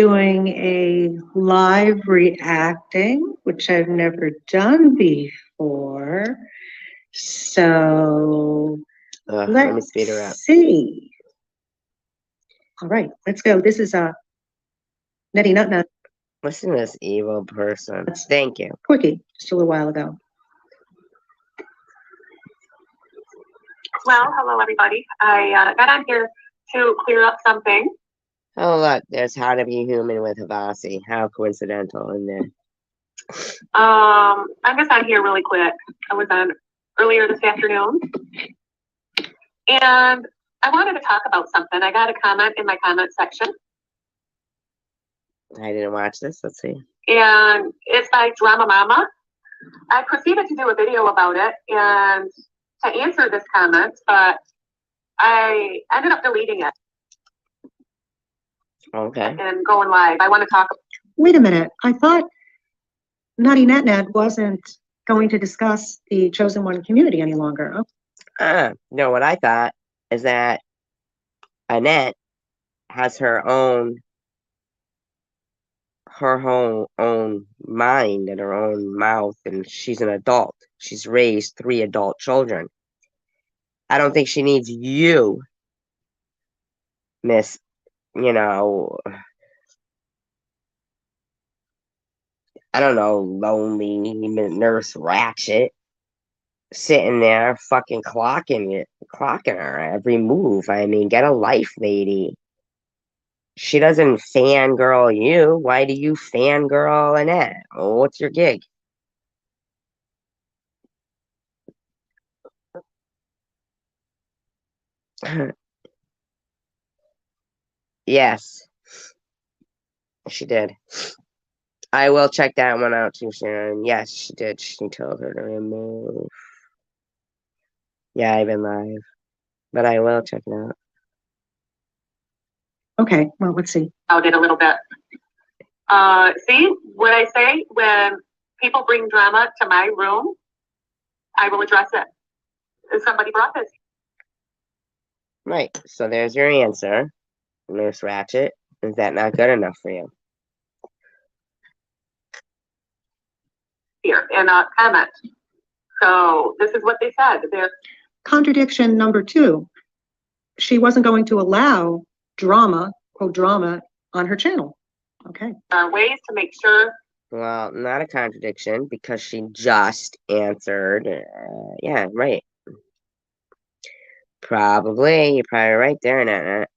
doing a live reacting, which I've never done before. So Let me let's speed her up. see. All right, let's go. This is Nettie Nut Nut. Listen to this evil person. Thank you. Quickie, just a little while ago. Well, hello everybody. I got on here to clear up something. Oh look, there's How to Be Human with Havasi. How coincidental in there. I'm just on here really quick. I was on earlier this afternoon, and I wanted to talk about something. I got a comment in my comment section, I didn't watch this. Let's see. and it's by Drama Mama. I proceeded to do a video about it and to answer this comment, but I ended up deleting it Okay. and going live. I want to talk. Wait a minute. I thought Nutty Nat Nat wasn't going to discuss the Chosen One community any longer. No, what I thought is that Annette has her own mind and her own mouth, and she's an adult. She's raised 3 adult children. I don't think she needs you, Miss, I don't know, lonely Nurse Ratchet, sitting there fucking clocking her every move. I mean, get a life, lady. She doesn't fangirl you. Why do you fangirl Annette? Oh, what's your gig? Yes, she did. I will check that one out too, Sharon. Yes, she did. She told her to remove. Yeah, I've been live, but I will check it out. Okay, well, let's see. I'll get a little bit. See what I say? When people bring drama to my room, I will address it. If somebody brought this. Right. So there's your answer, Nurse Ratchet. Is that not good enough for you? Here in a comment. So this is what they said. They're Contradiction number 2. She wasn't going to allow drama, quote drama, on her channel. Okay. Ways to make sure. Well, not a contradiction because she just answered. Yeah, right. Probably. You're probably right there, Nat.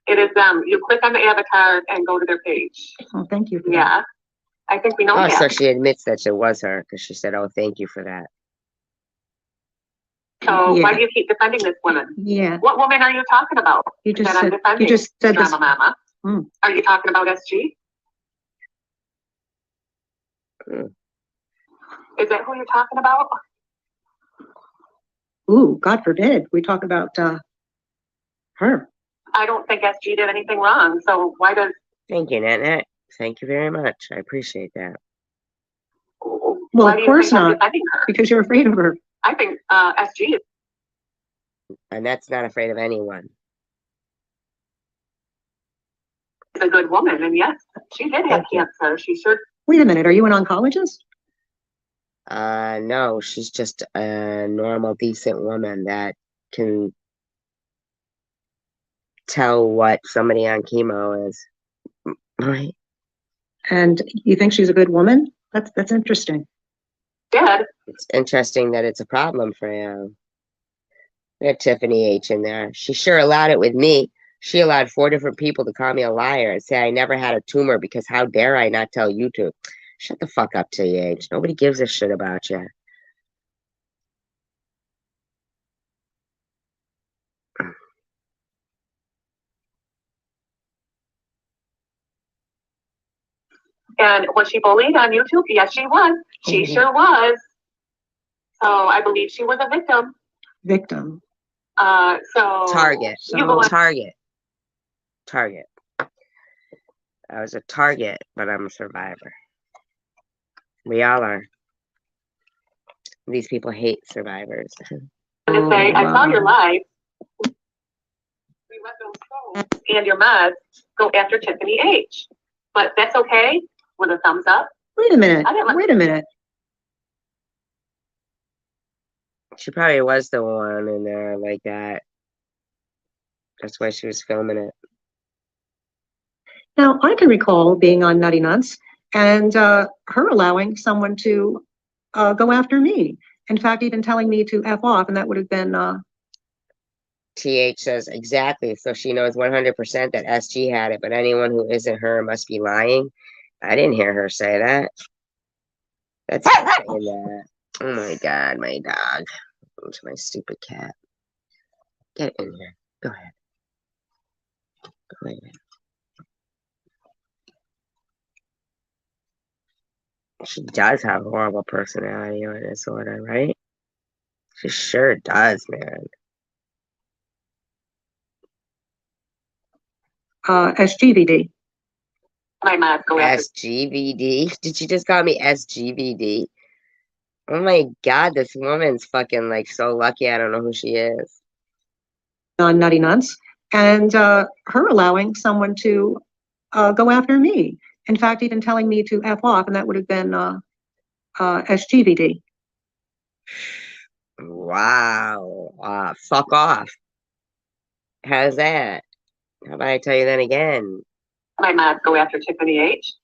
It is them. You click on the avatar and go to their page. Oh, thank you for Yeah. that. I think we know Oh, that. so she admits that it was her because she said, "Oh, thank you for that." So Yeah. why do you keep defending this woman? Yeah. What woman are you talking about? You just that I'm said, defending? you just said this. Drama Mama. Mm. Are you talking about SG? Is that who you're talking about? Ooh, God forbid we talk about her. I don't think SG did anything wrong. So why does? Thank you, Nat. Thank you very much. I appreciate that. Well, of course not, because you're afraid of her. I think SG is. Annette's not afraid of anyone. A good woman, and yes, she did have cancer. She should. Wait a minute, are you an oncologist? No, she's just a normal, decent woman that can tell what somebody on chemo is. Right. And you think she's a good woman? That's interesting. Dead. It's interesting that it's a problem for you. We had Tiffany H in there. She sure allowed it with me. She allowed 4 different people to call me a liar and say I never had a tumor because how dare I not tell YouTube? Shut the fuck up, TH. Nobody gives a shit about you. And was she bullied on YouTube? Yes, she was. She sure was. So I believe she was a victim. Victim. So Target. So, Target. I was a target, but I'm a survivor. We all are. These people hate survivors. to say, I saw your live. We let those phones and your meds go after Tiffany H. but that's okay with a thumbs up. Wait a minute, I didn't let- wait a minute. She probably was the one in there like that. That's why she was filming it. Now, I can recall being on Nutty Nuts and her allowing someone to go after me. In fact, even telling me to F off, and that would have been TH says exactly. So she knows 100% that SG had it, but anyone who isn't her must be lying. I didn't hear her say that. That's not saying that. Oh my God, my dog. It's my stupid cat. Get in here. Go ahead. Go ahead. She does have horrible personality or disorder, right? She sure does, man. SGVD. My mom go after. SGVD? Did you just call me SGVD? Oh my God, this woman's fucking like so lucky. I don't know who she is. On Nutty Nuts, and her allowing someone to go after me. In fact, even telling me to F off, and that would have been SGVD. Wow. Fuck off. How's that? How about I tell you then again? My mom go after Tiffany H.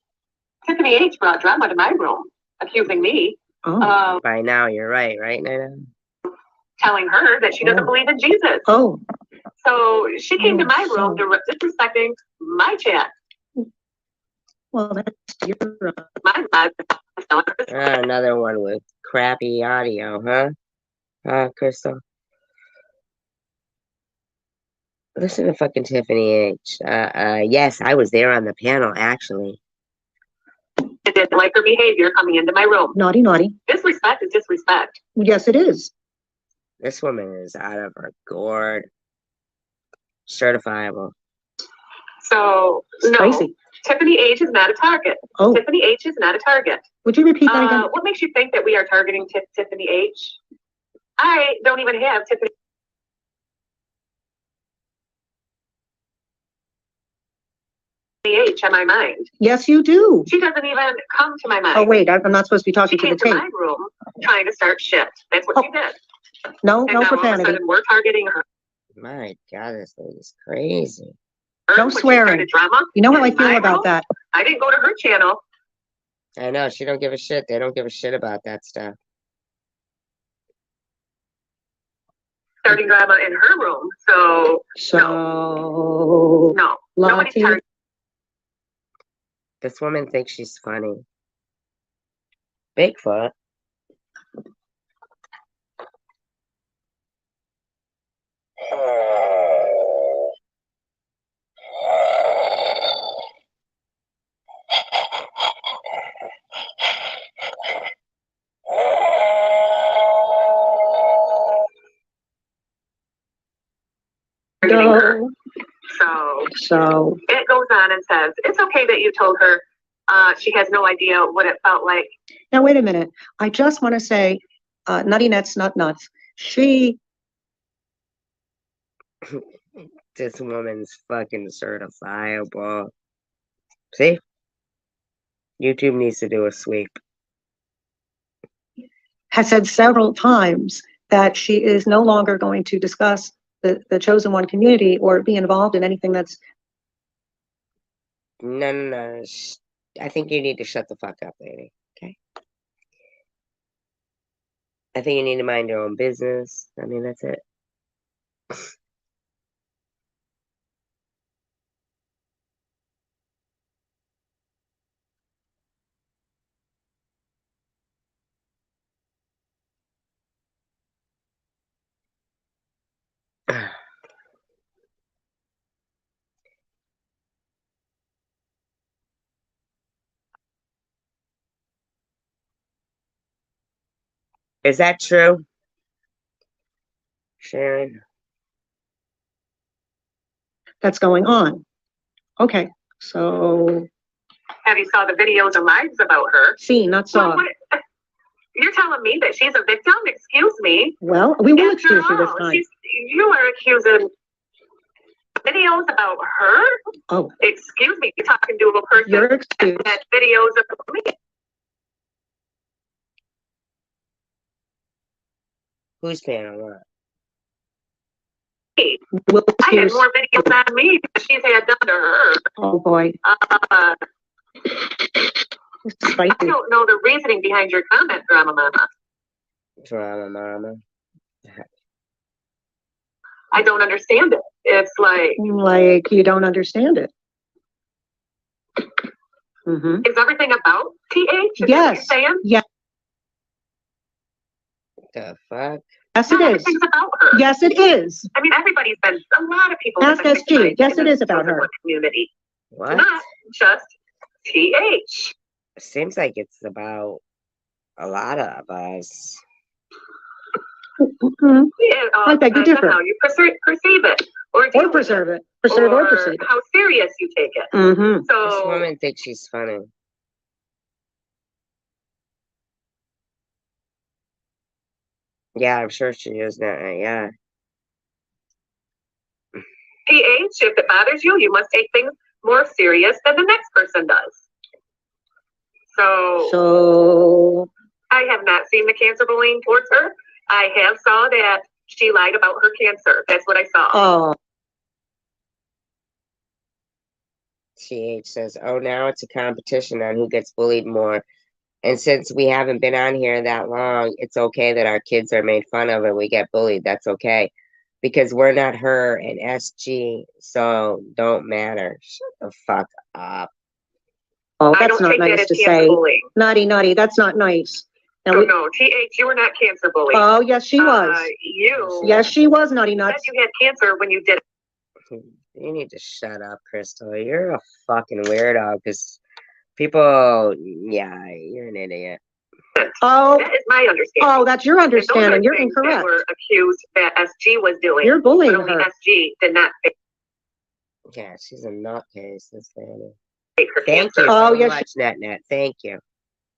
Tiffany H brought drama to my room, accusing me of By now, you're right, Nina? telling her that she doesn't believe in Jesus. Oh. So she came to my room disrespecting my chat. Well, that's your. My mom. Another one with crappy audio, huh? Crystal? Listen to fucking Tiffany H. Yes, I was there on the panel, actually. I didn't like her behavior coming into my room. Naughty, naughty. Disrespect is disrespect. Yes, it is. This woman is out of her gourd. Certifiable. So, no. Spicy. Tiffany H is not a target. Oh. Tiffany H is not a target. Would you repeat that again? What makes you think that we are targeting Tiffany H? I don't even have Tiffany H on my mind. Yes, you do. She doesn't even come to my mind. Oh, wait, I'm not supposed to be talking She to the came to tape. my room trying to start shit. That's what she did. No, And no now all of a profanity. sudden we're targeting her. My God, this lady's crazy. No When she swearing. started drama You know how I in feel my about room, that. I didn't go to her channel. I know, she don't give a shit. They don't give a shit about that stuff. Starting drama in her room. So no. Nobody's Lottie. targeting. This woman thinks she's funny. Bigfoot. No. So it goes on and says, it's okay that you told her she has no idea what it felt like. Now, wait a minute. I just want to say, Nutty Nuts, Nut Nuts. She. This woman's fucking certifiable. See? YouTube needs to do a sweep. Has said several times that she is no longer going to discuss the chosen one community or be involved in anything that's. No. I think you need to shut the fuck up, lady. Okay? I think you need to mind your own business. I mean, that's it. Is that true, Sharon? That's going on. Okay, so. Have you saw the videos or lives about her? Seen, not saw. You're telling me that she's a victim? Excuse me. Well, we will After excuse you this all, time. you are accusing videos about her? Oh, Excuse me, you're talking to a person you're excused. that videos of me. Who's paying on what? Will I had excuse. more videos on me than she's had done to her. Oh, boy. I Spicy. don't know the reasoning behind your comment, Drama Mama. Drama mama. I don't understand it. It's Like you don't understand it. Mm-hmm. is everything about TH? Is that what Yes. you're saying? Yeah. The fuck? Yes, it No, is. everything's about her. Yes, it is. I mean, everybody's been, a lot of people have Ask been SG. victimized Yes, in it the is about social her. work community. What? Not just TH. Seems like it's about a lot of us. Mm-hmm. It all I beg to depends on differ. how you perceive it, or deal Or with preserve it, it. Preserve or or perceive it. how serious you take it. Mm-hmm. This So woman thinks she's funny. Yeah, I'm sure she is now. Yeah. TH, if it bothers you, you must take things more serious than the next person does. So I have not seen the cancer bullying towards her. I have saw that she lied about her cancer. That's what I saw. oh, TH says, oh, now it's a competition on who gets bullied more. And since we haven't been on here that long, it's okay that our kids are made fun of and we get bullied. That's okay. Because we're not her and SG, so don't matter. Shut the fuck up. oh, I that's don't not take that nice as to cancer say. bullying. Naughty. That's not nice. Now Oh, we, no, TH, you were not cancer bullied. oh, yes, she was. You Yes, she was, naughty said nuts. you had cancer when you did it. You need to shut up, Crystal. You're a fucking weirdo because people, yeah, you're an idiot. Oh, That is my understanding. oh, that's your And those are understanding. You're things that incorrect. were accused that SG was doing. You're bullying But only her. SG did not Yeah, she's a nutcase, this lady. take her Thank cancer. you so Oh, yes, much, Net. Thank you.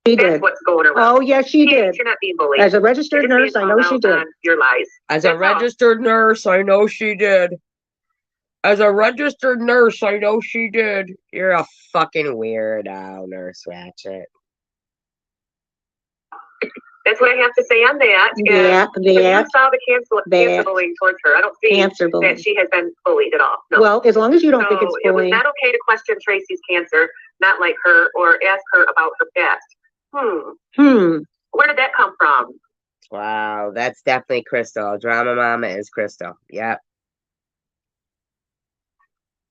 she That's did. what's going around. Oh, yes, she did. You're not being bullied. As a You're registered just nurse, being I know called she out did. on your lies. As a That's all. registered nurse, I know she did. As a registered nurse, I know she did. You're a fucking weirdo, Nurse Ratchet. That's what I have to say on that. Yeah, And you that, saw the cancer bullying towards her. I don't see cancer bullying. that she has been bullied at all. No. Well, as long as you don't think So it's it was bullying. not okay to question Tracy's cancer, not like her, or ask her about her past. Where did that come from? Wow, that's definitely Crystal. Drama Mama is Crystal. Yep.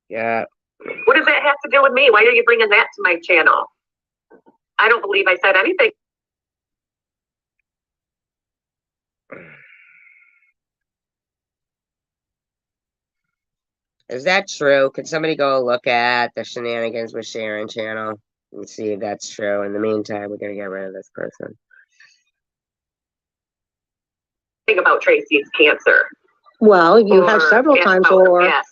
Yep. What does that have to do with me? Why are you bringing that to my channel? I don't believe I said anything. Is that true? Can somebody go look at the Shenanigans with Sharon channel and see if that's true? In the meantime, we're gonna get rid of this person. Think about Tracy's cancer. Well, you have Or several ask times, about her or past.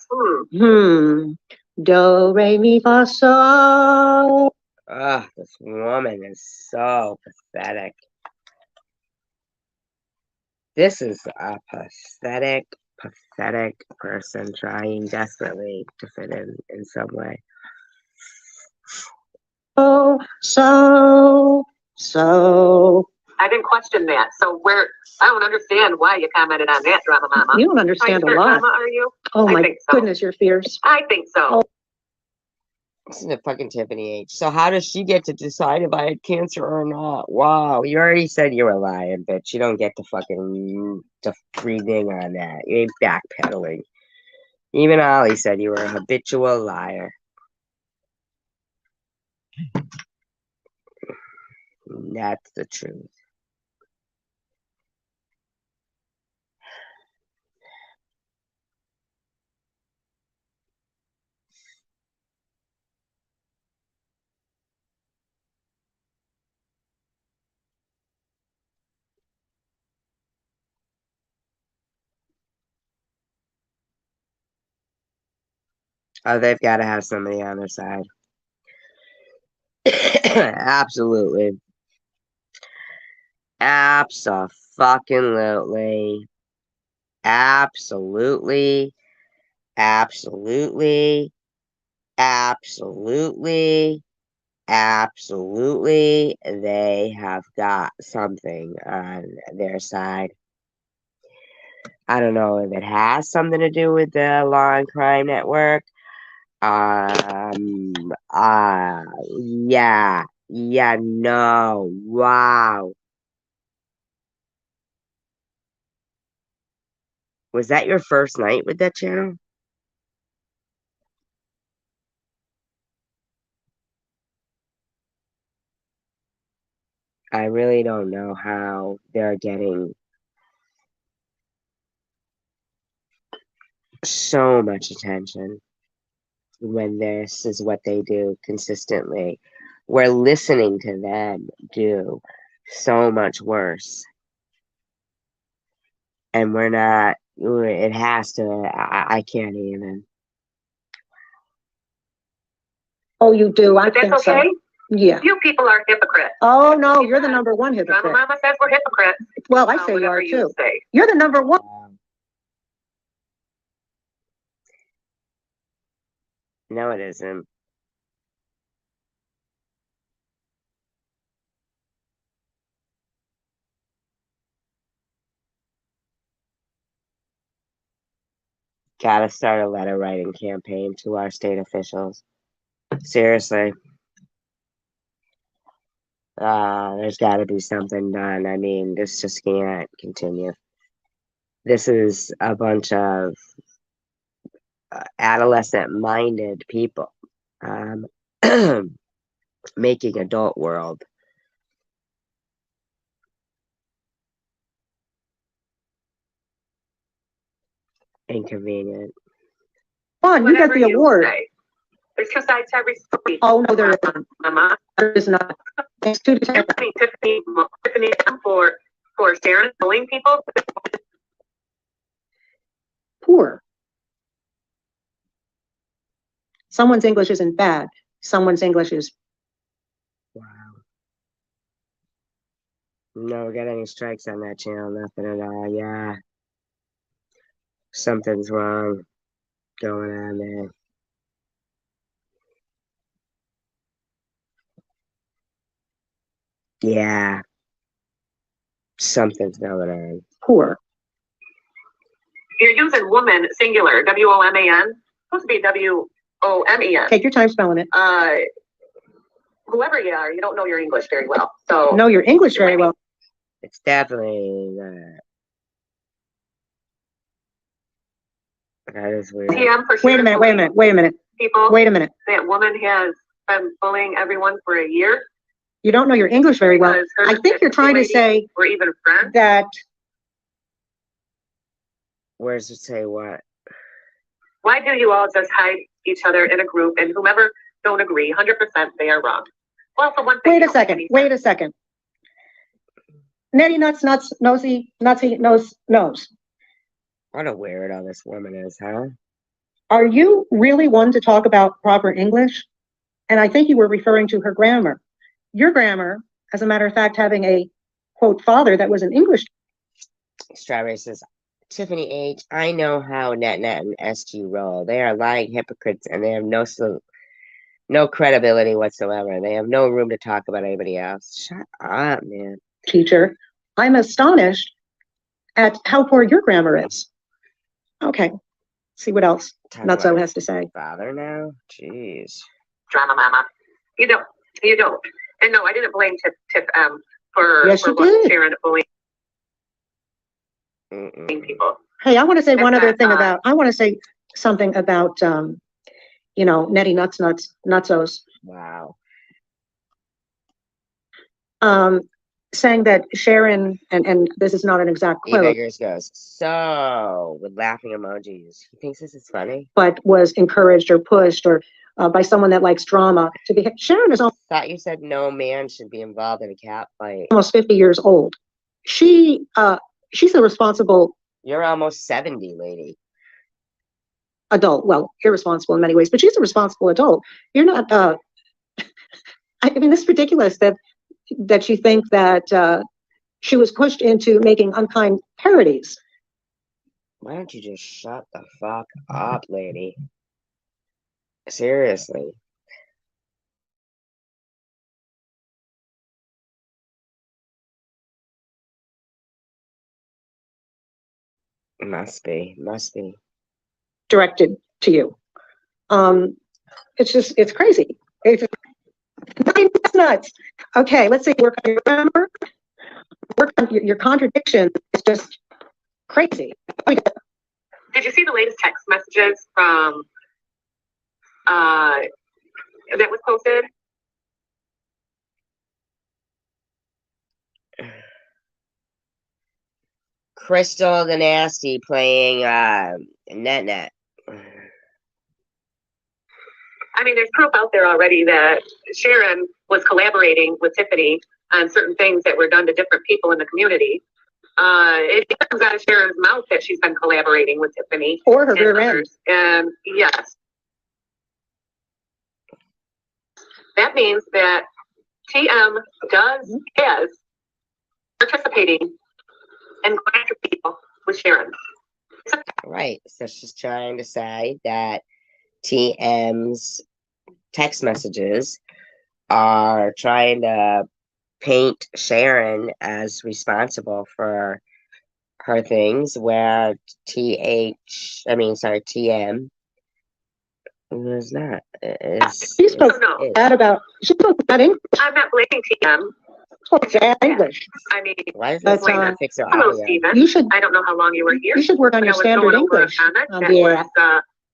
do, re, mi, fa, sol. Ah, this woman is so pathetic. This is a pathetic person trying desperately to fit in some way. Oh, so. I didn't question that. So I don't understand why you commented on that, Drama Mama. You don't understand a High lot. Mama, are you? Oh I my think so. goodness, you're fierce. I think so. Oh. This is a fucking Tiffany H. So how does she get to decide if I had cancer or not? Wow, you already said you were lying, bitch. You don't get to fucking reading on that. You ain't backpedaling. Even Ollie said you were a habitual liar. That's the truth. Oh, they've got to have somebody on their side. Absolutely. Abso-fucking-lutely. Absolutely. Absolutely, absolutely, absolutely, they have got something on their side. I don't know if it has something to do with the Law and Crime Network. Yeah, yeah, no, wow. Was that your first night with that channel? I really don't know how they're getting so much attention when this is what they do consistently. We're listening to them do so much worse. And we're not, it has to, I can't even. Oh, you do? I But think that's so. okay. Yeah. You people are hypocrites. Oh, no, you're the number one Drama hypocrite. Mama says we're hypocrites. Well, I say you Whatever are you too. say. You're the number one. No, it isn't. Gotta start a letter writing campaign to our state officials. Seriously. There's gotta be something done. I mean, this just can't continue. This is a bunch of adolescent-minded people making adult world inconvenient. Come on, you got Whatever the you award. say. There's two sides to every story. Oh, no, there isn't. Mama. There is not. It's 2 to 10. Tiffany, for Sharon bullying people. Poor. Someone's English isn't bad. Someone's English is. Wow. Never got any strikes on that channel, nothing at all. Yeah. Something's wrong going on there. Yeah. Something's going on. Poor. You're using woman singular, WOMAN. Supposed to be WOMEN. Take your time spelling it. Whoever you are, you don't know your English very well. So know your English very well. It's definitely that is weird. TM for Wait a minute, wait a minute, wait a minute. People, wait a minute. That woman has been bullying everyone for a year. You don't know your English very well. I think you're trying to say or even friends. that. Where does it say what? Why do you all just hide each other in a group and whomever don't agree, 100% they are wrong? Well, for one thing. Wait a second, wait a second. Netty nuts, nosy, nutsy, nose. What a weirdo this woman is, huh? Are you really one to talk about proper English? And I think you were referring to her grammar. Your grammar, as a matter of fact, having a, quote, father that was an English. Strawberry says, Tiffany H., I know how NetNet and SG roll. They are lying hypocrites and they have no credibility whatsoever. They have no room to talk about anybody else. Shut up, man. Teacher, I'm astonished at how poor your grammar is. Okay, see what else Nutso has to say. Father now? Jeez. Drama mama. You don't. And no, I didn't blame Tip for Yes, for you what did. Sharon bullying people. Hey, I want to say one other thing about, I want to say something about, Netty Nutsos. Wow. Saying that Sharon, and this is not an exact quote. E-Beggars goes, so, with laughing emojis. He thinks this is funny? But was encouraged or pushed or by someone that likes drama to be. Sharon is Thought you said no man should be involved in a cat fight. almost 50 years old. She's a responsible. You're almost 70, lady. Adult, well, irresponsible in many ways, but she's a responsible adult. You're not. I mean, it's ridiculous that you think that she was pushed into making unkind parodies. Why don't you just shut the fuck up, lady? Seriously. Must be. Directed to you. It's crazy. It's nuts. Okay, let's say work on your grammar. Work on your contradiction is just crazy. Did you see the latest text messages from that was posted? Crystal the Nasty playing Net. I mean, there's proof out there already that Sharon was collaborating with Tiffany on certain things that were done to different people in the community. It comes out of Sharon's mouth that she's been collaborating with Tiffany or her rear end. And yes, that means that TM is participating and going after people with Sharon. Right. So she's trying to say that TM's text messages are trying to paint Sharon as responsible for her things, where TM is not. She spoke bad about. She spoke bad English. I'm not blaming TM. Spoke bad English. I mean, why is this like fix her hello, audio? Stephen. You should. I don't know how long you were here. You should work on your standard English.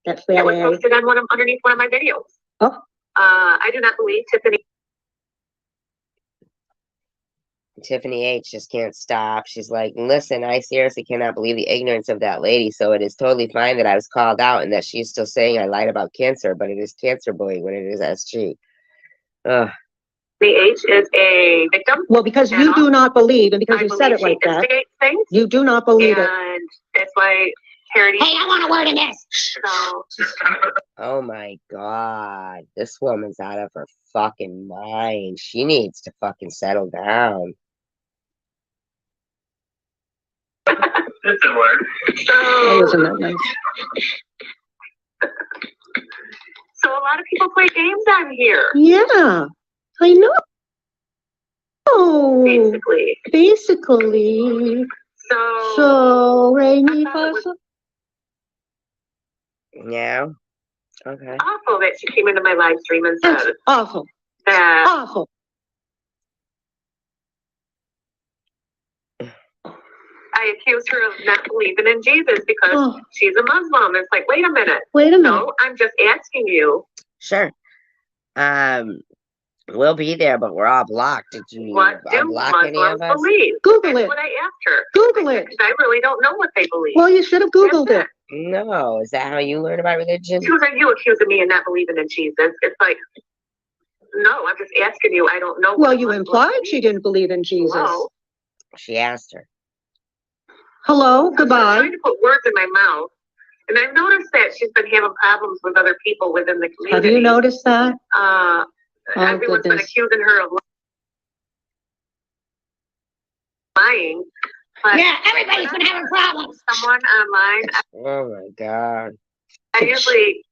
That was posted on underneath one of my videos. Oh. I do not believe Tiffany H just can't stop. She's like, listen, I seriously cannot believe the ignorance of that lady. So it is totally fine that I was called out and that she's still saying I lied about cancer, but it is cancer bullying when it is SG. Ugh. The H is a victim. Well, because you do not believe, and because you said it like that, you do not believe it. And that's why Charity. Hey, I want a word in this. So, oh my God. This woman's out of her fucking mind. She needs to fucking settle down. That's a word. That wasn't that nice. So a lot of people play games on here. Yeah, I know. Basically. So Rainy Fossil. Yeah. Okay. Awful that she came into my live stream and said. That's awful. That awful. I accused her of not believing in Jesus because she's a Muslim. It's like, wait a minute. No, I'm just asking you. Sure. We'll be there, but we're all blocked. Did you what do block Muslims any of us? believe? Google That's it. what I asked her. Google it. I really don't know what they believe. Well, you should have Googled it. No, is that how you learn about religion? She was like, you accusing me of not believing in Jesus. It's like, no, I'm just asking you. I don't know. Well, you implied she didn't believe in Jesus. Hello? She asked her. Hello, goodbye. I'm trying to put words in my mouth. And I've noticed that she's been having problems with other people within the community. Have you noticed that? Everyone's been accusing her of lying. But yeah, everybody's been having problems. Someone online. Oh my God. I usually,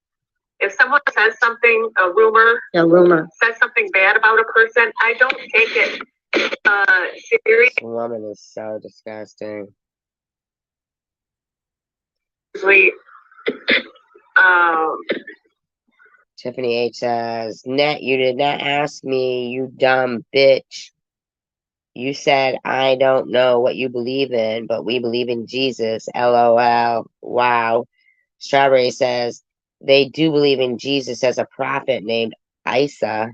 if someone says something, a rumor says something bad about a person, I don't take it serious. This woman is so disgusting. Usually, Tiffany H says, Net, you did not ask me, you dumb bitch. You said, I don't know what you believe in, but we believe in Jesus. LOL. Wow. Strawberry says, they do believe in Jesus as a prophet named Isa.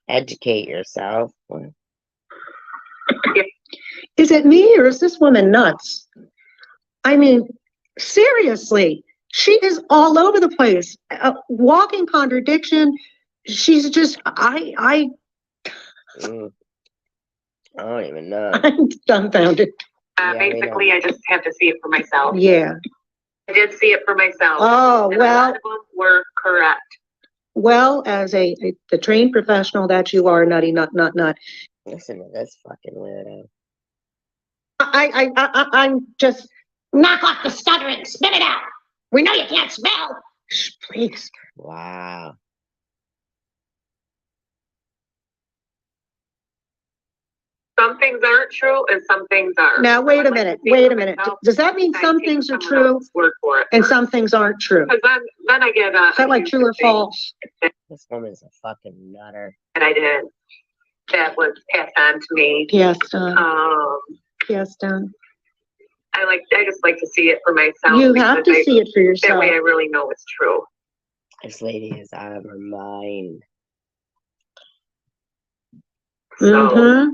Educate yourself. Is it me or is this woman nuts? I mean, seriously, she is all over the place. Walking contradiction. She's just, I don't even know. I'm dumbfounded. Basically, I just have to see it for myself. Yeah. I did see it for myself. Oh, and well. A lot of them were correct. Well, as the trained professional that you are, nutty, nut. Listen to this fucking weirdo. I'm just, Knock off the stuttering, spit it out. We know you can't spell. Shh, please. Wow. Some things aren't true and some things are. Now, wait a minute, wait a minute. Does that mean I some take things are someone true else's word for it. and some things aren't true? Because then I get Is that like true or false? This woman's a fucking nutter. And I did. That was passed on to me. Yes, Don. Yes, I just like to see it for myself. You have to see it for That yourself. way I really know it's true. This lady is out of her mind. So, Mm-hmm.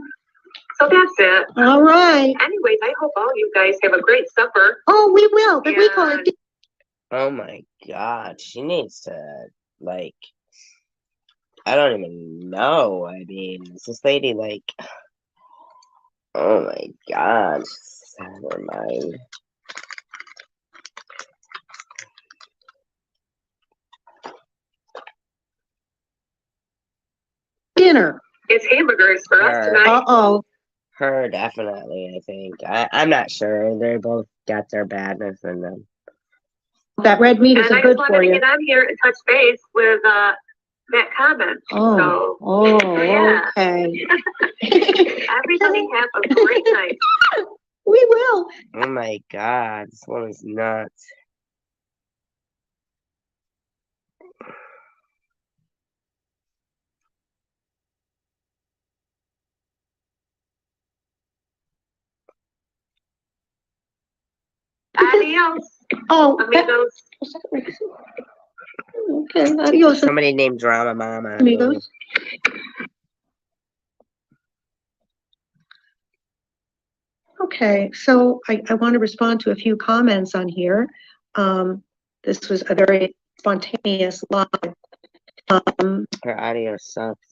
so that's it. All right. Anyways, I hope all you guys have a great supper. Oh, we will. But we call it. Oh my God. She needs to, like, I don't even know. I mean, is this lady like, oh my God. She's out of her mind. Dinner. It's hamburgers for us tonight. Uh-oh. Her, definitely, I think. I'm not sure. They both got their badness in them. That red meat And isn't I good just for wanted to you. get on here and touch base with that comment. Oh, Yeah. okay. Everybody have a great night. We will. Oh my God. This woman's nuts. Adios, Oh, amigos. okay. Adios, Somebody named Drama Mama. amigos. Okay, so I want to respond to a few comments on here. This was a very spontaneous live. Her audio sucks.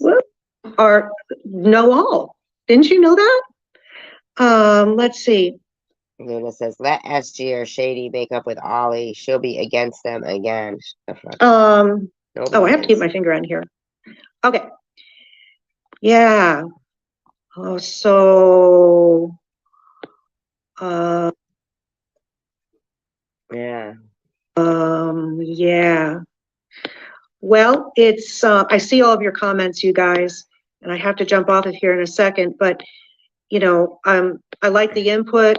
Or know all. Didn't you know that? Let's see. Luna says, let SG or Shady make up with Ollie. She'll be against them again. Oh, I have to keep is. my finger on here. Okay. Yeah. Oh, so Yeah. yeah. Well, it's I see all of your comments, you guys, and I have to jump off of here in a second, but you know, I like the input,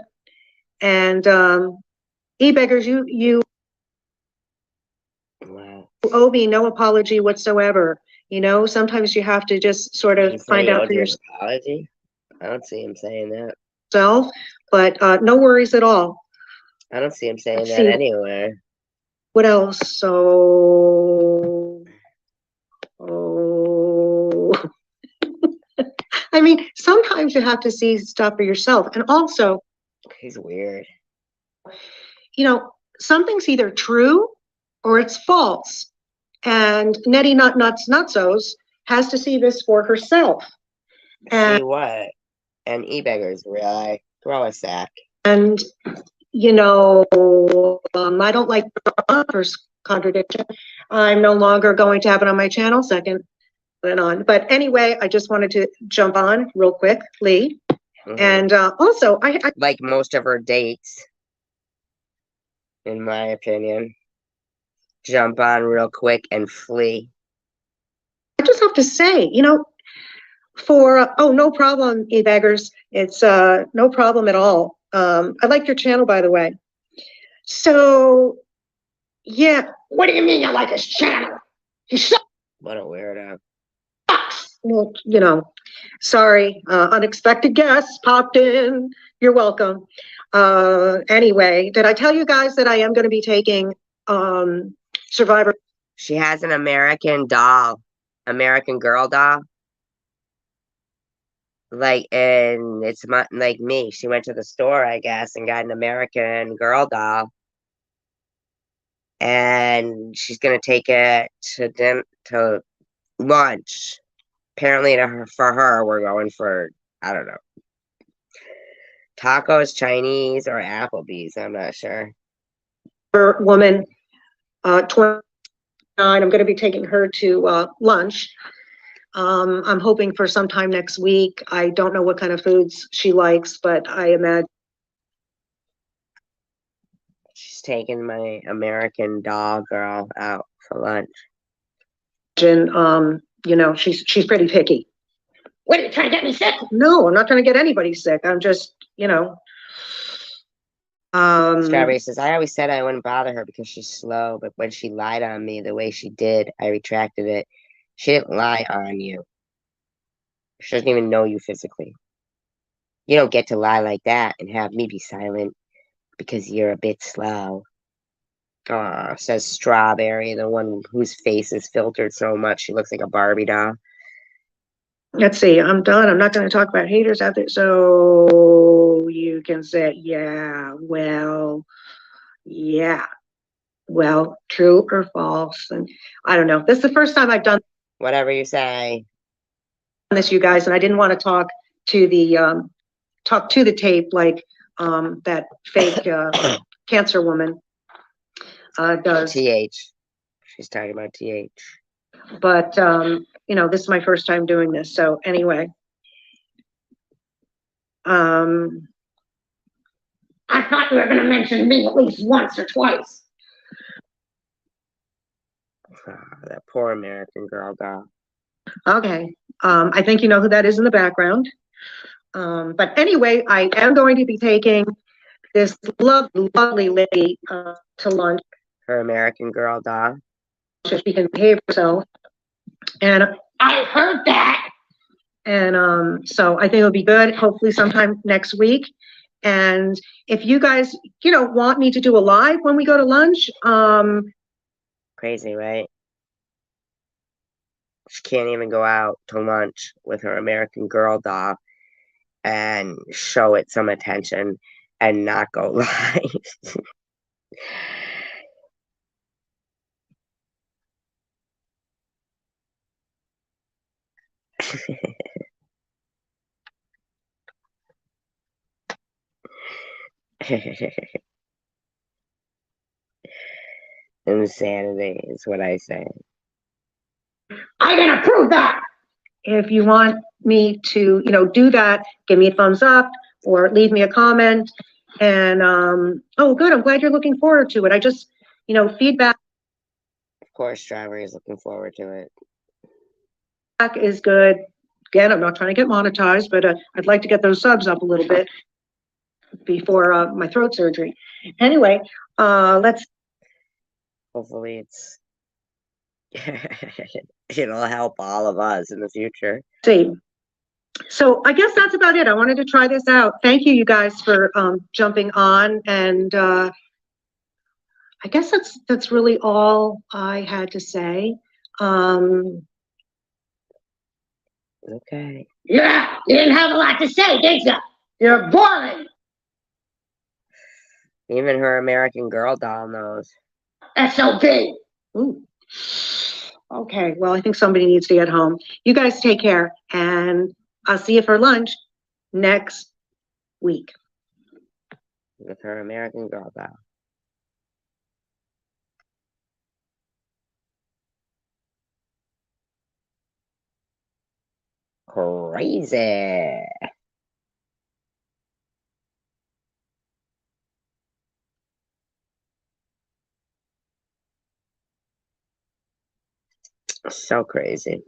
and e-beggars, you Wow. owe me no apology whatsoever. You know, sometimes you have to just sort He of said find he out owed for you an yourself, apology? I don't see him saying that. but no worries at all. I don't see him saying Let's that see. anywhere. What else? So, oh, I mean, sometimes you have to see stuff for yourself. And also, He's weird. you know, something's either true or it's false. And Nettie Nutsos has to see this for herself. And, See what? And e-beggars, really? Throw a sack. and you know, I don't like first contradiction. I'm no longer going to have it on my channel, second and on. But anyway, I just wanted to jump on real quick, Lee. Mhm. And also, I like most of her dates, in my opinion. Jump on real quick and flee. just have to say, you know, for oh, no problem, e-beggars. It's no problem at all. I like your channel, by the way. So, yeah. What do you mean you like his channel? He sucks. What a weirdo. Well, you know, sorry, unexpected guest popped in. You're welcome. Anyway, did I tell you guys that I am going to be taking Survivor? She has an American doll, American Girl doll. Like, and it's like me. She went to the store, I guess, and got an American Girl doll. And she's gonna take it to lunch. Apparently, for her, we're going for, I don't know, tacos, Chinese, or Applebee's. I'm not sure. Woman, 29. I'm going to be taking her to lunch. I'm hoping for sometime next week. I don't know what kind of foods she likes, but I imagine She's taking my American doll girl out for lunch. And, she's pretty picky. What, are you trying to get me sick? No, I'm not trying to get anybody sick. I'm just, Strawberry says, I always said I wouldn't bother her because she's slow, but when she lied on me the way she did, I retracted it. She didn't lie on you. She doesn't even know you physically. You don't get to lie like that and have me be silent because you're a bit slow. Aw, says Strawberry, the one whose face is filtered so much she looks like a Barbie doll. Let's see, I'm done. I'm not going to talk about haters out there. So you can say, yeah, well, true or false. And I don't know. This is the first time I've done Whatever you say. this, you guys, and I didn't want to talk to the tape like that fake cancer woman does. TH. She's talking about TH. But this is my first time doing this. So anyway, I thought you were going to mention me at least once or twice. That poor American Girl doll. Okay. I think you know who that is in the background. But anyway, I am going to be taking this lovely lady to lunch. Her American Girl doll. So she can behave herself. And I heard that. And so I think it'll be good, hopefully sometime next week. And if you guys, want me to do a live when we go to lunch, crazy, right? She can't even go out to lunch with her American Girl doll and show it some attention and not go live. Insanity is what I say. I can approve that. If you want me to, do that, give me a thumbs up or leave me a comment. And oh, good. I'm glad you're looking forward to it. I just, feedback. Of course, Strawberry is looking forward to it. Is good. Again, I'm not trying to get monetized, but I'd like to get those subs up a little bit before my throat surgery. Anyway, let's. Hopefully it's it'll help all of us in the future. See. So I guess that's about it. I wanted to try this out. Thank you, you guys, for jumping on. And I guess that's really all I had to say. Okay. Yeah, you didn't have a lot to say, did you? You're boring. Even her American Girl doll knows. SOB. Ooh. Okay, well, I think somebody needs to get home. You guys take care, and I'll see you for lunch next week. With her American Girl doll. Crazy. So crazy.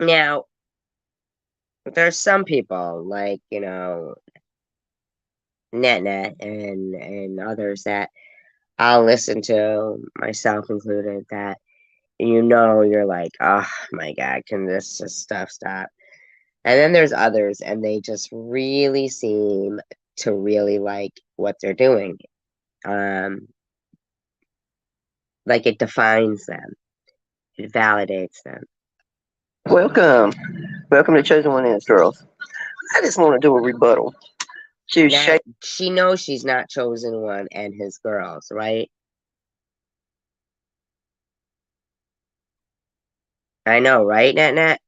Now, there's some people like, Net and others that I'll listen to, myself included, that you're like, oh my God, can this stuff stop? And then there's others, and they just really seem to really like what they're doing. Like it defines them, it validates them. Welcome. Welcome to Chosen One Is, girls. I just want to do a rebuttal. She knows she's not chosen one and his girls, right? I know, right, Nat?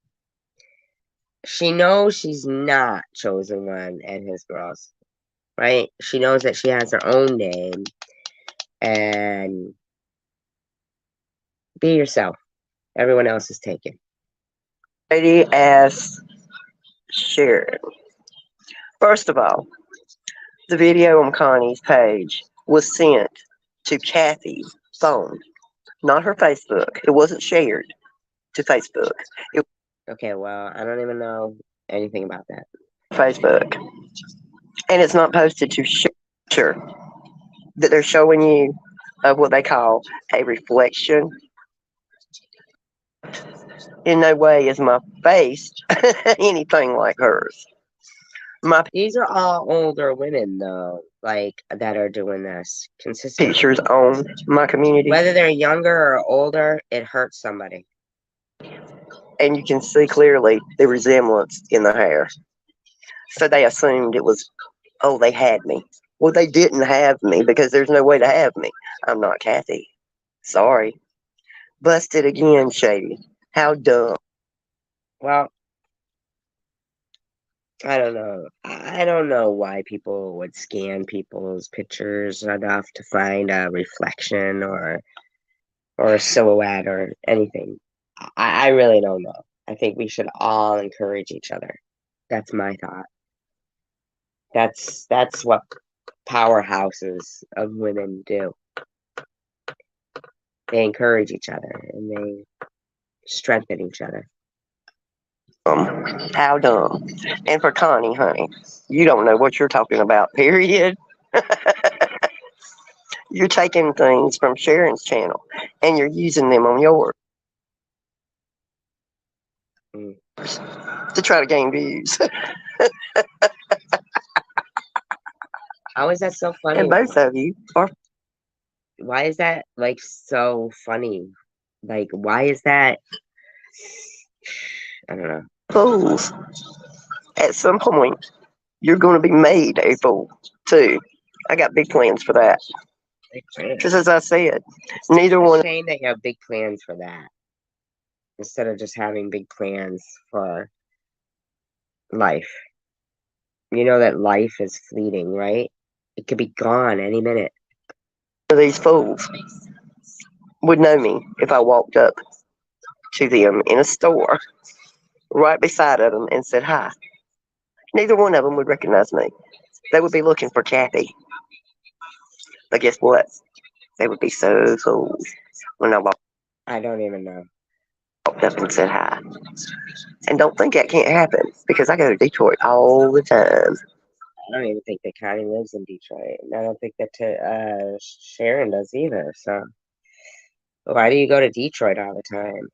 She knows she's not chosen one and his girls, right? She knows that she has her own name, and be yourself. Everyone else is taken. Lady asked Sharon. First of all, the video on Connie's page was sent to Kathy's phone, not her Facebook. It wasn't shared to Facebook. Okay, well, I don't even know anything about that. Facebook. And it's not posted to Sure that they're showing you what they call a reflection. In no way is my face anything like hers. These are all older women, though, like, that are doing this consistently. Pictures on my community. Whether they're younger or older, it hurts somebody. And you can see clearly the resemblance in the hair. So they assumed it was, oh, they had me. Well, they didn't have me because there's no way to have me. I'm not Kathy. Sorry. Busted again, Shady. How dumb. Well, I don't know. I don't know why people would scan people's pictures enough to find a reflection or a silhouette or anything. I really don't know. I think we should all encourage each other. That's my thought. That's what powerhouses of women do. They encourage each other and they strengthen each other. How dumb. And for Connie, honey, you don't know what you're talking about, period. You're taking things from Sharon's channel and you're using them on yours. To try to gain views. How is that so funny? And both of you are. Why is that like so funny? Like, why is that? I don't know. Fools. At some point, you're going to be made a fool too. I got big plans for that. Because as I said, neither one. It's a shame that you have big plans for that instead of just having big plans for life. You know that life is fleeting, right? It could be gone any minute. These fools would know me if I walked up to them in a store right beside of them and said hi. Neither one of them would recognize me. They would be looking for Kathy. But guess what? They would be so fools when I walked. I don't even know. Walked up and said hi. And don't think that can't happen because I go to Detroit all the time. I don't even think that Connie lives in Detroit. And I don't think that Sharon does either. So why do you go to Detroit all the time?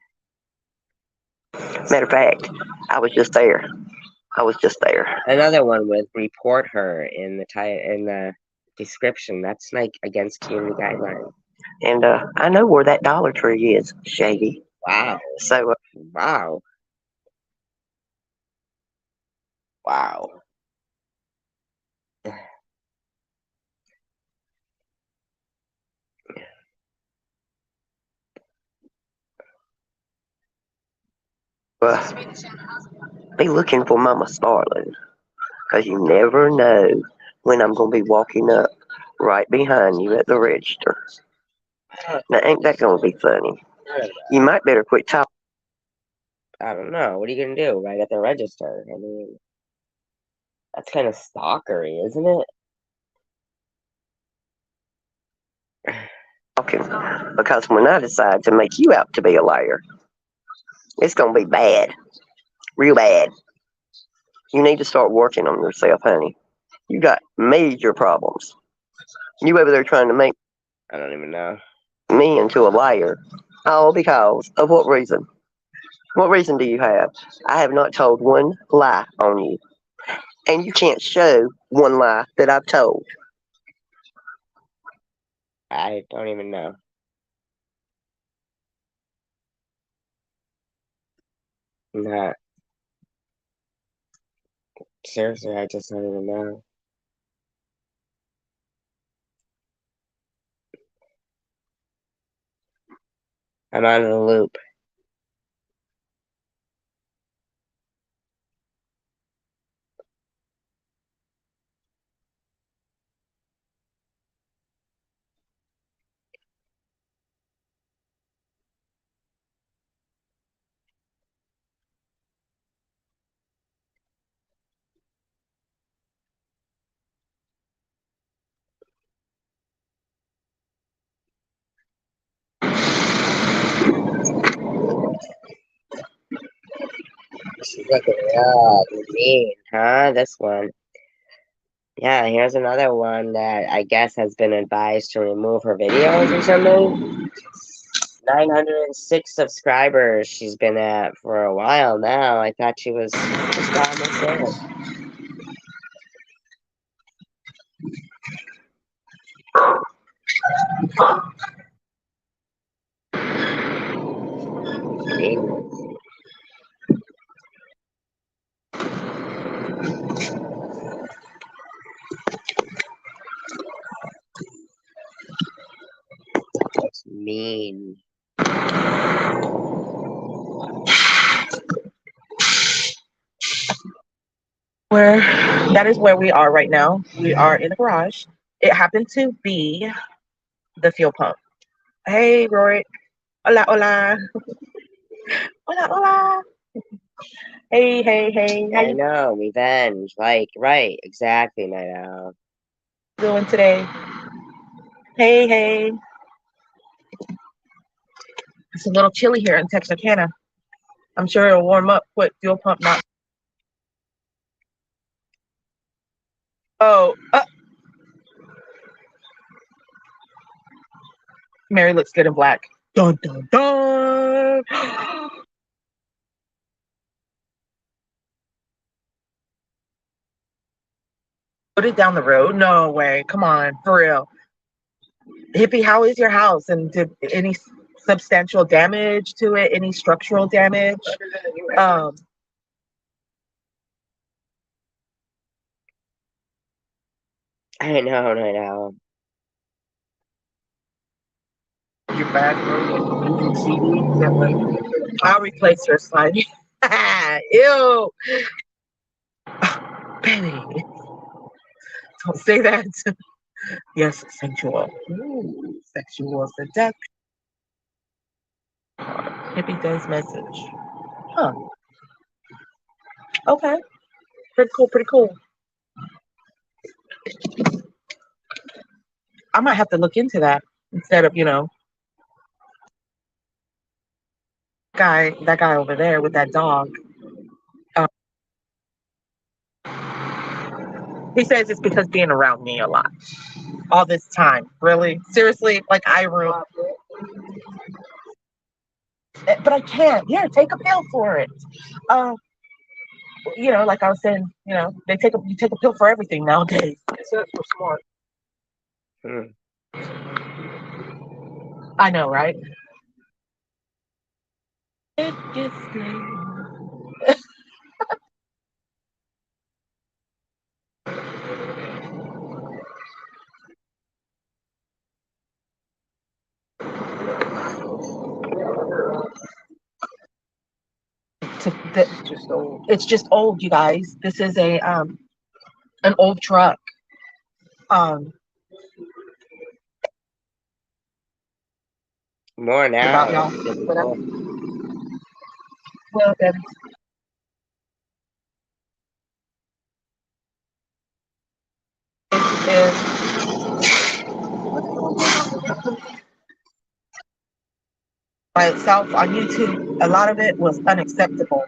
Matter of fact, I was just there. Another one with report her in the description. That's like against community guidelines. And I know where that Dollar Tree is, Shady. Wow. So wow. Wow. Be looking for Mama Starling, because you never know when I'm going to be walking up right behind you at the register. Now, ain't that going to be funny? You might better quit talking. I don't know. What are you going to do right at the register? I mean, that's kind of stalkery, isn't it? Because when I decide to make you out to be a liar, it's going to be bad. real bad. You need to start working on yourself, honey. You got major problems. You over there trying to make I don't even know. me into a liar. All because of what reason? What reason do you have? I have not told one lie on you. And you can't show one lie that I've told. I don't even know. Not seriously, I just don't even know. I'm out of the loop. She's looking real mean, huh? This one. Yeah, here's another one that I guess has been advised to remove her videos or something. 906 subscribers she's been at for a while now. I thought she was just almost there. That's mean. Where that is where we are right now. We are in the garage. It happened to be the fuel pump. Hey, Rory. Hola, hola. Hola, hola. Hey, hey, hey. How I you know, revenge. Like, right, exactly, Night Owl. doing today? Hey, hey. It's a little chilly here in Texarkana. I'm sure it'll warm up quick. Fuel pump not. Oh, Mary looks good in black. Dun, dun, dun. Put it down the road? No way. Come on, for real. Hippie, how is your house? And did any substantial damage to it? Any structural damage? I know, Night Owl. Your bathroom, CD. I'll replace your slide. Ew. Penny. Don't say that. Yes, sensual. Ooh, sexual seduction. Hippie does message. Huh. Okay. Pretty cool, pretty cool. I might have to look into that instead of, that guy over there with that dog. He says it's because being around me a lot. All this time. Really? Seriously? Like I ruined it. But I can't. Yeah, take a pill for it. Like I was saying, you take a pill for everything nowadays. It says we're smart. I know, right? It gets late. It's just old, you guys. This is an old truck. More now. About y'all. Well, then. By itself on YouTube, a lot of it was unacceptable.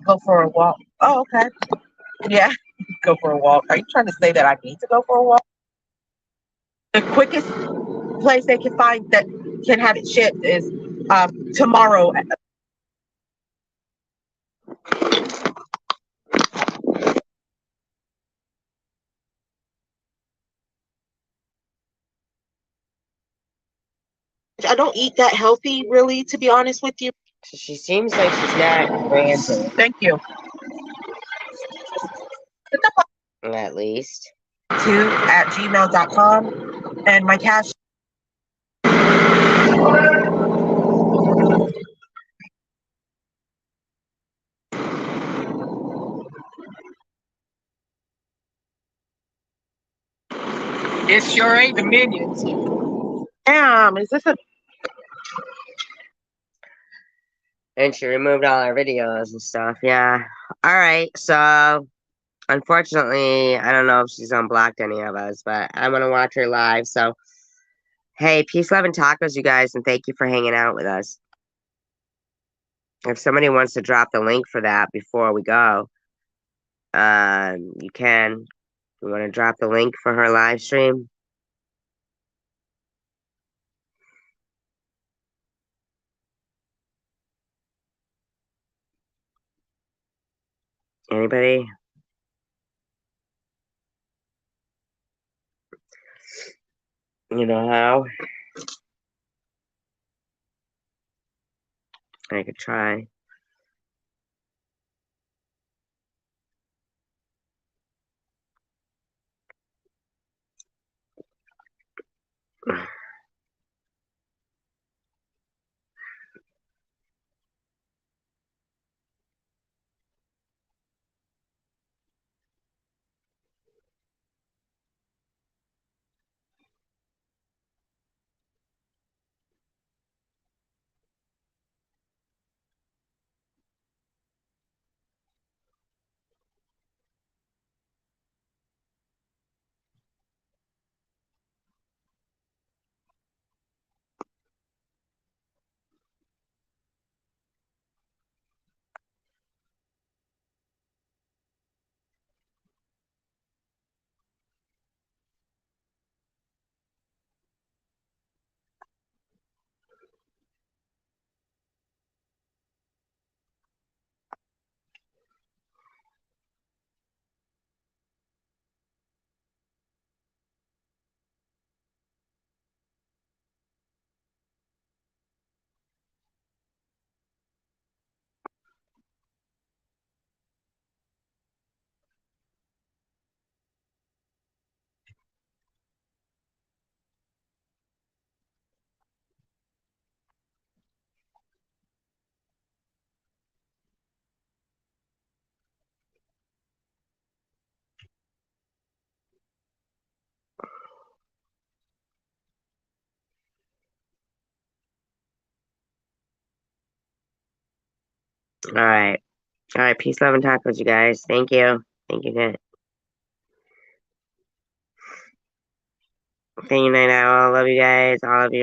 Go for a walk. Oh, okay. Yeah, go for a walk. Are you trying to say that I need to go for a walk? The quickest place they can find that can have it shipped is tomorrow. I don't eat that healthy, really, to be honest with you. She seems like she's not ranting. Thank you. At least. @gmail.com and my cash. It sure ain't the Minions. Damn, is this a... And she removed all our videos and stuff. Yeah. Alright, so unfortunately, I don't know if she's unblocked any of us, but I'm gonna watch her live. So, hey, peace, love, and tacos, you guys, and thank you for hanging out with us. If somebody wants to drop the link for that before we go, you can. You want to drop the link for her live stream? Anybody? You know how? I could try. All right. All right. Peace, love, and tacos, you guys. Thank you. Thank you, good. Thank you, night owl. Love you guys. All of you.